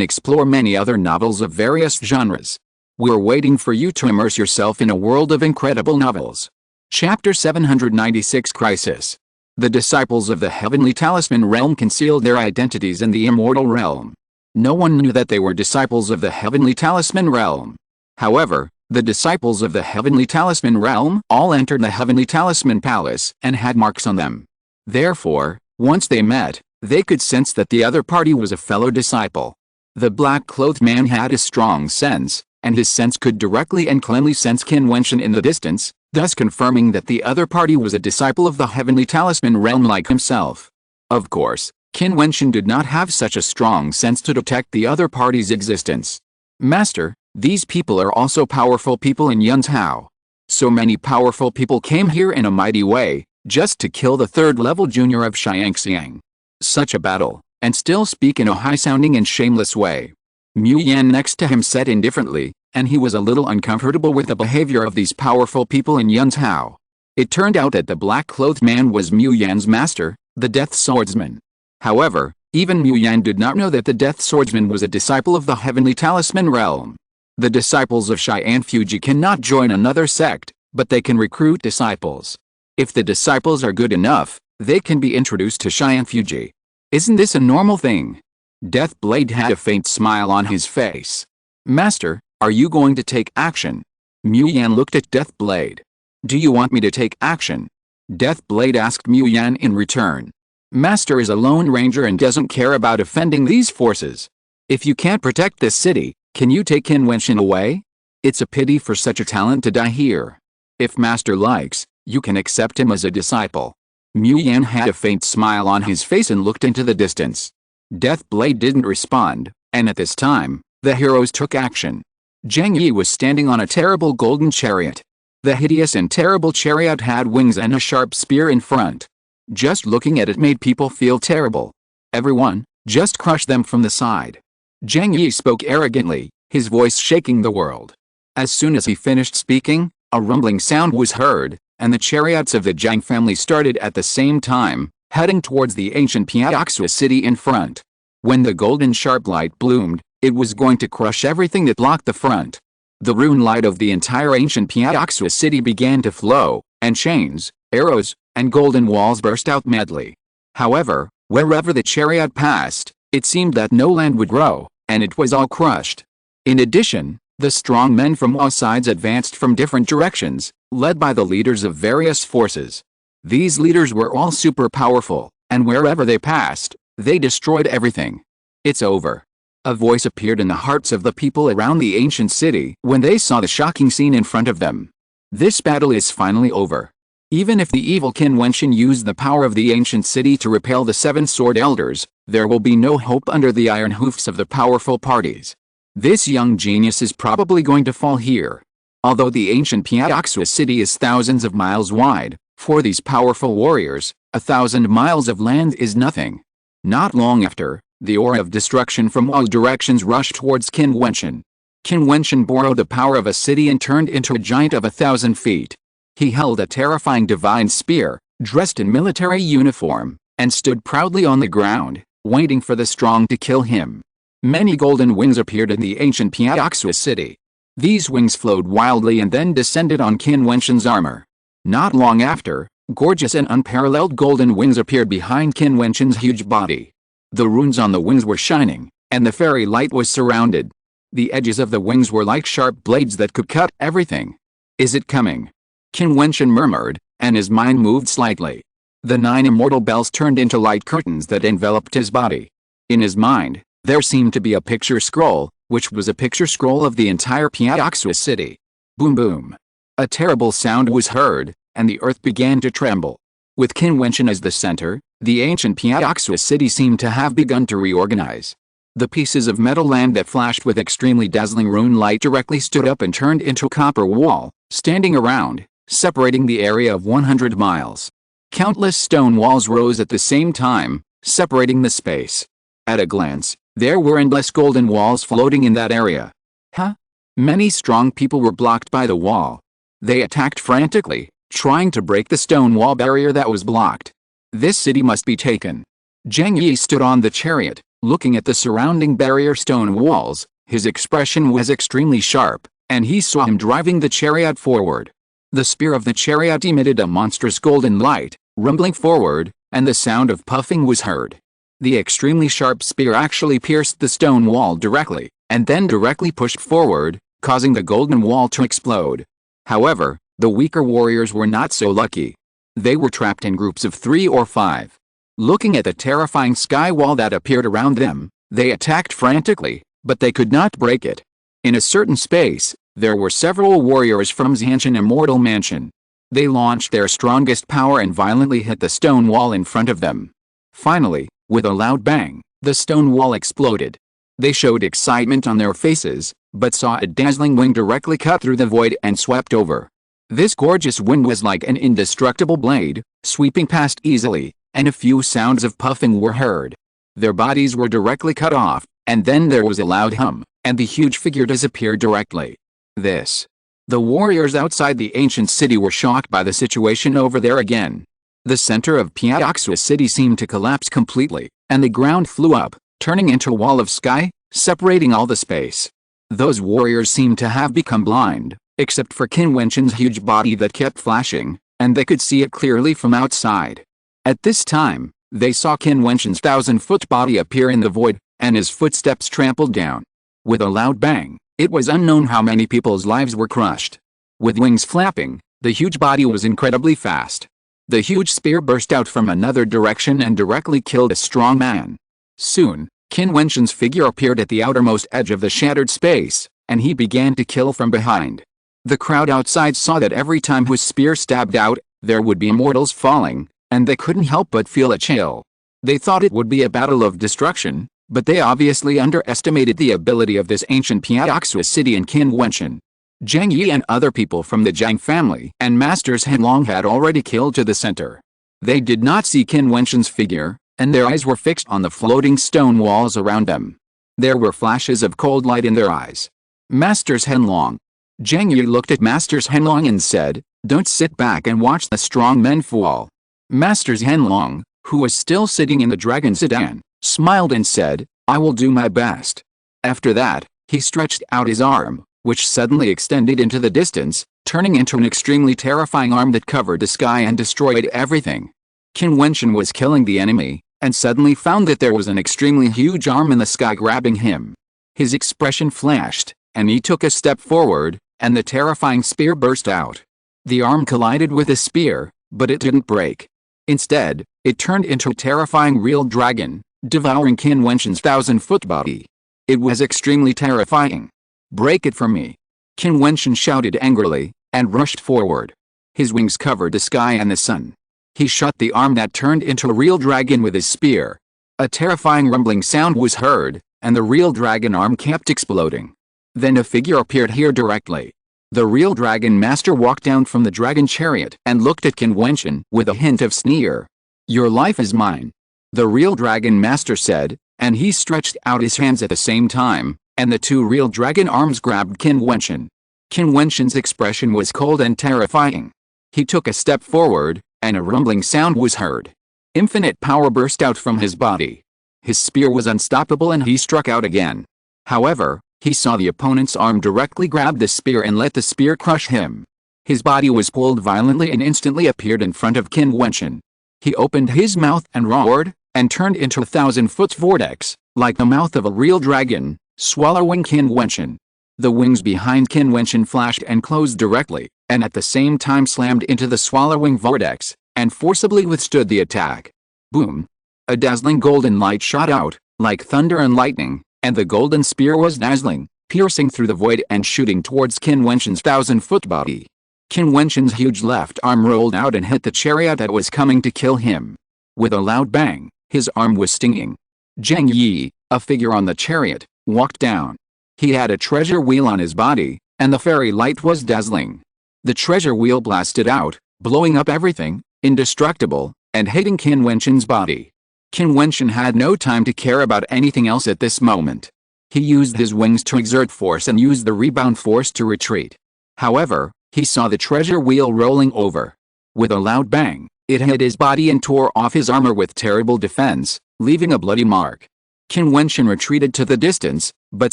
explore many other novels of various genres. We're waiting for you to immerse yourself in a world of incredible novels. Chapter 796 Crisis. The disciples of the Heavenly Talisman Realm concealed their identities in the Immortal Realm. No one knew that they were disciples of the Heavenly Talisman Realm. However, the disciples of the Heavenly Talisman Realm all entered the Heavenly Talisman Palace and had marks on them. Therefore, once they met, They could sense that the other party was a fellow disciple. The black-clothed man had a strong sense, and his sense could directly and cleanly sense Qin Wentian in the distance, thus confirming that the other party was a disciple of the heavenly talisman realm like himself. Of course, Qin Wentian did not have such a strong sense to detect the other party's existence. Master, these people are also powerful people in Yunzhou. So many powerful people came here in a mighty way, just to kill the third-level junior of Xiangxiang. Such a battle, and still speak in a high-sounding and shameless way. Mu Yan next to him said indifferently, and he was a little uncomfortable with the behavior of these powerful people in Yunzhou. It turned out that the black-clothed man was Mu Yan's master, the Death Swordsman. However, even Mu Yan did not know that the Death Swordsman was a disciple of the Heavenly Talisman realm. The disciples of Cheyenne Fuji cannot join another sect, but they can recruit disciples. If the disciples are good enough, they can be introduced to Cheyenne Fuji. Isn't this a normal thing? Deathblade had a faint smile on his face. Master, are you going to take action? Mu Yan looked at Deathblade. Do you want me to take action? Deathblade asked Mu Yan in return. Master is a lone ranger and doesn't care about offending these forces. If you can't protect this city, can you take Qin Wentian away? It's a pity for such a talent to die here. If Master likes, you can accept him as a disciple. Mu Yan had a faint smile on his face and looked into the distance. Deathblade didn't respond, and at this time, the heroes took action. Zhang Yi was standing on a terrible golden chariot. The hideous and terrible chariot had wings and a sharp spear in front. Just looking at it made people feel terrible. Everyone, just crush them from the side. Zhang Yi spoke arrogantly, his voice shaking the world. As soon as he finished speaking, a rumbling sound was heard, and the chariots of the Zhang family started at the same time, heading towards the ancient Piaoxua city in front. When the golden sharp light bloomed, it was going to crush everything that blocked the front. The rune light of the entire ancient Piaoxua city began to flow, and chains, arrows, and golden walls burst out madly. However, wherever the chariot passed, it seemed that no land would grow, and it was all crushed. In addition, the strong men from all sides advanced from different directions, led by the leaders of various forces. These leaders were all super powerful, and wherever they passed, they destroyed everything. It's over. A voice appeared in the hearts of the people around the ancient city when they saw the shocking scene in front of them. This battle is finally over. Even if the evil Qin Wentian used the power of the ancient city to repel the seven sword elders, there will be no hope under the iron hoofs of the powerful parties. This young genius is probably going to fall here. Although the ancient Piaoxua city is thousands of miles wide, for these powerful warriors, 1,000 miles of land is nothing. Not long after, the aura of destruction from all directions rushed towards Qin Wentian. Qin Wentian borrowed the power of a city and turned into a giant of 1,000 feet. He held a terrifying divine spear, dressed in military uniform, and stood proudly on the ground, waiting for the strong to kill him. Many golden wings appeared in the ancient Piaoxua city. These wings flowed wildly and then descended on Qin Wentian's armor. Not long after, gorgeous and unparalleled golden wings appeared behind Qin Wentian's huge body. The runes on the wings were shining, and the fairy light was surrounded. The edges of the wings were like sharp blades that could cut everything. Is it coming? Qin Wentian murmured, and his mind moved slightly. The 9 immortal bells turned into light curtains that enveloped his body. In his mind, there seemed to be a picture scroll, which was a picture scroll of the entire Piaoxua city. Boom boom. A terrible sound was heard, and the earth began to tremble. With Qin Wentian as the center, the ancient Piaoxua city seemed to have begun to reorganize. The pieces of metal land that flashed with extremely dazzling rune light directly stood up and turned into a copper wall, standing around, separating the area of 100 miles. Countless stone walls rose at the same time, separating the space. At a glance, there were endless golden walls floating in that area. Huh? Many strong people were blocked by the wall. They attacked frantically, trying to break the stone wall barrier that was blocked. This city must be taken. Zhang Yi stood on the chariot, looking at the surrounding barrier stone walls. His expression was extremely sharp, and he saw him driving the chariot forward. The spear of the chariot emitted a monstrous golden light, rumbling forward, and the sound of puffing was heard. The extremely sharp spear actually pierced the stone wall directly, and then directly pushed forward, causing the golden wall to explode. However, the weaker warriors were not so lucky. They were trapped in groups of 3 or 5. Looking at the terrifying sky wall that appeared around them, they attacked frantically, but they could not break it. In a certain space, there were several warriors from Jiutian Immortal Mansion. They launched their strongest power and violently hit the stone wall in front of them. Finally, with a loud bang, the stone wall exploded. They showed excitement on their faces, but saw a dazzling wing directly cut through the void and swept over. This gorgeous wing was like an indestructible blade, sweeping past easily, and a few sounds of puffing were heard. Their bodies were directly cut off, and then there was a loud hum, and the huge figure disappeared directly. The warriors outside the ancient city were shocked by the situation over there again. The center of Piaoxua city seemed to collapse completely, and the ground flew up, turning into a wall of sky, separating all the space. Those warriors seemed to have become blind, except for Qin Wentian's huge body that kept flashing, and they could see it clearly from outside. At this time, they saw Qin Wentian's 1,000-foot body appear in the void, and his footsteps trampled down. With a loud bang, it was unknown how many people's lives were crushed. With wings flapping, the huge body was incredibly fast. The huge spear burst out from another direction and directly killed a strong man. Soon, Qin Wentian's figure appeared at the outermost edge of the shattered space, and he began to kill from behind. The crowd outside saw that every time his spear stabbed out, there would be immortals falling, and they couldn't help but feel a chill. They thought it would be a battle of destruction, but they obviously underestimated the ability of this ancient Piaoxua city and Qin Wentian. Zhang Yi and other people from the Zhang family and Masters Henlong had already killed to the center. They did not see Qin Wentian's figure, and their eyes were fixed on the floating stone walls around them. There were flashes of cold light in their eyes. Masters Henlong. Zhang Yi looked at Masters Henlong and said, "Don't sit back and watch the strong men fall." Masters Henlong, who was still sitting in the dragon sedan, smiled and said, "I will do my best." After that, he stretched out his arm, which suddenly extended into the distance, turning into an extremely terrifying arm that covered the sky and destroyed everything. Qin Wentian was killing the enemy, and suddenly found that there was an extremely huge arm in the sky grabbing him. His expression flashed, and he took a step forward, and the terrifying spear burst out. The arm collided with the spear, but it didn't break. Instead, it turned into a terrifying real dragon, devouring Qin Wentian's 1,000-foot body. It was extremely terrifying. "Break it from me!" Qin Wentian shouted angrily, and rushed forward. His wings covered the sky and the sun. He shot the arm that turned into a real dragon with his spear. A terrifying rumbling sound was heard, and the real dragon arm kept exploding. Then a figure appeared here directly. The real dragon master walked down from the dragon chariot and looked at Qin Wentian with a hint of sneer. "Your life is mine," the real dragon master said, and he stretched out his hands at the same time, and the two real dragon arms grabbed Qin Wentian. Qin Wentian's expression was cold and terrifying. He took a step forward, and a rumbling sound was heard. Infinite power burst out from his body. His spear was unstoppable and he struck out again. However, he saw the opponent's arm directly grab the spear and let the spear crush him. His body was pulled violently and instantly appeared in front of Qin Wentian. He opened his mouth and roared, and turned into a 1,000-foot vortex, like the mouth of a real dragon, swallowing Qin Wentian. The wings behind Qin Wentian flashed and closed directly, and at the same time slammed into the swallowing vortex, and forcibly withstood the attack. Boom! A dazzling golden light shot out, like thunder and lightning, and the golden spear was dazzling, piercing through the void and shooting towards Qin Wentian's 1,000-foot body. Qin Wentian's huge left arm rolled out and hit the chariot that was coming to kill him. With a loud bang, his arm was stinging. Zhang Yi, a figure on the chariot, walked down. He had a treasure wheel on his body, and the fairy light was dazzling. The treasure wheel blasted out, blowing up everything, indestructible, and hitting Qin Wentian's body. Qin Wentian had no time to care about anything else at this moment. He used his wings to exert force and used the rebound force to retreat. However, he saw the treasure wheel rolling over. With a loud bang, it hit his body and tore off his armor with terrible defense, leaving a bloody mark. Qin Wentian retreated to the distance, but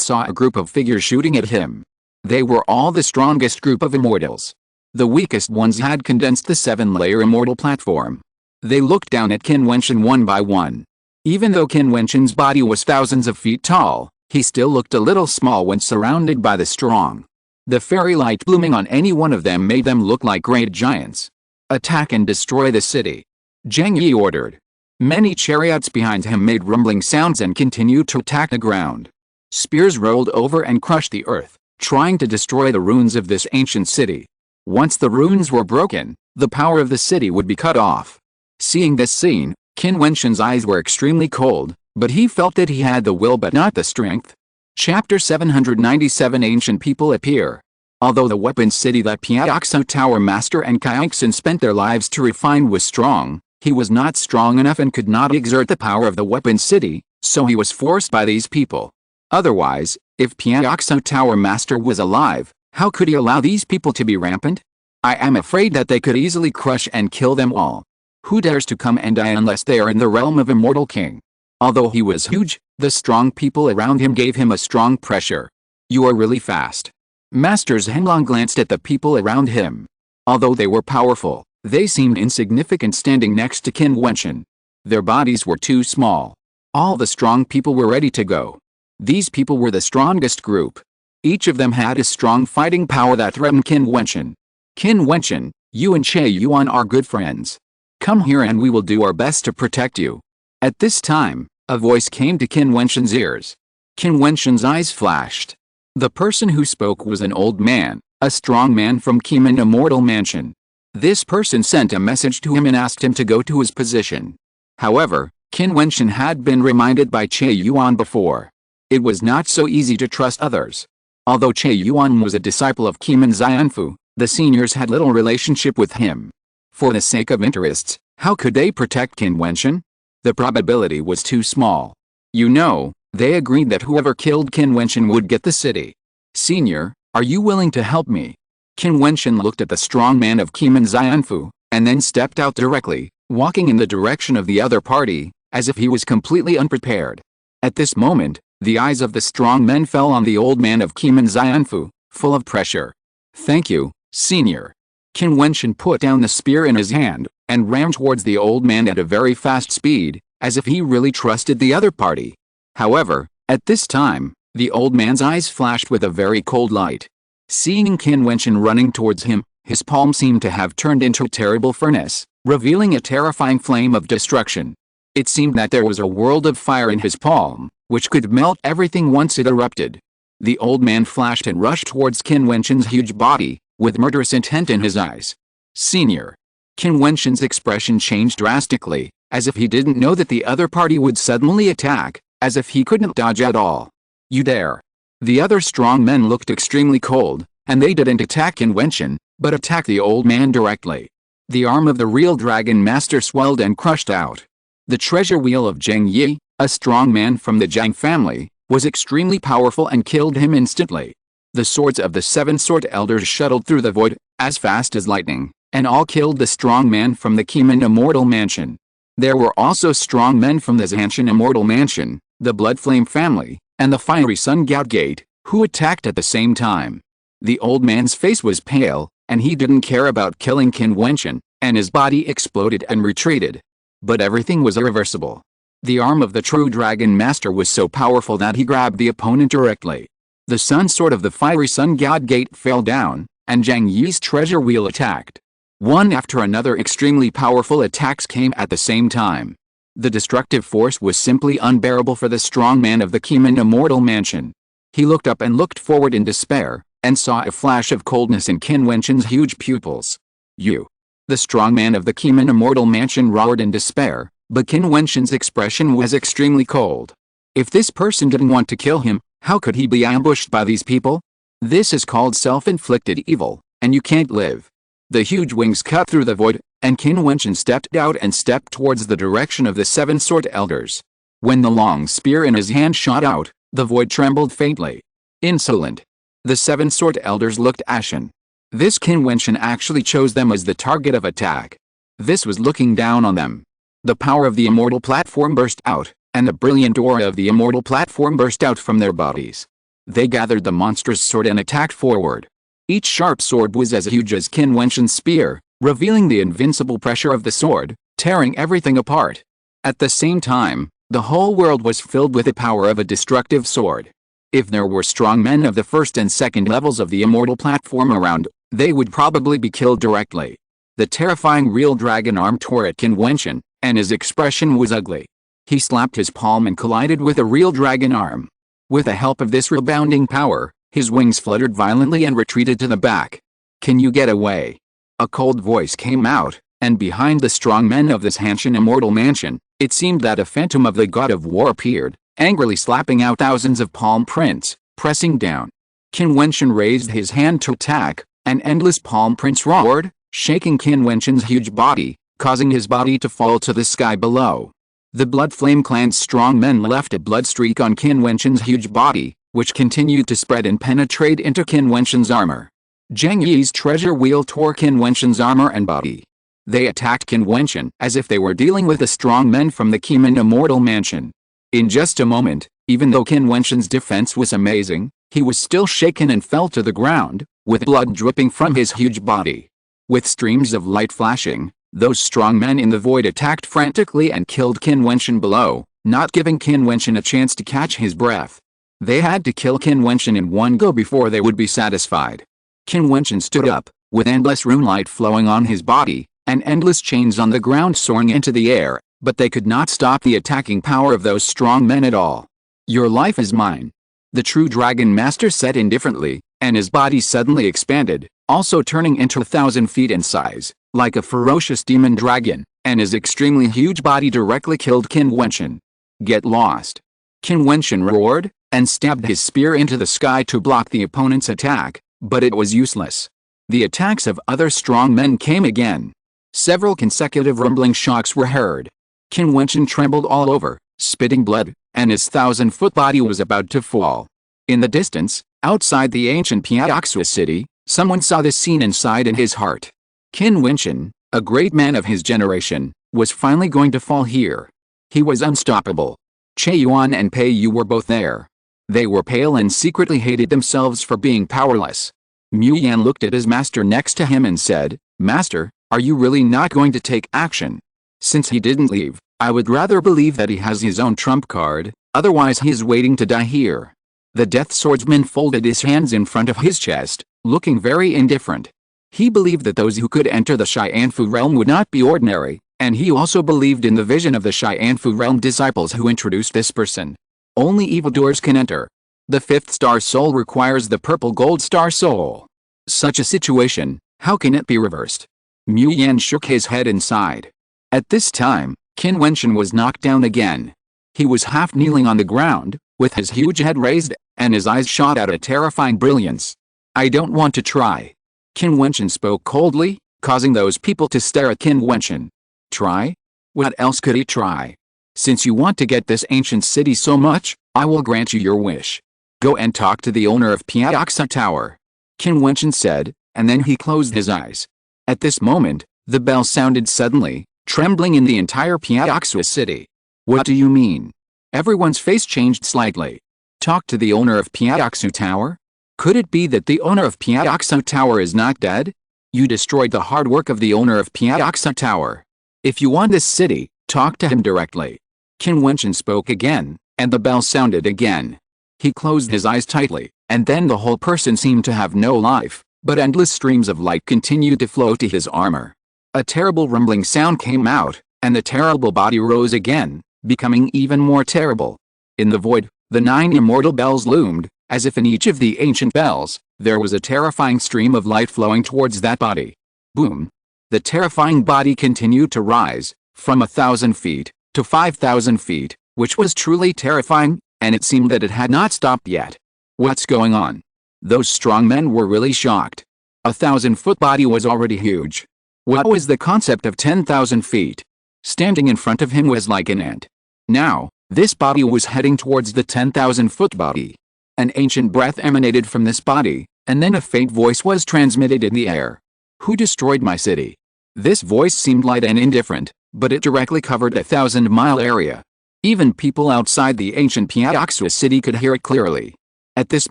saw a group of figures shooting at him. They were all the strongest group of immortals. The weakest ones had condensed the 7-layer immortal platform. They looked down at Qin Wentian one by one. Even though Qin Wentian's body was thousands of feet tall, he still looked a little small when surrounded by the strong. The fairy light blooming on any one of them made them look like great giants. "Attack and destroy the city," Zhang Yi ordered. Many chariots behind him made rumbling sounds and continued to attack the ground. Spears rolled over and crushed the earth, trying to destroy the ruins of this ancient city. Once the ruins were broken, the power of the city would be cut off. Seeing this scene, Qin Wentian's eyes were extremely cold, but he felt that he had the will but not the strength. Chapter 797 Ancient People Appear. Although the weapon city that Piaoxo Tower Master and Kaixin spent their lives to refine was strong, he was not strong enough and could not exert the power of the weapon city, so he was forced by these people. Otherwise, if Piaoxo Tower Master was alive, how could he allow these people to be rampant? I am afraid that they could easily crush and kill them all. Who dares to come and die unless they are in the realm of Immortal King? Although he was huge, the strong people around him gave him a strong pressure. You are really fast. Master Zhenlong glanced at the people around him. Although they were powerful, they seemed insignificant standing next to Qin Wentian. Their bodies were too small. All the strong people were ready to go. These people were the strongest group. Each of them had a strong fighting power that threatened Qin Wentian. Qin Wentian, you and Che Yuan are good friends. Come here and we will do our best to protect you. At this time, a voice came to Qin Wentian's ears. Qin Wentian's eyes flashed. The person who spoke was an old man, a strong man from Qin Immortal Mansion. This person sent a message to him and asked him to go to his position. However, Qin Wentian had been reminded by Che Yuan before. It was not so easy to trust others. Although Che Yuan was a disciple of Qin Xianfu, the seniors had little relationship with him. For the sake of interests, how could they protect Qin Wentian? The probability was too small. You know, they agreed that whoever killed Qin Wentian would get the city. Senior, are you willing to help me? Qin Wentian looked at the strong man of Qin Xianfu, and then stepped out directly, walking in the direction of the other party, as if he was completely unprepared. At this moment, the eyes of the strong men fell on the old man of Qin Xianfu, full of pressure. Thank you, senior. Qin Wentian put down the spear in his hand, and ran towards the old man at a very fast speed, as if he really trusted the other party. However, at this time, the old man's eyes flashed with a very cold light. Seeing Qin Wentian running towards him, his palm seemed to have turned into a terrible furnace, revealing a terrifying flame of destruction. It seemed that there was a world of fire in his palm, which could melt everything once it erupted. The old man flashed and rushed towards Qin Wentian's huge body, with murderous intent in his eyes. Senior. Qin Wentian's expression changed drastically, as if he didn't know that the other party would suddenly attack, as if he couldn't dodge at all. You dare. The other strong men looked extremely cold, and they didn't attack Qin Wentian, but attacked the old man directly. The arm of the real dragon master swelled and crushed out. The treasure wheel of Zheng Yi, a strong man from the Zhang family, was extremely powerful and killed him instantly. The swords of the 7 sword elders shuttled through the void, as fast as lightning, and all killed the strong man from the Qin Immortal Mansion. There were also strong men from the Zhanshan Immortal Mansion, the Blood Flame family, and the Fiery Sun God Gate, who attacked at the same time. The old man's face was pale, and he didn't care about killing Qin Wentian, and his body exploded and retreated. But everything was irreversible. The arm of the true Dragon Master was so powerful that he grabbed the opponent directly. The Sun Sword of the Fiery Sun God Gate fell down, and Zhang Yi's treasure wheel attacked. One after another extremely powerful attacks came at the same time. The destructive force was simply unbearable for the strong man of the Qin Immortal Mansion. He looked up and looked forward in despair, and saw a flash of coldness in Qin Wentian's huge pupils. You. The strong man of the Qin Immortal Mansion roared in despair, but Qin Wentian's expression was extremely cold. If this person didn't want to kill him, how could he be ambushed by these people? This is called self-inflicted evil, and you can't live. The huge wings cut through the void, and Qin Wentian stepped out and stepped towards the direction of the 7 sword elders. When the long spear in his hand shot out, the void trembled faintly. Insolent. The 7 sword elders looked ashen. This Qin Wentian actually chose them as the target of attack. This was looking down on them. The power of the immortal platform burst out, and the brilliant aura of the immortal platform burst out from their bodies. They gathered the monstrous sword and attacked forward. Each sharp sword was as huge as Qin Wentian's spear, revealing the invincible pressure of the sword, tearing everything apart. At the same time, the whole world was filled with the power of a destructive sword. If there were strong men of the first and second levels of the immortal platform around, they would probably be killed directly. The terrifying real dragon arm tore at Qin Wentian, and his expression was ugly. He slapped his palm and collided with a real dragon arm. With the help of this rebounding power, his wings fluttered violently and retreated to the back. "Can you get away?" A cold voice came out, and behind the strong men of this ancient immortal mansion, it seemed that a phantom of the god of war appeared, angrily slapping out thousands of palm prints, pressing down. Qin Wentian raised his hand to attack, and endless palm prints roared, shaking Qin Wentian's huge body, causing his body to fall to the sky below. The Blood Flame Clan's strong men left a blood streak on Qin Wentian's huge body, which continued to spread and penetrate into Qin Wentian's armor. Zhang Yi's treasure wheel tore Qin Wentian's armor and body. They attacked Qin Wentian as if they were dealing with the strong men from the Qin Immortal Mansion. In just a moment, even though Qin Wentian's defense was amazing, he was still shaken and fell to the ground, with blood dripping from his huge body. With streams of light flashing, those strong men in the void attacked frantically and killed Qin Wentian below, not giving Qin Wentian a chance to catch his breath. They had to kill Qin Wentian in one go before they would be satisfied. Qin Wentian stood up, with endless rune light flowing on his body, and endless chains on the ground soaring into the air, but they could not stop the attacking power of those strong men at all. "Your life is mine," the true Dragon Master said indifferently, and his body suddenly expanded, also turning into 1,000 feet in size, like a ferocious demon dragon, and his extremely huge body directly killed Qin Wentian. "Get lost!" Qin Wentian roared, and stabbed his spear into the sky to block the opponent's attack, but it was useless. The attacks of other strong men came again. Several consecutive rumbling shocks were heard. Qin Wentian trembled all over, spitting blood, and his 1,000-foot body was about to fall. In the distance, outside the ancient Piaoxua city, someone saw this scene and sighed in his heart. Qin Wentian, a great man of his generation, was finally going to fall here. He was unstoppable. Che Yuan and Pei Yu were both there. They were pale and secretly hated themselves for being powerless. Mu Yan looked at his master next to him and said, "Master, are you really not going to take action? Since he didn't leave, I would rather believe that he has his own trump card, otherwise he is waiting to die here." The Death Swordsman folded his hands in front of his chest, looking very indifferent. He believed that those who could enter the Xianfu realm would not be ordinary, and he also believed in the vision of the Xianfu realm disciples who introduced this person. Only evildoers can enter. The 5th star soul requires the purple gold star soul. Such a situation, how can it be reversed? Mu Yan shook his head and sighed. At this time, Qin Wentian was knocked down again. He was half kneeling on the ground, with his huge head raised, and his eyes shot out a terrifying brilliance. "I don't want to try." Qin Wentian spoke coldly, causing those people to stare at Qin Wentian. "Try? What else could he try? Since you want to get this ancient city so much, I will grant you your wish. Go and talk to the owner of Piaoxua Tower," Qin Wentian said, and then he closed his eyes. At this moment, the bell sounded suddenly, trembling in the entire Piaoxua city. "What do you mean?" Everyone's face changed slightly. "Talk to the owner of Piaoxua Tower? Could it be that the owner of Piaoxua Tower is not dead? You destroyed the hard work of the owner of Piaoxua Tower. If you want this city, talk to him directly." Qin Wentian spoke again, and the bell sounded again. He closed his eyes tightly, and then the whole person seemed to have no life, but endless streams of light continued to flow to his armor. A terrible rumbling sound came out, and the terrible body rose again, becoming even more terrible. In the void, the 9 immortal bells loomed, as if in each of the ancient bells, there was a terrifying stream of light flowing towards that body. Boom! The terrifying body continued to rise, from 1,000 feet, to 5,000 feet, which was truly terrifying, and it seemed that it had not stopped yet. What's going on? Those strong men were really shocked. A 1,000-foot body was already huge. What was the concept of 10,000 feet? Standing in front of him was like an ant. Now, this body was heading towards the 10,000-foot body. An ancient breath emanated from this body, and then a faint voice was transmitted in the air. "Who destroyed my city?" This voice seemed light and indifferent, but it directly covered a 1,000-mile area. Even people outside the ancient Piaoxua city could hear it clearly. At this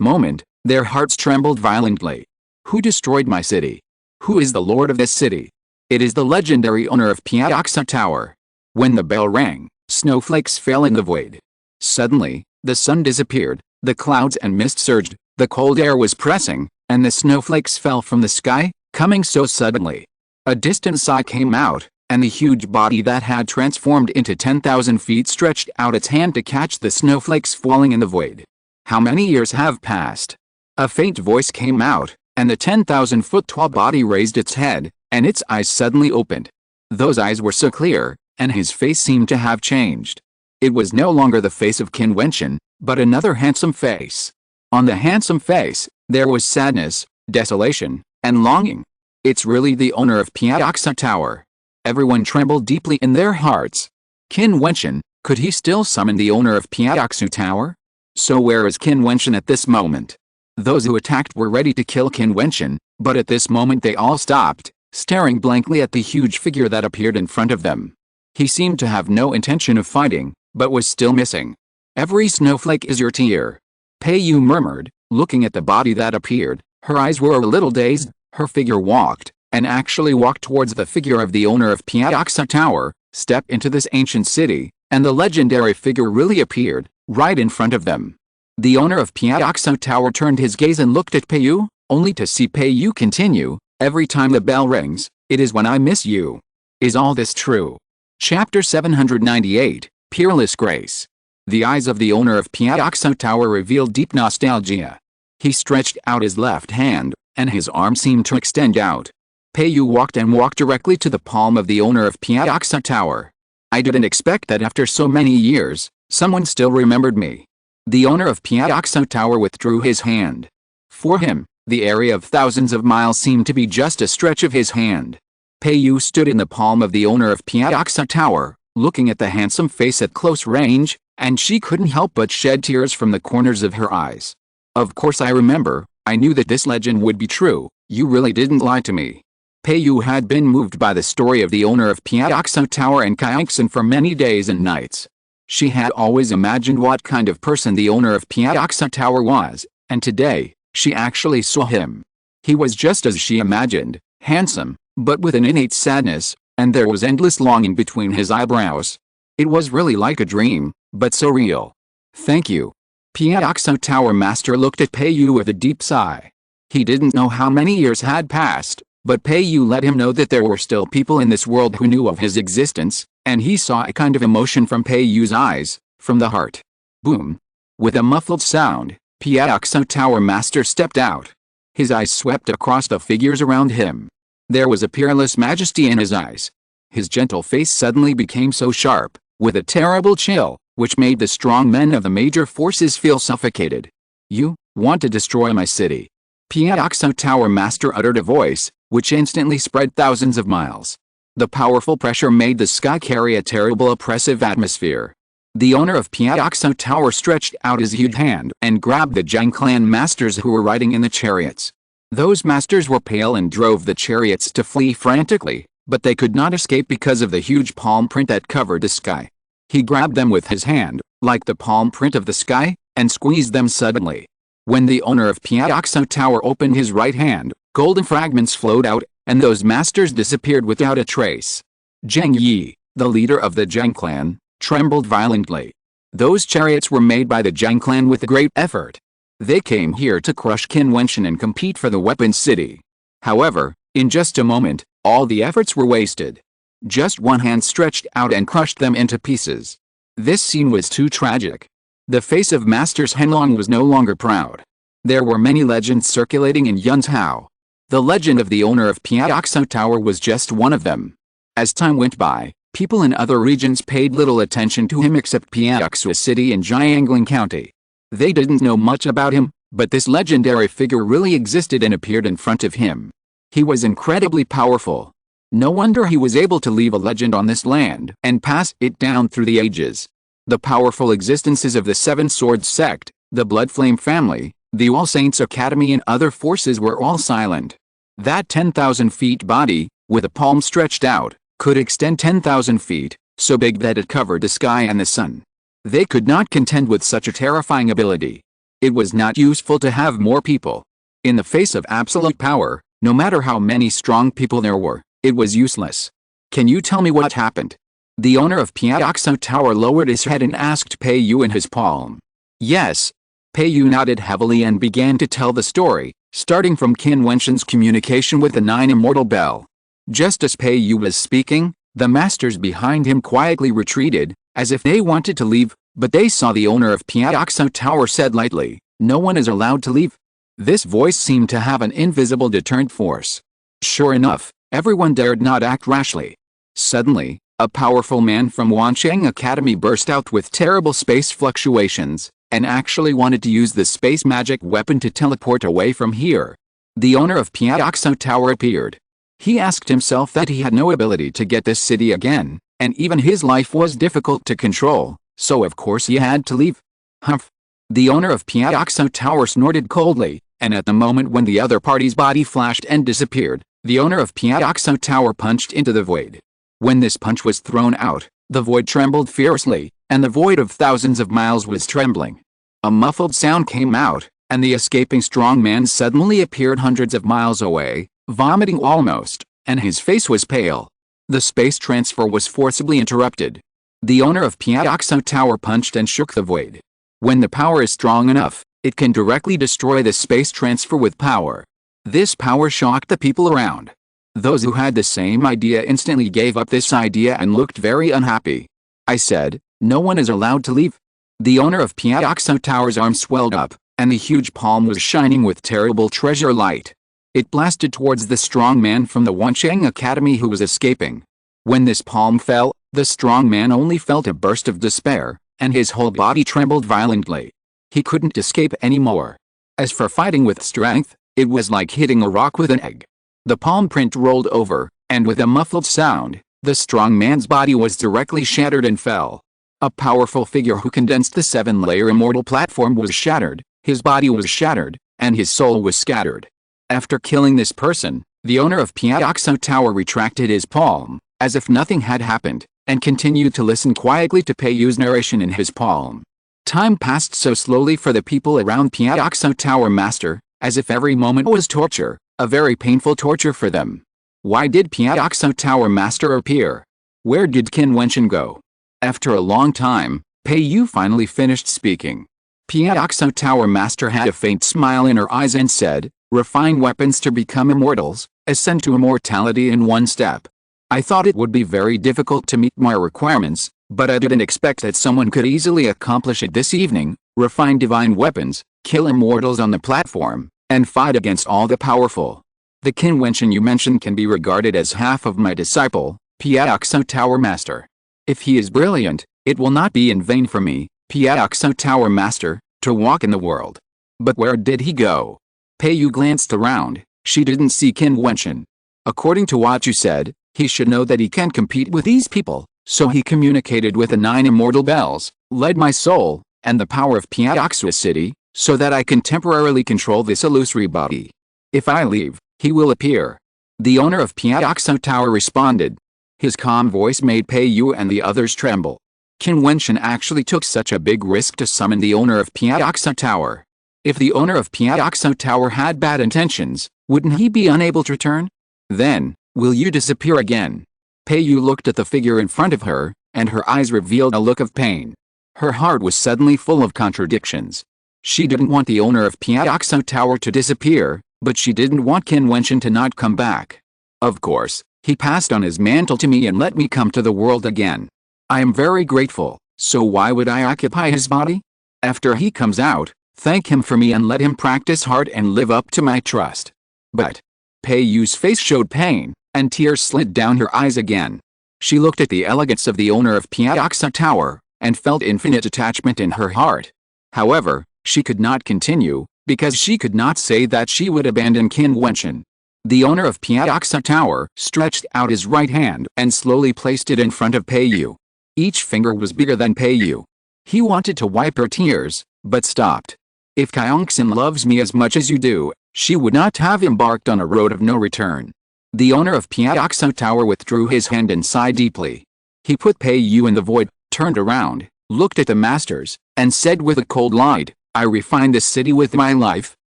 moment, their hearts trembled violently. "Who destroyed my city? Who is the lord of this city?" "It is the legendary owner of Piaoxua Tower." When the bell rang, snowflakes fell in the void. Suddenly, the sun disappeared, the clouds and mist surged, the cold air was pressing, and the snowflakes fell from the sky, coming so suddenly. A distant sigh came out, and the huge body that had transformed into 10,000 feet stretched out its hand to catch the snowflakes falling in the void. How many years have passed? A faint voice came out, and the 10,000-foot-tall body raised its head, and its eyes suddenly opened. Those eyes were so clear, and his face seemed to have changed. It was no longer the face of Qin Wentian, but another handsome face. On the handsome face, there was sadness, desolation, and longing. It's really the owner of Piaoxa Tower. Everyone trembled deeply in their hearts. Qin Wentian, could he still summon the owner of Piaoxa Tower? So where is Qin Wentian at this moment? Those who attacked were ready to kill Qin Wentian, but at this moment they all stopped, staring blankly at the huge figure that appeared in front of them. He seemed to have no intention of fighting, but was still missing. Every snowflake is your tear. Pei Yu murmured, looking at the body that appeared. Her eyes were a little dazed. Her figure walked, and actually walked towards the figure of the owner of Piaoxa Tower, stepped into this ancient city, and the legendary figure really appeared, right in front of them. The owner of Piaoxa Tower turned his gaze and looked at Pei Yu, only to see Pei Yu continue, every time the bell rings, it is when I miss you. Is all this true? Chapter 798, Peerless Grace. The eyes of the owner of Piaoxa Tower revealed deep nostalgia. He stretched out his left hand, and his arm seemed to extend out. Pei Yu walked directly to the palm of the owner of Piaoxa Tower. I didn't expect that after so many years, someone still remembered me. The owner of Piaoxa Tower withdrew his hand. For him, the area of thousands of miles seemed to be just a stretch of his hand. Pei Yu stood in the palm of the owner of Piaoxa Tower, looking at the handsome face at close range, and she couldn't help but shed tears from the corners of her eyes. Of course I remember, I knew that this legend would be true, you really didn't lie to me. Pei Yu had been moved by the story of the owner of Piaoxa Tower and Qingxin for many days and nights. She had always imagined what kind of person the owner of Piaoxa Tower was, and today, she actually saw him. He was just as she imagined, handsome, but with an innate sadness, and there was endless longing between his eyebrows. It was really like a dream, but so real. Thank you. Piaoxa Tower Master looked at Pei Yu with a deep sigh. He didn't know how many years had passed, but Pei Yu let him know that there were still people in this world who knew of his existence, and he saw a kind of emotion from Pei Yu's eyes, from the heart. Boom. With a muffled sound, Piaoxa Tower Master stepped out. His eyes swept across the figures around him. There was a peerless majesty in his eyes. His gentle face suddenly became so sharp, with a terrible chill, which made the strong men of the major forces feel suffocated. You want to destroy my city? Piaoxa Tower Master uttered a voice, which instantly spread thousands of miles. The powerful pressure made the sky carry a terrible oppressive atmosphere. The owner of Piaoxa Tower stretched out his huge hand and grabbed the Zhang clan masters who were riding in the chariots. Those masters were pale and drove the chariots to flee frantically, but they could not escape because of the huge palm print that covered the sky. He grabbed them with his hand, like the palm print of the sky, and squeezed them suddenly. When the owner of Piaoxa Tower opened his right hand, golden fragments flowed out, and those masters disappeared without a trace. Zhang Yi, the leader of the Zhang clan, trembled violently. Those chariots were made by the Zhang clan with great effort. They came here to crush Qin Wentian and compete for the weapon city. However, in just a moment, all the efforts were wasted. Just one hand stretched out and crushed them into pieces. This scene was too tragic. The face of Master Henlong was no longer proud. There were many legends circulating in Yunzhou. The legend of the owner of Piaoxa Tower was just one of them. As time went by, people in other regions paid little attention to him except Piaoxa City and Jiangling County. They didn't know much about him, but this legendary figure really existed and appeared in front of him. He was incredibly powerful. No wonder he was able to leave a legend on this land and pass it down through the ages. The powerful existences of the Seven Swords sect, the Blood Flame family, the All Saints Academy and other forces were all silent. That 10,000 feet body, with a palm stretched out, could extend 10,000 feet, so big that it covered the sky and the sun. They could not contend with such a terrifying ability. It was not useful to have more people. In the face of absolute power, no matter how many strong people there were, it was useless. Can you tell me what happened? The owner of Piaoxa Tower lowered his head and asked Pei Yu in his palm. Yes. Pei Yu nodded heavily and began to tell the story, starting from Qin Wentian's communication with the Nine Immortal Bell. Just as Pei Yu was speaking, The masters behind him quietly retreated, as if they wanted to leave, but they saw the owner of Piaoxo Tower said lightly, "No one is allowed to leave." This voice seemed to have an invisible deterrent force. Sure enough, everyone dared not act rashly. Suddenly, a powerful man from Wancheng Academy burst out with terrible space fluctuations, and actually wanted to use the space magic weapon to teleport away from here. The owner of Piaoxo Tower appeared. He asked himself that he had no ability to get this city again, and even his life was difficult to control, so of course he had to leave. Humph! The owner of Piaoxo Tower snorted coldly, and at the moment when the other party's body flashed and disappeared, the owner of Piaoxo Tower punched into the void. When this punch was thrown out, the void trembled fiercely, and the void of thousands of miles was trembling. A muffled sound came out, and the escaping strong man suddenly appeared hundreds of miles away, vomiting almost, and his face was pale. The space transfer was forcibly interrupted. The owner of Piaoxo Tower punched and shook the void. When the power is strong enough, it can directly destroy the space transfer with power. This power shocked the people around. Those who had the same idea instantly gave up this idea and looked very unhappy. I said, "No one is allowed to leave." The owner of Piaoxo Tower's arm swelled up, and the huge palm was shining with terrible treasure light. It blasted towards the strong man from the Wancheng Academy who was escaping. When this palm fell, the strong man only felt a burst of despair, and his whole body trembled violently. He couldn't escape anymore. As for fighting with strength, it was like hitting a rock with an egg. The palm print rolled over, and with a muffled sound, the strong man's body was directly shattered and fell. A powerful figure who condensed the 7-layer immortal platform was shattered, his body was shattered, and his soul was scattered. After killing this person, the owner of Piaoxo Tower retracted his palm, as if nothing had happened, and continued to listen quietly to Peiyu's narration in his palm. Time passed so slowly for the people around Piaoxo Tower Master, as if every moment was torture, a very painful torture for them. Why did Piaoxo Tower Master appear? Where did Qin Wentian go? After a long time, Peiyu finally finished speaking. Piaoxo Tower Master had a faint smile in her eyes and said, "Refine weapons to become immortals, ascend to immortality in one step. I thought it would be very difficult to meet my requirements, but I didn't expect that someone could easily accomplish it this evening, refine divine weapons, kill immortals on the platform, and fight against all the powerful. The Qin Wentian you mentioned can be regarded as half of my disciple, Piaoxo Tower Master. If he is brilliant, it will not be in vain for me, Piaoxo Tower Master, to walk in the world." But where did he go? Peiyu glanced around. She didn't see Qin Wentian. According to what you said, he should know that he can't compete with these people, so he communicated with the 9 immortal bells, led my soul, and the power of Piaoxo City, so that I can temporarily control this illusory body. If I leave, he will appear. The owner of Piaoxo Tower responded. His calm voice made Peiyu and the others tremble. Qin Wentian actually took such a big risk to summon the owner of Piaoxo Tower. If the owner of Piaoxo Tower had bad intentions, wouldn't he be unable to return? Then, will you disappear again? Peiyu looked at the figure in front of her, and her eyes revealed a look of pain. Her heart was suddenly full of contradictions. She didn't want the owner of Piaoxo Tower to disappear, but she didn't want Qin Wentian to not come back. Of course, he passed on his mantle to me and let me come to the world again. I am very grateful, so why would I occupy his body? After he comes out, thank him for me and let him practice hard and live up to my trust. But Peiyu's face showed pain, and tears slid down her eyes again. She looked at the elegance of the owner of Piaoxo Tower, and felt infinite attachment in her heart. However, she could not continue, because she could not say that she would abandon Qin Wentian. The owner of Piaoxo Tower stretched out his right hand and slowly placed it in front of Peiyu. Each finger was bigger than Peiyu. He wanted to wipe her tears, but stopped. If Kyongsin loves me as much as you do, she would not have embarked on a road of no return. The owner of Piaoxo Tower withdrew his hand and sighed deeply. He put Peiyu in the void, turned around, looked at the masters, and said with a cold light, "I refine this city with my life.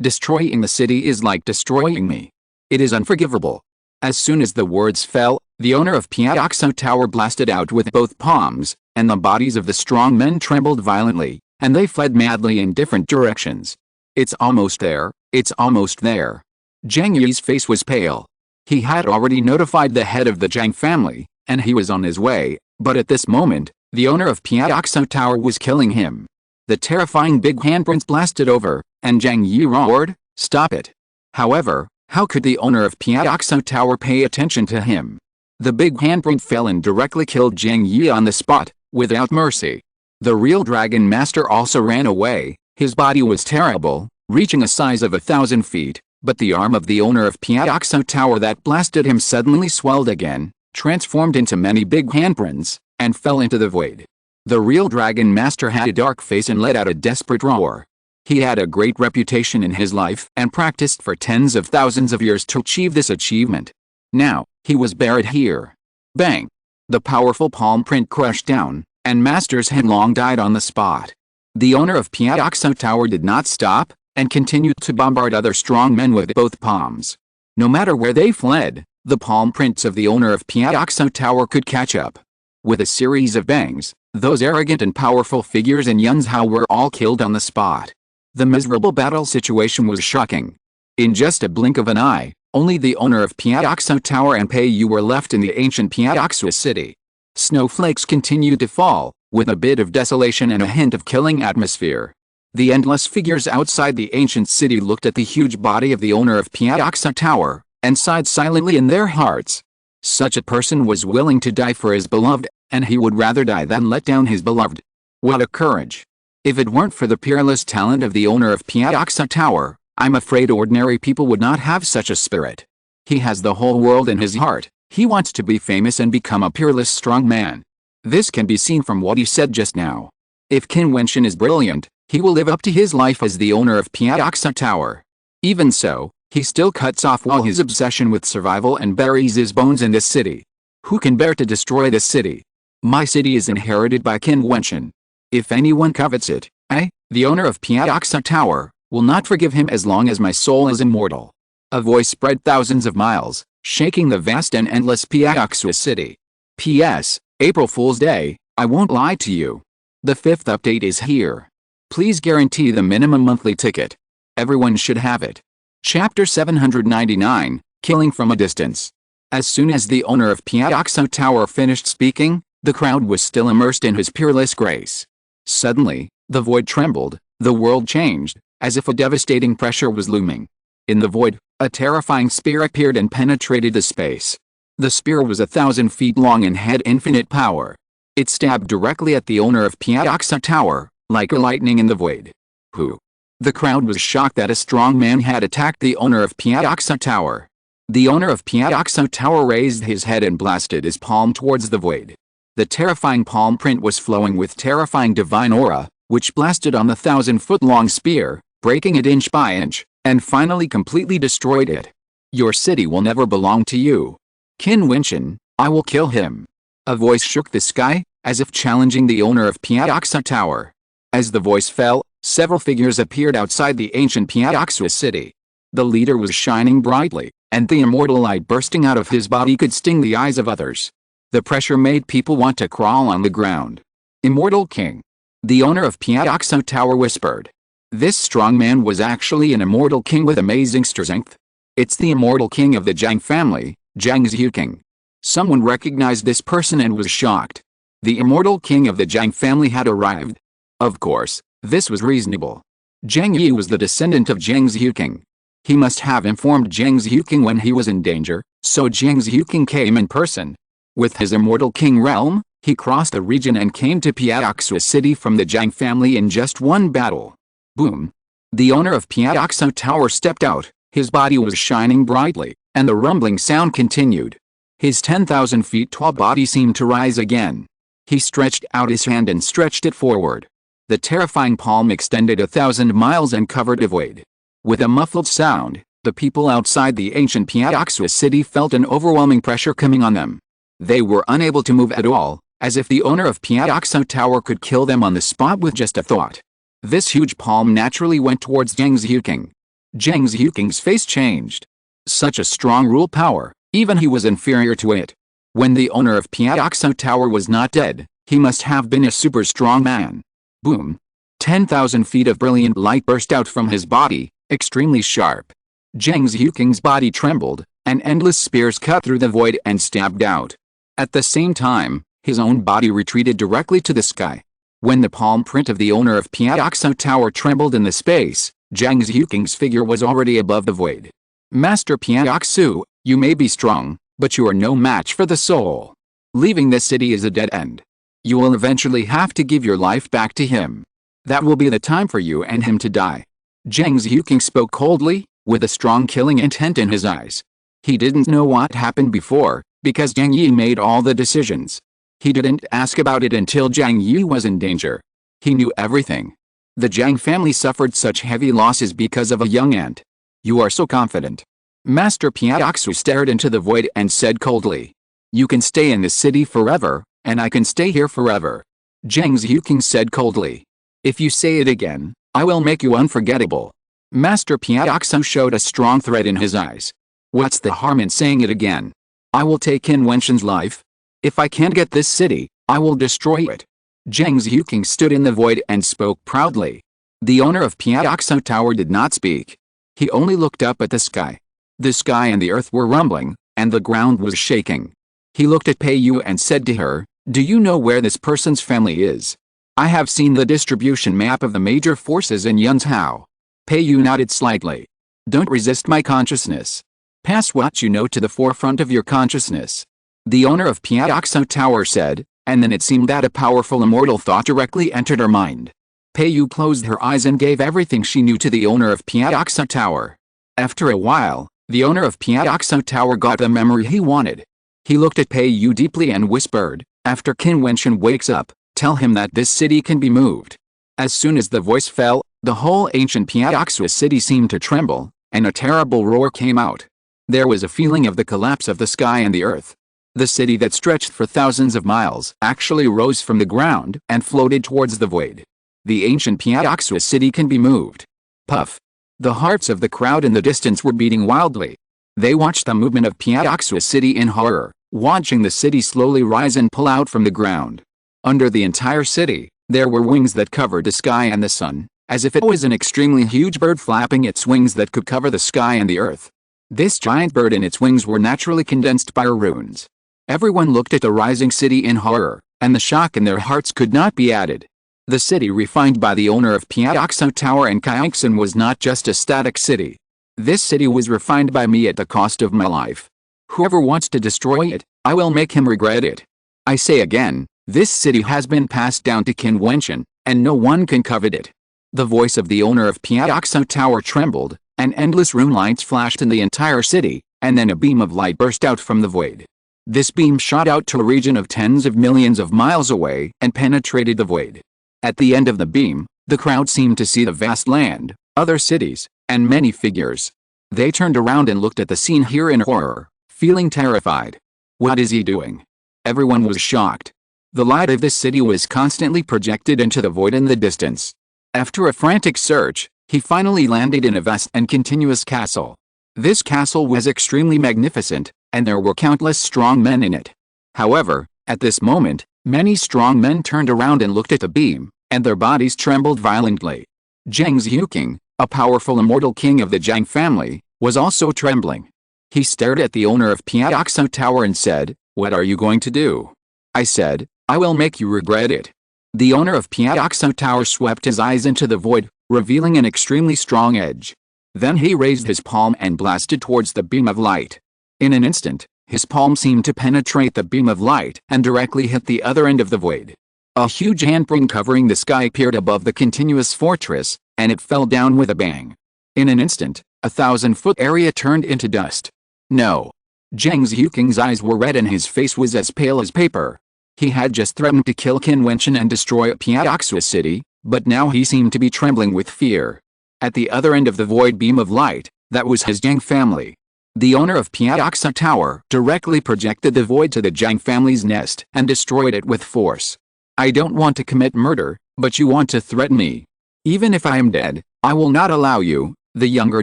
Destroying the city is like destroying me. It is unforgivable." As soon as the words fell, the owner of Piaoxo Tower blasted out with both palms, and the bodies of the strong men trembled violently, and they fled madly in different directions. "It's almost there, it's almost there." Zhang Yi's face was pale. He had already notified the head of the Zhang family, and he was on his way, but at this moment, the owner of Piaoxo Tower was killing him. The terrifying big handprints blasted over, and Zhang Yi roared, "Stop it!" However, how could the owner of Piaoxo Tower pay attention to him? The big handprint fell and directly killed Zhang Yi on the spot, without mercy. The real Dragon Master also ran away. His body was terrible, reaching a size of 1,000 feet, but the arm of the owner of Piaoxo Tower that blasted him suddenly swelled again, transformed into many big handprints, and fell into the void. The real Dragon Master had a dark face and let out a desperate roar. He had a great reputation in his life and practiced for tens of thousands of years to achieve this achievement. Now, he was buried here. Bang! The powerful palm print crushed down, and Master's head long died on the spot. The owner of Piaoxo Tower did not stop, and continued to bombard other strong men with both palms. No matter where they fled, the palm prints of the owner of Piaoxo Tower could catch up. With a series of bangs, those arrogant and powerful figures in Yunzhao were all killed on the spot. The miserable battle situation was shocking. In just a blink of an eye, only the owner of Piaoxo Tower and Pei Yu were left in the ancient Piaoxo city. Snowflakes continued to fall, with a bit of desolation and a hint of killing atmosphere. The endless figures outside the ancient city looked at the huge body of the owner of Piaoxo Tower, and sighed silently in their hearts. Such a person was willing to die for his beloved, and he would rather die than let down his beloved. What a courage! If it weren't for the peerless talent of the owner of Piaoxo Tower, I'm afraid ordinary people would not have such a spirit. He has the whole world in his heart. He wants to be famous and become a peerless strong man. This can be seen from what he said just now. If Qin Wentian is brilliant, he will live up to his life as the owner of Piaoxo Tower. Even so, he still cuts off all his obsession with survival and buries his bones in this city. Who can bear to destroy this city? My city is inherited by Qin Wentian. If anyone covets it, I, the owner of Piaoxo Tower, will not forgive him as long as my soul is immortal. A voice spread thousands of miles, shaking the vast and endless Piaoxo city. P.S. April Fool's Day, I won't lie to you. The 5th update is here. Please guarantee the minimum monthly ticket. Everyone should have it. Chapter 799, Killing from a Distance. As soon as the owner of Piaoxo Tower finished speaking, the crowd was still immersed in his peerless grace. Suddenly, the void trembled, the world changed, as if a devastating pressure was looming. In the void, a terrifying spear appeared and penetrated the space. The spear was 1,000 feet long and had infinite power. It stabbed directly at the owner of Piaoxo Tower, like a lightning in the void. Who? The crowd was shocked that a strong man had attacked the owner of Piaoxo Tower. The owner of Piaoxo Tower raised his head and blasted his palm towards the void. The terrifying palm print was flowing with terrifying divine aura, which blasted on the 1,000-foot-long spear, breaking it inch by inch, and finally completely destroyed it. Your city will never belong to you. Qin Wentian, I will kill him. A voice shook the sky, as if challenging the owner of Piaoxo Tower. As the voice fell, several figures appeared outside the ancient Piaoxo city. The leader was shining brightly, and the immortal light bursting out of his body could sting the eyes of others. The pressure made people want to crawl on the ground. Immortal King. The owner of Piaoxo Tower whispered. This strong man was actually an immortal king with amazing strength. It's the immortal king of the Zhang family, Jiutian. Someone recognized this person and was shocked. The immortal king of the Zhang family had arrived. Of course, this was reasonable. Zhang Yi was the descendant of Zhang Jiutian. He must have informed Zhang Jiutian when he was in danger, so Zhang Jiutian came in person. With his immortal king realm, he crossed the region and came to Piaoxo city from the Zhang family in just one battle. Boom! The owner of Piaoxo Tower stepped out, his body was shining brightly, and the rumbling sound continued. His 10,000 feet tall body seemed to rise again. He stretched out his hand and stretched it forward. The terrifying palm extended 1,000 miles and covered a void. With a muffled sound, the people outside the ancient Piaoxo city felt an overwhelming pressure coming on them. They were unable to move at all, as if the owner of Piaoxo Tower could kill them on the spot with just a thought. This huge palm naturally went towards Zhang Jiutian. Zhang Jiutian's face changed. Such a strong rule power, even he was inferior to it. When the owner of Piaoxo Tower was not dead, he must have been a super strong man. Boom! 10,000 feet of brilliant light burst out from his body, extremely sharp. Zhang Jiutian's body trembled, and endless spears cut through the void and stabbed out. At the same time, his own body retreated directly to the sky. When the palm print of the owner of Piaoxo Tower trembled in the space, Zhang Zhuking's figure was already above the void. Master Piaoxo, you may be strong, but you are no match for the soul. Leaving this city is a dead end. You will eventually have to give your life back to him. That will be the time for you and him to die. Zhang Zhuking spoke coldly, with a strong killing intent in his eyes. He didn't know what happened before, because Zhang Yi made all the decisions. He didn't ask about it until Zhang Yi was in danger. He knew everything. The Zhang family suffered such heavy losses because of a young ant. You are so confident. Master Piaoxo stared into the void and said coldly. You can stay in this city forever, and I can stay here forever. Zhang Zhuking said coldly. If you say it again, I will make you unforgettable. Master Piaoxo showed a strong threat in his eyes. What's the harm in saying it again? I will take Qin Wentian's life. If I can't get this city, I will destroy it. Zhang Zhuking stood in the void and spoke proudly. The owner of Piaoxo Tower did not speak. He only looked up at the sky. The sky and the earth were rumbling, and the ground was shaking. He looked at Pei Yu and said to her, do you know where this person's family is? I have seen the distribution map of the major forces in Yunzhou. Pei Yu nodded slightly. Don't resist my consciousness. Pass what you know to the forefront of your consciousness. The owner of Piaoxo Tower said, and then it seemed that a powerful immortal thought directly entered her mind. Pei Yu closed her eyes and gave everything she knew to the owner of Piaoxo Tower. After a while, the owner of Piaoxo Tower got the memory he wanted. He looked at Pei Yu deeply and whispered, after Qin Wentian wakes up, tell him that this city can be moved. As soon as the voice fell, the whole ancient Piaoxo city seemed to tremble, and a terrible roar came out. There was a feeling of the collapse of the sky and the earth. The city that stretched for thousands of miles actually rose from the ground and floated towards the void. The ancient Piaoxo city can be moved. Puff. The hearts of the crowd in the distance were beating wildly. They watched the movement of Piaoxo city in horror, watching the city slowly rise and pull out from the ground. Under the entire city, there were wings that covered the sky and the sun, as if it was an extremely huge bird flapping its wings that could cover the sky and the earth. This giant bird and its wings were naturally condensed by runes. Everyone looked at the rising city in horror, and the shock in their hearts could not be added. The city refined by the owner of Piaoxo Tower and Kaixin was not just a static city. This city was refined by me at the cost of my life. Whoever wants to destroy it, I will make him regret it. I say again, this city has been passed down to Qin Wentian, and no one can covet it. The voice of the owner of Piaoxo Tower trembled, and endless rune lights flashed in the entire city, and then a beam of light burst out from the void. This beam shot out to a region of tens of millions of miles away and penetrated the void. At the end of the beam, the crowd seemed to see the vast land, other cities, and many figures. They turned around and looked at the scene here in horror, feeling terrified. What is he doing? Everyone was shocked. The light of this city was constantly projected into the void in the distance. After a frantic search, he finally landed in a vast and continuous castle. This castle was extremely magnificent, and there were countless strong men in it. However, at this moment, many strong men turned around and looked at the beam, and their bodies trembled violently. Zhang Zhuking, a powerful immortal king of the Zhang family, was also trembling. He stared at the owner of Piaoxo Tower and said, "What are you going to do?" I said, "I will make you regret it." The owner of Piaoxo Tower swept his eyes into the void, revealing an extremely strong edge. Then he raised his palm and blasted towards the beam of light. In an instant, his palm seemed to penetrate the beam of light and directly hit the other end of the void. A huge handprint covering the sky appeared above the continuous fortress, and it fell down with a bang. In an instant, a 1,000-foot area turned into dust. No. Zhang Zhuking's eyes were red and his face was as pale as paper. He had just threatened to kill Qin Wentian and destroy Piaoxo City, but now he seemed to be trembling with fear. At the other end of the void beam of light, that was his Zhang family. The owner of Piaoxo Tower directly projected the void to the Zhang family's nest and destroyed it with force. I don't want to commit murder, but you want to threaten me. Even if I am dead, I will not allow you, the younger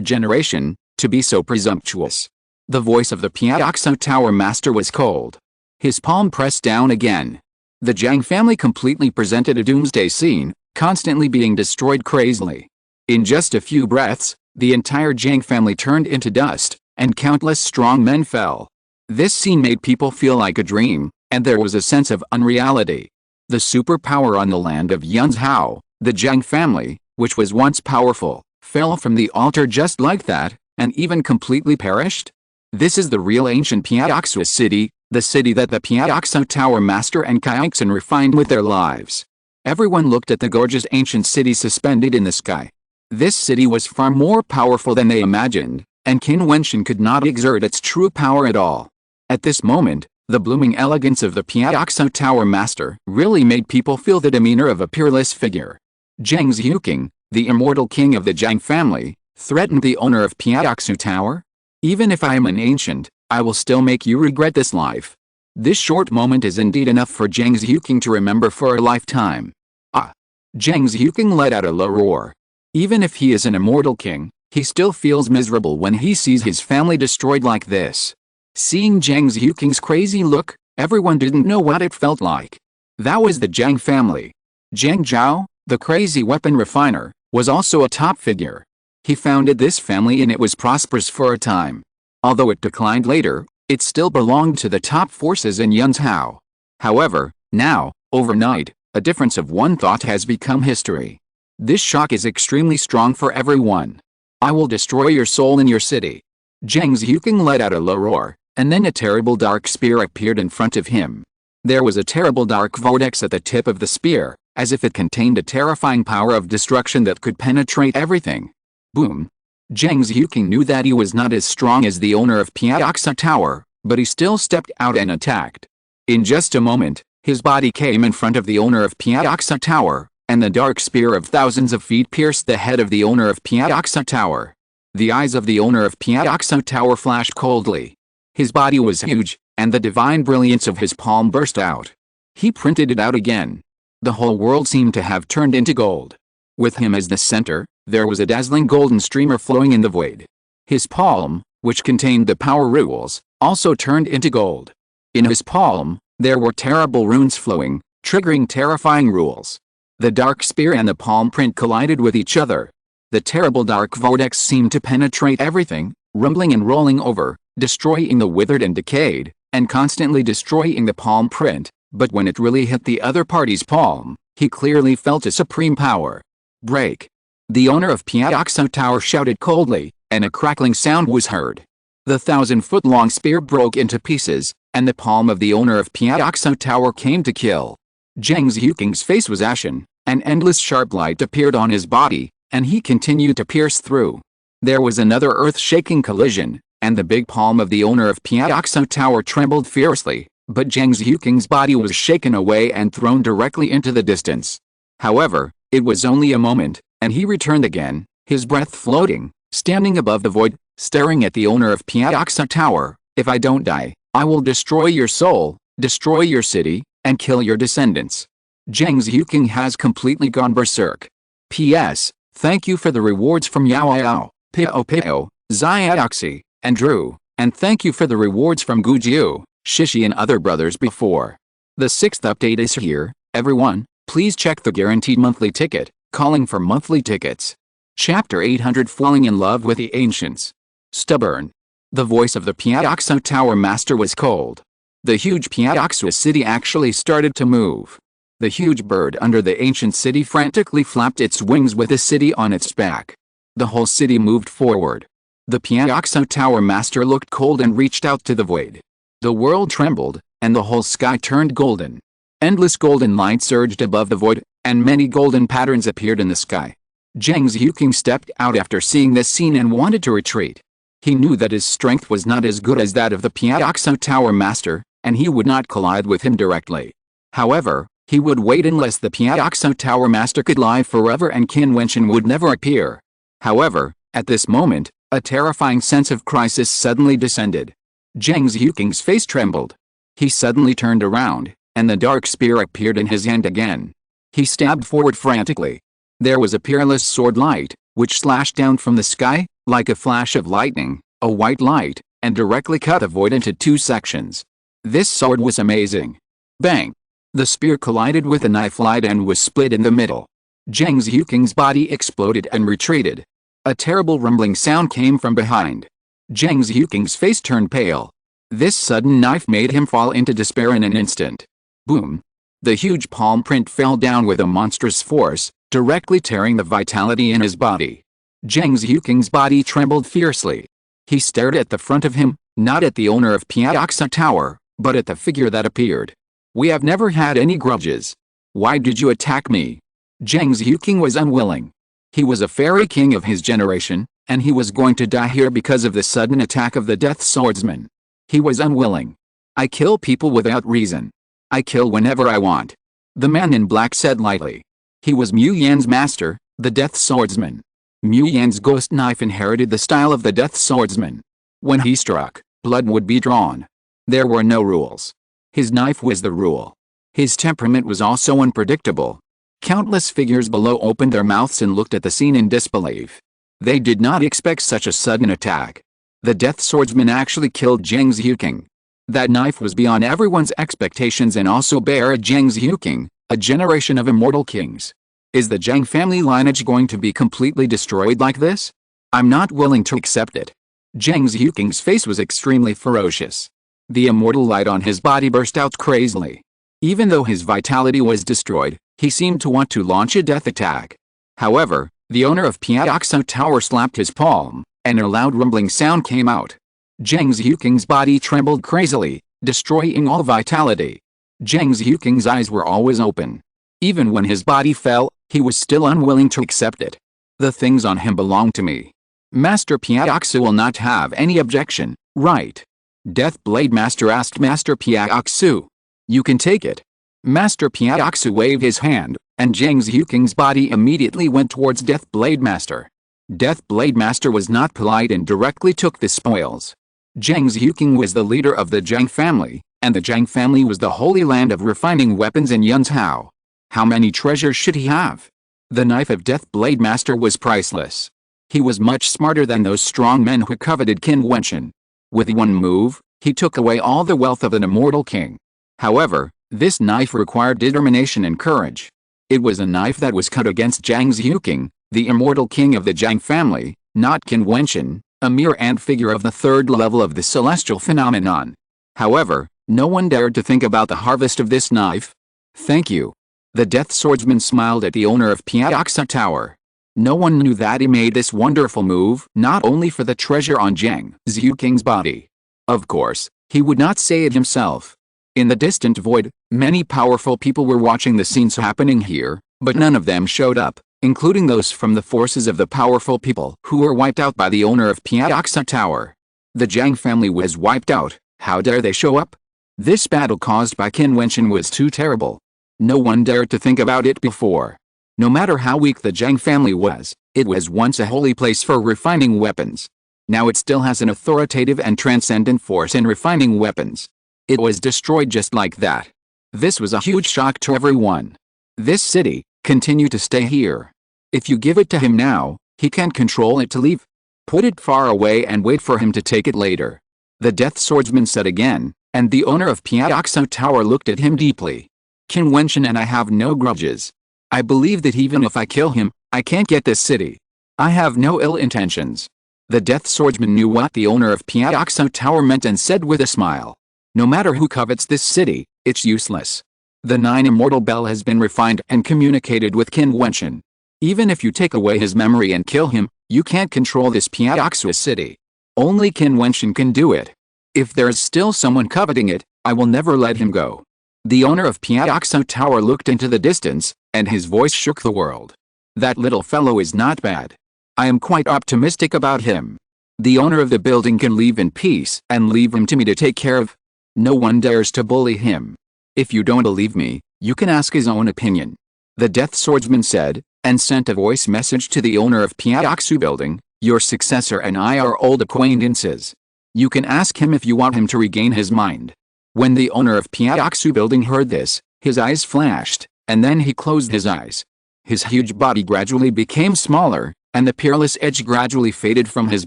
generation, to be so presumptuous. The voice of the Piaoxo Tower master was cold. His palm pressed down again. The Zhang family completely presented a doomsday scene, constantly being destroyed crazily. In just a few breaths, the entire Zhang family turned into dust, and countless strong men fell. This scene made people feel like a dream, and there was a sense of unreality. The superpower on the land of Yunzhao, the Zhang family, which was once powerful, fell from the altar just like that, and even completely perished? This is the real ancient Piaoxia city, the city that the Piaoxia Tower Master and Kaixin refined with their lives. Everyone looked at the gorgeous ancient city suspended in the sky. This city was far more powerful than they imagined, and Qin Wentian could not exert its true power at all. At this moment, the blooming elegance of the Piaoxia Tower Master really made people feel the demeanor of a peerless figure. Zhang Jiuqing, the immortal king of the Zhang family, threatened the owner of Piaoxia Tower. Even if I am an ancient, I will still make you regret this life. This short moment is indeed enough for Zhang Jiuqing to remember for a lifetime. Ah! Zhang Jiuqing let out a low roar. Even if he is an immortal king, he still feels miserable when he sees his family destroyed like this. Seeing Zhang Jiuqing's crazy look, everyone didn't know what it felt like. That was the Zhang family. Zhang Zhao, the crazy weapon refiner, was also a top figure. He founded this family and it was prosperous for a time. Although it declined later, it still belonged to the top forces in Yunzhao. However, now, overnight, a difference of one thought has become history. This shock is extremely strong for everyone. I will destroy your soul in your city. Zhang Jiuqing let out a low roar, and then a terrible dark spear appeared in front of him. There was a terrible dark vortex at the tip of the spear, as if it contained a terrifying power of destruction that could penetrate everything. Boom! Zhang Jiuqing knew that he was not as strong as the owner of Piaoxia Tower, but he still stepped out and attacked. In just a moment, his body came in front of the owner of Piaoxia Tower, and the dark spear of thousands of feet pierced the head of the owner of Piaoxia Tower. The eyes of the owner of Piaoxia Tower flashed coldly. His body was huge, and the divine brilliance of his palm burst out. He printed it out again. The whole world seemed to have turned into gold. With him as the center, there was a dazzling golden streamer flowing in the void. His palm, which contained the power rules, also turned into gold. In his palm, there were terrible runes flowing, triggering terrifying rules. The dark spear and the palm print collided with each other. The terrible dark vortex seemed to penetrate everything, rumbling and rolling over, destroying the withered and decayed, and constantly destroying the palm print, but when it really hit the other party's palm, he clearly felt a supreme power. Break! The owner of Piaoxia Tower shouted coldly, and a crackling sound was heard. The 1,000-foot-long spear broke into pieces, and the palm of the owner of Piaoxia Tower came to kill. Zhang Jiuqing's face was ashen, an endless sharp light appeared on his body, and he continued to pierce through. There was another earth-shaking collision, and the big palm of the owner of Piaoxia Tower trembled fiercely, but Zhang Jiuqing's body was shaken away and thrown directly into the distance. However, it was only a moment, and he returned again, his breath floating, standing above the void, staring at the owner of Piaoxia Tower. If I don't die, I will destroy your soul, destroy your city, and kill your descendants. Zhang Jiuqing has completely gone berserk. P.S. Thank you for the rewards from Yao Yao, Pio Pio, Xiaoxi, and Drew, and thank you for the rewards from Gujiu, Shishi and other brothers before. The 6th update is here, everyone, please check the guaranteed monthly ticket, calling for monthly tickets. Chapter 800 Falling in Love with the Ancients. Stubborn. The voice of the Piaoxia Tower Master was cold. The huge Piaoxia city actually started to move. The huge bird under the ancient city frantically flapped its wings with the city on its back. The whole city moved forward. The Piaoxia Tower Master looked cold and reached out to the void. The world trembled, and the whole sky turned golden. Endless golden light surged above the void, and many golden patterns appeared in the sky. Zhang Jiuqing stepped out after seeing this scene and wanted to retreat. He knew that his strength was not as good as that of the Piaoxia Tower Master, and he would not collide with him directly. However, he would wait unless the Piaoxia Tower Master could lie forever and Qin Wentian would never appear. However, at this moment, a terrifying sense of crisis suddenly descended. Zhang Jiuqing's face trembled. He suddenly turned around, and the dark spear appeared in his hand again. He stabbed forward frantically. There was a peerless sword light, which slashed down from the sky, like a flash of lightning, a white light, and directly cut the void into 2 sections. This sword was amazing. Bang! The spear collided with the knife light and was split in the middle. Zhang Jiuqing's body exploded and retreated. A terrible rumbling sound came from behind. Zhang Jiuqing's face turned pale. This sudden knife made him fall into despair in an instant. Boom! The huge palm print fell down with a monstrous force, directly tearing the vitality in his body. Zhang Zhuking's body trembled fiercely. He stared at the front of him, not at the owner of Piaoxia Tower, but at the figure that appeared. We have never had any grudges. Why did you attack me? Zhang Zhuking was unwilling. He was a fairy king of his generation, and he was going to die here because of the sudden attack of the Death Swordsman. He was unwilling. I kill people without reason. I kill whenever I want. The man in black said lightly. He was Mu Yan's master, the Death Swordsman. Mu Yan's ghost knife inherited the style of the Death Swordsman. When he struck, blood would be drawn. There were no rules. His knife was the rule. His temperament was also unpredictable. Countless figures below opened their mouths and looked at the scene in disbelief. They did not expect such a sudden attack. The Death Swordsman actually killed Zhang Zhuking. That knife was beyond everyone's expectations and also buried Zhang Zhuking, a generation of immortal kings. Is the Zhang family lineage going to be completely destroyed like this? I'm not willing to accept it. Zhang Zhuking's face was extremely ferocious. The immortal light on his body burst out crazily. Even though his vitality was destroyed, he seemed to want to launch a death attack. However, the owner of Piaoxia Tower slapped his palm, and a loud rumbling sound came out. Zhang Zhuking's body trembled crazily, destroying all vitality. Zhang Zhuking's eyes were always open. Even when his body fell, he was still unwilling to accept it. The things on him belong to me. Master Piaoxia will not have any objection, right? Death Blade Master asked Master Piaoxia. You can take it. Master Piaoxia waved his hand, and Zhang Zhuking's body immediately went towards Death Blade Master. Death Blade Master was not polite and directly took the spoils. Zhang Zhuking was the leader of the Zhang family, and the Zhang family was the holy land of refining weapons in Yunzhou. How many treasures should he have? The knife of Death Blade Master was priceless. He was much smarter than those strong men who coveted Qin Wentian. With one move, he took away all the wealth of an immortal king. However, this knife required determination and courage. It was a knife that was cut against Zhang Zhuking, the immortal king of the Zhang family, not Qin Wentian, a mere ant figure of the third level of the celestial phenomenon. However, no one dared to think about the harvest of this knife. Thank you. The Death Swordsman smiled at the owner of Piaoxia Tower. No one knew that he made this wonderful move not only for the treasure on Zhang Zhuking's body. Of course, he would not say it himself. In the distant void, many powerful people were watching the scenes happening here, but none of them showed up, including those from the forces of the powerful people who were wiped out by the owner of Piaoxia Tower. The Zhang family was wiped out. How dare they show up? This battle caused by Qin Wentian was too terrible. No one dared to think about it before. No matter how weak the Zhang family was, it was once a holy place for refining weapons. Now it still has an authoritative and transcendent force in refining weapons. It was destroyed just like that. This was a huge shock to everyone. This city, continue to stay here. If you give it to him now, he can't control it to leave. Put it far away and wait for him to take it later. The Death Swordsman said again, and the owner of Piaoxia Tower looked at him deeply. Qin Wentian and I have no grudges. I believe that even if I kill him, I can't get this city. I have no ill intentions. The Death Swordsman knew what the owner of Piaoxia Tower meant and said with a smile. No matter who covets this city, it's useless. The 9 Immortal Bell has been refined and communicated with Qin Wentian. Even if you take away his memory and kill him, you can't control this Piaoxia city. Only Qin Wentian can do it. If there is still someone coveting it, I will never let him go. The owner of Piaoxia Tower looked into the distance, and his voice shook the world. That little fellow is not bad. I am quite optimistic about him. The owner of the building can leave in peace and leave him to me to take care of. No one dares to bully him. If you don't believe me, you can ask his own opinion. The Death Swordsman said, and sent a voice message to the owner of Piaoxia building. Your successor and I are old acquaintances. You can ask him if you want him to regain his mind. When the owner of Piaoxia building heard this, his eyes flashed, and then he closed his eyes. His huge body gradually became smaller, and the peerless edge gradually faded from his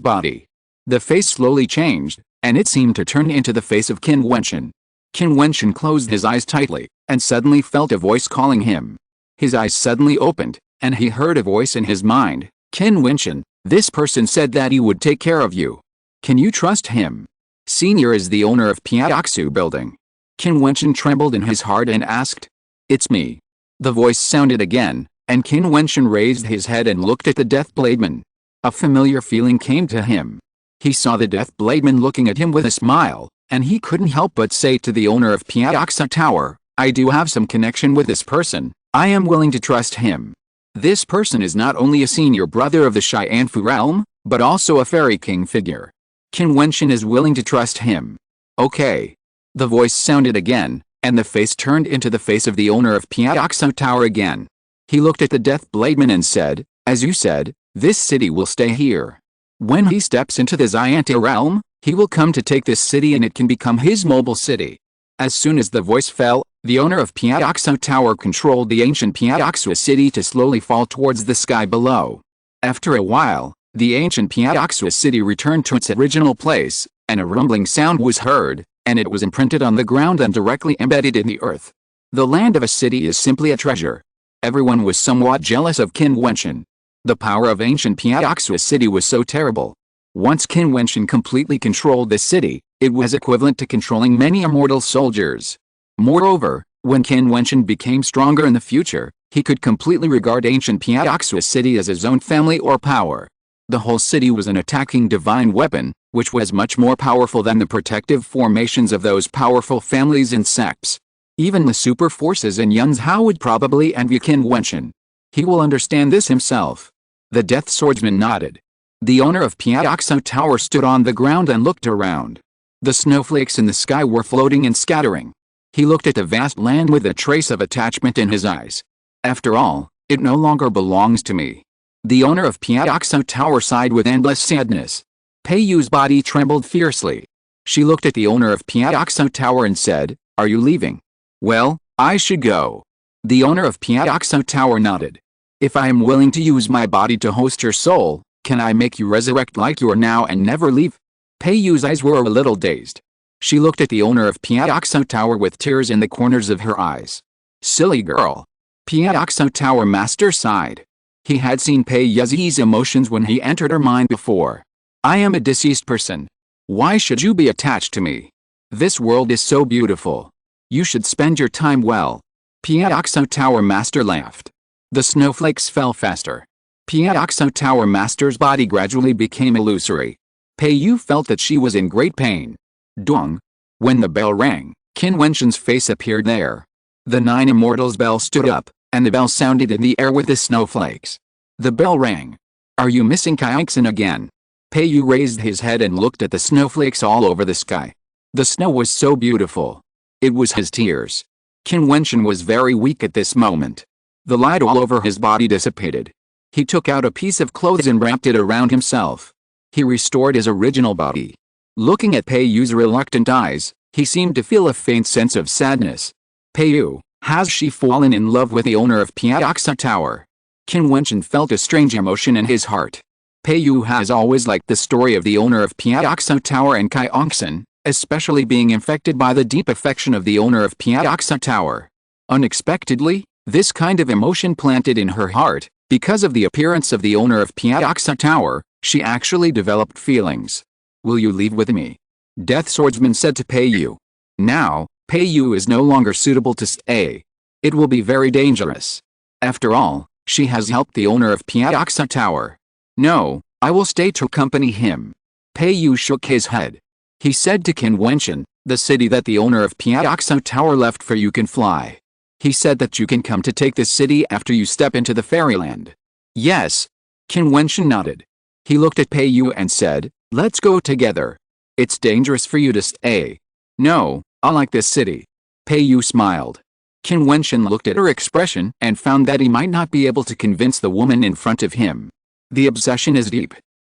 body. The face slowly changed, and it seemed to turn into the face of Qin Wentian. Qin Wentian closed his eyes tightly, and suddenly felt a voice calling him. His eyes suddenly opened, and he heard a voice in his mind. Qin Wentian, this person said that he would take care of you. Can you trust him? Senior is the owner of Piaoxu building. Qin Wentian trembled in his heart and asked. It's me. The voice sounded again, and Qin Wentian raised his head and looked at the Death Blademan. A familiar feeling came to him. He saw the Death Blademan looking at him with a smile, and he couldn't help but say to the owner of Piaoxu Tower, I do have some connection with this person. I am willing to trust him. This person is not only a senior brother of the Xianfu realm, but also a fairy king figure. Qin Wentian is willing to trust him. Okay. The voice sounded again, and the face turned into the face of the owner of Piaoxu Tower again. He looked at the Death Blademan and said, as you said, this city will stay here. When he steps into the Xianfu realm, he will come to take this city and it can become his mobile city. As soon as the voice fell, the owner of Piaoxu Tower controlled the ancient Piaoxu city to slowly fall towards the sky below. After a while, the ancient Piaoxu city returned to its original place, and a rumbling sound was heard, and it was imprinted on the ground and directly embedded in the earth. The land of a city is simply a treasure. Everyone was somewhat jealous of Qin Wentian. The power of ancient Piaoxu city was so terrible. Once Qin Wentian completely controlled this city, it was equivalent to controlling many immortal soldiers. Moreover, when Qin Wentian became stronger in the future, he could completely regard ancient Piaoxu city as his own family or power. The whole city was an attacking divine weapon, which was much more powerful than the protective formations of those powerful families and sects. Even the super forces in Yunzhao would probably envy Qin Wentian. He will understand this himself. The Death Swordsman nodded. The owner of Piaoxu Tower stood on the ground and looked around. The snowflakes in the sky were floating and scattering. He looked at the vast land with a trace of attachment in his eyes. After all, it no longer belongs to me. The owner of Piaoxu Tower sighed with endless sadness. Pei Yu's body trembled fiercely. She looked at the owner of Piaoxu Tower and said, Are you leaving? Well, I should go. The owner of Piaoxu Tower nodded. If I am willing to use my body to host your soul, can I make you resurrect like you are now and never leave? Pei Yu's eyes were a little dazed. She looked at the owner of Piaoxu Tower with tears in the corners of her eyes. Silly girl. Piaoxu Tower master sighed. He had seen Pei Yu's emotions when he entered her mind before. I am a deceased person. Why should you be attached to me? This world is so beautiful. You should spend your time well. Piaoxu Tower master laughed. The snowflakes fell faster. Piaoxu Tower master's body gradually became illusory. Pei Yu felt that she was in great pain. Dong. When the bell rang, Qin Wentian's face appeared there. The 9 Immortals' bell stood up, and the bell sounded in the air with the snowflakes. The bell rang. Are you missing Qianxin again? Pei Yu raised his head and looked at the snowflakes all over the sky. The snow was so beautiful. It was his tears. Qin Wentian was very weak at this moment. The light all over his body dissipated. He took out a piece of clothes and wrapped it around himself. He restored his original body. Looking at Pei Yu's reluctant eyes, he seemed to feel a faint sense of sadness. Pei Yu, has she fallen in love with the owner of Piaoxu Tower? Qin Wentian felt a strange emotion in his heart. Pei Yu has always liked the story of the owner of Piaoxu Tower and Qianxin, especially being infected by the deep affection of the owner of Piaoxu Tower. Unexpectedly, this kind of emotion planted in her heart. Because of the appearance of the owner of Piaoxu Tower, she actually developed feelings. Will you leave with me? Death Swordsman said to Pei Yu. Now, Pei Yu is no longer suitable to stay. It will be very dangerous. After all, she has helped the owner of Piaoxu Tower. No, I will stay to accompany him. Pei Yu shook his head. He said to Qin Wentian, the city that the owner of Piaoxu Tower left for you can fly. He said that you can come to take this city after you step into the fairyland. Yes. Qin Wentian nodded. He looked at Pei Yu and said, let's go together. It's dangerous for you to stay. No, I like this city. Pei Yu smiled. Qin Wentian looked at her expression and found that he might not be able to convince the woman in front of him. The obsession is deep.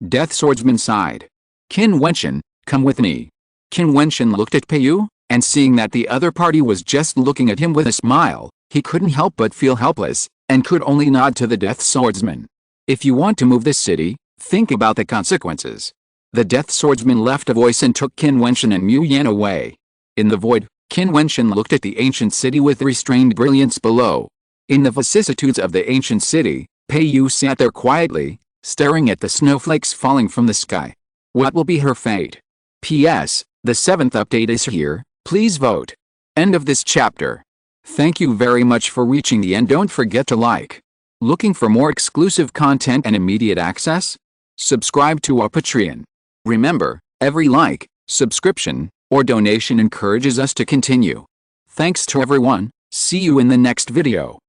Death Swordsman sighed. Qin Wentian, come with me. Qin Wentian looked at Pei Yu, and seeing that the other party was just looking at him with a smile, he couldn't help but feel helpless, and could only nod to the Death Swordsman. If you want to move this city, think about the consequences. The Death Swordsman left a voice and took Qin Wentian and Mu Yan away. In the void, Qin Wentian looked at the ancient city with restrained brilliance below. In the vicissitudes of the ancient city, Pei Yu sat there quietly, staring at the snowflakes falling from the sky. What will be her fate? P.S. The 7th update is here, please vote. End of this chapter. Thank you very much for reaching the end. Don't forget to like. Looking for more exclusive content and immediate access? Subscribe to our Patreon. Remember, every like, subscription, or donation encourages us to continue. Thanks to everyone, see you in the next video.